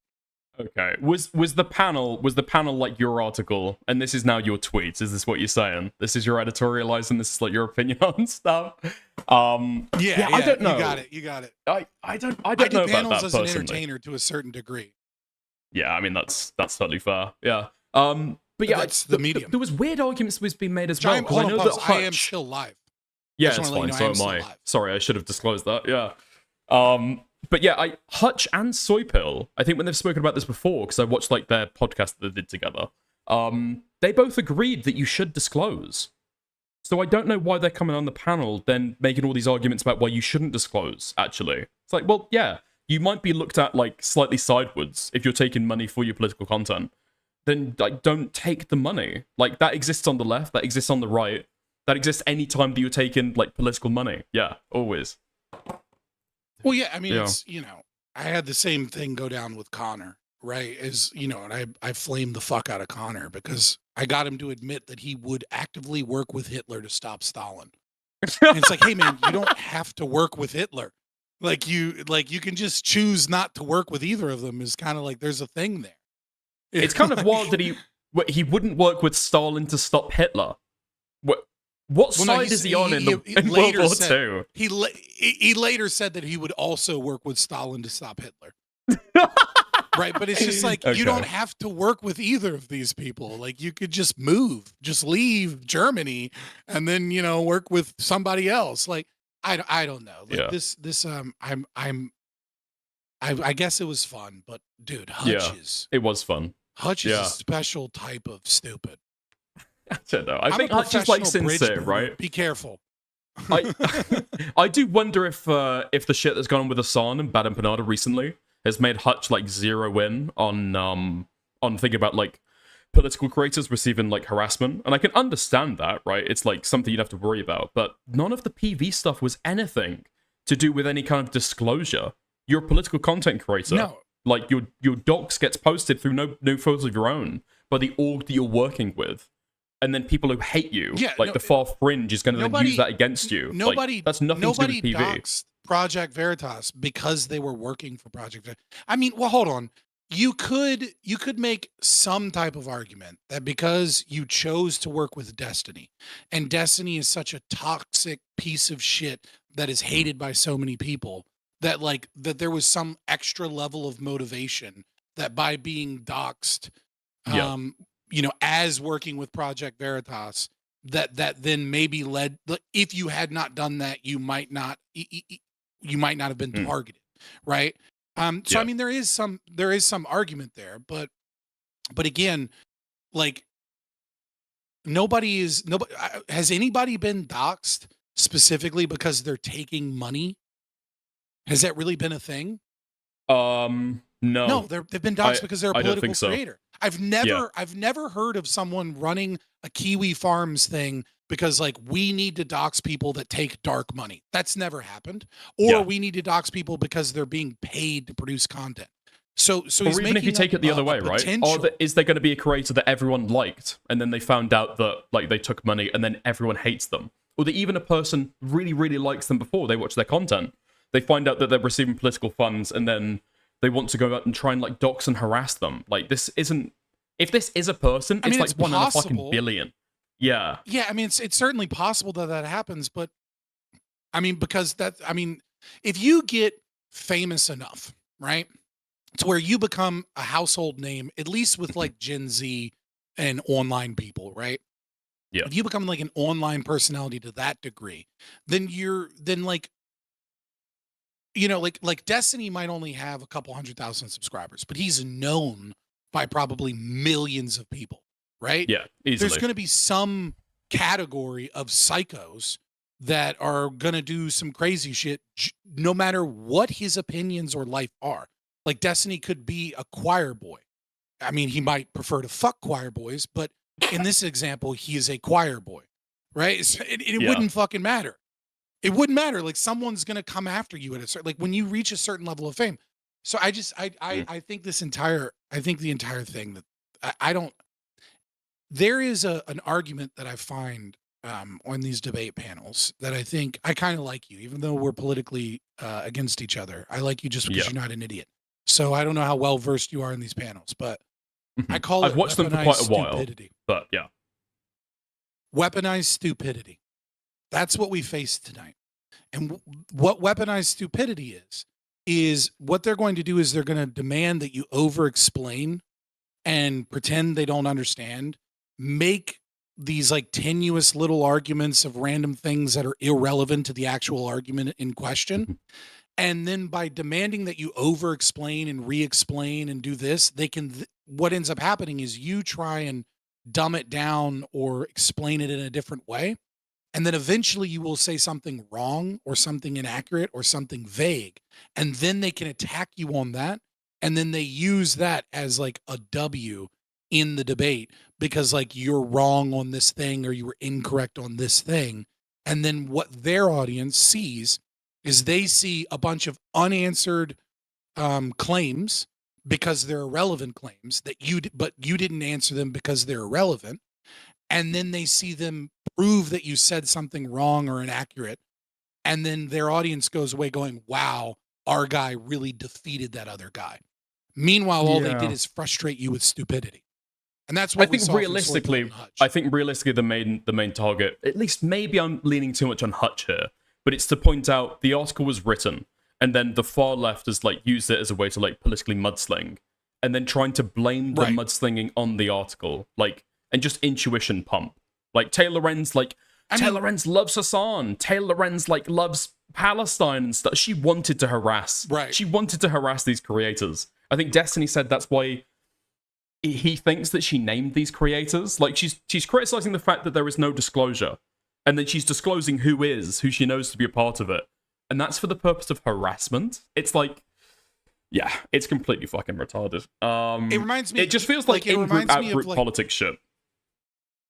Okay. Was the panel like your article, and this is now your tweets? Is this what you're saying? This is your editorializing. This is like your opinion on stuff. Yeah, I don't know. You got it. I don't I know do about panels that as an personally. entertainer to a certain degree. Yeah, I mean that's totally fair. Yeah. But yeah, that's the medium. There was weird arguments was being made as well. Hold 'cause I on, know pause. that I am Hutch. still live. Yeah, Just it's wanna fine. let you know I So am am I. still live. Sorry, I should have disclosed that. Yeah. But yeah, Hutch and Soypill, I think when they've spoken about this before, because I watched like their podcast that they did together, they both agreed that you should disclose. So I don't know why they're coming on the panel then making all these arguments about why you shouldn't disclose, actually. It's like, well, yeah, you might be looked at like slightly sideways if you're taking money for your political content. Then like don't take the money. Like that exists on the left, that exists on the right, that exists anytime that you're taking like political money. Yeah, always. Well, yeah, I mean, Yeah. it's, you know, I had the same thing go down with Connor, right? As, you know, and I flamed the fuck out of Connor because I got him to admit that he would actively work with Hitler to stop Stalin. And it's like, hey man, you don't have to work with Hitler. Like you can just choose not to work with either of them. Is kind of like there's a thing there. It's kind of wild that he wouldn't work with Stalin to stop Hitler. What Well, no, side is he on in World later War said- II? He later said that he would also work with Stalin to stop Hitler. Right, but it's just like Okay. you don't have to work with either of these people. Like you could just move, just leave Germany, and then you know work with somebody else. Like I don't know. Like Yeah. I guess it was fun, but dude, Hutch Yeah, is it was fun. Hutch is Yeah. a special type of stupid. I don't know. I I'm think a Hutch is like professional bridge sincere, burner. right? Be careful. I do wonder if the shit that's gone on with Hassan and Bad Empanada recently has made Hutch like zero in on thinking about like political creators receiving like harassment, and I can understand that, right? It's like something you'd have to worry about, but none of the PV stuff was anything to do with any kind of disclosure. You're a political content creator. No. Like your docs gets posted through no photos of your own by the org that you're working with. And then people who hate you, like the far fringe, is going to then use that against you. Like, that's nothing to do with PV. Doxed Project Veritas because they were working for Project Veritas. I mean, well, hold on. You could make some type of argument that because you chose to work with Destiny, and Destiny is such a toxic piece of shit that is hated by so many people, that like that there was some extra level of motivation that by being doxed, you know, as working with Project Veritas, that then maybe led, if you had not done that, you might not have been targeted, right? So I mean, there is some argument there, but again, like nobody has anybody been doxxed specifically because they're taking money? Has that really been a thing? No, they've been doxxed because they're a political creator. I've Yeah. never heard of someone running a Kiwi Farms thing because like we need to dox people that take dark money. That's never happened. Or we need to dox people because they're being paid to produce content. So Or even if you take it the other way, right? Or is there going to be a creator that everyone liked, and then they found out that like they took money, and then everyone hates them? Or that even a person really, really likes them before they watch their content, they find out that they're receiving political funds, and then they want to go out and try and like dox and harass them. Like this isn't. If this is a person, it's like 1 in a fucking billion. Yeah. Yeah, I mean, it's certainly possible that happens, but I mean, because if you get famous enough, right, to where you become a household name, at least with like Gen Z and online people, right? Yeah. If you become like an online personality to that degree, then like, you know, like Destiny might only have a couple 100,000 subscribers, but he's known by probably millions of people, right? Yeah, easily. There's going to be some category of psychos that are going to do some crazy shit no matter what his opinions or life are. Like Destiny could be a choir boy. I mean, he might prefer to fuck choir boys, but in this example, he is a choir boy, right? It wouldn't fucking matter. It wouldn't matter. Like someone's going to come after you at a certain, like when you reach a certain level of fame. So I think the entire thing that I don't, there is an argument that I find on these debate panels that I think I kind of like you, even though we're politically against each other. I like you just because you're not an idiot. So I don't know how well versed you are in these panels, but I call it I've watched them for quite a while, stupidity. but yeah. Weaponized stupidity. That's what we face tonight. And what weaponized stupidity is what they're going to do is they're going to demand that you over-explain and pretend they don't understand, make these like tenuous little arguments of random things that are irrelevant to the actual argument in question. And then by demanding that you over-explain and re-explain and do this, they can, what ends up happening is you try and dumb it down or explain it in a different way. And then eventually you will say something wrong or something inaccurate or something vague. And then they can attack you on that. And then they use that as like a W in the debate because like you're wrong on this thing or you were incorrect on this thing. And then what their audience sees is they see a bunch of unanswered claims because they're irrelevant claims that you didn't answer them because they're irrelevant. And then they see them prove that you said something wrong or inaccurate. And then their audience goes away going, wow, our guy really defeated that other guy. Meanwhile, all they did is frustrate you with stupidity. And that's what I think realistically, the main target, at least maybe I'm leaning too much on Hutch here, but it's to point out the article was written and then the far left has like used it as a way to like politically mudsling and then trying to blame the mudslinging on the article, like, and just intuition pump. Like Taylor Lorenz, Taylor Lorenz loves Hassan. Taylor Lorenz like loves Palestine and stuff. She wanted to harass. Right. She wanted to harass these creators. I think Destiny said that's why he thinks that she named these creators. Like she's criticizing the fact that there is no disclosure, and then she's disclosing who she knows to be a part of it, and that's for the purpose of harassment. It's like, yeah, it's completely fucking retarded. It reminds me. It just feels like in-group, out-group politics shit.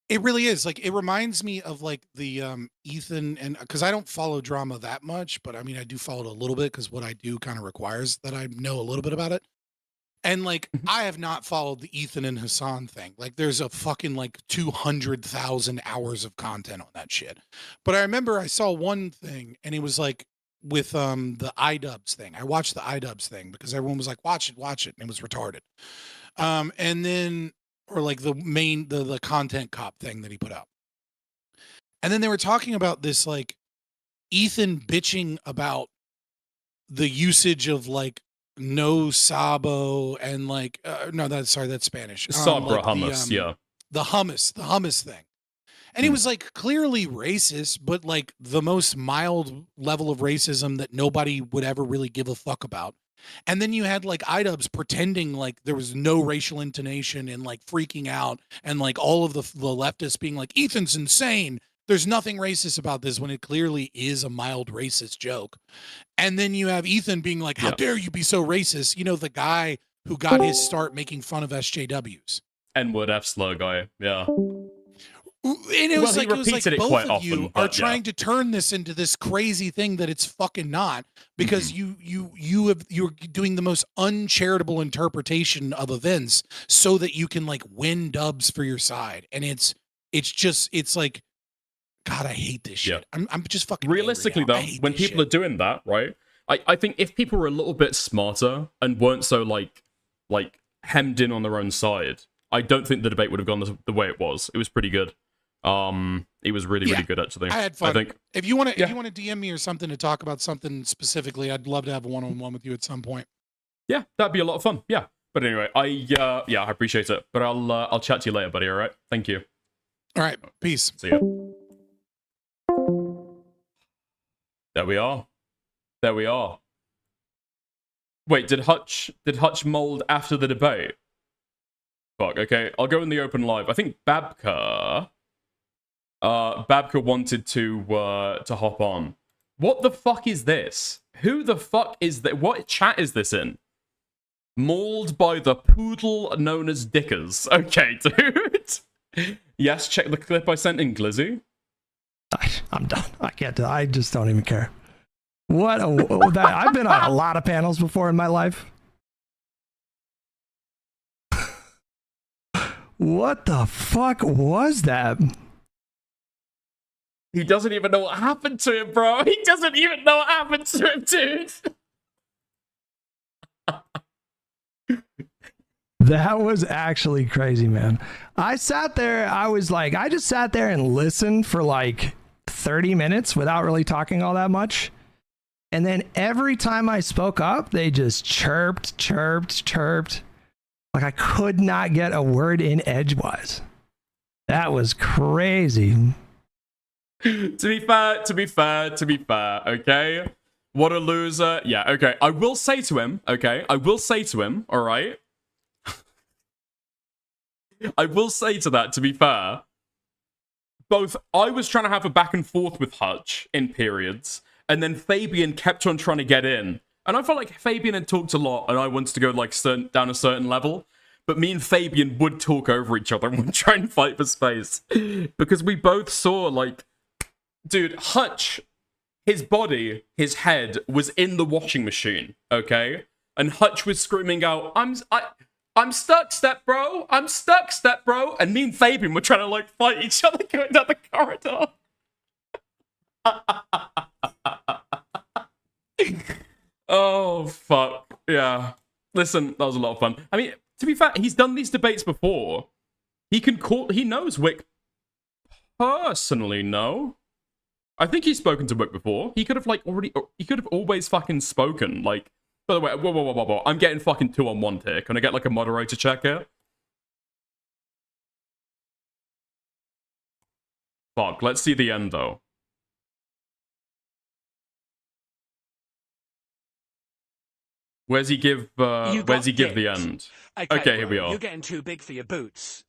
It really is. Like, it reminds me of like the Ethan, and because I don't follow drama that much, but I mean, I do follow it a little bit because what I do kind of requires that I know a little bit about it. And like, I have not followed the Ethan and Hassan thing. Like, there's a fucking like 200,000 hours of content on that shit. But I remember I saw one thing, and it was like with the iDubbbz thing. I watched the iDubbbz thing because everyone was like, watch it, and it was retarded. And then, or like the content cop thing that he put out. And then they were talking about this, like Ethan bitching about the usage of like no sabo and like, that's Spanish. Sabra like hummus, the hummus thing. And he was like clearly racist, but like the most mild level of racism that nobody would ever really give a fuck about. And then you had like iDubbbz pretending like there was no racial intonation and like freaking out, and like all of the leftists being like, Ethan's insane. There's nothing racist about this, when it clearly is a mild racist joke. And then you have Ethan being like, how dare you be so racist? You know, the guy who got his start making fun of SJWs. N-word F-slur guy, yeah. And it was Well, he like, repeated it both quite of often, you but are yeah. trying to turn this into this crazy thing that it's fucking not, because you're doing the most uncharitable interpretation of events so that you can like win dubs for your side. And it's like, God, I hate this shit. I'm just fucking realistically though, when people are doing that, right? I think if people were a little bit smarter and weren't so like hemmed in on their own side, I don't think the debate would have gone the way it was. It was pretty good. It was really good actually. I had fun. I think if you want to DM me or something to talk about something specifically, I'd love to have a one-on-one with you at some point. yeah, that'd be a lot of fun. Yeah. But anyway, I appreciate it. But I'll chat to you later, buddy, all right? Thank you. All right, peace. See ya. There we are. There we are. Wait, did Hutch mold after the debate? Fuck, okay. I'll go in the open live. I think Babka wanted to hop on. What the fuck is this? Who the fuck is that? What chat is this in? Mauled by the poodle known as Dickers. Okay, dude. Yes, check the clip I sent in, Glizzy. I'm done. I can't do. I just don't even care. I've been on a lot of panels before in my life. What the fuck was that? He doesn't even know what happened to him, bro. He doesn't even know what happened to him, dude. That was actually crazy, man. I sat there, I just sat there and listened for like 30 minutes without really talking all that much. And then every time I spoke up, they just chirped. Like I could not get a word in edgewise. That was crazy. To be fair, okay? What a loser. Yeah, okay. I will say to him, all right? I will say to that, to be fair, both I was trying to have a back and forth with Hutch in periods, and then Fabian kept on trying to get in. And I felt like Fabian had talked a lot, and I wanted to go like down a certain level. But me and Fabian would talk over each other and would try and fight for space. Because we both saw, like, dude, Hutch, his body, his head was in the washing machine, okay? And Hutch was screaming out, I'm stuck, step bro. I'm stuck, step bro. And me and Fabian were trying to like fight each other going down the corridor. Oh, fuck. Yeah. Listen, that was a lot of fun. I mean, to be fair, he's done these debates before. He knows Wick personally, no? I think he's spoken to Wick before. He could have always fucking spoken, like, by the way, whoa. I'm getting fucking 2-on-1 here. Can I get like a moderator check here? Fuck, let's see the end though. Where's he give the end? Okay, here we are. You're getting too big for your boots.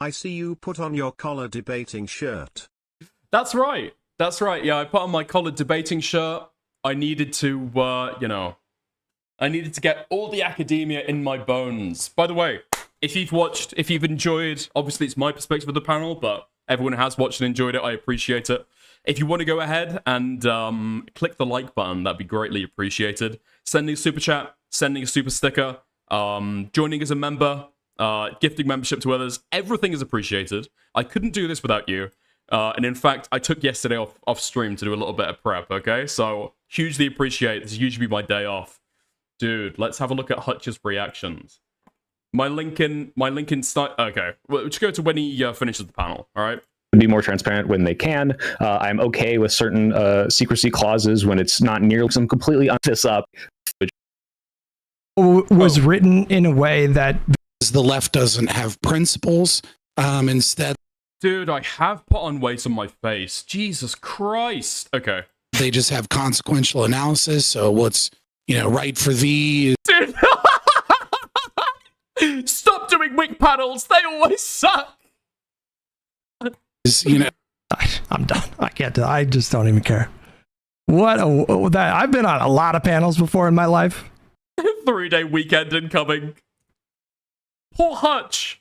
I see you put on your collar debating shirt. That's right. Yeah, I put on my collared debating shirt. I needed to, I needed to get all the academia in my bones. By the way, if you've enjoyed, obviously it's my perspective of the panel, but everyone has watched and enjoyed it. I appreciate it. If you want to go ahead and click the like button, that'd be greatly appreciated. Sending a super chat, sending a super sticker, joining as a member, gifting membership to others, everything is appreciated. I couldn't do this without you. And in fact, I took yesterday off stream to do a little bit of prep, okay? So, hugely appreciate it. This is usually my day off. Dude, let's have a look at Hutch's reactions. My Lincoln okay. Well, let's go to when he finishes the panel, all right? Be more transparent when they can. I'm okay with certain secrecy clauses when it's not nearly some completely on this up. Was written in a way that the left doesn't have principles. Instead, Dude, I have put on weight on my face. Jesus Christ. Okay. They just have consequential analysis. So what's, right for thee? Dude. Stop doing wig panels. They always suck. I'm done. I can't do. I just don't even care. I've been on a lot of panels before in my life. 3-day weekend incoming. Poor Hutch.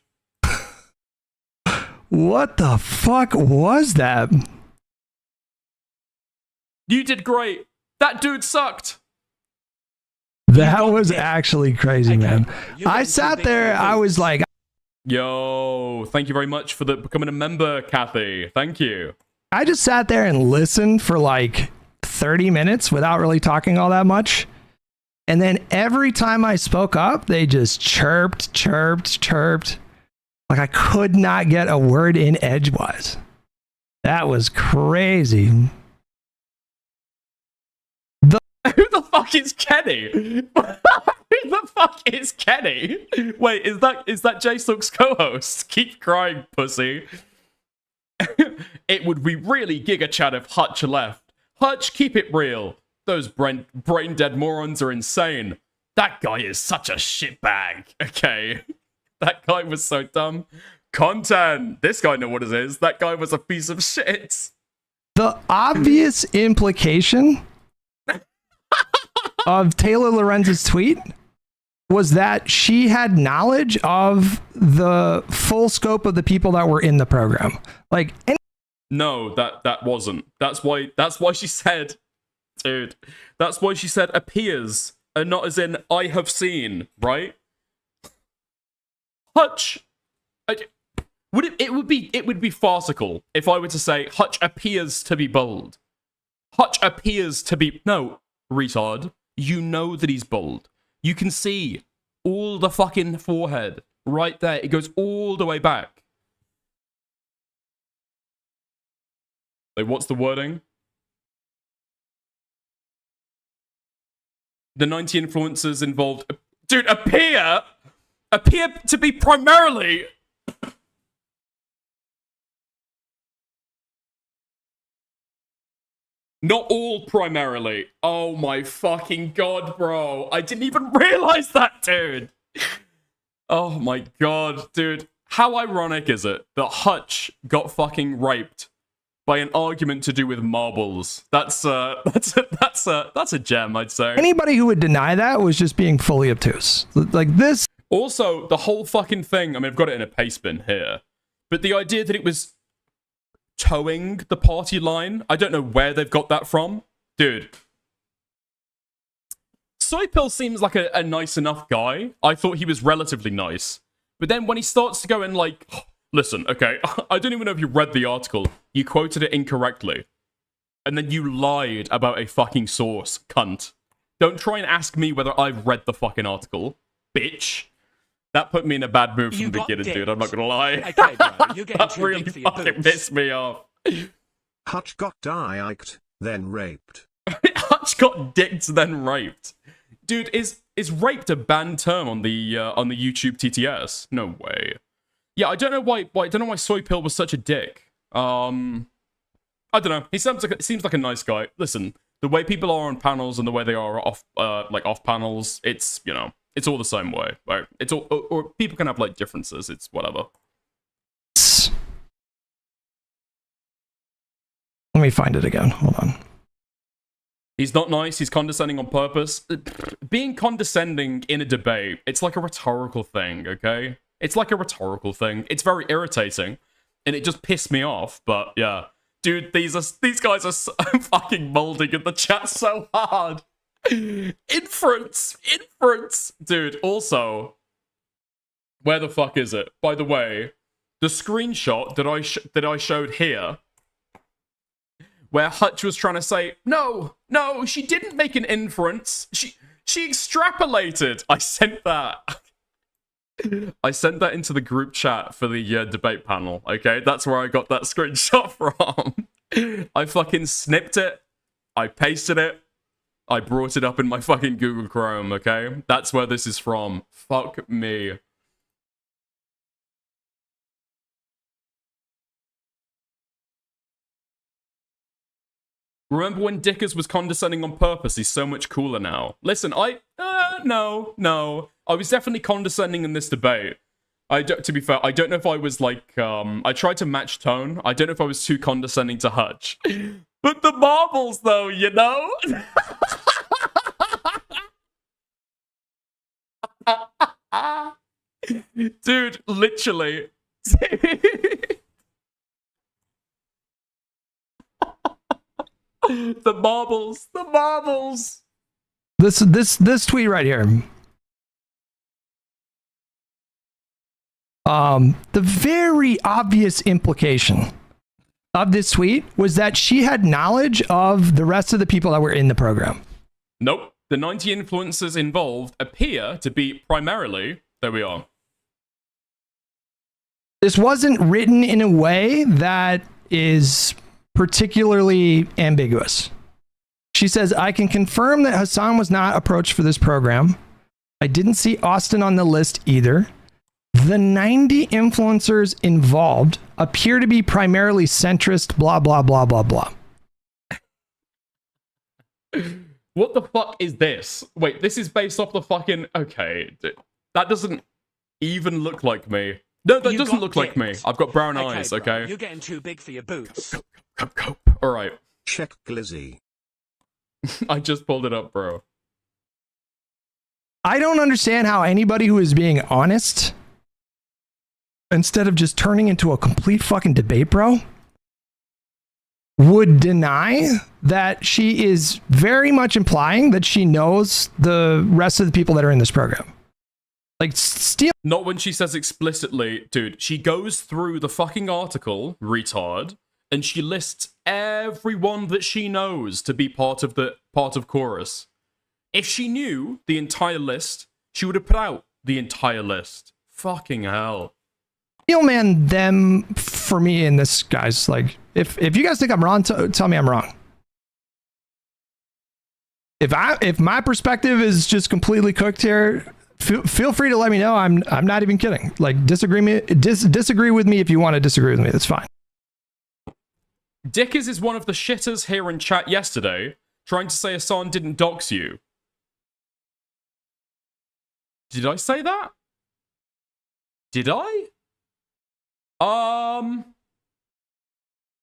What the fuck was that? You did great. That dude sucked. That was actually crazy, man. I sat there. I was like, yo, thank you very much for becoming a member, Kathy. Thank you. I just sat there and listened for like 30 minutes without really talking all that much. And then every time I spoke up, they just chirped. Like I could not get a word in edgewise. That was crazy. Who the fuck is Kenny? Who the fuck is Kenny? Wait, is that J-Suck's co-host? Keep crying, pussy. It would be really Giga Chat if Hutch left. Hutch, keep it real. Those brain dead morons are insane. That guy is such a shitbag. Okay. That guy was so dumb. Content. This guy know what it is. That guy was a piece of shit. The obvious implication of Taylor Lorenz's tweet was that she had knowledge of the full scope of the people that were in the program. Like, no, that wasn't. That's why she said, dude. That's why she said appears and not as in I have seen, right? Hutch, it would be farcical if I were to say Hutch appears to be bold. Hutch appears to be retard. You know that he's bald. You can see all the fucking forehead right there. It goes all the way back. Like, what's the wording? The 90 influencers involved... Dude, appear to be primarily... Not all primarily. Oh my fucking god, bro. I didn't even realize that, dude. Oh my god, dude. How ironic is it that Hutch got fucking raped by an argument to do with marbles? That's a gem, I'd say. Anybody who would deny that was just being fully obtuse. Like this. Also, the whole fucking thing, I mean, I've got it in a paste bin here, but the idea that it was towing the party line, I don't know where they've got that from. Dude. Soypill seems like a nice enough guy. I thought he was relatively nice. But then when he starts to go in like, listen, okay, I don't even know if you read the article. You quoted it incorrectly. And then you lied about a fucking source, cunt. Don't try and ask me whether I've read the fucking article, bitch. That put me in a bad mood from the beginning, dude. I'm not gonna lie. Okay, bro, you're getting That too really big for your fucking boots. pissed me off. Hutch got die-iked, then raped. Hutch got dicked, then raped. Dude, is raped a banned term on the YouTube TTS? No way. Yeah, I don't know why Soypill was such a dick. I don't know. He seems like a nice guy. Listen, the way people are on panels and the way they are off panels, it's, you know, it's all the same way, right? It's all, or people can have like differences. It's whatever. Let me find it again. Hold on. He's not nice. He's condescending on purpose. Being condescending in a debate, it's like a rhetorical thing, okay? It's like a rhetorical thing. It's very irritating, and it just pissed me off. But yeah, dude, these guys are so fucking molding in the chat so hard. Inference, dude. Also, where the fuck is it? By the way, the screenshot that I showed here, where Hutch was trying to say, no, she didn't make an inference. She extrapolated. I sent that. I sent that into the group chat for the debate panel, okay? That's where I got that screenshot from. I fucking snipped it. I pasted it. I brought it up in my fucking Google Chrome, okay? That's where this is from. Fuck me. Remember when Dickers was condescending on purpose? He's so much cooler now. Listen, no. I was definitely condescending in this debate. To be fair, I don't know if I was like, I tried to match tone. I don't know if I was too condescending to Hutch. But the marbles, though, you know? Dude, literally. The marbles. This tweet right here. The very obvious implication of this tweet was that she had knowledge of the rest of the people that were in the program. Nope. The 90 influencers involved appear to be primarily... There we are. This wasn't written in a way that is particularly ambiguous. She says, I can confirm that Hassan was not approached for this program. I didn't see Austin on the list either. The 90 influencers involved appear to be primarily centrist, blah, blah, blah, blah, blah. What the fuck is this? Wait, this is based off the fucking... Okay, that doesn't even look like me. No, that doesn't look like me. I've got brown eyes, bro, okay? You're getting too big for your boots. Go. Alright. Check Glizzy. I just pulled it up, bro. I don't understand how anybody who is being honest, instead of just turning into a complete fucking debate, bro, would deny that she is very much implying that she knows the rest of the people that are in this program. Like, Not when she says explicitly, dude. She goes through the fucking article, retard, and she lists everyone that she knows to be part of Chorus. If she knew the entire list, she would have put out the entire list. Fucking hell. Man, them for me in this, guys. Like, if you guys think I'm wrong, tell me I'm wrong. If my perspective is just completely cooked here, feel free to let me know. I'm not even kidding. Like, disagree with me if you want to disagree with me. That's fine. Dickers is one of the shitters here in chat yesterday, trying to say Hassan didn't dox you. Did I say that? Did I?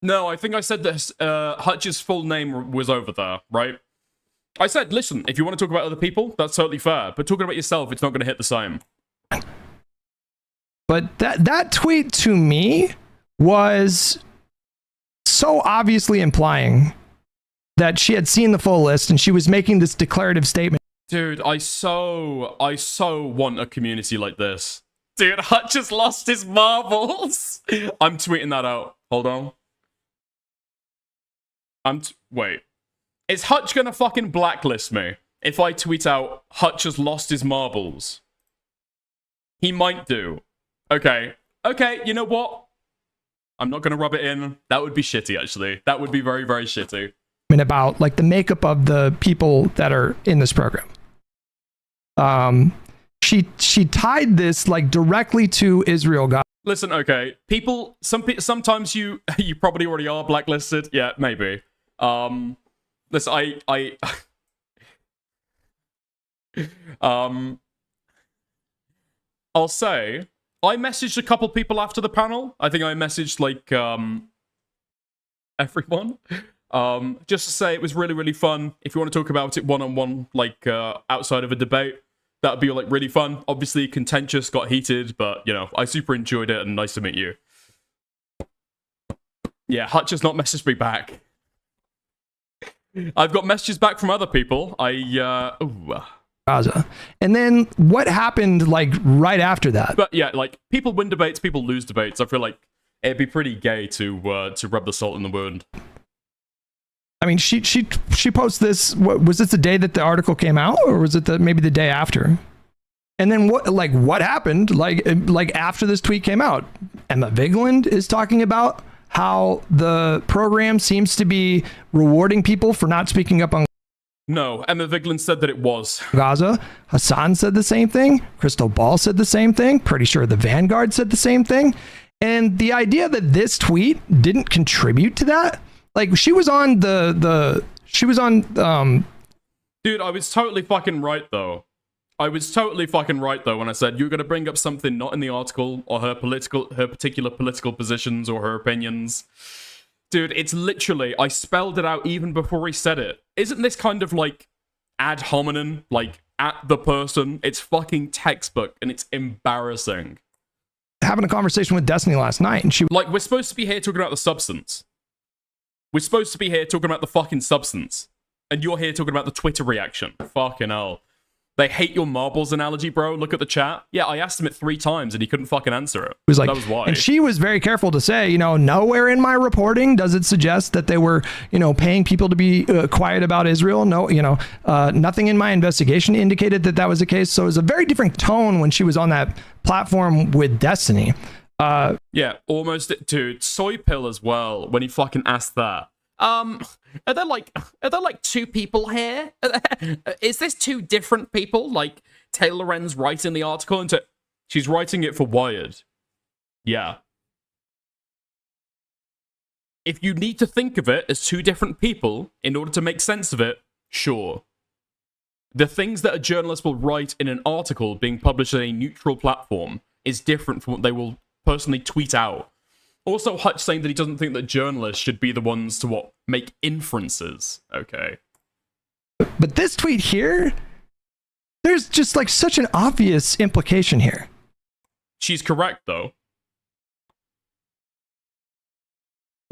No, I think I said that Hutch's full name was over there, right? I said, listen, if you want to talk about other people, that's totally fair. But talking about yourself, it's not going to hit the same. But that tweet to me was so obviously implying that she had seen the full list and she was making this declarative statement. Dude, I so want a community like this. Dude, Hutch just lost his marbles. I'm tweeting that out. Hold on. Wait. Is Hutch gonna fucking blacklist me if I tweet out Hutch has lost his marbles? He might do. Okay, you know what? I'm not gonna rub it in. That would be shitty, actually. That would be very, very shitty. About like the makeup of the people that are in this program. She tied this like directly to Israel God. Listen, okay, sometimes you probably already are blacklisted. Yeah, maybe. Listen, I'll say I messaged a couple people after the panel. I think I messaged like everyone. Just to say it was really, really fun. If you want to talk about it one-on-one, like outside of a debate, that would be like really fun. Obviously contentious, got heated, but you know, I super enjoyed it and nice to meet you. Yeah, Hutch has not messaged me back. I've got messages back from other people. Gaza. And then what happened like right after that? But yeah, like people win debates, people lose debates. I feel like it'd be pretty gay to rub the salt in the wound. I mean, she posts this. Was this the day that the article came out, or was it maybe the day after? And then what happened? Like after this tweet came out, Emma Vigeland is talking about how the program seems to be rewarding people for not speaking up on. No, Emma Vigeland said that it was Gaza. Hassan said the same thing. Crystal Ball said the same thing. Pretty sure the Vanguard said the same thing. And the idea that this tweet didn't contribute to that Like she was on she was on Dude, I was totally fucking right though. I was totally fucking right though when I said you're gonna bring up something not in the article or her particular political positions or her opinions. Dude, it's literally, I spelled it out even before he said it. Isn't this kind of like ad hominem, like at the person? It's fucking textbook and it's embarrassing. having a conversation with Destiny last night, and she like, we're supposed to be here talking about the substance. We're supposed to be here talking about the fucking substance. And you're here talking about the Twitter reaction. Fucking hell. They hate your marbles analogy, bro. Look at the chat. Yeah, I asked him it 3 times and he couldn't fucking answer it. was like, that was why. And she was very careful to say, you know, nowhere in my reporting does it suggest that they were, you know, paying people to be quiet about Israel. No, you know, nothing in my investigation indicated that that was the case. So it was a very different tone when she was on that platform with Destiny. Yeah, almost, dude. Soy Pill as well, when he fucking asked that. Are there like 2 people here? Is this 2 different people? Like, Taylor Lorenz writing the article into... She's writing it for Wired. Yeah. If you need to think of it as 2 different people in order to make sense of it, sure. The things that a journalist will write in an article being published on a neutral platform is different from what they will personally tweet out. Also, Hutch saying that he doesn't think that journalists should be the ones to, make inferences. Okay. But this tweet here, there's just like such an obvious implication here. She's correct, though.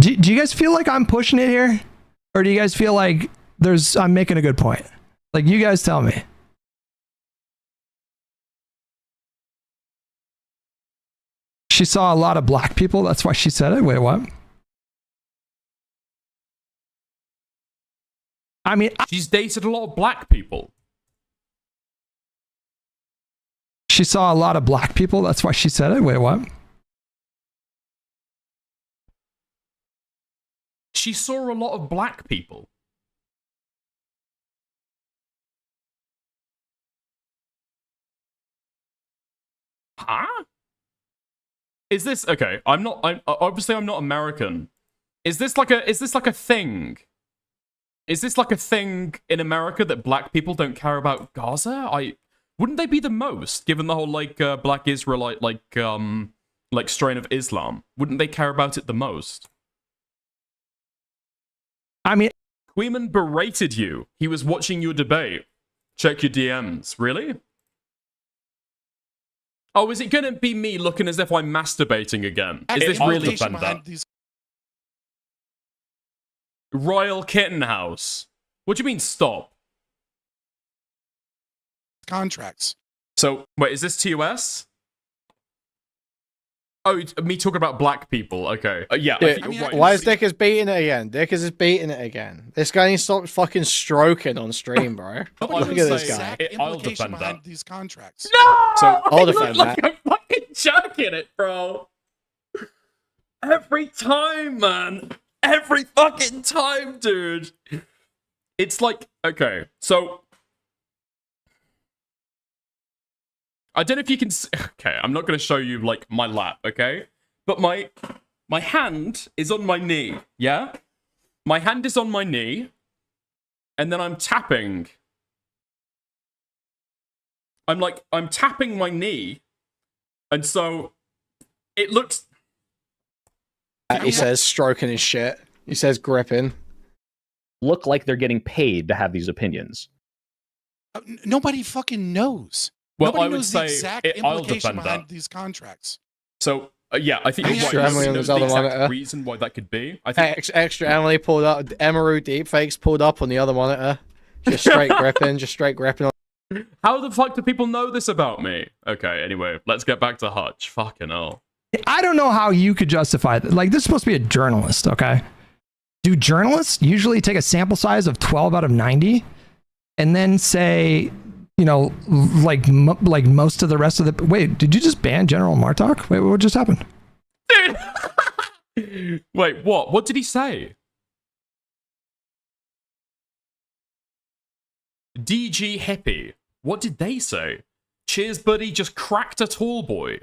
Do you guys feel like I'm pushing it here? Or do you guys feel like I'm making a good point? Like, you guys tell me. She saw a lot of black people. That's why she said it. Wait, what? I mean, she's dated a lot of black people. She saw a lot of black people. That's why she said it. Wait, what? She saw a lot of black people. Huh? Is this okay? I'm obviously I'm not American. Is this like a thing? Is this like a thing in America that black people don't care about Gaza? Wouldn't they be the most, given the whole like black Israelite like strain of Islam? Wouldn't they care about it the most? I mean, Queeman berated you. He was watching your debate. Check your DMs. Really? Oh, is it gonna be me looking as if I'm masturbating again? Is this really that? Royal Kitten House. What do you mean, stop? Contracts. So, wait, is this TOS? Oh, me talking about black people. Okay. Yeah. Right. Why is Dickers beating it again? Dickers is beating it again. This guy needs to stop fucking stroking on stream, bro. Look at this guy. I'll defend that. These contracts. No! So I'll defend that. I'm fucking chucking it, bro. Every time, man. Every fucking time, dude. It's like, okay, so I don't know if you can see, okay, I'm not going to show you like my lap, okay? But my hand is on my knee, yeah? My hand is on my knee, and then I'm tapping. I'm tapping my knee, and so it looks... He says stroking his shit. He says gripping. Look like they're getting paid to have these opinions. Nobody fucking knows. Well, Nobody I would knows say the exact I'll implication defend behind that. these contracts. So, yeah, I think Extra you're right. Emily Nobody on knows the the other exact monitor. reason why that could be. I think Extra Emily pulled up. Emerald deepfakes pulled up on the other monitor. Just straight gripping. Just straight gripping. How the fuck do people know this about me? Okay, anyway, let's get back to Hutch. Fucking hell. I don't know how you could justify that. Like, this is supposed to be a journalist, okay? Do journalists usually take a sample size of 12 out of 90 and then say, you know, like most of the rest of the... Wait, did you just ban General Martok? Wait, what just happened? Dude! Wait, what? What did he say? DG Hippie. What did they say? Cheers, buddy, just cracked a tall boy.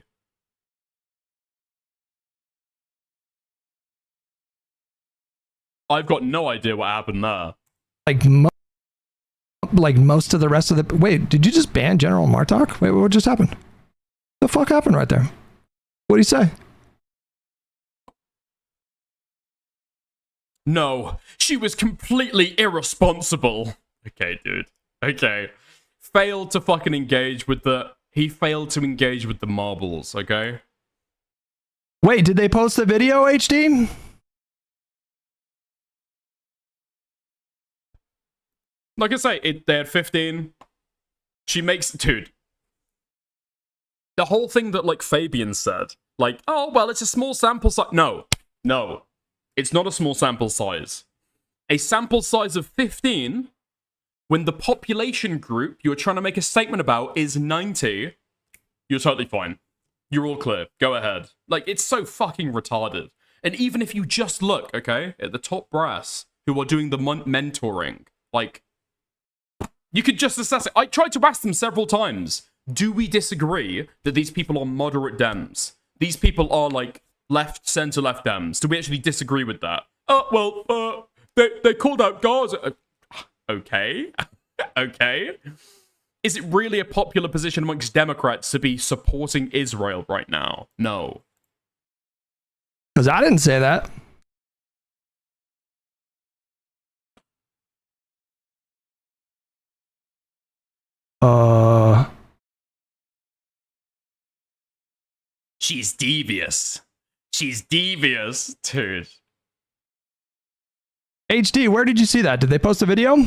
I've got no idea what happened there. Like most of the rest of the. Wait, did you just ban General Martok? Wait, what just happened? The fuck happened right there? What did he say? No, she was completely irresponsible. Okay, dude. Okay. Failed to fucking engage with the... He failed to engage with the marbles, okay? Wait, did they post the video, HD? Like I say, they had 15. She makes... Dude. The whole thing that, like, Fabian said. Like, oh, well, it's a small sample size. No. No. It's not a small sample size. A sample size of 15... When the population group you're trying to make a statement about is 90, you're totally fine. You're all clear. Go ahead. Like, it's so fucking retarded. And even if you just look, okay, at the top brass who are doing the mentoring, like, you could just assess it. I tried to ask them several times. Do we disagree that these people are moderate Dems? These people are, like, left, center-left Dems. Do we actually disagree with that? They called out Gaza. Okay. Okay. Is it really a popular position amongst Democrats to be supporting Israel right now? No. Because I didn't say that. She's devious. She's devious, dude. HD, where did you see that? Did they post a video?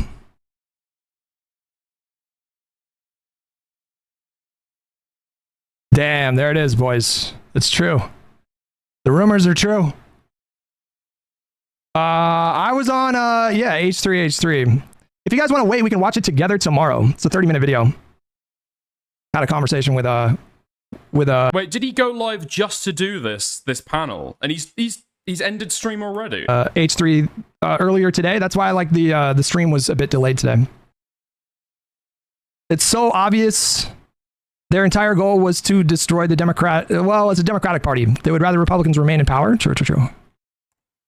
Damn, there it is, boys. It's true. The rumors are true. I was on, H3H3. If you guys want to wait, we can watch it together tomorrow. It's a 30-minute video. Had a conversation with Wait, did he go live just to do this panel? And he's ended stream already. H3 earlier today. That's why the stream was a bit delayed today. It's so obvious. Their entire goal was to destroy the as a Democratic Party. They would rather Republicans remain in power. True.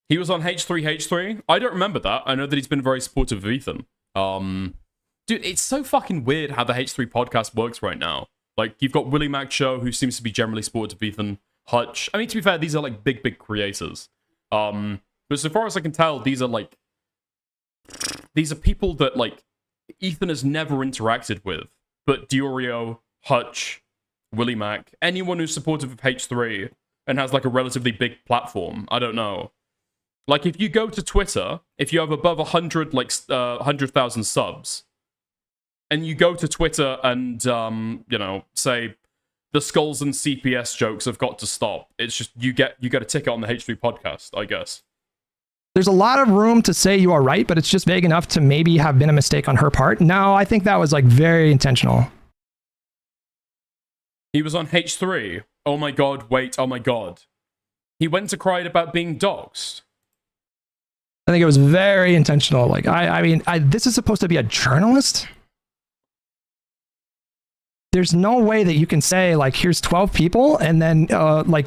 He was on H3H3. I don't remember that. I know that he's been very supportive of Ethan. Dude, it's so fucking weird how the H3 podcast works right now. Like, you've got Willie Mac Show, who seems to be generally supportive of Ethan. Hutch. I mean, to be fair, these are like big creators. But so far as I can tell, these are people that like Ethan has never interacted with. But Diorio, Hutch, Willie Mac, anyone who's supportive of H3 and has like a relatively big platform, I don't know. Like, if you go to Twitter, if you have above 100,000 subs, and you go to Twitter and, say, the Skulls and CPS jokes have got to stop. It's just, you get a ticket on the H3 podcast, I guess. There's a lot of room to say you are right, but it's just vague enough to maybe have been a mistake on her part. No, I think that was like very intentional. He was on H3. Oh my god, wait, oh my god. He went to cry about being doxxed. I think it was very intentional. Like, I mean, this is supposed to be a journalist? There's no way that you can say, like, here's 12 people, and then,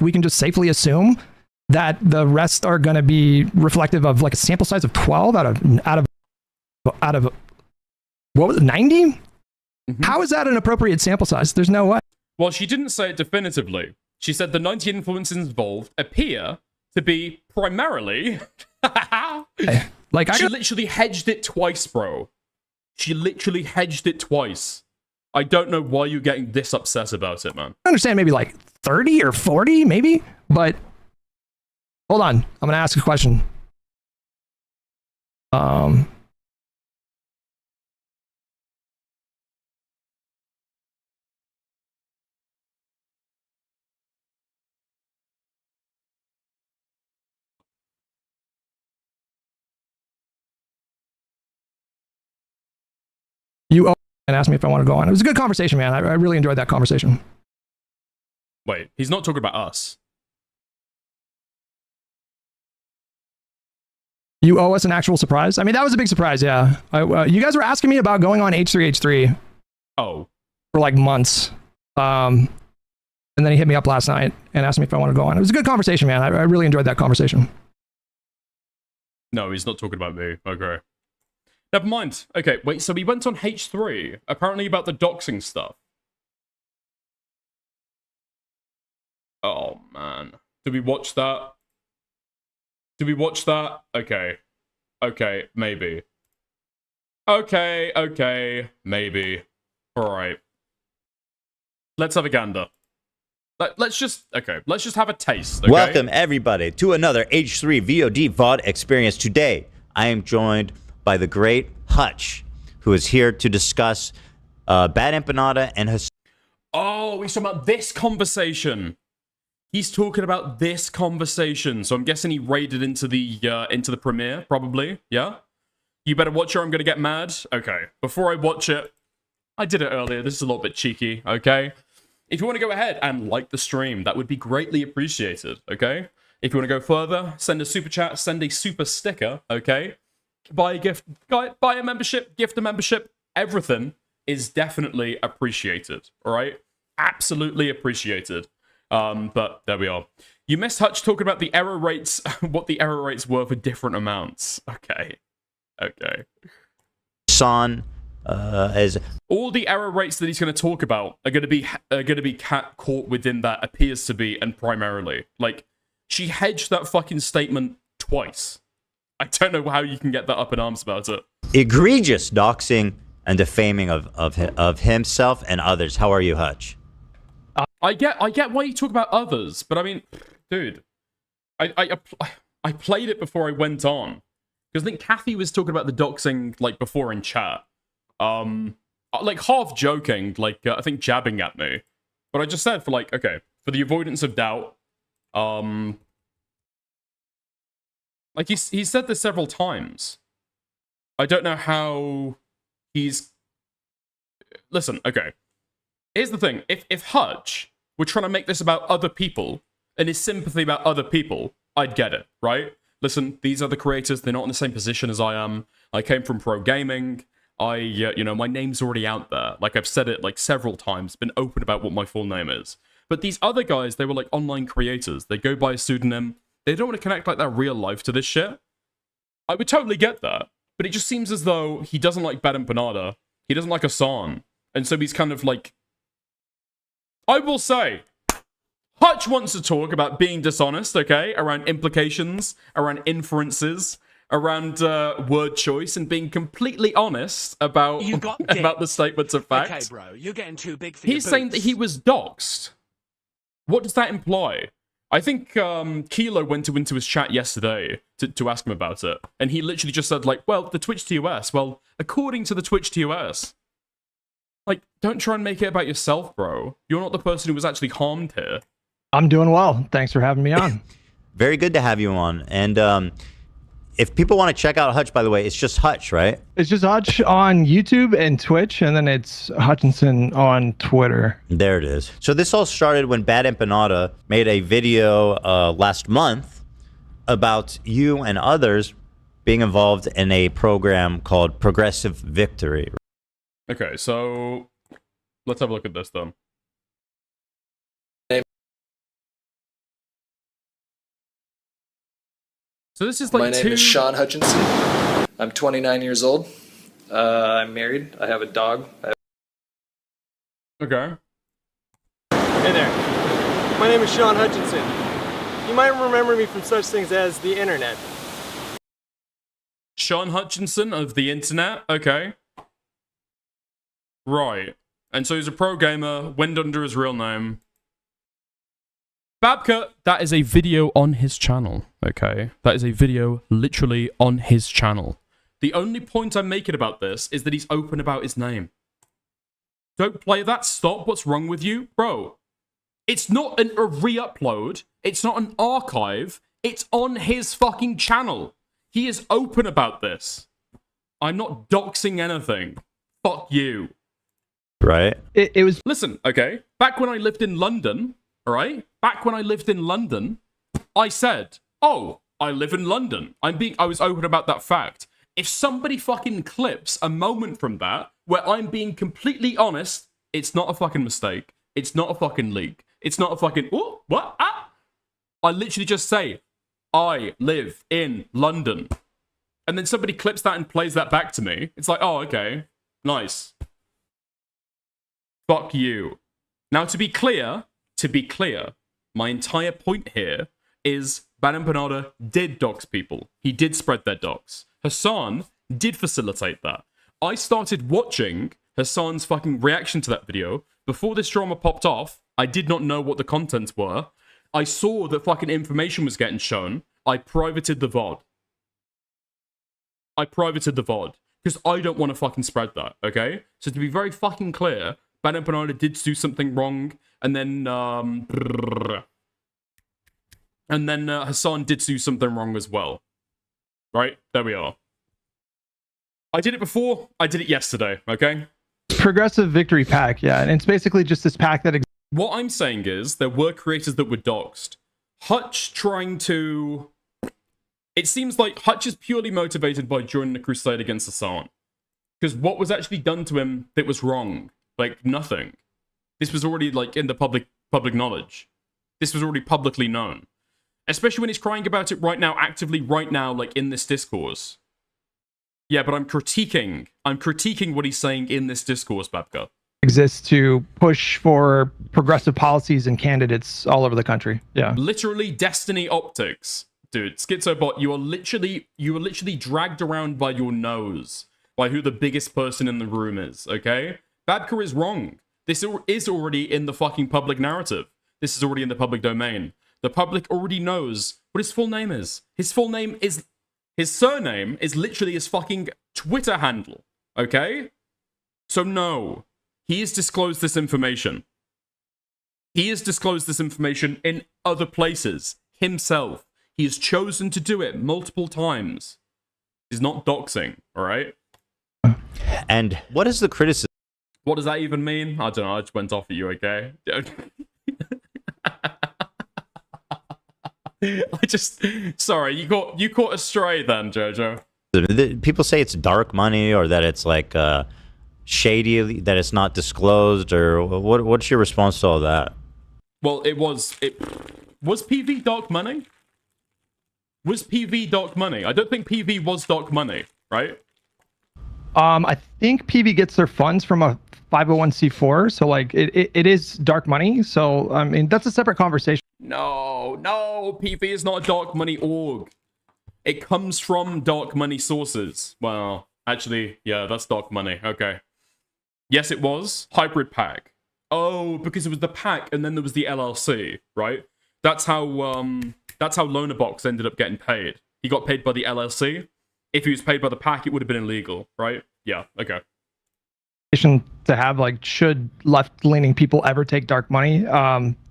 we can just safely assume that the rest are going to be reflective of, like, a sample size of 12 out of what was it, 90? Mm-hmm. How is that an appropriate sample size? There's no way. Well, she didn't say it definitively. She said the 90 influences involved appear to be primarily... She literally hedged it twice, bro. She literally hedged it twice. I don't know why you're getting this upset about it, man. I understand maybe like 30 or 40, maybe, but hold on. I'm going to ask a question. You and asked me if I want to go on. It was a good conversation, man. I really enjoyed that conversation. Wait, he's not talking about us. You owe us an actual surprise? I mean, that was a big surprise, yeah. You guys were asking me about going on H3H3. Oh. For like months. And then he hit me up last night and asked me if I want to go on. It was a good conversation, man. I really enjoyed that conversation. No, he's not talking about me. Okay. Never mind. Okay, wait, so we went on H3, apparently about the doxing stuff. Oh, man. Did we watch that? Did we watch that? Okay. Okay, maybe. Okay, maybe. Alright. Let's have a gander. Let's just have a taste, okay? Welcome, everybody, to another H3 VOD VOD experience. Today, I am joined by the great Hutch, who is here to discuss Bad Empanada and his... Oh, he's talking about this conversation. He's talking about this conversation. So I'm guessing he raided into the premiere, probably. Yeah? You better watch it or I'm going to get mad. Okay. Before I watch it, I did it earlier. This is a little bit cheeky, okay? If you want to go ahead and like the stream, that would be greatly appreciated, okay? If you want to go further, send a super chat, send a super sticker, okay? Buy a gift, buy a membership, gift a membership. Everything is definitely appreciated, all right? Absolutely appreciated. But there we are. You missed Hutch talking about the error rates, what the error rates were for different amounts. Okay. Okay. Son, as all the error rates that he's going to talk about are going to be caught within that appears to be and primarily. Like, she hedged that fucking statement twice. I don't know how you can get that up in arms about it. egregious doxing and defaming of himself and others. How are you, Hutch? I get why you talk about others, but I mean, dude, I played it before I went on because I think Kathy was talking about the doxing like before in chat, like half joking, like I think jabbing at me, but I just said for like okay, for the avoidance of doubt, like he said this several times. I don't know how he's. Listen, okay. Here's the thing: if Hutch were trying to make this about other people and his sympathy about other people, I'd get it, right? Listen, these are the creators; they're not in the same position as I am. I came from pro gaming. You know, my name's already out there. Like I've said it like several times, been open about what my full name is. But these other guys, they were like online creators. They go by a pseudonym. They don't want to connect like their real life to this shit. I would totally get that. But it just seems as though he doesn't like Bad Empanada. He doesn't like Hassan. And so he's kind of like... I will say, Hutch wants to talk about being dishonest, okay? Around implications, around inferences, around word choice, and being completely honest about, about the statements of fact. Okay, bro, you're getting too big for your He's saying that he was doxxed. What does that imply? I think Kilo went into his chat yesterday to ask him about it, and he literally just said, like, well, the Twitch TOS. Well, according to the Twitch TOS, like, don't try and make it about yourself, bro. You're not the person who was actually harmed here. I'm doing well. Thanks for having me on. Very good to have you on. And if people want to check out Hutch, by the way, it's just Hutch, right? It's just Hutch on YouTube and Twitch, and then it's Hutchinson on Twitter. There it is. So this all started when Bad Empanada made a video last month about you and others being involved in a program called Progressive Victory. Okay, so let's have a look at this then. So this is like My name is Sean Hutchinson. I'm 29 years old. I'm married. I have a dog. Okay. Hey there. My name is Sean Hutchinson. You might remember me from such things as the internet. Sean Hutchinson of the internet? Okay. Right. And so he's a pro gamer, went under his real name. Babka, that is a video on his channel, okay? That is a video literally on his channel. The only point I'm making about this is that he's open about his name. Don't play that, stop, what's wrong with you? Bro, it's not a re-upload, it's not an archive, it's on his fucking channel. He is open about this. I'm not doxing anything. Fuck you. Right? It was... Listen, okay, back when I lived in London... Alright? Back when I lived in London, I said, oh, I live in London. I was open about that fact. If somebody fucking clips a moment from that, where I'm being completely honest, it's not a fucking mistake. It's not a fucking leak. It's not a fucking, oh, what? Ah! I literally just say, I live in London. and then somebody clips that and plays that back to me. It's like, oh, okay, nice. Fuck you. Now, to be clear, my entire point here is Bad Empanada did dox people. He did spread their dox. Hassan did facilitate that. I started watching Hassan's fucking reaction to that video before this drama popped off. I did not know what the contents were. I saw that fucking information was getting shown. I privated the VOD. Because I don't want to fucking spread that, okay? So to be very fucking clear, Bad Empanada did do something wrong, and then Hassan did do something wrong as well. Right? There we are. I did it before, I did it yesterday, okay? Progressive Victory Pack, yeah. And it's basically just this pack that... What I'm saying is, there were creators that were doxxed. Hutch trying to... It seems like Hutch is purely motivated by joining the crusade against Hassan. Because what was actually done to him that was wrong? Like, nothing. This was already, like, in the public knowledge. This was already publicly known. Especially when he's crying about it right now, actively right now, like, in this discourse. Yeah, but I'm critiquing what he's saying in this discourse, Babka. Exists to push for progressive policies and candidates all over the country. Yeah. Literally Destiny Optics. Dude, Schizobot, you are literally dragged around by your nose by who the biggest person in the room is, okay? Babka is wrong. This is already in the fucking public narrative. This is already in the public domain. The public already knows what his full name is. His surname is literally his fucking Twitter handle, okay? So no, he has disclosed this information. He has disclosed this information in other places, himself. He has chosen to do it multiple times. He's not doxing, alright? And what is the criticism? What does that even mean? I don't know, I just went off at you, okay? Sorry, you caught astray then, Jojo. People say it's dark money, or that it's like shady, that it's not disclosed, or what's your response to all that? Well, was PV dark money? Was PV dark money? I don't think PV was dark money, right? I think PV gets their funds from a 501c4, so like it is dark money. So I mean that's a separate conversation. No, PV is not a dark money org. It comes from dark money sources. Well, actually, yeah, that's dark money. Okay. Yes, it was hybrid pack. Oh, because it was the pack and then there was the LLC, right? That's how Lonerbox ended up getting paid. He got paid by the LLC. If he was paid by the pack, it would have been illegal, right? Yeah, okay. To have, like, should left-leaning people ever take dark money?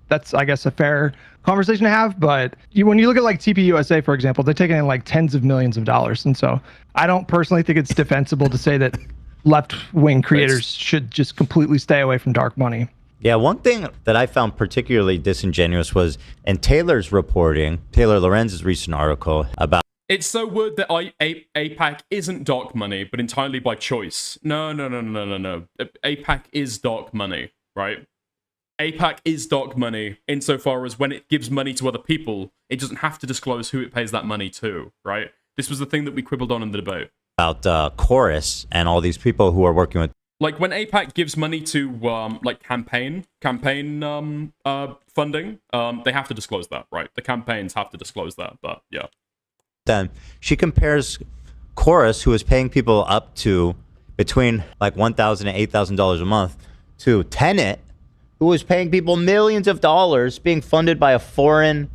That's, I guess, a fair conversation to have. But when you look at like TPUSA, for example, they're taking in like tens of millions of dollars, and so I don't personally think it's defensible to say that left-wing creators should just completely stay away from dark money. Yeah, one thing that I found particularly disingenuous was in Taylor's reporting, Taylor Lorenz's recent article about... It's so weird that APAC isn't dark money, but entirely by choice. No. APAC is dark money, right? APAC is dark money insofar as when it gives money to other people, it doesn't have to disclose who it pays that money to, right? This was the thing that we quibbled on in the debate. About Chorus and all these people who are working with... Like, when APAC gives money to, like, campaign funding, they have to disclose that, right? The campaigns have to disclose that, but, yeah. Then she compares Chorus, who is paying people up to between, like, $1,000 and $8,000 a month, to Tenet, who is paying people millions of dollars being funded by a foreign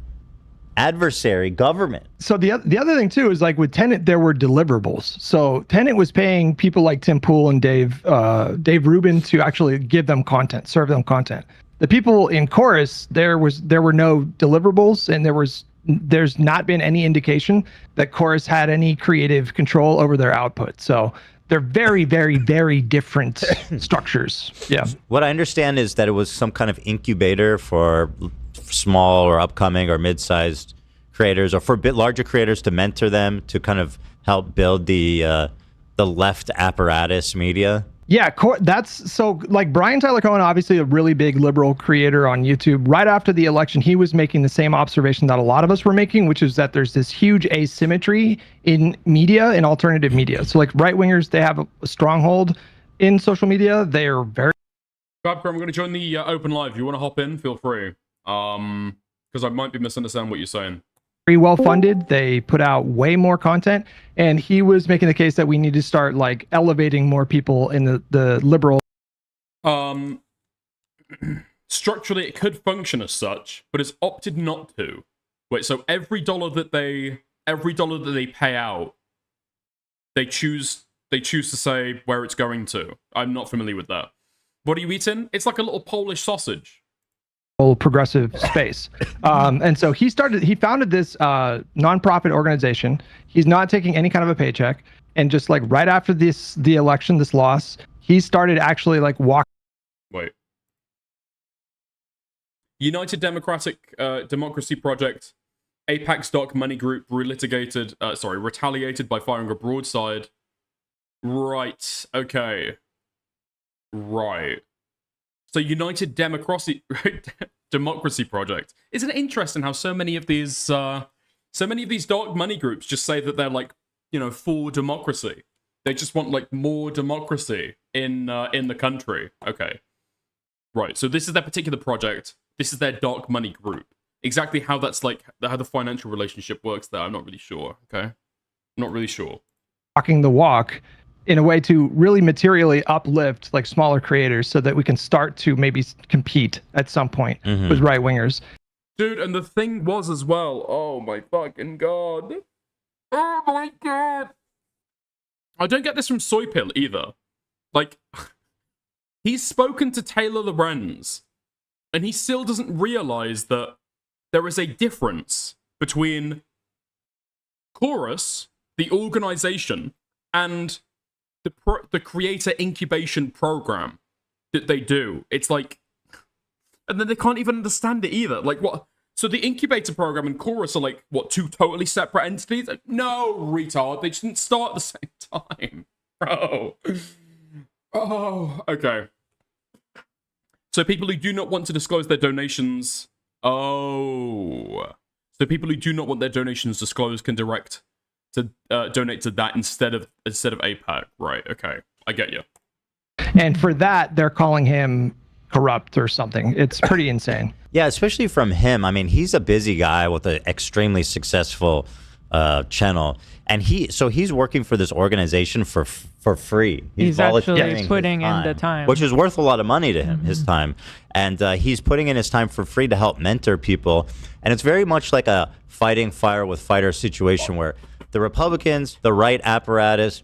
adversary government. So the other thing too is, like, with Tenet there were deliverables. So Tenet was paying people like Tim Pool and Dave Rubin to actually give them content, serve them content. The people in Chorus, there were no deliverables, and there's not been any indication that Chorus had any creative control over their output. So they're very, very, very different structures. Yeah. What I understand is that it was some kind of incubator for small or upcoming or mid-sized creators, or for a bit larger creators, to mentor them, to kind of help build the left apparatus media. Yeah, that's so like Brian Tyler Cohen, obviously a really big liberal creator on YouTube. Right after the election, he was making the same observation that a lot of us were making, which is that there's this huge asymmetry in media, in alternative media. So like right wingers, they have a stronghold in social media. They are very. Babcor, I'm going to join the open live. If you want to hop in, feel free. Because I might be misunderstanding what you're saying. Very well funded. They put out way more content, and he was making the case that we need to start like elevating more people in the liberal. Structurally, it could function as such, but it's opted not to. Wait, so every dollar that they pay out, they choose to say where it's going to. I'm not familiar with that. What are you eating? It's like a little Polish sausage. Progressive space. And so he founded this nonprofit organization. He's not taking any kind of a paycheck. And just like right after the election, this loss, he started actually like walking. Wait. United Democracy Project, Apex Dark Money Group retaliated by firing a broadside. Right. Okay. Right. So United Democracy Project. Isn't it interesting how so many of these dark money groups just say that they're like, for democracy. They just want like more democracy in the country. Okay. Right. So this is their particular project. This is their dark money group. Exactly how that's like how the financial relationship works there, I'm not really sure. Okay. Not really sure. Walking the walk in a way to really materially uplift like smaller creators so that we can start to maybe compete at some point with right wingers. Dude, and the thing was as well, oh my fucking god. Oh my god. I don't get this from Soypill either. Like, he's spoken to Taylor Lorenz, and he still doesn't realize that there is a difference between Chorus, the organization, and the creator incubation program that they do. It's like, and then they can't even understand it either. Like, what? So the incubator program and Chorus are like, what, two totally separate entities? Like, no, retard. They just didn't start at the same time, bro. Oh, okay. So people who do not want to disclose their donations. Oh. So people who do not want their donations disclosed can direct to donate to that instead of APAC. Right, okay. I get you. And for that, they're calling him corrupt or something. It's pretty insane. Yeah, especially from him. I mean, he's a busy guy with an extremely successful channel. And he's working for this organization for free. He's actually putting in the time, which is worth a lot of money to him, his time. And he's putting in his time for free to help mentor people. And it's very much like a fighting fire with fire situation where the Republicans, the right apparatus,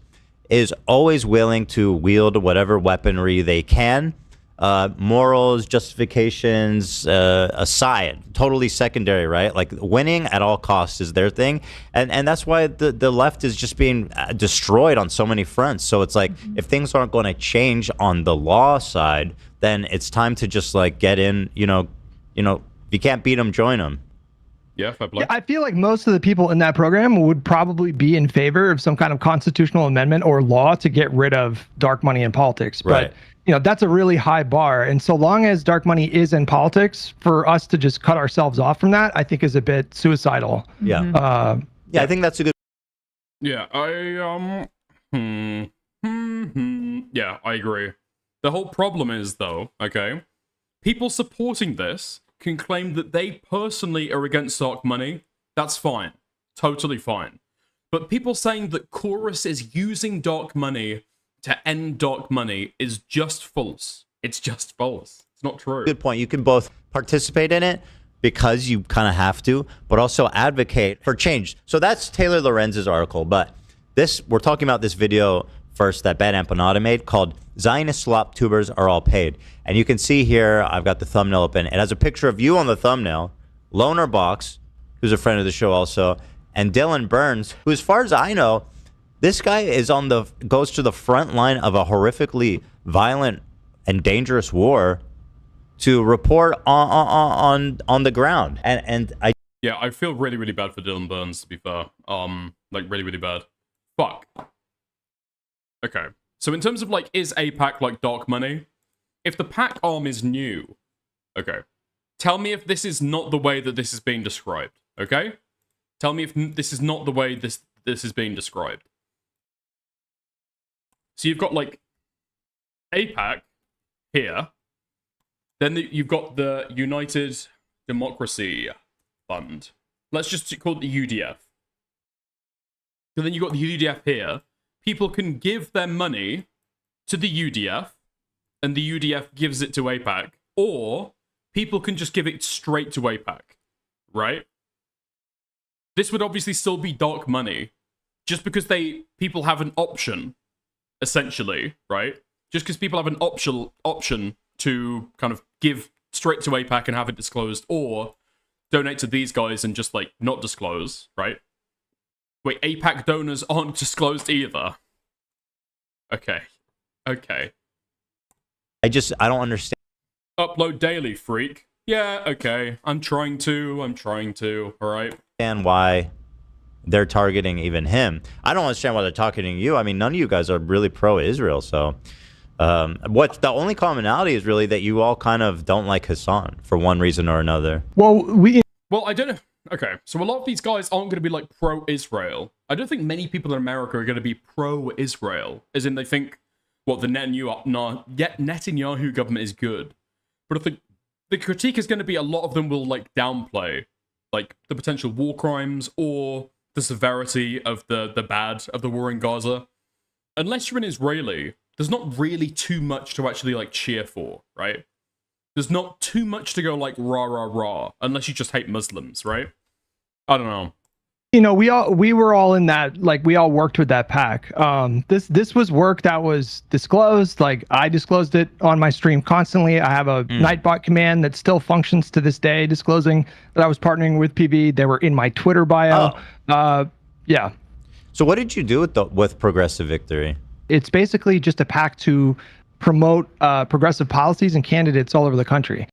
is always willing to wield whatever weaponry they can. Morals, justifications aside, totally secondary, right? Like winning at all costs is their thing, and that's why the left is just being destroyed on so many fronts. So it's like if things aren't going to change on the law side, then it's time to just like get in. If you can't beat them, join them. Yeah, I feel like most of the people in that program would probably be in favor of some kind of constitutional amendment or law to get rid of dark money in politics, but. Right. That's a really high bar. And so long as dark money is in politics, for us to just cut ourselves off from that, I think is a bit suicidal. Yeah. Yeah, I think that's a good. Yeah, yeah, I agree. The whole problem is, though, okay, people supporting this can claim that they personally are against dark money. That's fine. Totally fine. But people saying that Chorus is using dark money to end dark money is just false. It's just false. It's not true. Good point. You can both participate in it because you kind of have to, but also advocate for change. So that's Taylor Lorenz's article. But we're talking about this video first that Bad Empanada made called Zionist Slop Tubers Are All Paid. And you can see here, I've got the thumbnail open. It has a picture of you on the thumbnail, Loner Box, who's a friend of the show also, and Dylan Burns, who, as far as I know, this guy goes to the front line of a horrifically violent and dangerous war to report on the ground. And I feel really, really bad for Dylan Burns, to be fair. Like really, really bad. Fuck. Okay. So in terms of like, is AIPAC like dark money? If the PAC arm is new, okay, tell me if this is not the way that this is being described, okay? Tell me if this is not the way this is being described. So you've got like AIPAC here, then you've got the United Democracy Fund. Let's just call it the UDF. So then you've got the UDF here. People can give their money to the UDF, and the UDF gives it to AIPAC, or people can just give it straight to AIPAC, right? This would obviously still be dark money, just because people have an option, essentially, right? Just because people have an option to kind of give straight to AIPAC and have it disclosed, or donate to these guys and just like not disclose, right? Wait, AIPAC donors aren't disclosed either. Okay. Okay. I don't understand. Upload daily, freak. Yeah, okay. I'm trying to, alright? And why they're targeting even him. I don't understand why they're targeting you. I mean, none of you guys are really pro-Israel, so... what the only commonality is really that you all kind of don't like Hassan for one reason or another. Well, I don't know. Okay, so a lot of these guys aren't going to be like pro-Israel. I don't think many people in America are going to be pro-Israel, as in they think, what, the Netanyahu government is good. But I think the critique is going to be a lot of them will like downplay like the potential war crimes or the severity of the bad of the war in Gaza. Unless you're an Israeli, there's not really too much to actually like cheer for, right? There's not too much to go like rah rah rah, unless you just hate Muslims, right? I don't know. You know, we were all in that, like we all worked with that PAC. This was work that was disclosed. Like I disclosed it on my stream constantly. I have a Nightbot command that still functions to this day, disclosing that I was partnering with PV. They were in my Twitter bio. Yeah. So what did you do with Progressive Victory? It's basically just a PAC to promote progressive policies and candidates all over the country.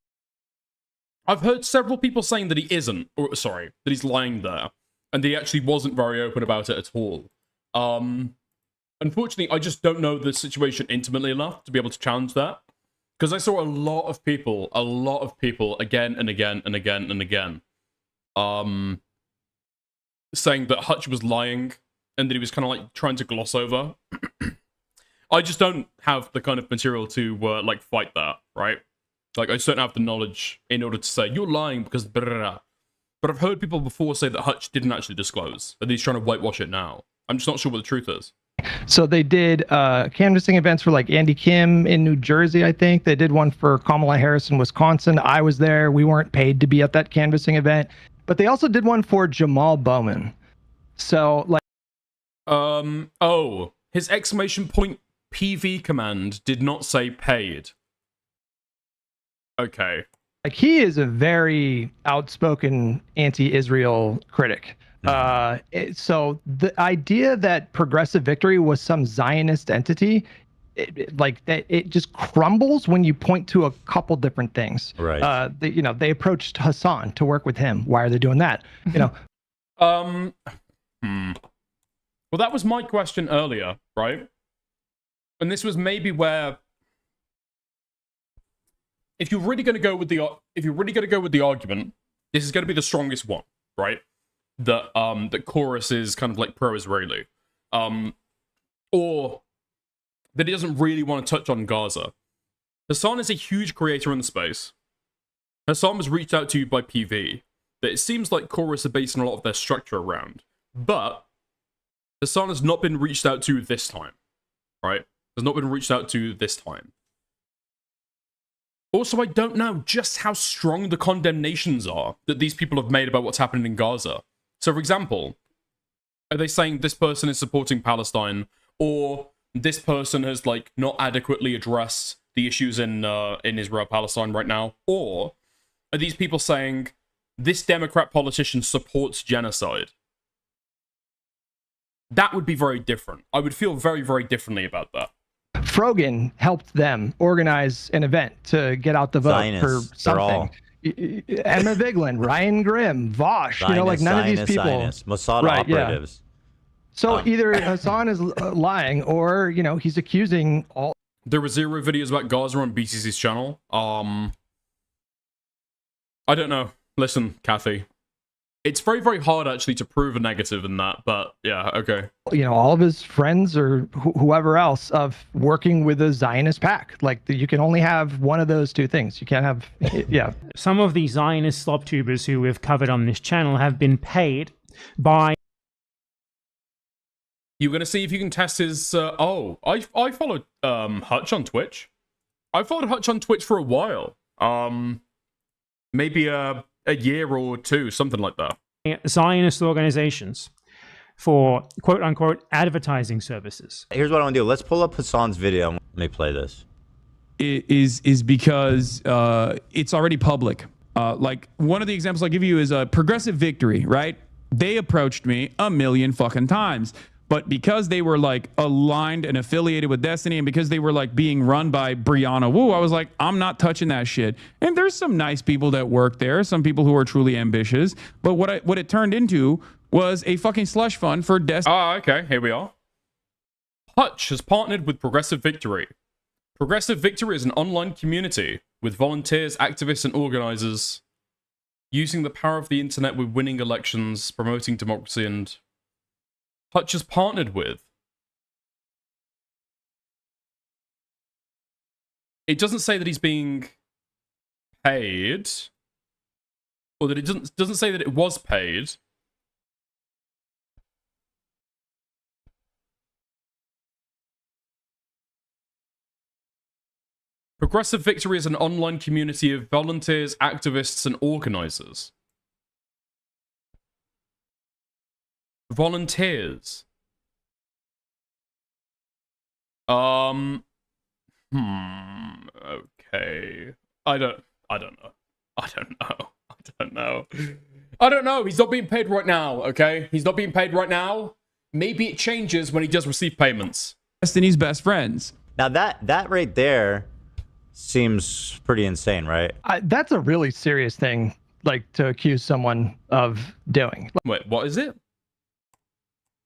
I've heard several people saying that he isn't, or sorry, that he's lying there, and that he actually wasn't very open about it at all. Unfortunately, I just don't know the situation intimately enough to be able to challenge that, because I saw a lot of people again and again and again and again, saying that Hutch was lying and that he was kind of like trying to gloss over. I just don't have the kind of material to like fight that, right? Like I just don't have the knowledge in order to say you're lying because blah, blah, blah. But I've heard people before say that Hutch didn't actually disclose, that he's trying to whitewash it now. I'm just not sure what the truth is. So they did canvassing events for like Andy Kim in New Jersey, I think. They did one for Kamala Harris in Wisconsin. I was there. We weren't paid to be at that canvassing event. But they also did one for Jamal Bowman. So like oh, his exclamation point PV command did not say paid. Okay. Like he is a very outspoken anti-Israel critic. So the idea that Progressive Victory was some Zionist entity, it just crumbles when you point to a couple different things. Right. They approached Hassan to work with him. Why are they doing that? Well, that was my question earlier, right? And this was maybe where, if you're really going to go with the argument, this is going to be the strongest one, right? That Chorus is kind of like pro-Israeli, or that he doesn't really want to touch on Gaza. Hassan is a huge creator in the space. Hassan was reached out to by PV. That it seems like Chorus are basing a lot of their structure around, but Hassan has not been reached out to this time, right? Has not been reached out to this time. Also, I don't know just how strong the condemnations are that these people have made about what's happening in Gaza. So, for example, are they saying this person is supporting Palestine, or this person has like not adequately addressed the issues in Israel-Palestine right now? Or are these people saying this Democrat politician supports genocide? That would be very different. I would feel very, very differently about that. Frogan helped them organize an event to get out the vote Zionists, for something. Emma Vigeland, Ryan Grimm, Vosh, Zionist, none of these people. Mossad operatives. So either Hassan is lying, or he's accusing all. There were 0 videos about Gaza on BTC's channel. I don't know. Listen, Kathy. It's very, very hard actually to prove a negative in that, but yeah, okay. All of his friends or whoever else of working with a Zionist pack. Like you can only have one of those two things. You can't have, yeah. Some of the Zionist slop tubers who we've covered on this channel have been paid by. You're gonna see if you can test his. I followed Hutch on Twitch. I followed Hutch on Twitch for a while. Maybe a year or two, something like that. Zionist organizations for quote unquote advertising services. Here's what I want to do. Let's pull up Hassan's video. Let me play this. Is because it's already public. Like one of the examples I'll give you is Progressive Victory, right? They approached me a million fucking times. But because they were like aligned and affiliated with Destiny, and because they were like being run by Brianna Wu, I was like, I'm not touching that shit. And there's some nice people that work there, some people who are truly ambitious. But what it turned into was a fucking slush fund for Destiny. Oh, okay, here we are. Hutch has partnered with Progressive Victory. Progressive Victory is an online community with volunteers, activists, and organizers using the power of the internet with winning elections, promoting democracy, and Hutch has partnered with. It doesn't say that he's being paid, or that it doesn't say that it was paid. Progressive Victory is an online community of volunteers, activists, and organizers. Volunteers. Okay. I don't know. He's not being paid right now, okay? He's not being paid right now. Maybe it changes when he does receive payments. Destiny's best friends. Now that right there seems pretty insane, right? That's a really serious thing, like to accuse someone of doing. Wait, what is it?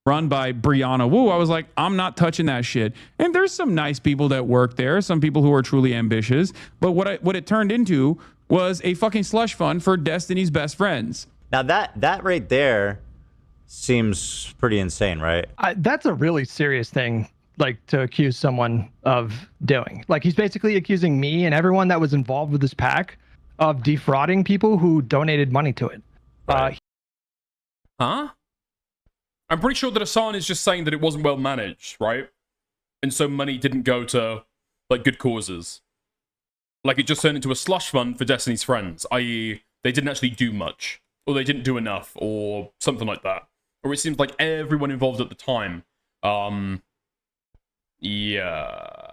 Run by Brianna Wu, I was like, I'm not touching that shit. And there's some nice people that work there, some people who are truly ambitious. But what it turned into was a fucking slush fund for Destiny's best friends. Now that right there seems pretty insane, right? That's a really serious thing, like to accuse someone of doing. Like he's basically accusing me and everyone that was involved with this pack of defrauding people who donated money to it. Right. Huh? I'm pretty sure that Hassan is just saying that it wasn't well managed, right? And so money didn't go to, like, good causes. Like, it just turned into a slush fund for Destiny's friends, i.e. they didn't actually do much, or they didn't do enough, or something like that. Or it seems like everyone involved at the time, yeah.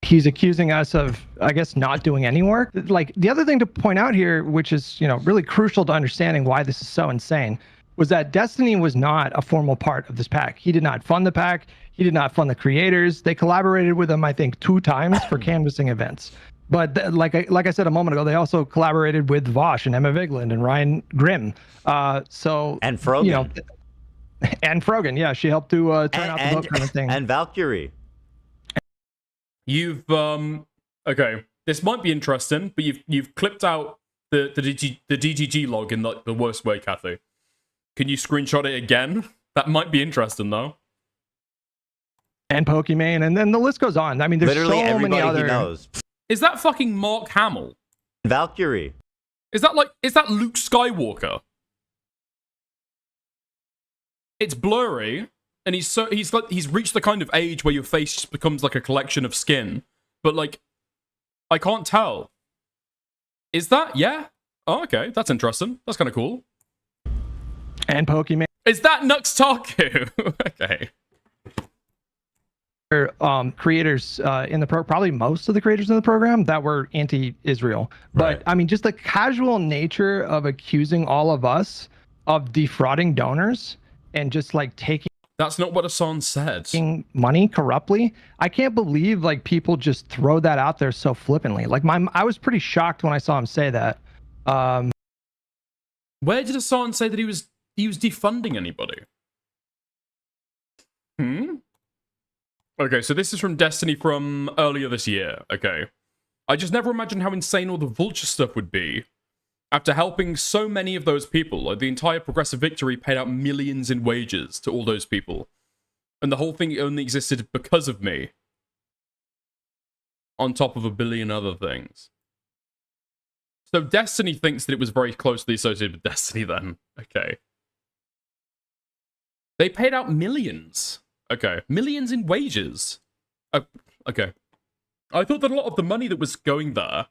He's accusing us of, I guess, not doing any work. Like, the other thing to point out here, which is, really crucial to understanding why this is so insane, was that Destiny was not a formal part of this pack. He did not fund the pack. He did not fund the creators. They collaborated with him, I think, 2 times for canvassing events. But like I said a moment ago, they also collaborated with Vosh and Emma Vigeland and Ryan Grimm. And Frogan. And Frogan, yeah, she helped to turn out the vote kind of thing. And Valkyrie. You've okay. This might be interesting, but you've clipped out the DGG log in like the worst way, Kathy. Can you screenshot it again? That might be interesting, though. And Pokimane, and then the list goes on. I mean, there's literally so many other. He knows. Is that fucking Mark Hamill? Valkyrie. Is that Luke Skywalker? It's blurry, and he's reached the kind of age where your face just becomes like a collection of skin. But like, I can't tell. Is that? Yeah. Oh, okay. That's interesting. That's kind of cool. And Pokimane. Is that Nuxtaku? Okay. Creators in the probably most of the creators in the program that were anti-Israel. But I mean, just the casual nature of accusing all of us of defrauding donors and just like taking. That's not what Hassan said. Money corruptly. I can't believe like people just throw that out there so flippantly. Like I was pretty shocked when I saw him say that. Where did Hassan say that he was defunding anybody? Okay, so this is from Destiny from earlier this year. Okay. I just never imagined how insane all the Vulture stuff would be. After helping so many of those people, like the entire Progressive Victory paid out millions in wages to all those people. And the whole thing only existed because of me. On top of a billion other things. So Destiny thinks that it was very closely associated with Destiny then. Okay. They paid out millions. Okay. Millions in wages. Okay. I thought that a lot of the money that was going there...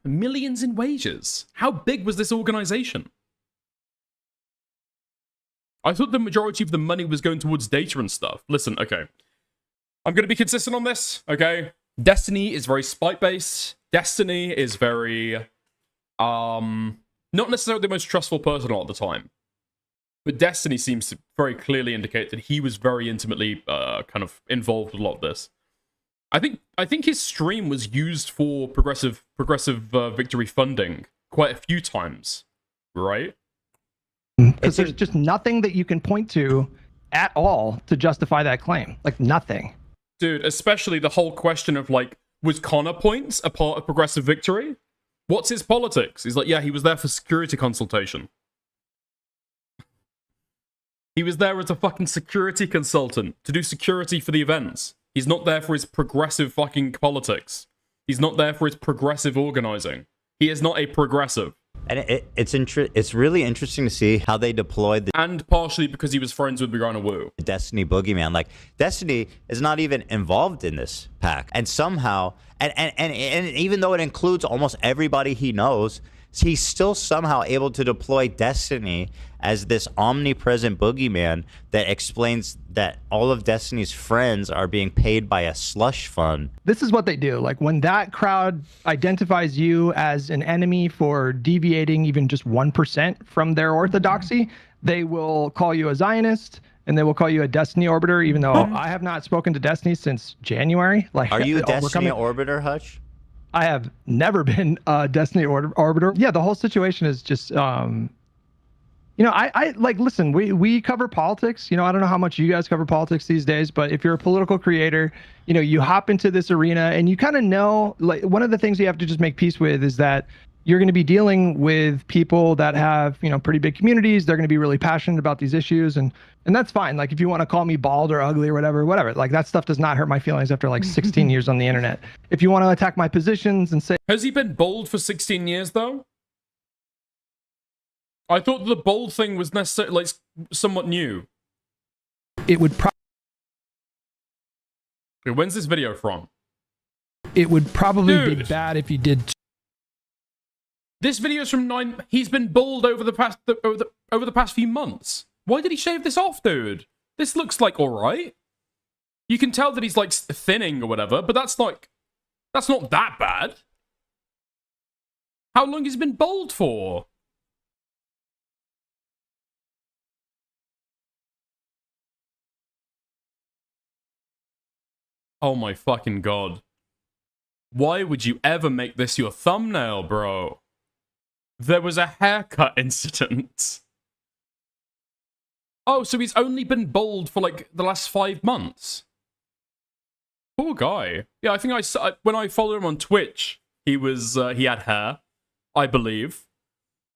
Millions in wages. How big was this organization? I thought the majority of the money was going towards data and stuff. Listen, okay. I'm going to be consistent on this, okay? Destiny is very spite-based. Destiny is very... not necessarily the most trustful person a lot of the time. But Destiny seems to very clearly indicate that he was very intimately kind of involved with a lot of this. I think his stream was used for progressive victory funding quite a few times, right? Because there's just nothing that you can point to at all to justify that claim. Like, nothing. Dude, especially the whole question of, like, was Connor Points a part of progressive victory? What's his politics? He's like, yeah, he was there for security consultation. He was there as a fucking security consultant to do security for the events. He's not there for his progressive fucking politics. He's not there for his progressive organizing. He is not a progressive. And it's really interesting to see how they deployed the... And partially because he was friends with Brianna Wu. Destiny boogeyman. Like, Destiny is not even involved in this pack. And somehow, and even though it includes almost everybody he knows, he's still somehow able to deploy Destiny as this omnipresent boogeyman that explains that all of Destiny's friends are being paid by a slush fund. This is what they do. Like, when that crowd identifies you as an enemy for deviating even just 1% from their orthodoxy, they will call you a Zionist, and they will call you a Destiny Orbiter, even though I have not spoken to Destiny since January. Like, are you a Destiny Orbiter, Hutch? I have never been a Destiny Orbiter. Yeah, the whole situation is just, you know, I like, listen, we cover politics. You know, I don't know how much you guys cover politics these days, but if you're a political creator, you know, you hop into this arena and you kind of know, like, one of the things you have to just make peace with is that you're going to be dealing with people that have, you know, pretty big communities. They're going to be really passionate about these issues, and that's fine. Like, if you want to call me bald or ugly or whatever, like, that stuff does not hurt my feelings after like 16 years on the internet. If you want to attack my positions and say... Has he been bold for 16 years, though? I thought the bold thing was necessarily, like, somewhat new. It would when's this video from? It would probably be bad if you did... This video's from 9... He's been bald over the past few months. Why did he shave this off, dude? This looks like alright. You can tell that he's, like, thinning or whatever, but that's like... That's not that bad. How long has he been bald for? Oh my fucking god. Why would you ever make this your thumbnail, bro? There was a haircut incident. Oh, so he's only been bald for, like, the last 5 months. Poor guy. Yeah, I think I saw... When I followed him on Twitch, he was... he had hair, I believe.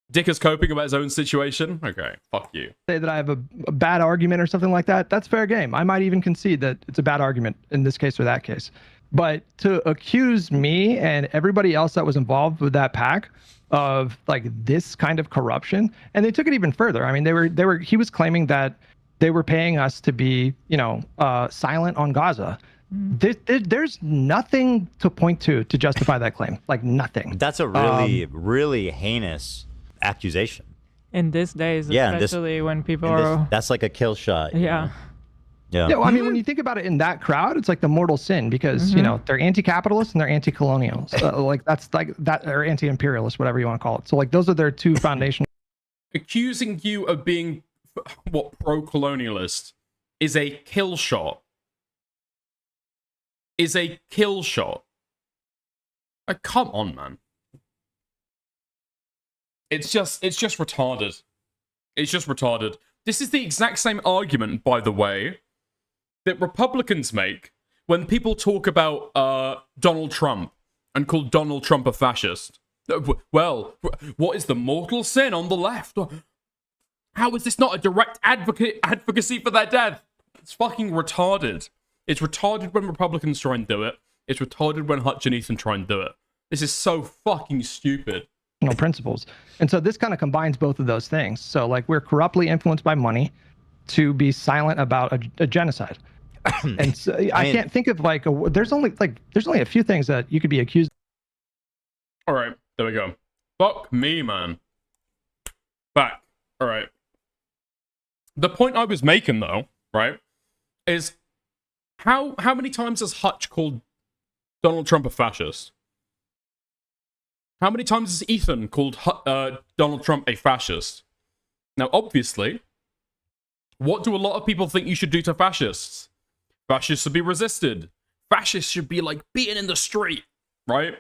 Dick is coping about his own situation. Okay, fuck you. Say that I have a bad argument or something like that. That's fair game. I might even concede that it's a bad argument in this case or that case. But to accuse me and everybody else that was involved with that pack of, like, this kind of corruption, and they took it even further. I mean, he was claiming that they were paying us to be, you know, silent on Gaza. There's nothing to point to justify that claim. Like, nothing. That's a really heinous accusation. In these days, yeah, especially when people are... That's like a kill shot. Yeah. Yeah. Well, I mean, when you think about it in that crowd, it's like the mortal sin because, you know, they're anti-capitalist and they're anti-colonial. So, like, that's like that, or anti-imperialist, whatever you want to call it. So, like, those are their two foundational... Accusing you of being, what, pro-colonialist is a kill shot. Is a kill shot. Like, come on, man. It's just retarded. It's just retarded. This is the exact same argument, by the way, that Republicans make when people talk about Donald Trump and call Donald Trump a fascist. Well, what is the mortal sin on the left? How is this not a direct advocacy for their death? It's fucking retarded. It's retarded when Republicans try and do it. It's retarded when Hutch and Ethan try and do it. This is so fucking stupid. Principles. And so this kind of combines both of those things. So like we're corruptly influenced by money to be silent about a genocide. And so, I can't think of like there's only a few things that you could be accused. All right, there we go. Fuck me, man. Back. All right. The point I was making though, right, is how many times has Hutch called Donald Trump a fascist? How many times has Ethan called Donald Trump a fascist? Now, obviously, what do a lot of people think you should do to fascists? Fascists should be resisted. Fascists should be like beaten in the street, right?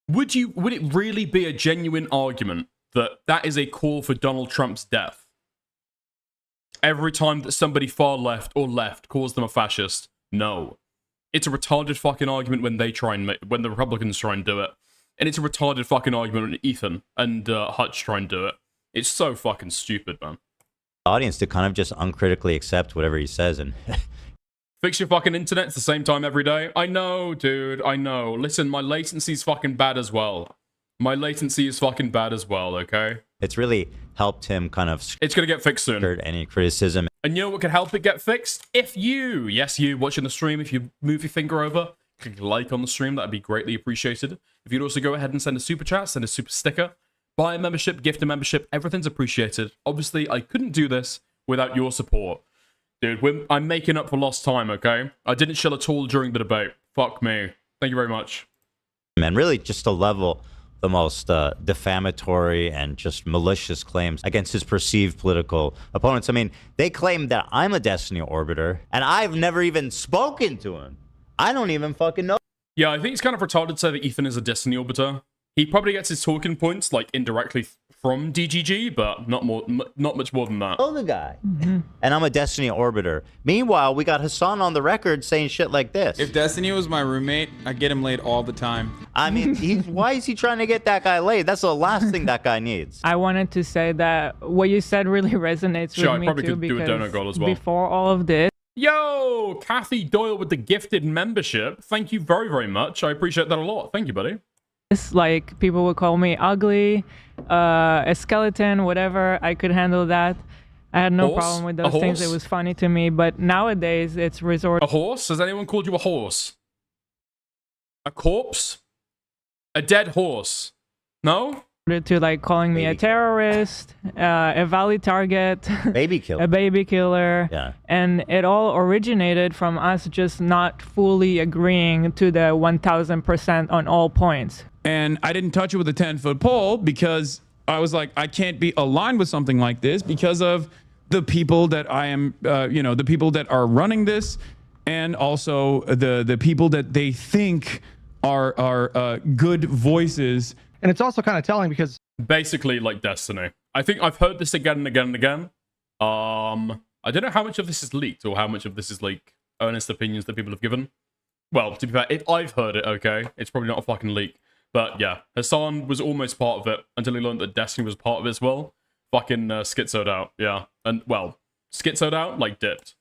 Would it really be a genuine argument that that is a call for Donald Trump's death? Every time that somebody far left or left calls them a fascist? No. It's a retarded fucking argument when when the Republicans try and do it. And it's a retarded fucking argument when Ethan and Hutch try and do it. It's so fucking stupid, man. Audience to kind of just uncritically accept whatever he says and fix your fucking internet at the same time every day. I know, dude. I know. Listen, my latency's fucking bad as well. My latency is fucking bad as well, okay? It's really helped him kind of... It's gonna get fixed soon. ...any criticism. And you know what could help it get fixed? If you, yes you, watching the stream, if you move your finger over, click like on the stream, that'd be greatly appreciated. If you'd also go ahead and send a super chat, send a super sticker, buy a membership, gift a membership, everything's appreciated. Obviously, I couldn't do this without your support. Dude, I'm making up for lost time, okay? I didn't chill at all during the debate. Fuck me. Thank you very much. And really just to level the most defamatory and just malicious claims against his perceived political opponents. I mean, they claim that I'm a Destiny Orbiter, and I've never even spoken to him. I don't even fucking know. Yeah, I think it's kind of retarded to say that Ethan is a Destiny Orbiter. He probably gets his talking points, like, indirectly from DGG, but not much more than that. Oh, the guy. And I'm a Destiny Orbiter. Meanwhile, we got Hassan on the record saying shit like this. If Destiny was my roommate, I'd get him laid all the time. I mean, why is he trying to get that guy laid? That's the last thing that guy needs. I wanted to say that what you said really resonates with me too, do a donut goal as well. Before all of this, yo, Kathy Doyle with the gifted membership. Thank you very, very much. I appreciate that a lot. Thank you, buddy. it's like people would call me ugly, a skeleton, whatever. I could handle that. I had no problem with those things. It was funny to me. But nowadays, it's resort. A horse? Has anyone called you a horse? A corpse? A dead horse? No? To like calling me a terrorist, a valid target, baby killer, a baby killer, yeah. And it all originated from us just not fully agreeing to the 1000% on all points. And I didn't touch it with a 10-foot pole because I was like, I can't be aligned with something like this because of the people that I am, the people that are running this, and also the people that they think are good voices. And it's also kind of telling because basically like Destiny. I think I've heard this again and again and again. I don't know how much of this is leaked or how much of this is like earnest opinions that people have given. Well, to be fair, if I've heard it, okay, it's probably not a fucking leak. But yeah, Hassan was almost part of it until he learned that Destiny was part of it as well. Fucking schizoed out, yeah. And well, schizoed out, like dipped.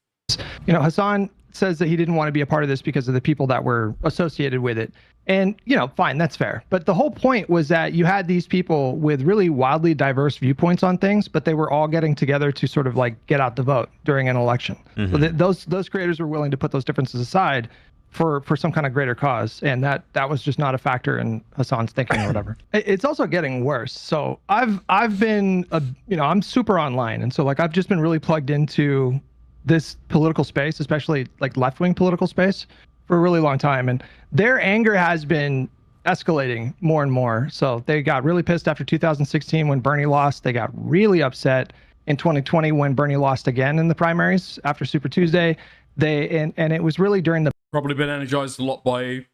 You know, Hassan says that he didn't want to be a part of this because of the people that were associated with it. And, you know, fine, that's fair. But the whole point was that you had these people with really wildly diverse viewpoints on things, but they were all getting together to sort of like get out the vote during an election. Mm-hmm. So those creators were willing to put those differences aside for some kind of greater cause. And that was just not a factor in Hassan's thinking or whatever. It's also getting worse. So I've been, I'm super online. And so like, I've just been really plugged into this political space, especially like left-wing political space, for a really long time. And their anger has been escalating more and more. So they got really pissed after 2016 when Bernie lost. They got really upset in 2020 when Bernie lost again in the primaries after Super Tuesday. And it was really during the... Probably been energized a lot by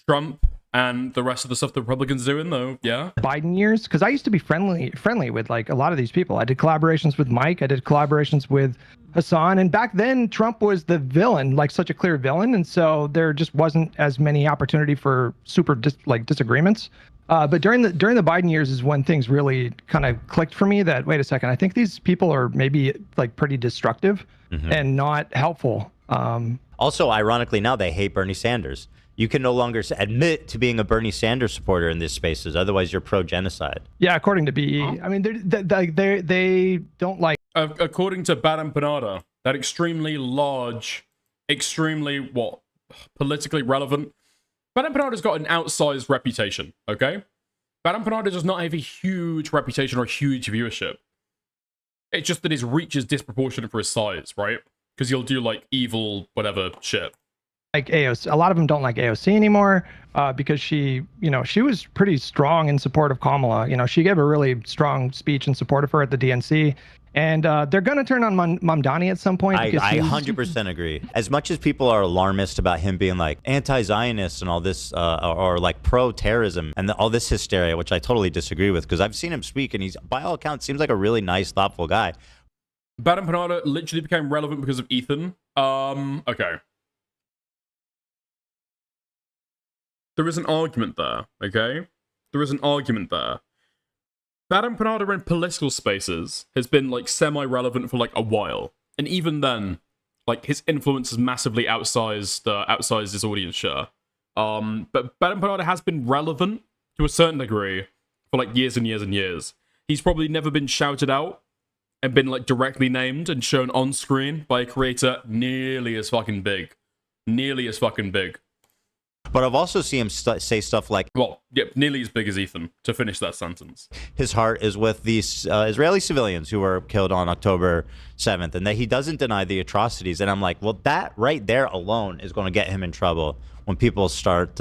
Trump And the rest of the stuff the Republicans doing, though, yeah. Biden years, because I used to be friendly with like a lot of these people. I did collaborations with Mike. I did collaborations with Hassan, and back then Trump was the villain, like such a clear villain, and so there just wasn't as many opportunity for super disagreements. But during the Biden years is when things really kind of clicked for me that, wait a second, I think these people are maybe like pretty destructive and not helpful. Also, ironically, now they hate Bernie Sanders. You can no longer admit to being a Bernie Sanders supporter in these spaces. Otherwise, you're pro-genocide. Yeah, according to BE. I mean, they don't like. According to Bad Empanada, that extremely large, extremely politically relevant. Bad Empanada's got an outsized reputation. Okay, Bad Empanada does not have a huge reputation or a huge viewership. It's just that his reach is disproportionate for his size, right? Because he'll do like evil whatever shit. Like AOC, a lot of them don't like AOC anymore because she was pretty strong in support of Kamala. She gave a really strong speech in support of her at the DNC, and they're going to turn on Mamdani at some point. I 100% agree. As much as people are alarmist about him being like anti-Zionist and all this, or like pro-terrorism and all this hysteria, which I totally disagree with, because I've seen him speak, and he's, by all accounts, seems like a really nice, thoughtful guy. Bad Empanada literally became relevant because of Ethan. Okay. There is an argument there, okay? There is an argument there. Bad Empanada in political spaces has been, like, semi-relevant for, like, a while. And even then, like, his influence is massively outsized his audience share. But Bad Empanada has been relevant to a certain degree for, like, years and years and years. He's probably never been shouted out and been, like, directly named and shown on screen by a creator nearly as fucking big. Nearly as fucking big. But I've also seen him say stuff like, well, yep, nearly as big as Ethan, to finish that sentence. His heart is with these Israeli civilians who were killed on October 7th, and that he doesn't deny the atrocities. And I'm like, well, that right there alone is going to get him in trouble when people start,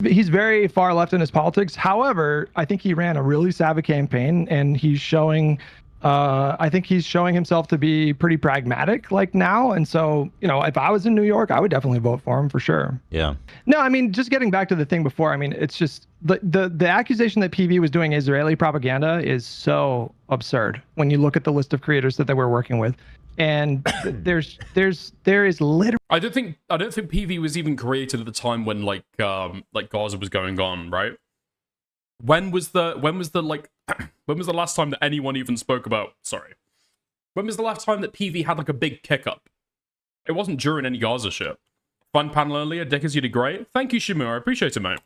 He's very far left in his politics. However, I think he ran a really savvy campaign, and he's showing... I think he's showing himself to be pretty pragmatic like now. And so, if I was in New York, I would definitely vote for him for sure. Yeah. No, I mean, just getting back to the thing before, I mean, it's just the accusation that PV was doing Israeli propaganda is so absurd when you look at the list of creators that they were working with. And there is literally... I don't think PV was even created at the time when like Gaza was going on, right? When was the last time that anyone even spoke about... Sorry. When was the last time that PV had, like, a big kick-up? It wasn't during any Gaza shit. Fun panel earlier. Dickers, you did great. Thank you, Shimur. I appreciate it, mate.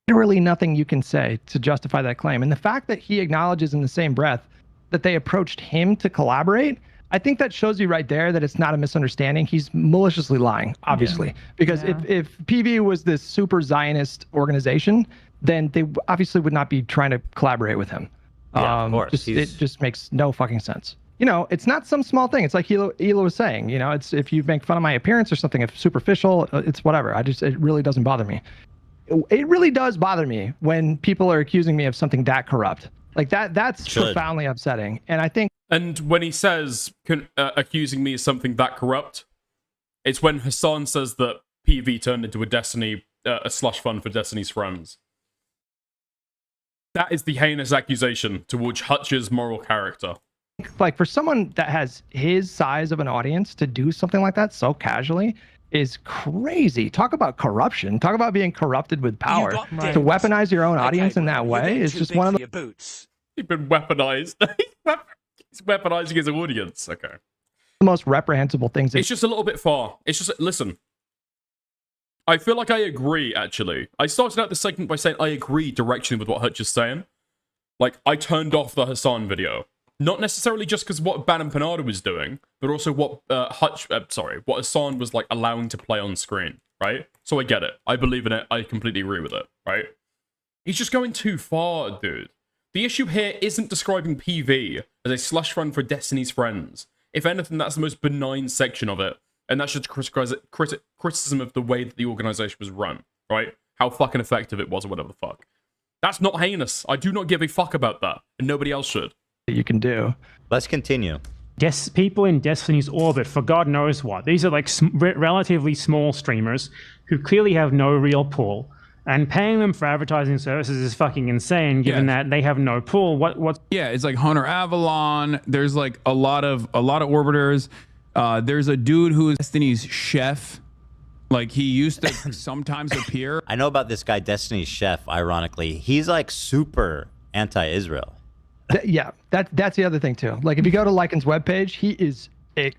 Literally nothing you can say to justify that claim. And the fact that he acknowledges in the same breath that they approached him to collaborate, I think that shows you right there that it's not a misunderstanding. He's maliciously lying, obviously. Because if PV was this super Zionist organization, then they obviously would not be trying to collaborate with him. Yeah, of course. It just makes no fucking sense. It's not some small thing. It's like Hilo was saying, it's if you make fun of my appearance or something, if superficial, it's whatever. It really doesn't bother me. It really does bother me when people are accusing me of something that corrupt. Like that's profoundly upsetting. And I think... And when he says accusing me of something that corrupt, it's when Hassan says that PV turned into a slush fund for Destiny's friends. That is the heinous accusation towards Hutch's moral character. Like, for someone that has his size of an audience to do something like that so casually is crazy. Talk about corruption. Talk about being corrupted with power. To weaponize your own audience in that way is just one of the... He's been weaponized. He's weaponizing his audience. Okay. The most reprehensible things. It's just a little bit far. It's just... Listen. I feel like I agree, actually. I started out the segment by saying I agree directionally with what Hutch is saying. Like, I turned off the Hassan video. Not necessarily just because what Bad Empanada was doing, but also what what Hassan was, like, allowing to play on screen, right? So I get it. I believe in it. I completely agree with it, right? He's just going too far, dude. The issue here isn't describing PV as a slush fund for Destiny's friends. If anything, that's the most benign section of it. And that's just criticism of the way that the organization was run, right? How fucking effective it was or whatever the fuck. That's not heinous. I do not give a fuck about that. And nobody else should. You can do. Let's continue. People in Destiny's orbit for God knows what. These are like relatively small streamers who clearly have no real pull. And paying them for advertising services is fucking insane, given that they have no pool. What's it's like Hunter Avalon. There's like a lot of orbiters. There's a dude who is Destiny's chef. Like he used to sometimes appear. I know about this guy, Destiny's Chef. Ironically, he's like super anti-Israel. Yeah, that's the other thing too. Like if you go to Lycan's webpage, he is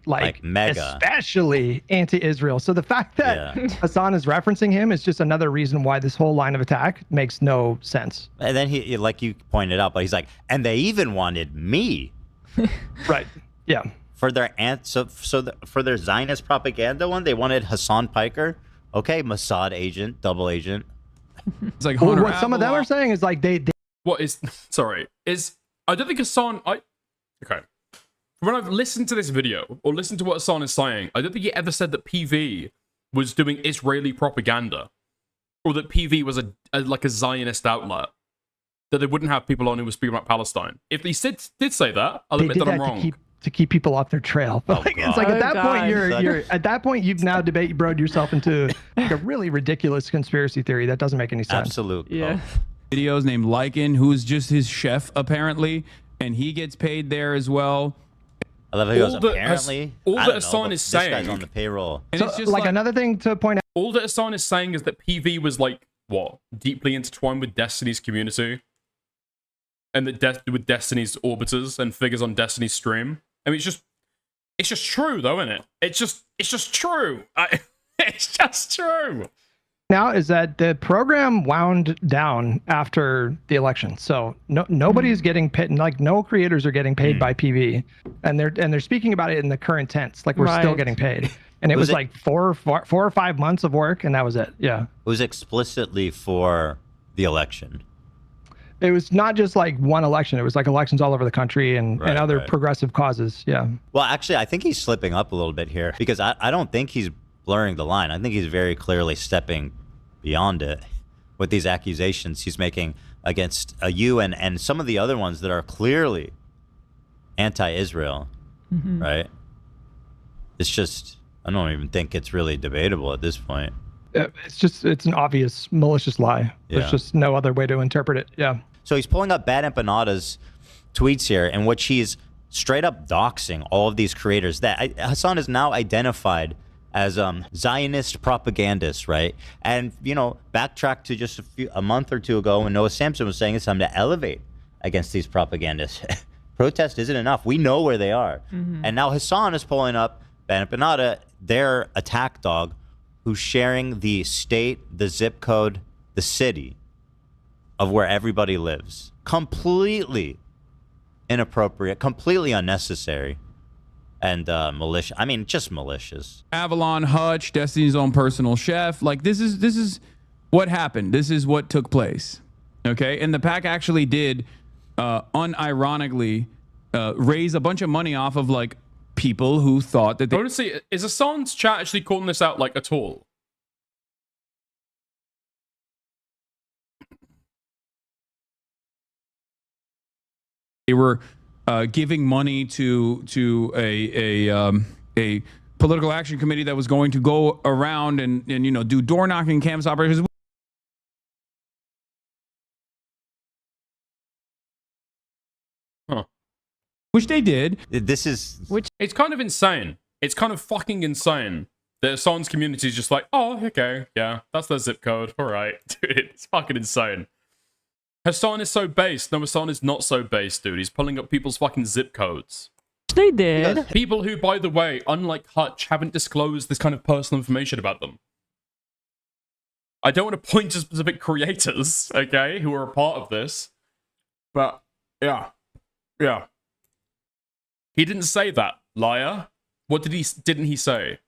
like mega, especially anti-Israel. So the fact that Hasan is referencing him is just another reason why this whole line of attack makes no sense. And then he, like you pointed out, but he's like, and they even wanted me. Right. Yeah. For their for their Zionist propaganda one, they wanted Hasan Piker. Okay, Mossad agent, double agent. It's like well, what some of them are saying is like they what is sorry is I don't think Hasan okay. When I've listened to this video or listened to what Hasan is saying, I don't think he ever said that PV was doing Israeli propaganda, or that PV was like a Zionist outlet, that they wouldn't have people on who were speaking about Palestine. If they did say that, I'll admit that I'm wrong. To keep people off their trail. But it's like at that point you're at that point you've now broed yourself into like a really ridiculous conspiracy theory that doesn't make any sense. Absolutely. Yeah. Videos named Lycan, who's just his chef apparently, and he gets paid there as well. I love how he goes, apparently. All that Hasan is saying, this guy's on the payroll. And so, it's just like another thing to point out. All that Hasan is saying is that PV was like what, deeply intertwined with Destiny's community, and that with Destiny's orbiters and figures on Destiny's stream. I mean, it's just true though, isn't it? It's just true. It's just true. Now is that the program wound down after the election, so nobody's getting paid. Like no creators are getting paid by PV, and they're speaking about it in the current tense, like we're still getting paid. And it was like four or 5 months of work, and that was it. Yeah, it was explicitly for the election. It was not just like one election; it was like elections all over the country and other progressive causes. Yeah. Well, actually, I think he's slipping up a little bit here because I don't think he's blurring the line. I think he's very clearly stepping beyond it with these accusations he's making against you and some of the other ones that are clearly anti-Israel, right? It's just, I don't even think it's really debatable at this point. It's an obvious malicious lie. Yeah. There's just no other way to interpret it. Yeah. So he's pulling up Bad Empanada's tweets here in which he's straight up doxing all of these creators that Hasan is now identified as Zionist propagandists, right? And, you know, backtrack to just a month or two ago when Noah Samson was saying it's time to elevate against these propagandists. Protest isn't enough. We know where they are. And now Hasan is pulling up Bad Empanada, their attack dog, who's sharing the state, the zip code, the city of where everybody lives. Completely inappropriate, completely unnecessary. And malicious. I mean, just malicious. Avalon, Hutch, Destiny's own personal chef. Like this is what happened. This is what took place. Okay, and the pack actually did, unironically, raise a bunch of money off of like people who thought that. I want to see, is Hasan's chat actually calling this out like at all? They were giving money to a political action committee that was going to go around and you know do door knocking, canvas operations. Huh. Which they did. It's kind of insane. It's kind of fucking insane that Hasan's community is just like, oh, okay, yeah, that's their zip code. All right, dude, it's fucking insane. Hasan is so based. No, Hasan is not so based, dude. He's pulling up people's fucking zip codes. They did. People who, by the way, unlike Hutch, haven't disclosed this kind of personal information about them. I don't want to point to specific creators, okay, who are a part of this. But, yeah. He didn't say that, liar. What didn't he say?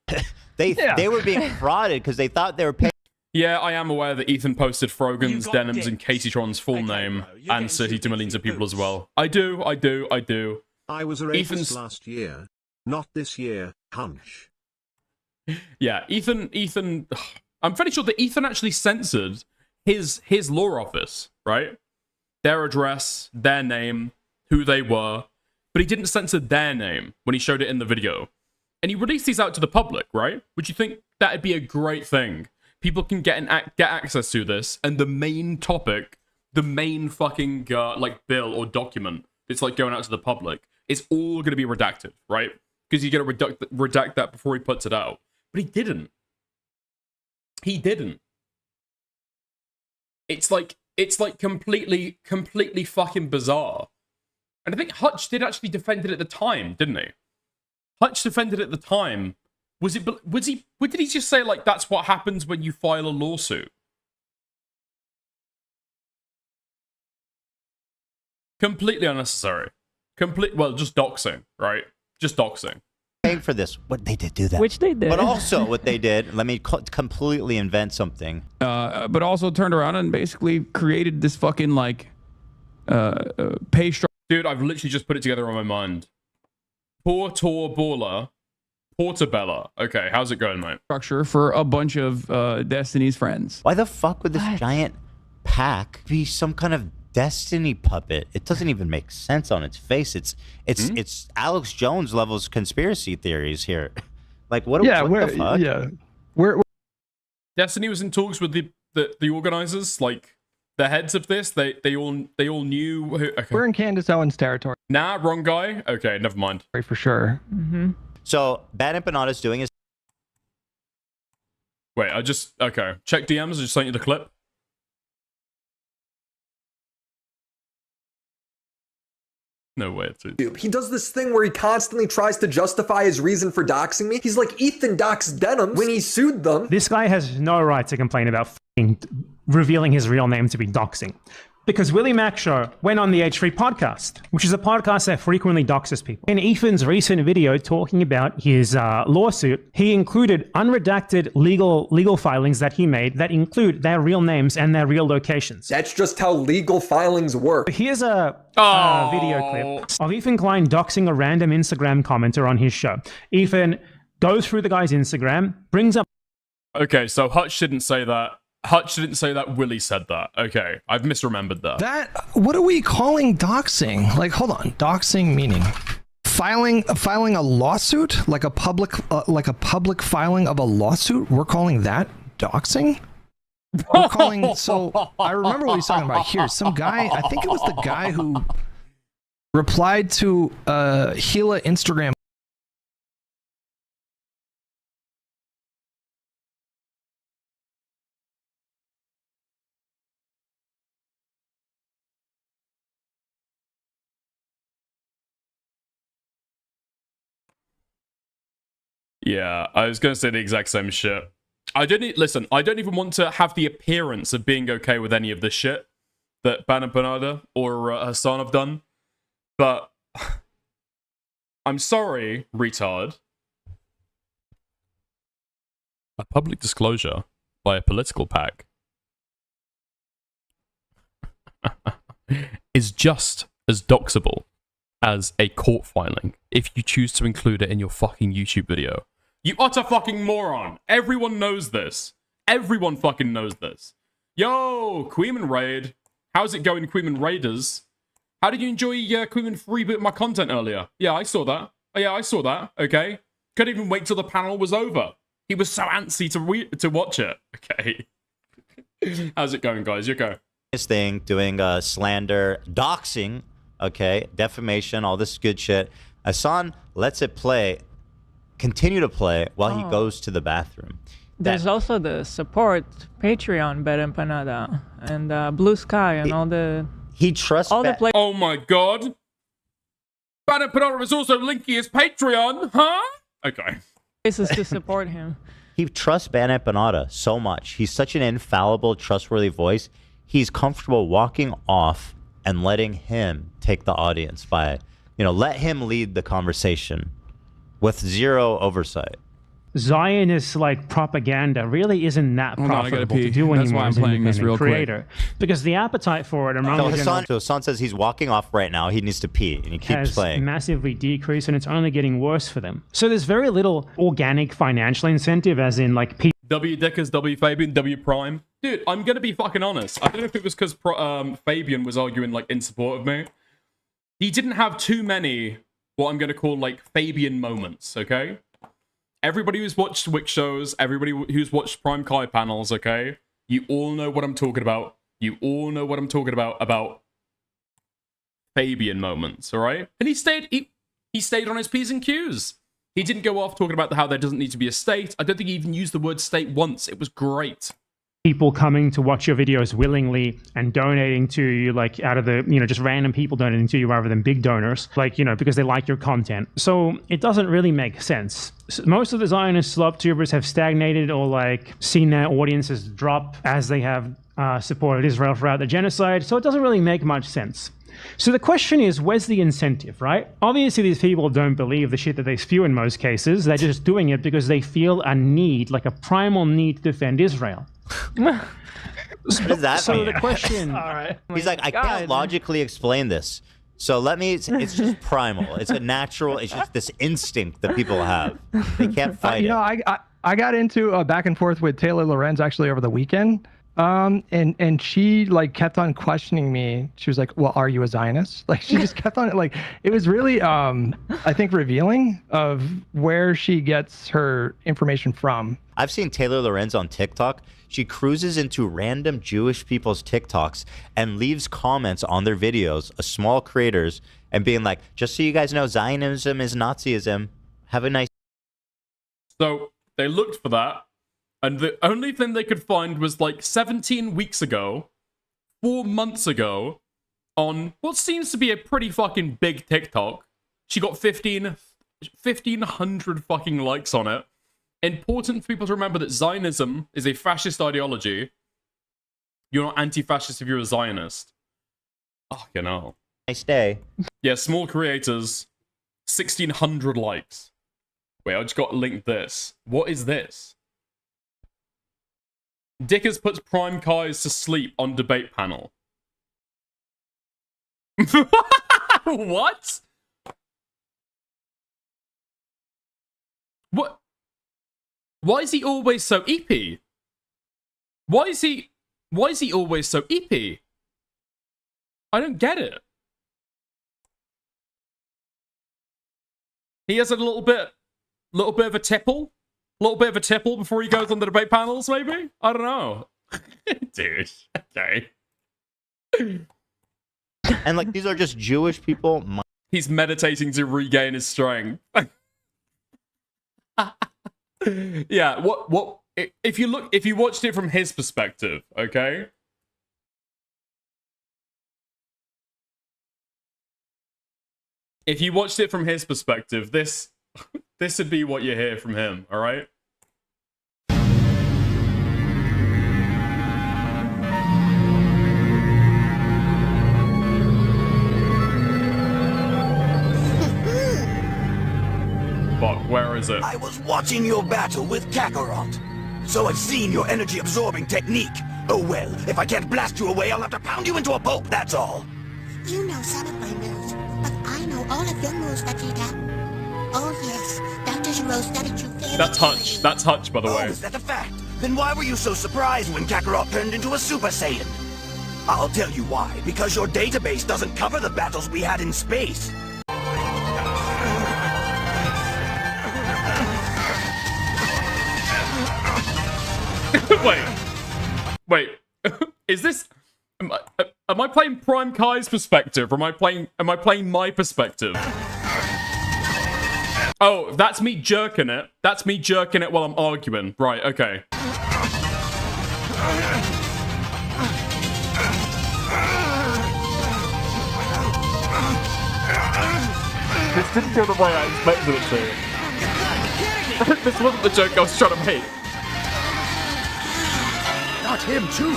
They were being frauded because they thought they were paying. Yeah, I am aware that Ethan posted Frogan's, Denim's, and Caseytron's full name and city to millions of people as well. I do. I was a rapist last year, not this year, hunch. Yeah, Ethan, I'm pretty sure that Ethan actually censored his law office, right? Their address, their name, who they were, but he didn't censor their name when he showed it in the video. And he released these out to the public, right? Would you think that'd be a great thing? people can get access to this, and the main topic, the main fucking like bill or document that's like going out to the public, is all going to be redacted, right? Because you got to redact that before he puts it out. But he didn't. He didn't. It's like completely fucking bizarre. And I think Hutch did actually defend it at the time, didn't he? Hutch defended it at the time. What did he just say, like, that's what happens when you file a lawsuit? Completely unnecessary. Well, just doxing, right? Just doxing. Paying for this, what they did do that. Which they did. But also what they did, let me completely invent something. But also turned around and basically created this fucking, like, pay structure. Dude, I've literally just put it together on my mind. Portabella. Okay, how's it going, mate? Structure for a bunch of Destiny's friends. Why the fuck would this giant pack be some kind of Destiny puppet? It doesn't even make sense on its face. It's Alex Jones levels conspiracy theories here. Like what the fuck? Yeah. We're Destiny was in talks with the organizers, like the heads of this. They all knew who, okay. We're in Candace Owens territory. Nah, wrong guy. Okay, never mind. For sure. So Bad Empanada's doing his. Wait, okay. Check DMs. I just sent you the clip. No way, dude. He does this thing where he constantly tries to justify his reason for doxing me. He's like Ethan doxed Denim when he sued them. This guy has no right to complain about revealing his real name to be doxing. Because Willie Mack Show went on the H3 podcast, which is a podcast that frequently doxes people. In Ethan's recent video talking about his lawsuit, he included unredacted legal filings that he made that include their real names and their real locations. That's just how legal filings work. Here's a video clip of Ethan Klein doxing a random Instagram commenter on his show. Ethan goes through the guy's Instagram, brings up... Okay, so Hutch didn't say that. Hutch didn't say that. Willie said that. Okay, I've misremembered that. What are we calling doxing? Like, hold on, doxing meaning filing a lawsuit, like a public filing of a lawsuit. We're calling that doxing. We're calling. So I remember what he's talking about here. Some guy, I think it was the guy who replied to Gila Instagram. Yeah, I was going to say the exact same shit. I don't even want to have the appearance of being okay with any of this shit that Bad Empanada or Hassan have done. But I'm sorry, retard. A public disclosure by a political PAC is just as doxable as a court filing if you choose to include it in your fucking YouTube video. You utter fucking moron. Everyone knows this. Everyone fucking knows this. Yo, Queeman Raid. How's it going, Queeman Raiders? How did you enjoy Queeman freeboot my content earlier? Yeah, I saw that. Oh, yeah, I saw that. Okay. Couldn't even wait till the panel was over. He was so antsy to watch it. Okay. How's it going, guys? You go. His thing, doing slander, doxing, okay, defamation, all this good shit. Hassan lets it play. Continue to play while he goes to the bathroom. There's also the support Patreon, Bad Empanada, and Blue Sky, and all the... He trusts... Oh my god! Bad Empanada is also linking his Patreon, huh? Okay. Places to support him. He trusts Bad Empanada so much. He's such an infallible, trustworthy voice. He's comfortable walking off and letting him take the audience by, let him lead the conversation with zero oversight. Zionist propaganda really isn't that profitable to do anymore as an independent creator, because the appetite for it among so Hassan says he's walking off right now. He needs to pee, and he keeps playing. Massively decreased, and it's only getting worse for them. So there's very little organic financial incentive, as in W Dickers, W Fabian, W Prime. Dude, I'm gonna be fucking honest. I don't know if it was because Fabian was arguing in support of me. He didn't have too many what I'm gonna call Fabian moments. Okay. everybody who's watched Wick shows, everybody who's watched Prime Kai panels, okay? You all know what I'm talking about. You all know what I'm talking about Fabian moments, all right? And he stayed on his P's and Q's. He didn't go off talking about how there doesn't need to be a state. I don't think he even used the word state once. It was great. People coming to watch your videos willingly and donating to you, like out of the, just random people donating to you rather than big donors, like, because they like your content. So it doesn't really make sense. Most of the Zionist SlubTubers have stagnated or like seen their audiences drop as they have supported Israel throughout the genocide. So it doesn't really make much sense. So the question is, where's the incentive, right? Obviously, these people don't believe the shit that they spew in most cases. They're just doing it because they feel a need, like a primal need to defend Israel. What does that so mean? the question... All right. He's like, I can't logically explain this. So it's just primal. It's a natural, it's just this instinct that people have. They can't fight it. I got into a back and forth with Taylor Lorenz actually over the weekend. And she like kept on questioning me. She was like, well, are you a Zionist? Like she just kept on like, it was really, I think revealing of where she gets her information from. I've seen Taylor Lorenz on TikTok. She cruises into random Jewish people's TikToks and leaves comments on their videos, small creators, and being like, just so you guys know, Zionism is Nazism. Have a nice... So they looked for that. And the only thing they could find was like 17 weeks ago, 4 months ago, on what seems to be a pretty fucking big TikTok. She got 1,500 fucking likes on it. Important for people to remember that Zionism is a fascist ideology. You're not anti-fascist if you're a Zionist. Oh, you know. Nice day. Yeah, small creators, 1,600 likes. Wait, I just got linked this. What is this? Dickers puts Prime Kais to sleep on debate panel. What? What? Why is he always so EP? Why is he always so EP? I don't get it. He has a little bit of a tipple. A little bit of a tipple before he goes on the debate panels, maybe? I don't know. Dude, okay. And like, these are just Jewish people. He's meditating to regain his strength. Yeah, what if you watched it from his perspective, okay? If you watched it from his perspective, this would be what you hear from him, all right? But where is it? I was watching your battle with Kakarot, so I've seen your energy-absorbing technique. Oh well, if I can't blast you away, I'll have to pound you into a pulp, that's all. You know some of my moves, but I know all of your moves, Vegeta. Oh yes, Dr. Gero studied you very That's Hutch. That's Hutch, by the way. Oh, is that a fact? Then why were you so surprised when Kakarot turned into a Super Saiyan? I'll tell you why. Because your database doesn't cover the battles we had in space. Wait. Is this? Am I playing Prime Kai's perspective, or am I playing my perspective? Oh, that's me jerking it. That's me jerking it while I'm arguing. Right, okay. This didn't go the way I expected it to. This wasn't the joke I was trying to make. Not him, too.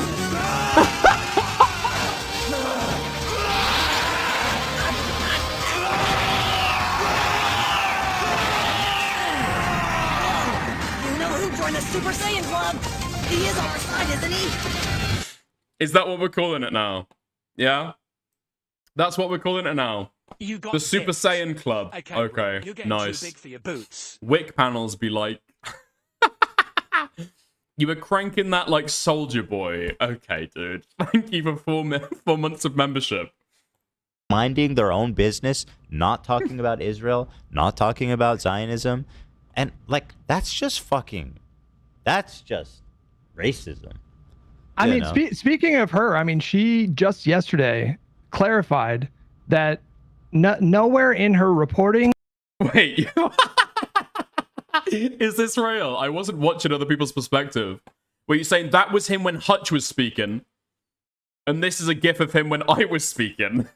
Join the Super Saiyan Club. He is on our side, isn't he? Is that what we're calling it now? Yeah? That's what we're calling it now. You got the Super this. Saiyan Club. Okay, You're getting nice. too big for your boots. Wick panels be like... You were cranking that like Soldier Boy. Okay, dude. Thank you for 4 months of membership. Minding their own business, not talking about Israel, not talking about Zionism, And like, that's just racism. I You mean, know? speaking of her, I mean, she just yesterday clarified that nowhere in her reporting. Wait, is this real? I wasn't watching other people's perspective. Were you saying that was him when Hutch was speaking, and this is a gif of him when I was speaking?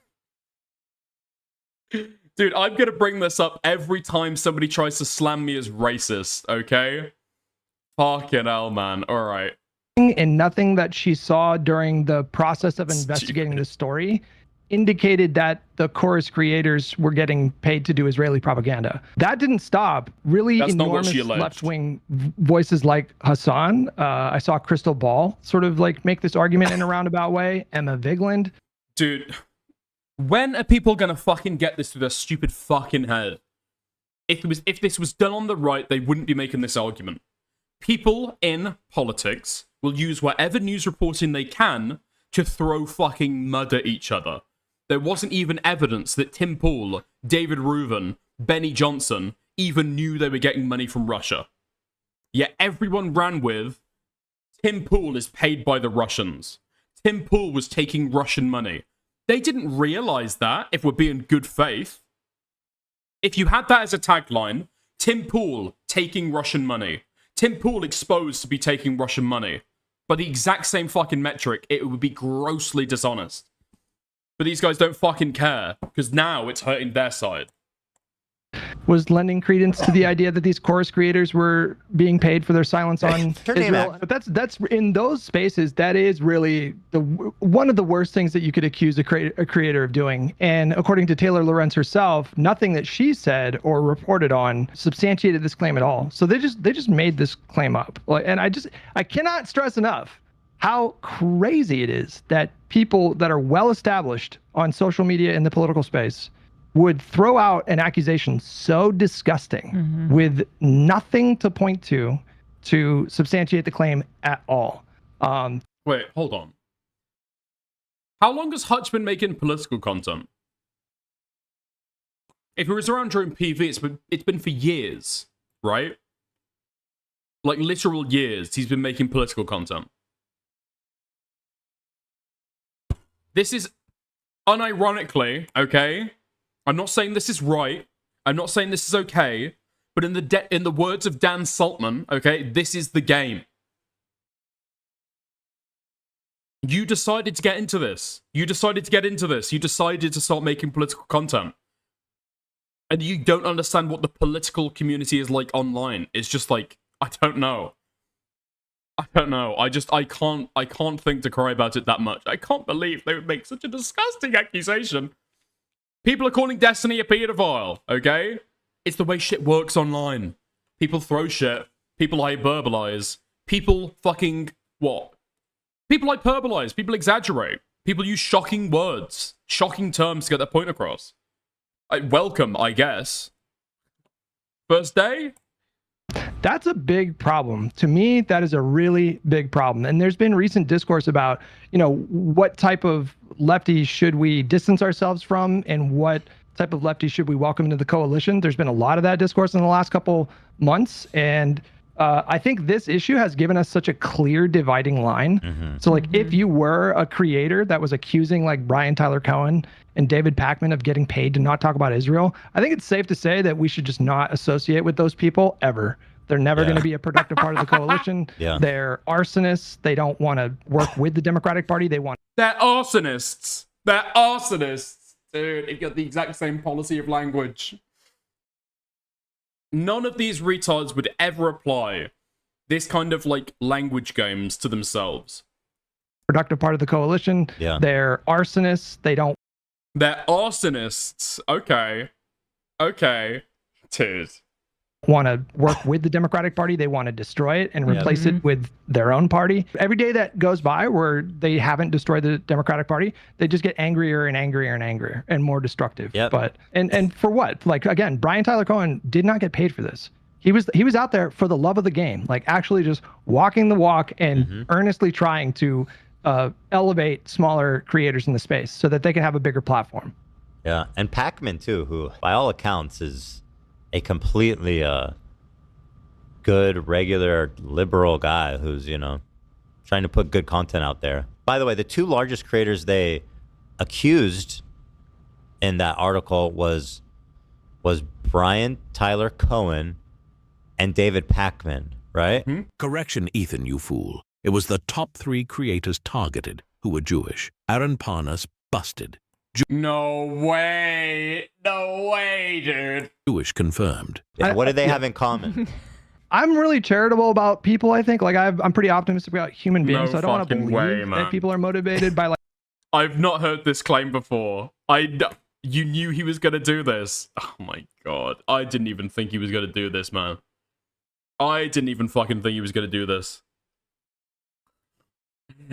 Dude, I'm gonna bring this up every time somebody tries to slam me as racist, okay? Fucking hell, man. Alright. And nothing that she saw during the process of investigating the story indicated that the Chorus creators were getting paid to do Israeli propaganda. That didn't stop really That's not what enormous she alleged. left-wing voices like Hassan. I saw Crystal Ball sort of like make this argument in a roundabout way. Emma Vigland. Dude, when are people gonna fucking get this through their stupid fucking head? If this was done on the right, they wouldn't be making this argument. People in politics will use whatever news reporting they can to throw fucking mud at each other. There wasn't even evidence that Tim Pool, David Reuven, Benny Johnson even knew they were getting money from Russia. Yet everyone ran with, Tim Pool is paid by the Russians. Tim Pool was taking Russian money. They didn't realize that, if we're being good faith. If you had that as a tagline, Tim Pool taking Russian money. Tim Pool exposed to be taking Russian money. By the exact same fucking metric, it would be grossly dishonest. But these guys don't fucking care, because now it's hurting their side. Was lending credence to the idea that these Chorus creators were being paid for their silence on Israel. But that's in those spaces, that is really one of the worst things that you could accuse a creator of doing. And according to Taylor Lorenz herself, nothing that she said or reported on substantiated this claim at all. So they just made this claim up. And I cannot stress enough how crazy it is that people that are well established on social media in the political space would throw out an accusation so disgusting with nothing to point to substantiate the claim at all. Wait, hold on. How long has Hutch been making political content? If it was around during PV, it's been for years, right? Like literal years he's been making political content. This is unironically, okay? I'm not saying this is right. I'm not saying this is okay. But in the words of Dan Saltman, okay, this is the game. You decided to get into this. You decided to start making political content. And you don't understand what the political community is like online. It's just like, I don't know. I can't think to cry about it that much. I can't believe they would make such a disgusting accusation. People are calling Destiny a pedophile, okay? It's the way shit works online. People throw shit. People hyperbolize. People fucking what? People hyperbolize. People exaggerate. People use shocking words, shocking terms to get their point across. Welcome, I guess. First day? That's a big problem. To me, that is a really big problem. And there's been recent discourse about, what type of lefty should we distance ourselves from and what type of lefty should we welcome into the coalition. There's been a lot of that discourse in the last couple months. And I think this issue has given us such a clear dividing line. So like if you were a creator that was accusing like Brian Tyler Cohen and David Pakman of getting paid to not talk about Israel, I think it's safe to say that we should just not associate with those people ever. They're never going to be a productive part of the coalition. They're arsonists. They don't want to work with the Democratic Party. They're arsonists. They're arsonists. Dude, they've got the exact same policy of language. None of these retards would ever apply this kind of like language games to themselves. Productive part of the coalition. They're arsonists. They're arsonists. Okay. Dude. Want to work with the Democratic Party. They want to destroy it and replace it with their own party. Every day that goes by where they haven't destroyed the Democratic Party, they just get angrier and angrier and angrier and more destructive. But and for what? Like again, Brian Tyler Cohen did not get paid for this. He was out there for the love of the game, like actually just walking the walk and earnestly trying to elevate smaller creators in the space so that they can have a bigger platform. Yeah, and Pakman too, who by all accounts is a completely good, regular, liberal guy who's, you know, trying to put good content out there. By the way, the two largest creators they accused in that article was Brian Tyler Cohen and David Pakman, right? Correction, Ethan, you fool. It was the top 3 creators targeted who were Jewish. Aaron Parnas busted. No way, dude. Jewish confirmed. What do they have in common? I'm really charitable about people. I think I'm pretty optimistic about human beings. So I don't want to fucking believe way, man. that people are motivated by like. I've not heard this claim before. You knew he was gonna do this. Oh my god. I didn't even think he was gonna do this, man. I didn't even fucking think he was gonna do this.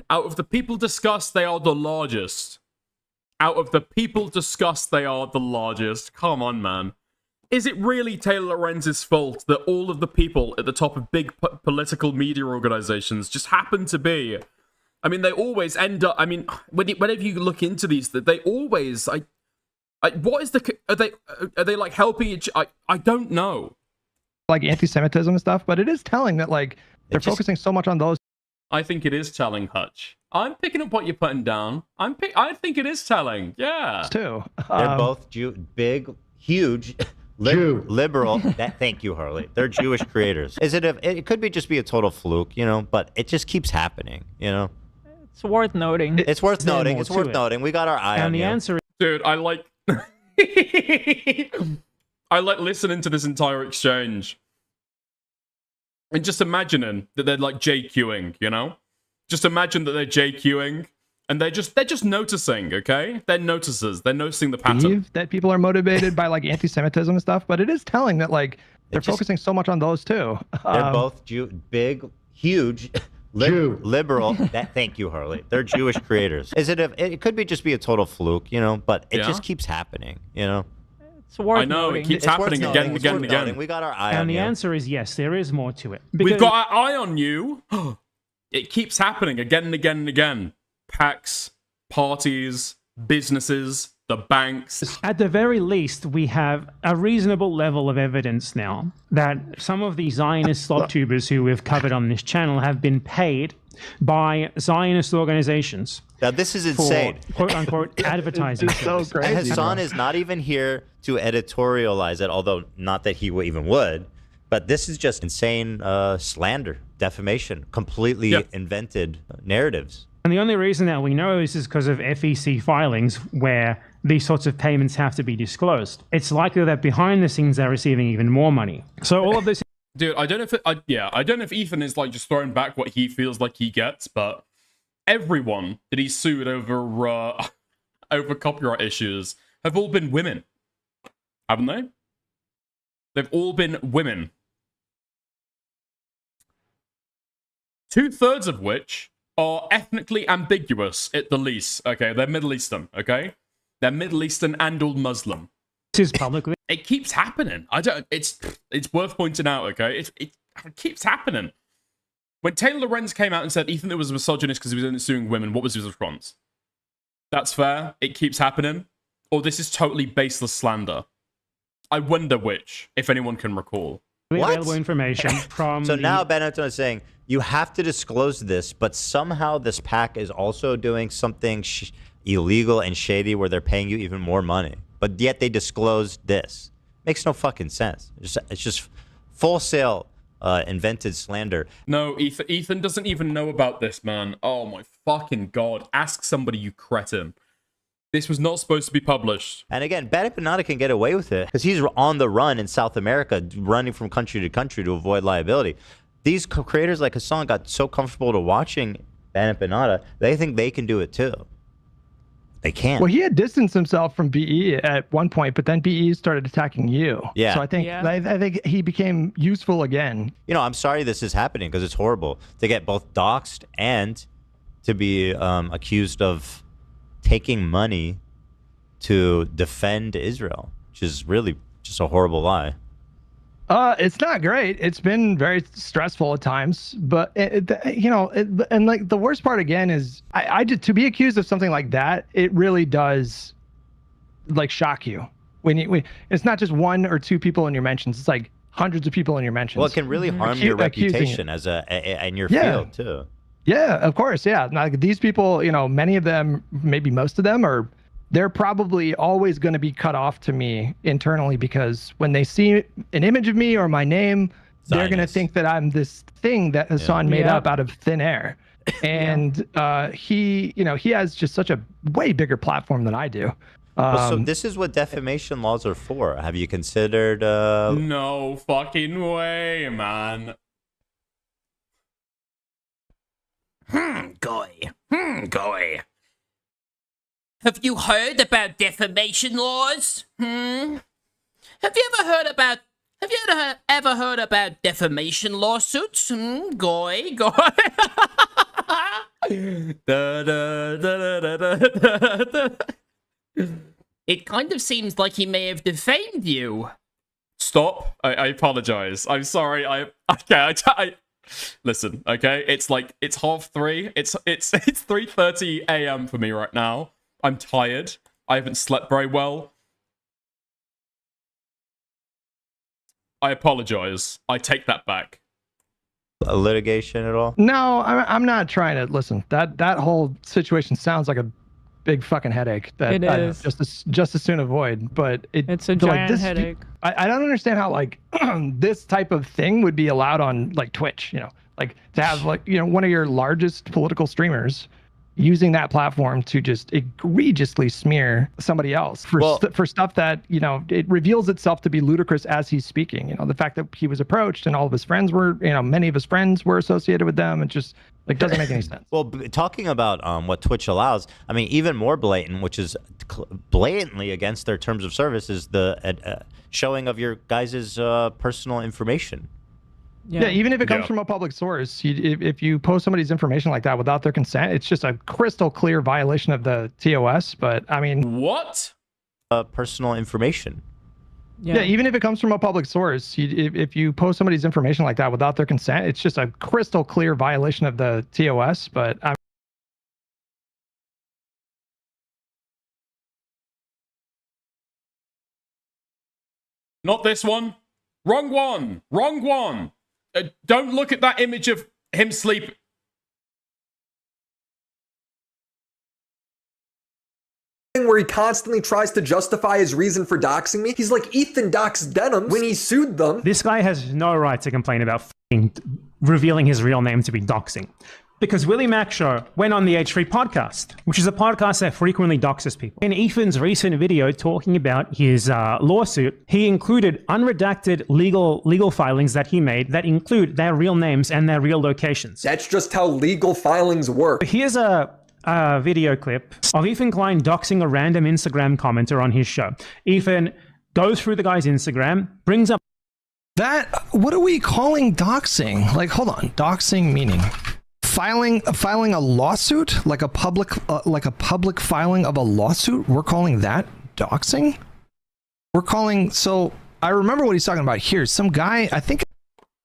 Out of the people discussed, they are the largest. Out of the people discussed, they are the largest. Come on, man. Is it really Taylor Lorenz's fault that all of the people at the top of big political media organizations just happen to be? I mean, they always end up. I mean, whenever you look into these, they always. What is the? Are they like helping each? I don't know. Like anti-Semitism and stuff, but it is telling that like they're focusing so much on those. I think it is telling, Hutch. I'm picking up what you're putting down. I think it is telling. Yeah. Too. They're both big, huge. Liberal. Thank you, Harley. They're Jewish creators. It could just be a total fluke, you know, but it just keeps happening, you know. It's worth noting. It's worth noting. It's worth noting. We got our eye on the you. answer, dude. I like listening to this entire exchange and just imagining that they're like JQing, you know. Just imagine that they're JQing. And they're just noticing, okay? They're noticers. They're noticing the pattern. That people are motivated by like anti-Semitism and stuff, but it is telling that like they're focusing so much on those too. They're both big, huge, liberal. Thank you, Harley. They're Jewish creators. It could just be a total fluke, you know, but it just keeps happening, you know. It's worth I know noting. it keeps happening again and again and again. We got our eye on And the you. answer is yes, there is more to it. We've got our eye on you. It keeps happening again and again and again. PACs, parties, businesses, the banks. At the very least, we have a reasonable level of evidence now that some of the Zionist SlopTubers who we've covered on this channel have been paid by Zionist organizations. Now this is insane. For quote-unquote advertising. It's so crazy. Hassan is not even here to editorialize it, although not that he even would. But this is just insane slander, defamation, completely invented narratives. And the only reason that we know this is because of FEC filings where these sorts of payments have to be disclosed. It's likely that behind the scenes they're receiving even more money. So all of this... Dude, I don't know if I don't know if Ethan is like just throwing back what he feels like he gets, but everyone that he sued over over copyright issues have all been women, haven't they? They've all been women. 2/3 of which are ethnically ambiguous at the least. Okay, they're Middle Eastern. Okay, they're Middle Eastern and all Muslim. This is publicly. It keeps happening. It's worth pointing out. Okay, it keeps happening. When Taylor Lorenz came out and said Ethan was a misogynist because he was only suing women, what was his response? That's fair. It keeps happening, or this is totally baseless slander. I wonder which, if anyone can recall. Available information from. So now Benetton is saying you have to disclose this, but somehow this PAC is also doing something illegal and shady where they're paying you even more money, but yet they disclosed this. Makes no fucking sense. It's just full sale invented slander. No, Ethan doesn't even know about this, man. Oh my fucking god! Ask somebody, you cretin. This was not supposed to be published. And again, Bad Empanada can get away with it because he's on the run in South America, running from country to country to avoid liability. These creators like Hassan got so comfortable to watching Bad Empanada, they think they can do it too. They can't. Well, he had distanced himself from BE at one point, but then BE started attacking you. Yeah. So I think he became useful again. You know, I'm sorry this is happening because it's horrible to get both doxxed and to be accused of taking money to defend Israel, which is really just a horrible lie. It's not great. It's been very stressful at times, but and like the worst part again is I just to be accused of something like that, it really does like shock you when it's not just one or two people in your mentions. It's like hundreds of people in your mentions. Well, it can really harm your reputation as in your field too. Yeah, of course. Yeah. Like these people, many of them, maybe most of them they're probably always going to be cut off to me internally, because when they see an image of me or my name, they're going to think that I'm this thing that Hassan made up out of thin air. And he has just such a way bigger platform than I do. So this is what defamation laws are for. Have you considered? No fucking way, man. Goy. Have you heard about defamation laws? Have you ever heard about defamation lawsuits? Goy. It kind of seems like he may have defamed you. Stop. I apologize. I'm sorry. Listen, okay? It's 3:30. It's 3:30 a.m. for me right now. I'm tired. I haven't slept very well. I apologize. I take that back. A litigation at all? No, I'm not trying to listen. That whole situation sounds like a big fucking headache that It I is. just as soon avoid. But It's a but, giant headache. I don't understand how this type of thing would be allowed on Twitch. To have one of your largest political streamers using that platform to just egregiously smear somebody else for stuff that it reveals itself to be ludicrous as he's speaking. The fact that he was approached and all of his friends were, many of his friends were associated with them. It just doesn't make any sense. Well, talking about what Twitch allows, I mean, even more blatant, which is blatantly against their terms of service, is the showing of your guys' personal information. Yeah, even if it comes from a public source, if you post somebody's information like that without their consent, it's just a crystal clear violation of the TOS. But I mean, what? Personal information. Yeah, even if it comes from a public source, if you post somebody's information like that without their consent, it's just a crystal clear violation of the TOS. But I Not this one. Wrong one. Wrong one. Don't look at that image of him sleeping. Where he constantly tries to justify his reason for doxing me. He's like Ethan doxed Denim when he sued them. This guy has no right to complain about revealing his real name to be doxing. Because Willie Mack Show went on the H3 podcast, which is a podcast that frequently doxes people. In Ethan's recent video talking about his lawsuit, he included unredacted legal filings that he made that include their real names and their real locations. That's just how legal filings work. Here's a video clip of Ethan Klein doxing a random Instagram commenter on his show. Ethan goes through the guy's Instagram, brings up what are we calling doxing? Hold on, doxing meaning filing a lawsuit, like a public filing of a lawsuit. We're calling that doxing. So I remember what he's talking about here. Some guy, I think.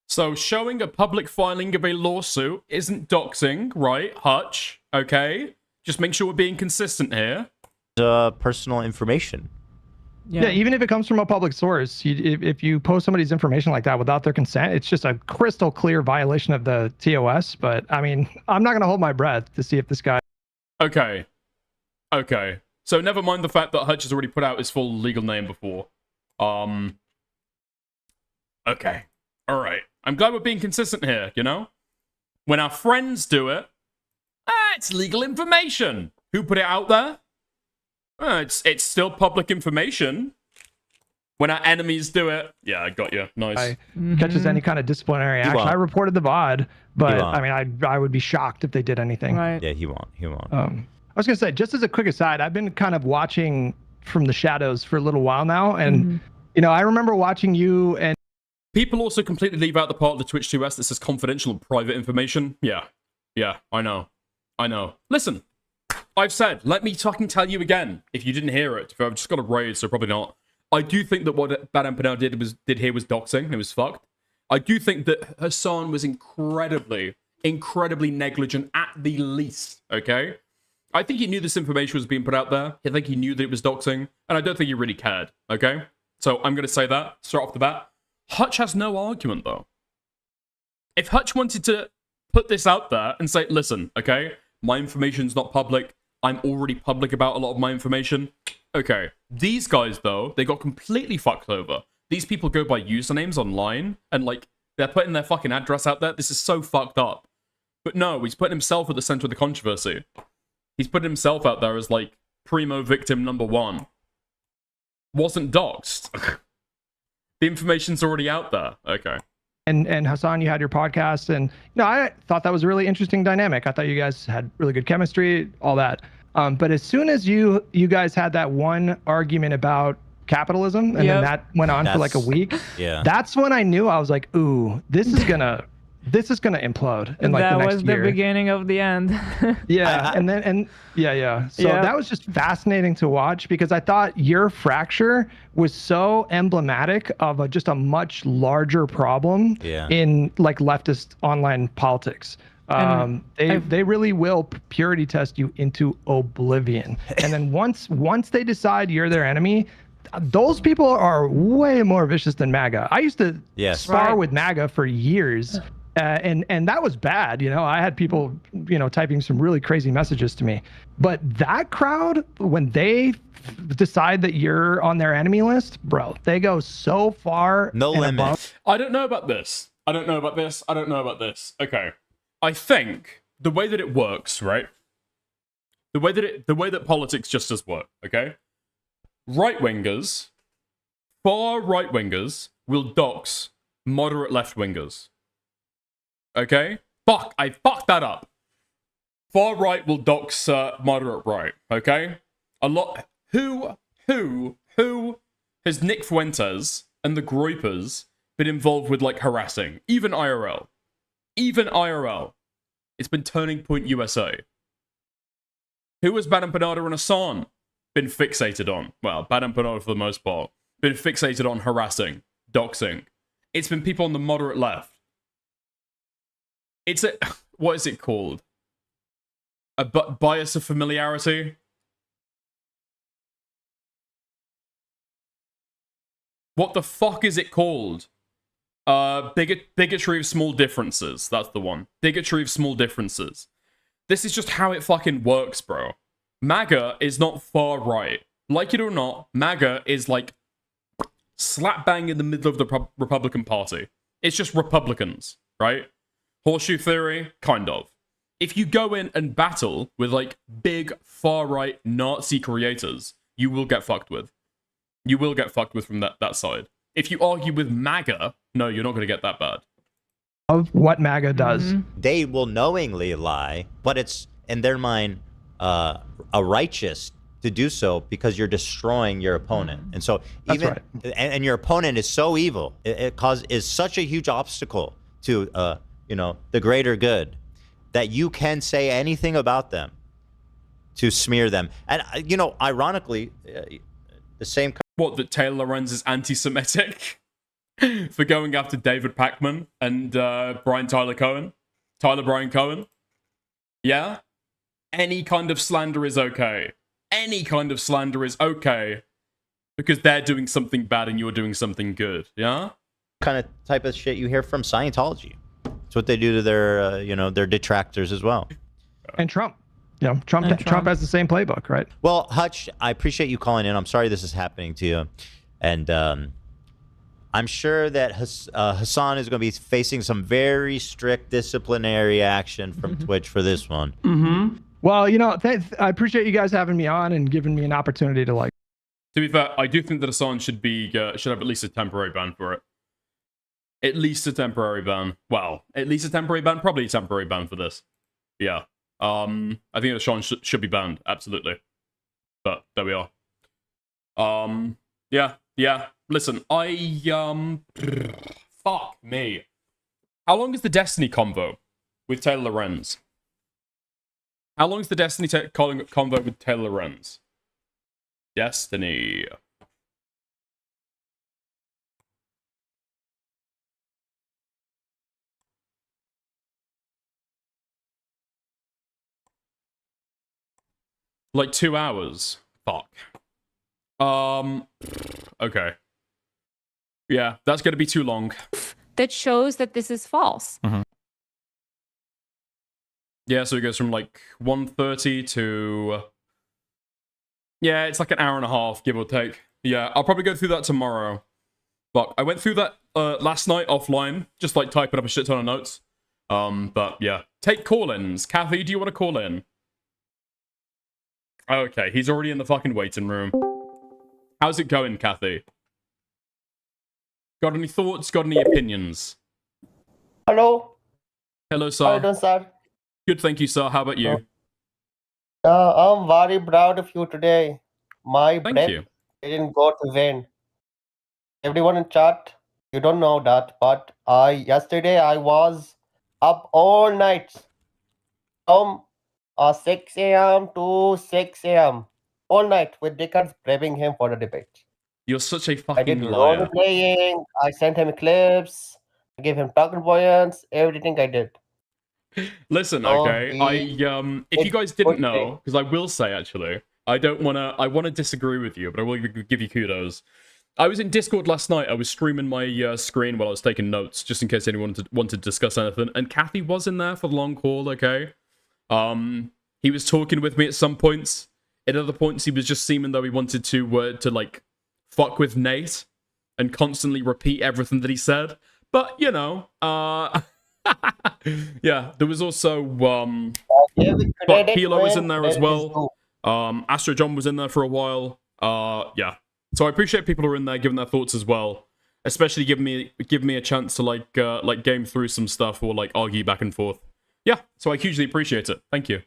So showing a public filing of a lawsuit isn't doxing, right, Hutch? Okay, just make sure we're being consistent here. Personal information. Yeah, even if it comes from a public source, if you post somebody's information like that without their consent, it's just a crystal clear violation of the TOS. But I mean, I'm not going to hold my breath to see if this guy. Okay. So never mind the fact that Hutch has already put out his full legal name before. Okay. All right. I'm glad we're being consistent here, When our friends do it, it's legal information. Who put it out there? It's still public information. When our enemies do it, yeah, I got you. Nice. Catches any kind of disciplinary action. I reported the VOD, but I mean, I would be shocked if they did anything. Right. Yeah, he won't. I was gonna say, just as a quick aside, I've been kind of watching from the shadows for a little while now, and I remember watching you and. People also completely leave out the part of the Twitch 2S that says confidential and private information. Yeah, I know. Listen, I've said, let me fucking tell you again, if you didn't hear it. I've just got a raid, so probably not. I do think that what Bad Empanel did here was doxing. It was fucked. I do think that Hassan was incredibly negligent at the least, okay? I think he knew this information was being put out there. I think he knew that it was doxing, and I don't think he really cared, okay? So I'm going to say that, straight off the bat. Hutch has no argument, though. If Hutch wanted to put this out there and say, listen, okay, my information's not public, I'm already public about a lot of my information. Okay, these guys, though, they got completely fucked over. These people go by usernames online, and, like, they're putting their fucking address out there. This is so fucked up. But no, he's putting himself at the center of the controversy. He's putting himself out there as, like, primo victim number one. Wasn't doxxed. The information's already out there. Okay. And Hassan, you had your podcast, and I thought that was a really interesting dynamic. I thought you guys had really good chemistry, all that. But as soon as you guys had that one argument about capitalism, and then that went on for like a week, that's when I knew. I was like, ooh, this is gonna implode in like the next year. That was the beginning of the end. Yeah, So that was just fascinating to watch, because I thought your fracture was so emblematic of just a much larger problem in like leftist online politics. They really will purity test you into oblivion, and then once they decide you're their enemy, those people are way more vicious than MAGA. I used to spar with MAGA for years. And that was bad. I had people, typing some really crazy messages to me. But that crowd, when they decide that you're on their enemy list, bro, they go so far. No limit. Above. I don't know about this. Okay. I think the way that it works, right? The way that politics just does work, okay? Right-wingers, far right-wingers will dox moderate left-wingers. Okay? I fucked that up. Far right will dox moderate right. Okay? A lot. Who has Nick Fuentes and the Groypers been involved with, like, harassing? Even IRL. It's been Turning Point USA. Who has Bad Empanada and Hassan been fixated on? Well, Bad Empanada for the most part. Been fixated on harassing, doxing. It's been people on the moderate left. It's a, what is it called? A bias of familiarity? What the fuck is it called? Bigotry of small differences. That's the one. Bigotry of small differences. This is just how it fucking works, bro. MAGA is not far right. Like it or not, MAGA is like slap bang in the middle of the Republican Party. It's just Republicans, right? Horseshoe theory, kind of. If you go in and battle with like big far-right Nazi creators, you will get fucked with. You will get fucked with from that side. If you argue with MAGA, no, you're not going to get that bad. Of what MAGA does. Mm-hmm. They will knowingly lie, but it's, in their mind, a righteous to do so because you're destroying your opponent. And so and your opponent is so evil. It is such a huge obstacle to the greater good, that you can say anything about them to smear them. And, ironically, the same... What, that Taylor Lorenz is anti-Semitic for going after David Pakman and Tyler Brian Cohen? Yeah? Any kind of slander is okay. Any kind of slander is okay because they're doing something bad and you're doing something good, yeah? Kind of type of shit you hear from Scientology. It's what they do to their detractors as well. And Trump. Trump has the same playbook, right? Well, Hutch, I appreciate you calling in. I'm sorry this is happening to you. And I'm sure that Hassan is going to be facing some very strict disciplinary action from Twitch for this one. Mm-hmm. Well, I appreciate you guys having me on and giving me an opportunity to like. To be fair, I do think that Hassan should have at least a temporary ban for it. At least a temporary ban. Well, at least a temporary ban. Probably a temporary ban for this. Yeah. I think that Sean should be banned. Absolutely. But there we are. Yeah. Listen, fuck me. How long is the Destiny convo with Taylor Lorenz? How long is the Destiny convo with Taylor Lorenz? Destiny. Like 2 hours. Fuck. Okay. Yeah, that's going to be too long. That shows that this is false. Yeah, so it goes from like 1:30 to... yeah, it's like an hour and a half, give or take. Yeah, I'll probably go through that tomorrow. But I went through that last night offline, just like typing up a shit ton of notes. But yeah, take call-ins. Kathy, do you want to call in? Okay, he's already in the fucking waiting room. How's it going, Kathy? Got any thoughts? Got any opinions? Hello. Hello, sir. How are you doing, sir? Good, thank you, sir. How about you? I'm very proud of you today. My Thank breath you. didn't go to vain. Everyone in chat, you don't know that, but yesterday I was up all night from 6 a.m. to 6 a.m. all night with Dickard prepping him for the debate. You're such a I fucking did liar. role playing. I sent him clips. I gave him talking points. Everything I did. Listen, Oh, okay, if you guys didn't know, because I will say actually, I want to disagree with you, but I will give you kudos. I was in Discord last night. I was streaming my screen while I was taking notes, just in case anyone wanted to discuss anything. And Kathy was in there for the long call. Okay, he was talking with me at some points. At other points, he was just seeming though he wanted to like fuck with Nate and constantly repeat everything that he said. But you know, yeah, there was also but Kilo was in there as well. Astro John was in there for a while. Yeah. So I appreciate people who are in there giving their thoughts as well, especially give me a chance to like game through some stuff or like argue back and forth. Yeah, so I hugely appreciate it. Thank you.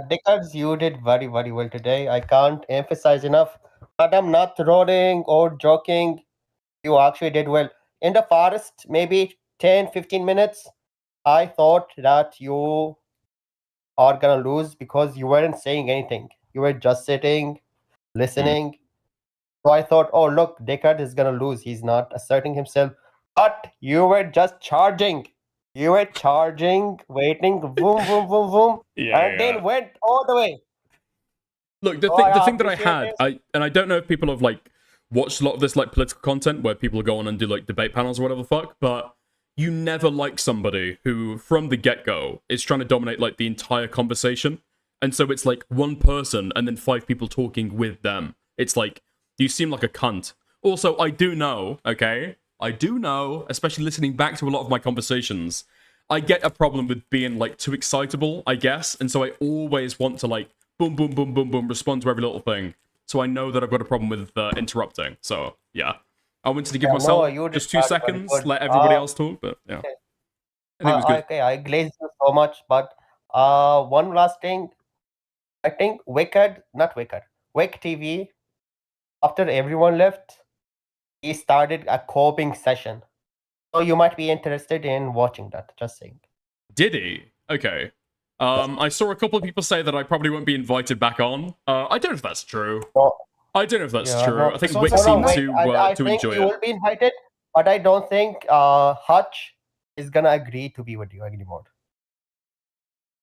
Dickard, you did very, very well today. I can't emphasize enough. But I'm not trolling or joking. You actually did well. In the forest, maybe 10-15 minutes, I thought that you are gonna lose because you weren't saying anything. You were just sitting, listening. So I thought, oh look, Dickard is gonna lose. He's not asserting himself. But you were just charging. You were charging, waiting, boom, boom, boom, boom, and then went all the way. Look, the thing that I had, I don't know if people have like watched a lot of this like political content where people go on and do like debate panels or whatever the fuck, but you never like somebody who from the get-go is trying to dominate like the entire conversation. And so it's like one person and then 5 people talking with them. It's like, you seem like a cunt. Also, I do know, okay? I do know, especially listening back to a lot of my conversations, I get a problem with being like too excitable, I guess. And so I always want to like boom, boom, boom, boom, boom, respond to every little thing. So I know that I've got a problem with interrupting. So yeah, I wanted to give myself just 2 seconds, let everybody else talk. But yeah, Okay. I think it was good. Okay, I glazed you so much, but one last thing. I think Wick TV, after everyone left, he started a coping session. So you might be interested in watching that, just saying. Did he? Okay. I saw a couple of people say that I probably won't be invited back on. I don't know if that's true. I don't know if that's true. I think Wick seemed I to think enjoy you it. will be invited, but I don't think Hutch is gonna agree to be with you anymore.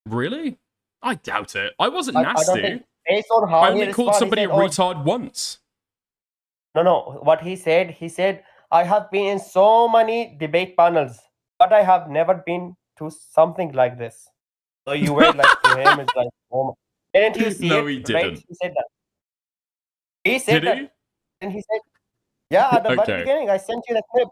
Really? I doubt it. I wasn't I don't nasty. think, based on how I he only called responded, somebody he a said, retard once. No. What he said, I have been in so many debate panels, but I have never been to something like this. So you were like to him, it's like, oh my. Didn't you see No, it? he Right? didn't. He said that. He said Did that. he? And he said, yeah, at the very Okay. beginning, I sent you the clip.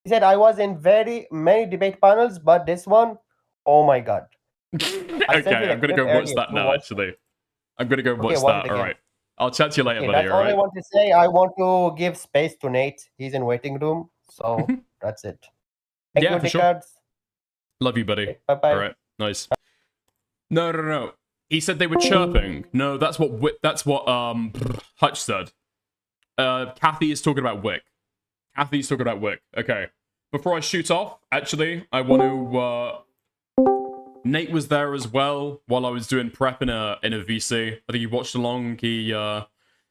He said, I was in very many debate panels, but this one, oh my God. I sent you Okay, the I'm gonna clip go watch earlier. that You now. watch it. Actually, I'm gonna go Okay, watch watch it that. All again. right. I'll chat to you later, Okay, buddy. that's All all I right. want to say. I want to give space to Nate. He's in waiting room. So that's it. Thank Yeah, you, for sure. Dickards. Love you, buddy. Bye-bye. All right. Nice. No. He said they were chirping. No, that's what Hutch said. Kathy is talking about Wick. Kathy's talking about Wick. Okay. Before I shoot off, actually, I want to. Nate was there as well while I was doing prep in a VC. I think he watched along. He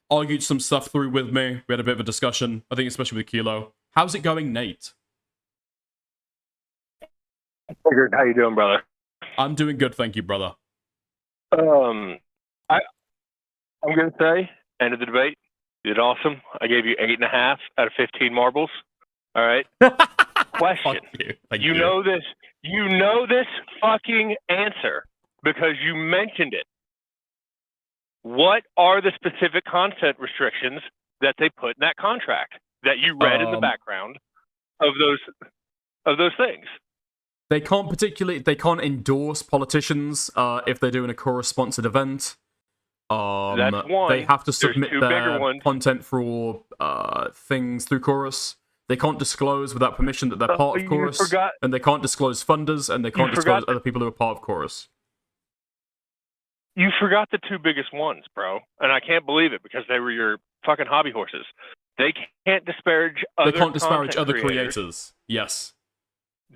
argued some stuff through with me. We had a bit of a discussion. I think especially with Kilo. How's it going, Nate? Figured, how you doing, brother? I'm doing good, thank you, brother. I'm gonna say, end of the debate, you did awesome. I gave you 8.5 out of 15 marbles. All right. Question. You know this. You know this fucking answer because you mentioned it. What are the specific content restrictions that they put in that contract that you read in the background of those things? They can't endorse politicians if they're doing a Chorus-sponsored event. That's one. They have to There's submit two their bigger ones. content for things through Chorus. They can't disclose without permission that they're part of you Chorus, forgot- and they can't disclose funders, and they can't disclose other people who are part of Chorus. You forgot the two biggest ones, bro, and I can't believe it because they were your fucking hobby horses. They can't disparage other They can't disparage content other creators. Yes.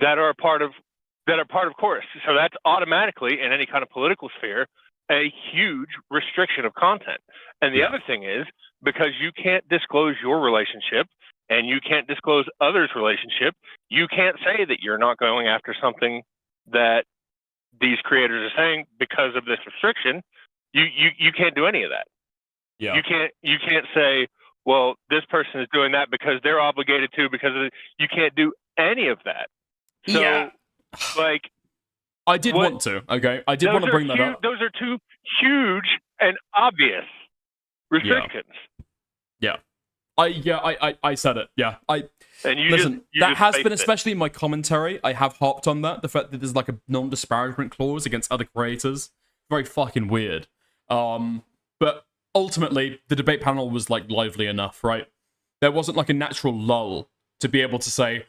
that are part of Chorus. So that's automatically in any kind of political sphere a huge restriction of content. And the other thing is because you can't disclose your relationship and you can't disclose others' relationship, you can't say that you're not going after something that these creators are saying because of this restriction. You can't do any of that. Yeah. You can't say, well, this person is doing that because they're obligated to because of you can't do any of that. So, Yeah. like, I did want to, okay? I did want to bring that up. Those are two huge and obvious restrictions. Yeah. I said it. Yeah. And you listen, you that just has faced been, it. especially in my commentary, I have harped on that. The fact that there's like a non-disparagement clause against other creators. Very fucking weird. But ultimately, the debate panel was like lively enough, right? There wasn't like a natural lull to be able to say,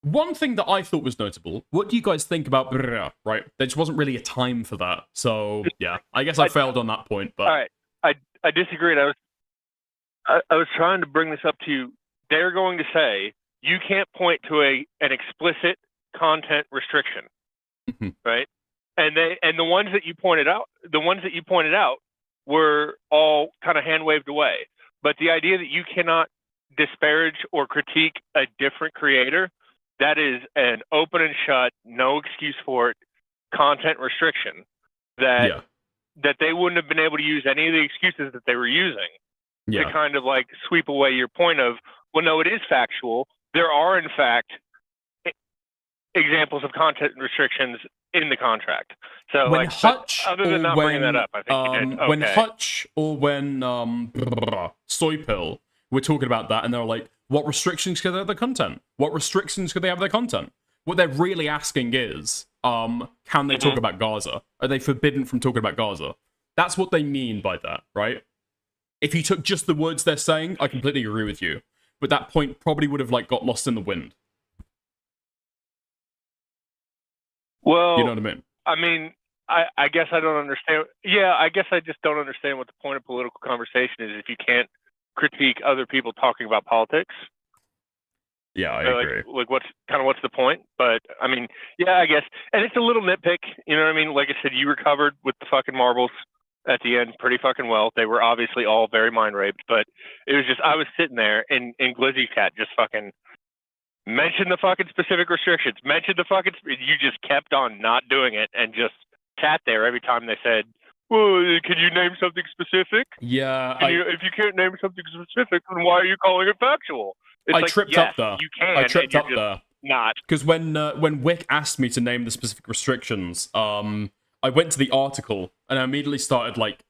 one thing that I thought was notable, what do you guys think about brrrr, right? There just wasn't really a time for that. So, yeah, I guess I failed on that point. But All right, I disagreed. I was trying to bring this up to you. They're going to say you can't point to an explicit content restriction, right? And the ones that you pointed out, were all kind of hand waved away. But the idea that you cannot disparage or critique a different creator, that is an open and shut, no excuse for it content restriction that they wouldn't have been able to use any of the excuses that they were using to kind of like sweep away your point of, well, no, it is factual. There are, in fact, examples of content restrictions in the contract. So, when like, Hutch other than or not when, bringing that up, I think you did. when Okay. Hutch or when Soypill were talking about that, and they were like, what restrictions could they have their content? What restrictions could they have their content? What they're really asking is, can they talk about Gaza? Are they forbidden from talking about Gaza? That's what they mean by that, right? If you took just the words they're saying, I completely agree with you. But that point probably would have like got lost in the wind. Well, You know what I mean? I guess I don't understand. Yeah, I guess I just don't understand what the point of political conversation is if you can't critique other people talking about politics. Yeah, I Like- agree. Like, what's the point? But I mean, yeah, I guess, and it's a little nitpick. You know what I mean? Like I said, you recovered with the fucking marbles at the end pretty fucking well. They were obviously all very mind raped, but it was just I was sitting there and Glizzy Cat just fucking mentioned the fucking specific restrictions, mentioned the fucking. You just kept on not doing it and just sat there every time they said, "Well, can you name something specific?" Yeah, If you can't name something specific, then why are you calling it factual? It's I like, tripped yes, up there. You can. I tripped and up you're there. just Not. Because when Wick asked me to name the specific restrictions, I went to the article and I immediately started like,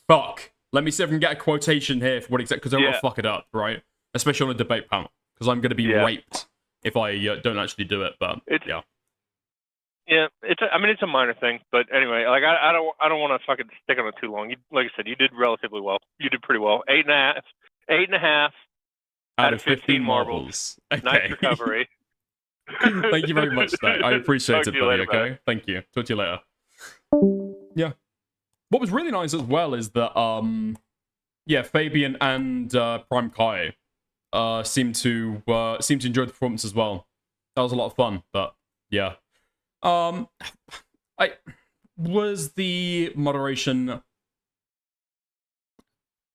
fuck. Let me see if I can get a quotation here for what exactly, because I don't want Yeah. to fuck it up, right? Especially on a debate panel, because I'm going to be raped if I don't actually do it. But yeah. Yeah, it's a minor thing, but anyway, like I don't want to fucking stick on it too long. Like I said, you did relatively well. You did pretty well. 8.5 out of 15 marbles. Okay. Nice recovery. Thank you very much, Stack. I appreciate Talk it, to you buddy, later, okay? brother. Thank you. Talk to you later. Yeah. What was really nice as well is that, Fabian and Prime Kai seemed to enjoy the performance as well. That was a lot of fun, but yeah. Was the moderation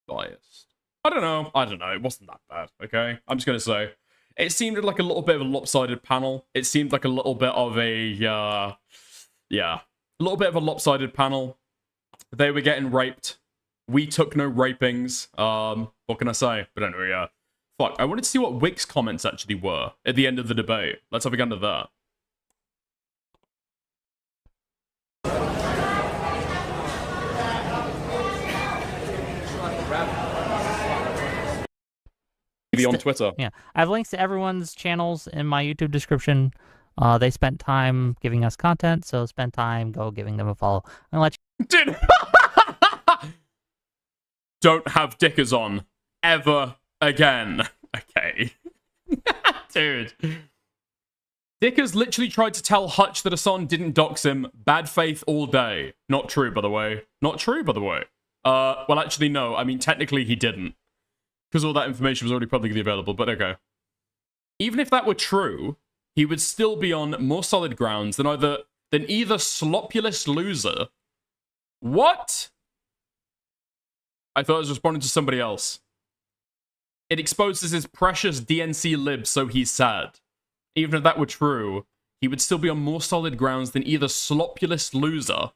biased? I don't know. It wasn't that bad, okay? I'm just going to say. It seemed like a little bit of a lopsided panel. It seemed like a little bit of a, lopsided panel. They were getting raped. We took no rapings. What can I say? But anyway, Fuck, I wanted to see what Wick's comments actually were at the end of the debate. Let's have a gun at that. On Twitter. Yeah, I have links to everyone's channels in my YouTube description. They spent time giving us content, so spend time giving them a follow. I'll let you. Dude. Don't have Dickers on ever again. Okay. Dude. Dickers literally tried to tell Hutch that Hassan didn't dox him. Bad faith all day. Not true, by the way. Not true, by the way. Well, actually, no. I mean, technically, he didn't. Because all that information was already publicly available, but okay. Even if that were true, he would still be on more solid grounds than either Slopulous Loser. What? I thought I was responding to somebody else. It exposes his precious DNC libs, so he's sad. Even if that were true, he would still be on more solid grounds than either Slopulous Loser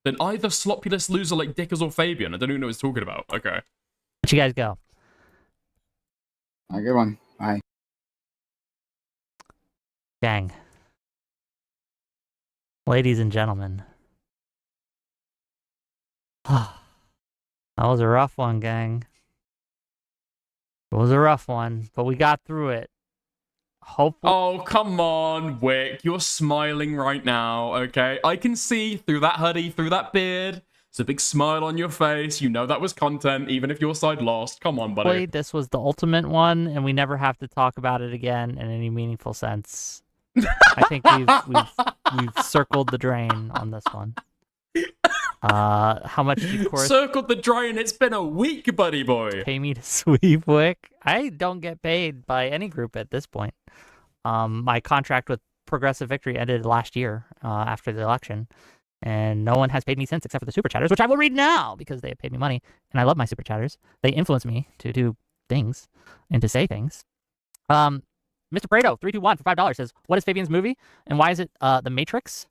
like Dickers or Fabian. I don't even know what he's talking about. Okay. Let you guys go. Have a good one. Bye. Gang. Ladies and gentlemen. That was a rough one, gang. It was a rough one, but we got through it. Hopefully. Oh, come on, Wick. You're smiling right now, okay? I can see through that hoodie, through that beard. It's a big smile on your face. You know that was content, even if your side lost. Come on, buddy. This was the ultimate one, and we never have to talk about it again in any meaningful sense. I think we've circled the drain on this one. How much did Chorus circled the drain? It's been a week, buddy boy. Pay me to sweep Wick? I don't get paid by any group at this point. My contract with Progressive Victory ended last year after the election. And no one has paid me since except for the super chatters, which I will read now because they have paid me money. And I love my super chatters. They influence me to do things and to say things. Mr. Prado, 321 for $5 says, what is Fabian's movie? And why is it The Matrix?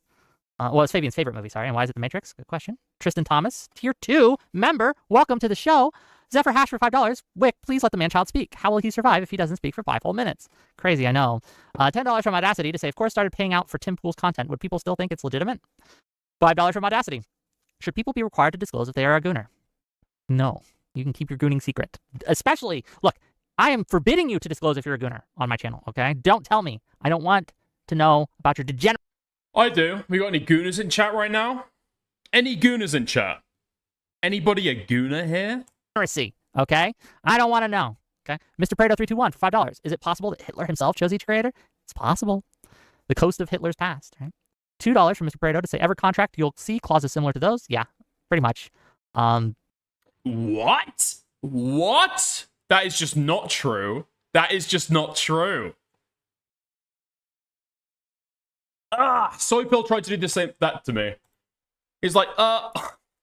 Well, it's Fabian's favorite movie, sorry. And why is it The Matrix? Good question. Tristan Thomas, tier 2 member, welcome to the show. Zephyr Hash for $5. Wick, please let the man-child speak. How will he survive if he doesn't speak for 5 whole minutes? Crazy, I know. $10 from Audacity to say, of course, started paying out for Tim Pool's content. Would people still think it's legitimate? $5 from Audacity. Should people be required to disclose if they are a gooner? No. You can keep your gooning secret. Especially, look, I am forbidding you to disclose if you're a gooner on my channel, okay? Don't tell me. I don't want to know about your degenerate. I do. We got any gooners in chat right now? Any gooners in chat? Anybody a gooner here? Okay? I don't want to know. Okay? Mr. Prado 321 for $5. Is it possible that Hitler himself chose each creator? It's possible. The coast of Hitler's past, right? $2 from Mr. Prado to say, every contract you'll see clauses similar to those. Yeah, pretty much. What? What? That is just not true. That is just not true. Soypill tried to do the same that to me. He's like, have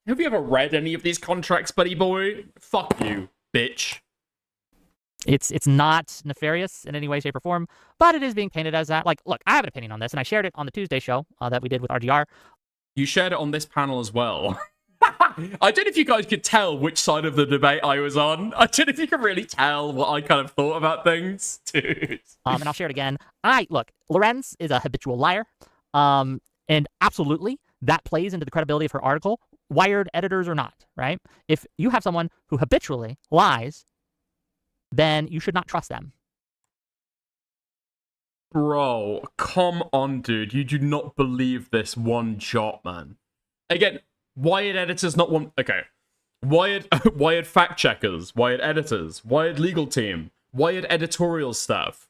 you ever read any of these contracts, buddy boy? Fuck you, bitch. It's not nefarious in any way, shape, or form, but it is being painted as that. Like, look, I have an opinion on this, and I shared it on the Tuesday show that we did with RGR. You shared it on this panel as well. I don't know if you guys could tell which side of the debate I was on. I don't know if you could really tell what I kind of thought about things, dude. And I'll share it again. Look, Lorenz is a habitual liar, and absolutely, that plays into the credibility of her article, Wired editors or not, right? If you have someone who habitually lies, then you should not trust them. Bro, come on, dude. You do not believe this one jot, man. Again, Wired editors, not one... Okay. Wired fact checkers, Wired editors, Wired legal team, Wired editorial staff.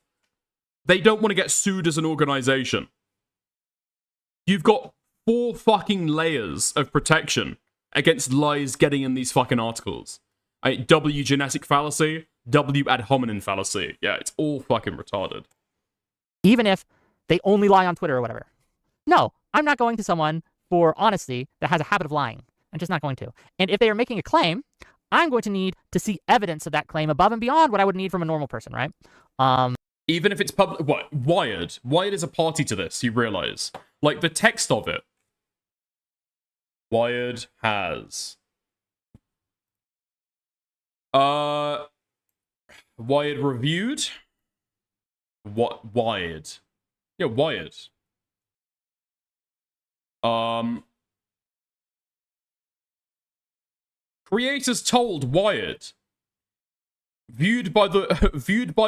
They don't want to get sued as an organization. You've got 4 fucking layers of protection against lies getting in these fucking articles. W genetic fallacy, W ad hominem fallacy. Yeah, it's all fucking retarded. Even if they only lie on Twitter or whatever. No, I'm not going to someone for honesty that has a habit of lying. I'm just not going to. And if they are making a claim, I'm going to need to see evidence of that claim above and beyond what I would need from a normal person, right? Even if it's public... What? Wired. Wired is a party to this, you realize. Like, the text of it. Wired has... Wired reviewed. What Wired? Yeah, Wired. Creators told Wired. Viewed by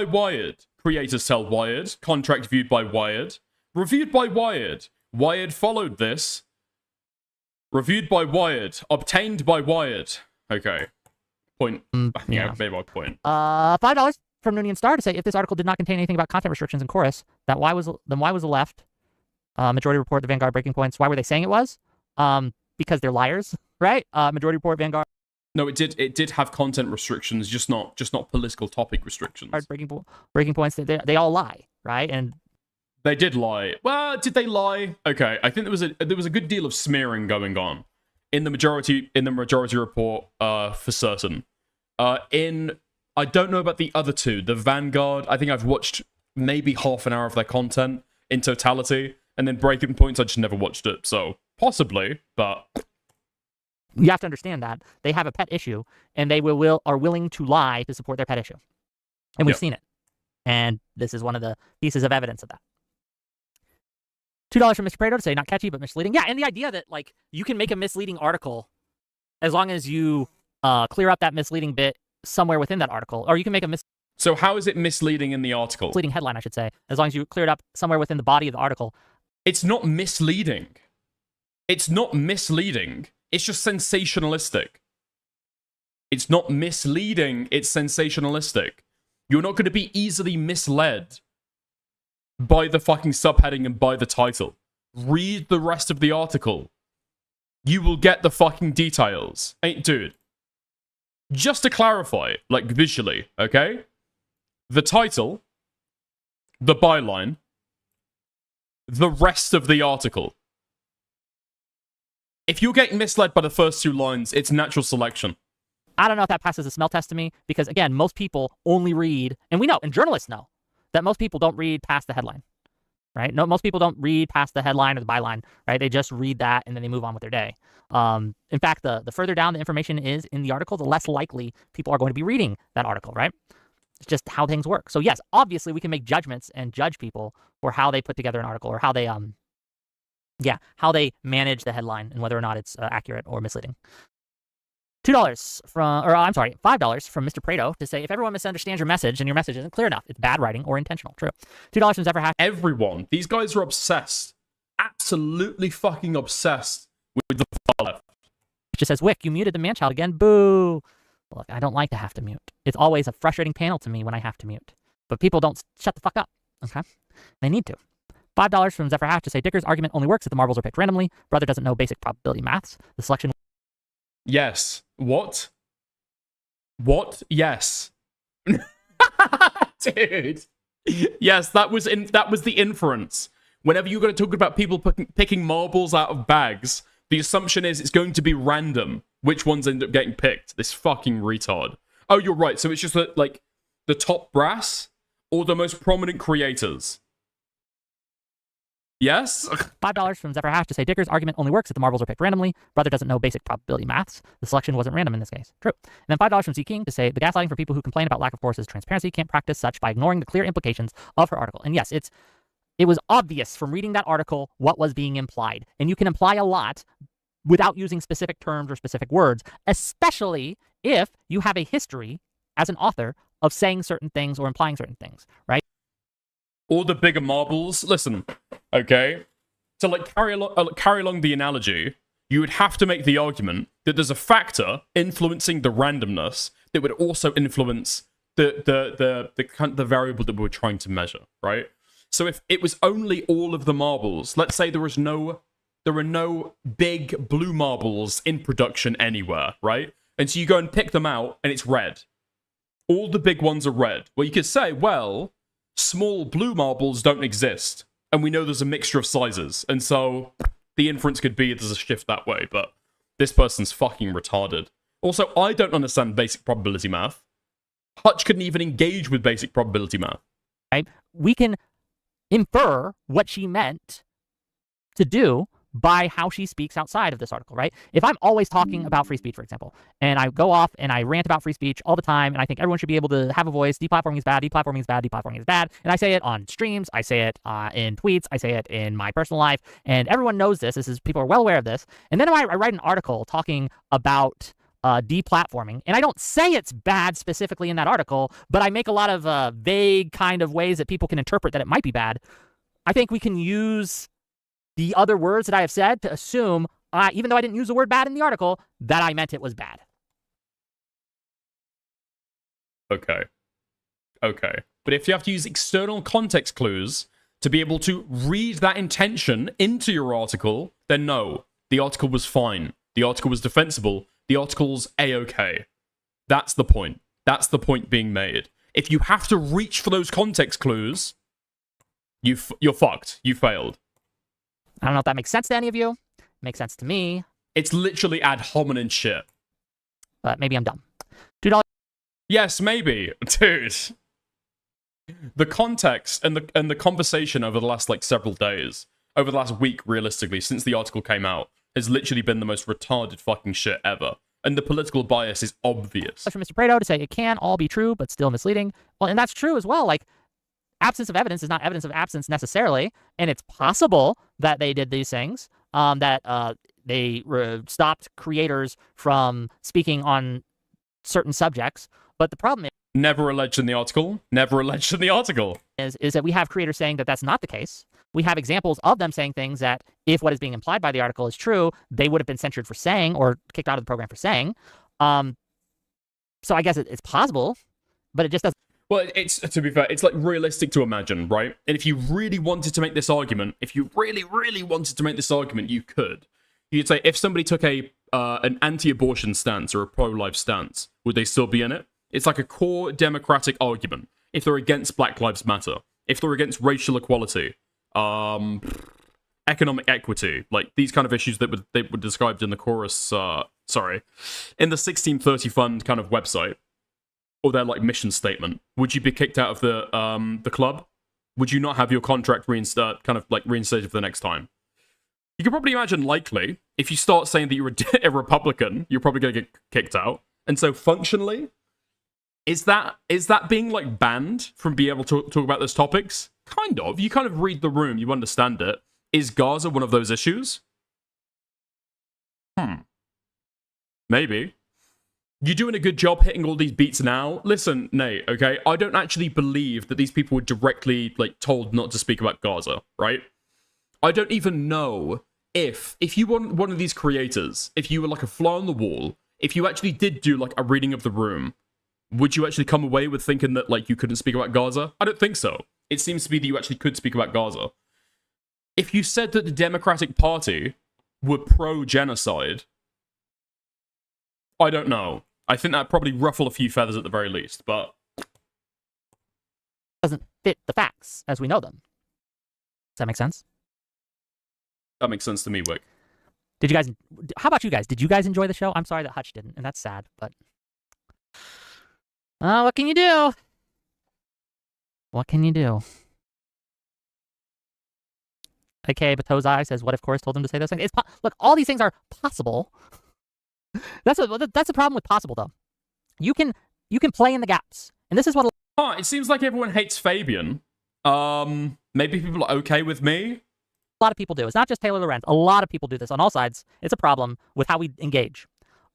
Wired. Creators tell Wired. Contract viewed by Wired. Reviewed by Wired. Wired followed this. Reviewed by Wired. Obtained by Wired. Okay. Point. Yeah, made my point. $5 from Noonian Star to say if this article did not contain anything about content restrictions in Chorus, why was the left? Majority Report, the Vanguard breaking points. Why were they saying it was? Because they're liars, right? Majority Report, Vanguard. No, it did have content restrictions, just not political topic restrictions. Breaking points. They all lie, right? And they did lie. Well, did they lie? Okay, I think there was a good deal of smearing going on in the majority report, for certain. I don't know about the other two. The Vanguard, I think I've watched maybe half an hour of their content in totality, and then Breaking Points, I just never watched it. So possibly, but you have to understand that they have a pet issue, and they are willing to lie to support their pet issue, and we've seen it. And this is one of the pieces of evidence of that. $2 from Mr. Prado to say not catchy but misleading. Yeah, and the idea that like you can make a misleading article as long as you clear up that misleading bit somewhere within that article, or you can make a So how is it misleading in the article? Misleading headline, I should say, as long as you clear it up somewhere within the body of the article. It's not misleading. It's not misleading. It's just sensationalistic. It's not misleading. It's sensationalistic. You're not going to be easily misled by the fucking subheading and by the title. Read the rest of the article. You will get the fucking details. Hey, dude. Just to clarify, like visually, okay? The title, the byline, the rest of the article. If you're getting misled by the first two lines, it's natural selection. I don't know if that passes a smell test to me, because again, most people only read, and we know, and journalists know, that most people don't read past the headline, right? No, most people don't read past the headline or the byline, right? They just read that and then they move on with their day. In fact, the further down the information is in the article, the less likely people are going to be reading that article, right? It's just how things work. So yes, obviously we can make judgments and judge people for how they put together an article or how they, how they manage the headline and whether or not it's accurate or misleading. $5 from Mr. Prado to say, if everyone misunderstands your message and your message isn't clear enough, it's bad writing or intentional. True. $2 from Zephyr Hash. Everyone. These guys are obsessed. Absolutely fucking obsessed with the far left. It just says, Wick, you muted the man-child again. Boo. Look, I don't like to have to mute. It's always a frustrating panel to me when I have to mute. But people don't shut the fuck up, okay? They need to. $5 from Zephyr Hash to say, Dicker's argument only works if the marbles are picked randomly. Brother doesn't know basic probability maths. The selection... Yes. What? What? Yes. Dude. Yes, that was the inference. Whenever you're going to talk about people picking marbles out of bags, the assumption is it's going to be random which ones end up getting picked. This fucking retard. Oh, you're right. So it's just like the top brass or the most prominent creators. Yes? $5 from Zephyr Hash to say, Dicker's argument only works if the marbles are picked randomly. Brother doesn't know basic probability maths. The selection wasn't random in this case. True. And then $5 from Z King to say, the gaslighting for people who complain about lack of Chorus's transparency can't practice such by ignoring the clear implications of her article. And yes, it was obvious from reading that article what was being implied. And you can imply a lot without using specific terms or specific words, especially if you have a history as an author of saying certain things or implying certain things, right? Or the bigger marbles. Listen, okay? To like carry along the analogy, you would have to make the argument that there's a factor influencing the randomness that would also influence the variable that we're trying to measure, right? So if it was only all of the marbles, let's say there are no big blue marbles in production anywhere, right? And so you go and pick them out and it's red. All the big ones are red. Well, you could say, well, small blue marbles don't exist. And we know there's a mixture of sizes. And so the inference could be there's a shift that way. But this person's fucking retarded. Also, I don't understand basic probability math. Hutch couldn't even engage with basic probability math. Right? We can infer what she meant to do by how she speaks outside of this article, right? If I'm always talking about free speech, for example, and I go off and I rant about free speech all the time, and I think everyone should be able to have a voice, deplatforming is bad, deplatforming is bad, deplatforming is bad, and I say it on streams, I say it in tweets, I say it in my personal life, and everyone knows this. People are well aware of this. And then I write an article talking about deplatforming, and I don't say it's bad specifically in that article, but I make a lot of vague kind of ways that people can interpret that it might be bad. I think we can use the other words that I have said to assume, even though I didn't use the word bad in the article, that I meant it was bad. Okay. But if you have to use external context clues to be able to read that intention into your article, then no. The article was fine. The article was defensible. The article's A-okay. That's the point. That's the point being made. If you have to reach for those context clues, you're fucked. You failed. I don't know if that makes sense to any of you. It makes sense to me. It's literally ad hominem shit. But maybe I'm dumb. $2. Yes, maybe. Dude. The context and the conversation over the last, several days, over the last week, realistically, since the article came out, has literally been the most retarded fucking shit ever. And the political bias is obvious. From Mr. Prado to say it can all be true, but still misleading. Well, and that's true as well. Absence of evidence is not evidence of absence necessarily, and it's possible that they did these things, that they stopped creators from speaking on certain subjects. But the problem is... Never alleged in the article. Never alleged in the article. Is that we have creators saying that that's not the case. We have examples of them saying things that, if what is being implied by the article is true, they would have been censored for saying or kicked out of the program for saying. So I guess it's possible, but it just doesn't... Well, it's, to be fair, it's realistic to imagine, right? And if you really wanted to make this argument, you could. You'd say, if somebody took an anti-abortion stance or a pro-life stance, would they still be in it? It's like a core democratic argument. If they're against Black Lives Matter, if they're against racial equality, economic equity, these kind of issues that they were described in the chorus, in the 1630 Fund kind of website, or their mission statement, would you be kicked out of the club? Would you not have your contract reinstated for the next time? You can probably imagine, likely, if you start saying that you're a Republican, you're probably going to get kicked out. And so, functionally, is that being banned from being able to talk about those topics? Kind of. You kind of read the room, you understand it. Is Gaza one of those issues? Maybe. You're doing a good job hitting all these beats now. Listen, Nate, okay? I don't actually believe that these people were directly, told not to speak about Gaza, right? I don't even know if you were one of these creators, if you were a fly on the wall, if you actually did do, a reading of the room, would you actually come away with thinking that, you couldn't speak about Gaza? I don't think so. It seems to be that you actually could speak about Gaza. If you said that the Democratic Party were pro-genocide, I don't know. I think that'd probably ruffle a few feathers at the very least, but... Doesn't fit the facts as we know them. Does that make sense? That makes sense to me, Wick. How about you guys? Did you guys enjoy the show? I'm sorry that Hutch didn't, and that's sad, but... what can you do? What can you do? Okay, but Tozai says, what if Chorus told him to say those things? Look, all these things are possible. That's the problem with possible, though. You can play in the gaps. And this is what... it seems like everyone hates Fabian. Maybe people are okay with me? A lot of people do. It's not just Taylor Lorenz. A lot of people do this on all sides. It's a problem with how we engage.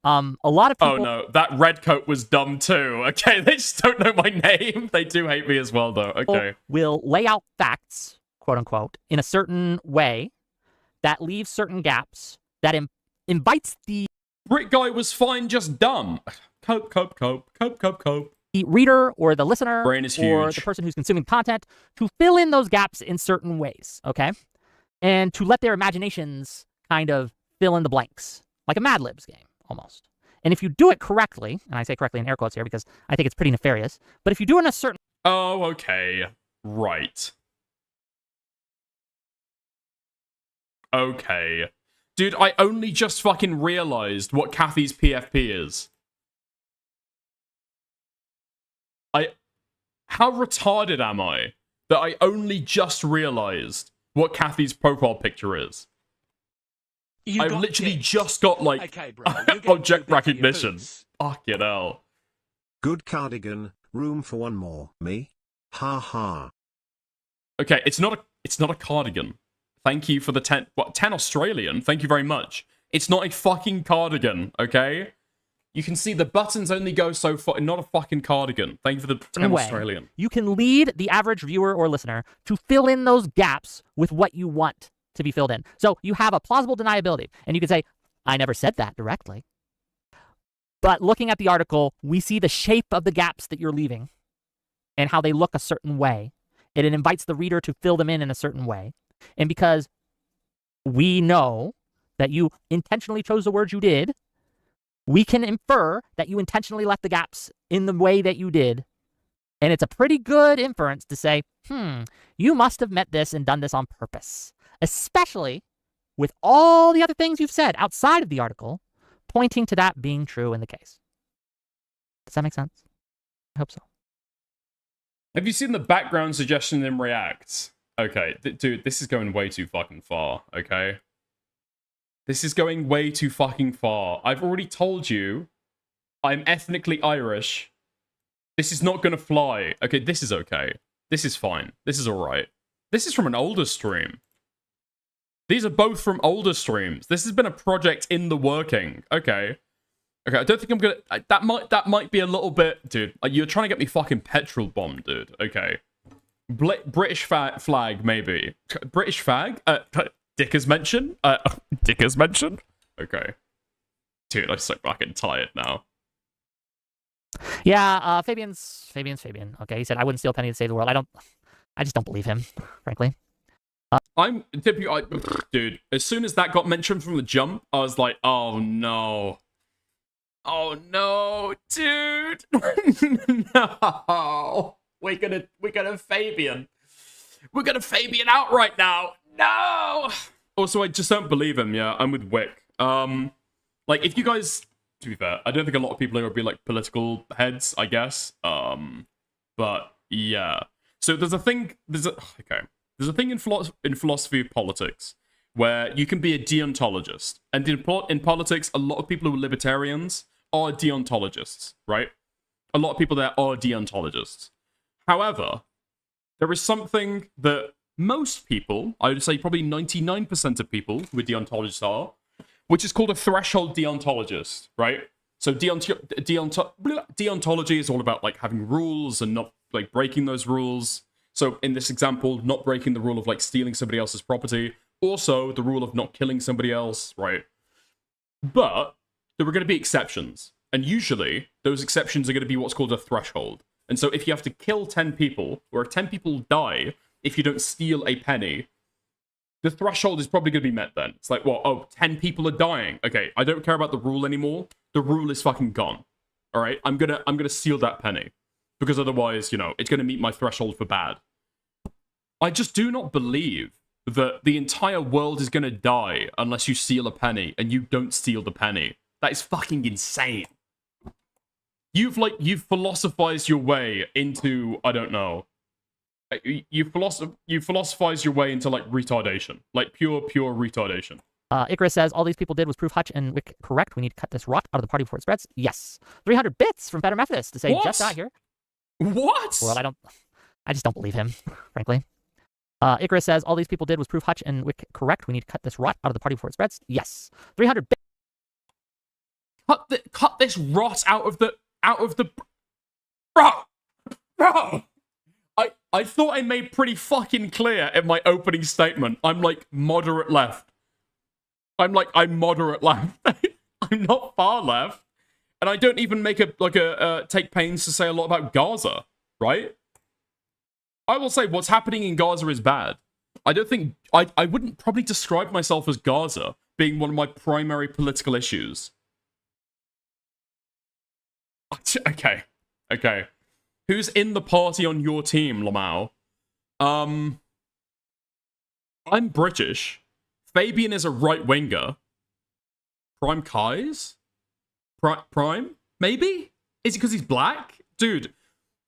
A lot of people... Oh no, that red coat was dumb too. Okay, they just don't know my name. They do hate me as well, though. Okay. Will lay out facts, quote unquote, in a certain way that leaves certain gaps, that invites the... Brit guy was fine, just dumb. Cope. The reader or the listener Brain is or huge. the person who's consuming content to fill in those gaps in certain ways, okay? And to let their imaginations kind of fill in the blanks, like a Mad Libs game, almost. And if you do it correctly, and I say correctly in air quotes here because I think it's pretty nefarious, but if you do it in a certain... Oh, okay. Right. Okay. Dude, I only just fucking realized what Kathy's PFP is. How retarded am I that I only just realized what Kathy's profile picture is? I've literally just got like object recognition. Fucking hell. Good cardigan. Room for one more. Me? Ha ha. Okay, it's not a cardigan. Thank you for the 10 Australian. Thank you very much. It's not a fucking cardigan, okay? You can see the buttons only go so far. Not a fucking cardigan. Thank you for the 10 Australian. You can lead the average viewer or listener to fill in those gaps with what you want to be filled in. So you have a plausible deniability, and you can say, I never said that directly. But looking at the article, we see the shape of the gaps that you're leaving and how they look a certain way. And it invites the reader to fill them in a certain way. And because we know that you intentionally chose the words you did, we can infer that you intentionally left the gaps in the way that you did. And it's a pretty good inference to say, you must have meant this and done this on purpose. Especially with all the other things you've said outside of the article, pointing to that being true in the case. Does that make sense? I hope so. Have you seen the background suggestion in React? Okay, dude, this is going way too fucking far, okay? This is going way too fucking far. I've already told you I'm ethnically Irish. This is not gonna fly. Okay, this is okay. This is fine. This is alright. This is from an older stream. These are both from older streams. This has been a project in the working. Okay. Okay, I don't think I'm gonna... That might be a little bit... Dude, you're trying to get me fucking petrol bombed, dude. Okay. British flag, maybe. British fag? Dicker's mention? Dicker's mention? Okay. Dude, I'm so fucking tired now. Yeah, Fabian's Fabian. Okay, he said, I wouldn't steal a penny to save the world. I just don't believe him, frankly. Dude, as soon as that got mentioned from the jump, I was like, oh no. Oh no, dude. No. We're gonna Fabian. We're gonna Fabian out right now. No. Also, I just don't believe him. Yeah, I'm with Wick. Like if you guys, to be fair, I don't think a lot of people are gonna be like political heads, I guess. But yeah. So there's a thing in philosophy of politics where you can be a deontologist. And in politics, a lot of people who are libertarians are deontologists, right? A lot of people there are deontologists. However, there is something that most people, I would say probably 99% of people who are deontologists are, which is called a threshold deontologist, right? So deontology is all about like having rules and not like breaking those rules. So in this example, not breaking the rule of like stealing somebody else's property. Also, the rule of not killing somebody else, right? But there are going to be exceptions. And usually, those exceptions are going to be what's called a threshold. And so if you have to kill 10 people, or if 10 people die if you don't steal a penny, the threshold is probably going to be met then. It's like, well, oh, 10 people are dying. Okay, I don't care about the rule anymore. The rule is fucking gone. All right, I'm gonna steal that penny. Because otherwise, you know, it's going to meet my threshold for bad. I just do not believe that the entire world is going to die unless you steal a penny and you don't steal the penny. That is fucking insane. You've philosophized your way into, I don't know. You philosophize your way into like retardation. Like pure retardation. Icarus says, all these people did was prove Hutch and Wick correct. We need to cut this rot out of the party before it spreads. Yes. 300 bits from Better Methodist to say, what? Just got here. What? Well, I just don't believe him, frankly. Icarus says, all these people did was prove Hutch and Wick correct. We need to cut this rot out of the party before it spreads. Yes. 300 bits. Cut this rot out of the bro. I thought I made pretty fucking clear in my opening statement. I'm like moderate left. I'm moderate left. I'm not far left, and I don't even make take pains to say a lot about Gaza, right? I will say what's happening in Gaza is bad. I don't think I wouldn't probably describe myself as Gaza being one of my primary political issues. Okay. Who's in the party on your team, Lamau? I'm British. Fabian is a right-winger. Prime Kai's? Prime? Maybe? Is it because he's black? Dude,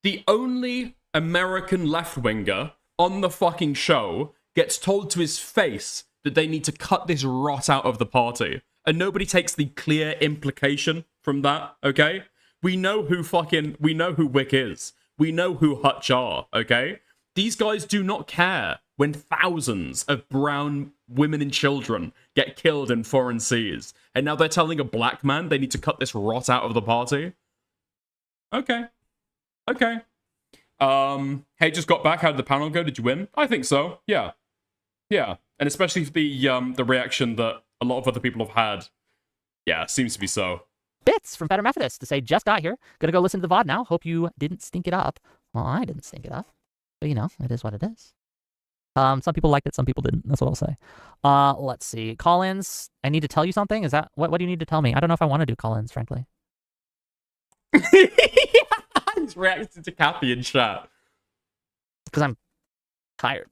the only American left-winger on the fucking show gets told to his face that they need to cut this rot out of the party. And nobody takes the clear implication from that, okay? We know who Wick is. We know who Hutch are, okay? These guys do not care when thousands of brown women and children get killed in foreign seas. And now they're telling a black man they need to cut this rot out of the party? Okay. Okay. Hey, just got back. How did the panel go? Did you win? I think so. Yeah. Yeah. And especially for the reaction that a lot of other people have had. Yeah, seems to be so. Bits from Better Methodist to say, just got here. Gonna go listen to the VOD now. Hope you didn't stink it up. Well, I didn't stink it up. But you know, it is what it is. Some people liked it, some people didn't. That's what I'll say. Let's see. Call-ins. I need to tell you something? Is that what do you need to tell me? I don't know if I want to do call-ins, frankly. He's reacting to Kathy in chat. Because I'm tired.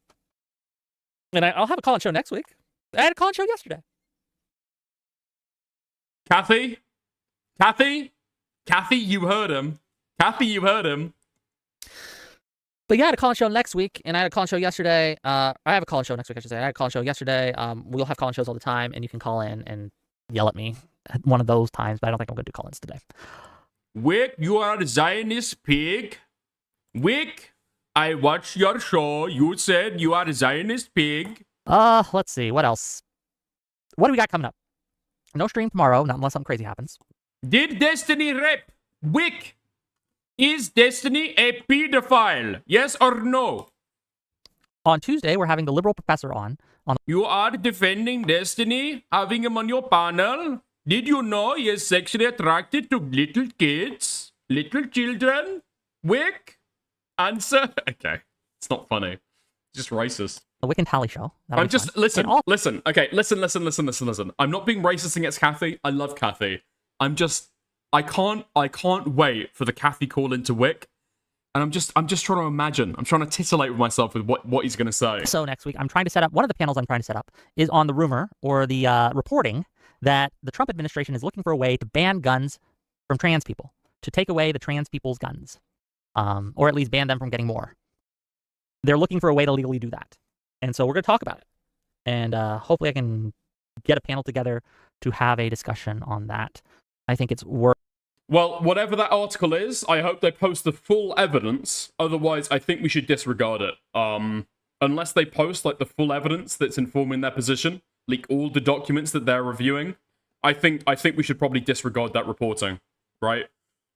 And I'll have a call-in show next week. I had a call-in show yesterday. Kathy? Kathy, you heard him. Kathy, you heard him. But yeah, I had a call-in show next week, and I had a call-in show yesterday. I have a call-in show next week, I should say. I had a call-in show yesterday. We'll have call-in shows all the time, and you can call in and yell at me at one of those times, but I don't think I'm going to do call-ins today. Wick, you are a Zionist pig. Wick, I watched your show. You said you are a Zionist pig. Let's see. What else? What do we got coming up? No stream tomorrow, not unless something crazy happens. Did Destiny rep? Wick, is Destiny a pedophile? Yes or no? On Tuesday, we're having the liberal professor on. You are defending Destiny, having him on your panel? Did you know he is sexually attracted to little kids? Little children? Wick? Answer? Okay. It's not funny. It's just racist. The Wick and Tally show. I'm just, listen. Okay, listen. I'm not being racist against Kathy. I love Kathy. I can't wait for the Kathy call into Wick. And I'm just trying to imagine. I'm trying to titillate with myself with what he's going to say. So next week, I'm trying to set up, one of the panels I'm trying to set up is on the rumor or the reporting that the Trump administration is looking for a way to ban guns from trans people, to take away the trans people's guns, or at least ban them from getting more. They're looking for a way to legally do that. And so we're going to talk about it. And hopefully I can get a panel together to have a discussion on that. I think it's worth. Well, whatever that article is, I hope they post the full evidence. Otherwise, I think we should disregard it. Unless they post like the full evidence that's informing their position, like all the documents that they're reviewing, I think we should probably disregard that reporting, right?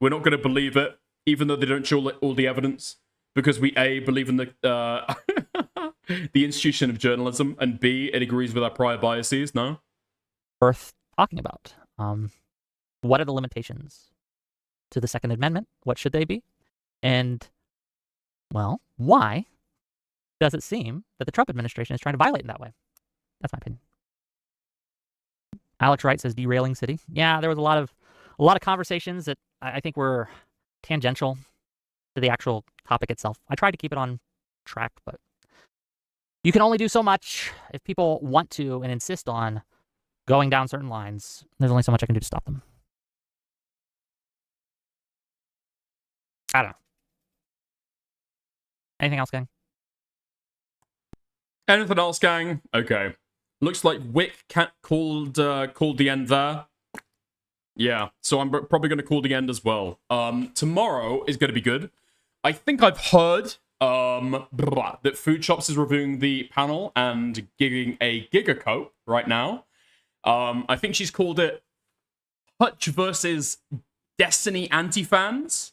We're not going to believe it, even though they don't show all the evidence, because we A, believe in the the institution of journalism, and B, it agrees with our prior biases. No, worth talking about. What are the limitations to the Second Amendment? What should they be? And, well, why does it seem that the Trump administration is trying to violate in that way? That's my opinion. Alex Wright says derailing city. Yeah, there was a lot of conversations that I think were tangential to the actual topic itself. I tried to keep it on track, but you can only do so much. If people want to and insist on going down certain lines, there's only so much I can do to stop them. I don't know. Anything else, gang? Anything else, gang? Okay. Looks like Wick called the end there. Yeah, so I'm probably going to call the end as well. Tomorrow is going to be good. I think I've heard that Food Shops is reviewing the panel and gigging a Gigacope right now. I think she's called it Hutch versus Destiny anti-fans.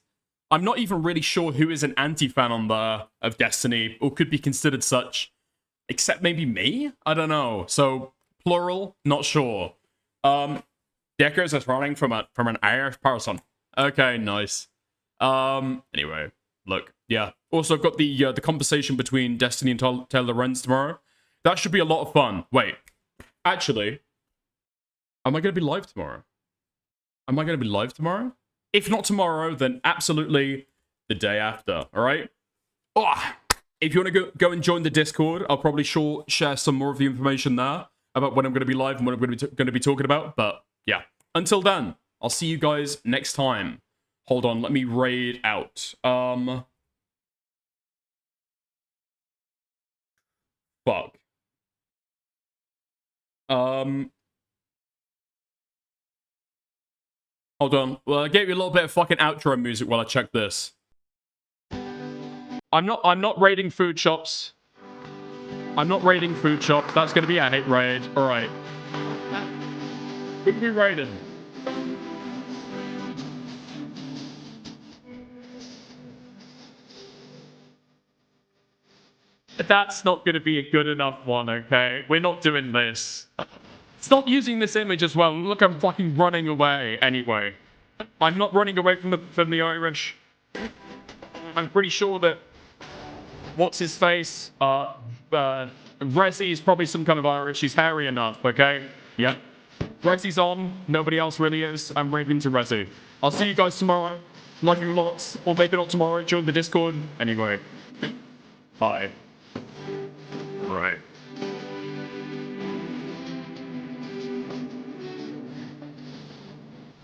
I'm not even really sure who is an anti-fan on there of Destiny, or could be considered such, except maybe me? I don't know. So, plural, not sure. Deckers is running from an Irish person. Okay, nice. Anyway, look, yeah. Also got the conversation between Destiny and Taylor Lorenz tomorrow. That should be a lot of fun. Wait, actually, am I going to be live tomorrow? Am I going to be live tomorrow? If not tomorrow, then absolutely the day after, all right? Oh, if you want to go and join the Discord, I'll probably share some more of the information there about when I'm going to be live and what I'm going to be talking about. But yeah, until then, I'll see you guys next time. Hold on, let me raid out. Fuck. Hold on. Well, I gave you a little bit of fucking outro music while I check this. I'm not raiding food shops. I'm not raiding food shops. That's gonna be a hate raid. Alright. Who'd be raided? That's not gonna be a good enough one, okay? We're not doing this. Stop using this image as well. Look, I'm fucking running away anyway. I'm not running away from the Irish. I'm pretty sure that what's his face? Resi is probably some kind of Irish. He's hairy enough, okay? Yep. Resi's on. Nobody else really is. I'm raving to Resi. I'll see you guys tomorrow. Love you lots. Or maybe not tomorrow. Join the Discord. Anyway. Bye. Right.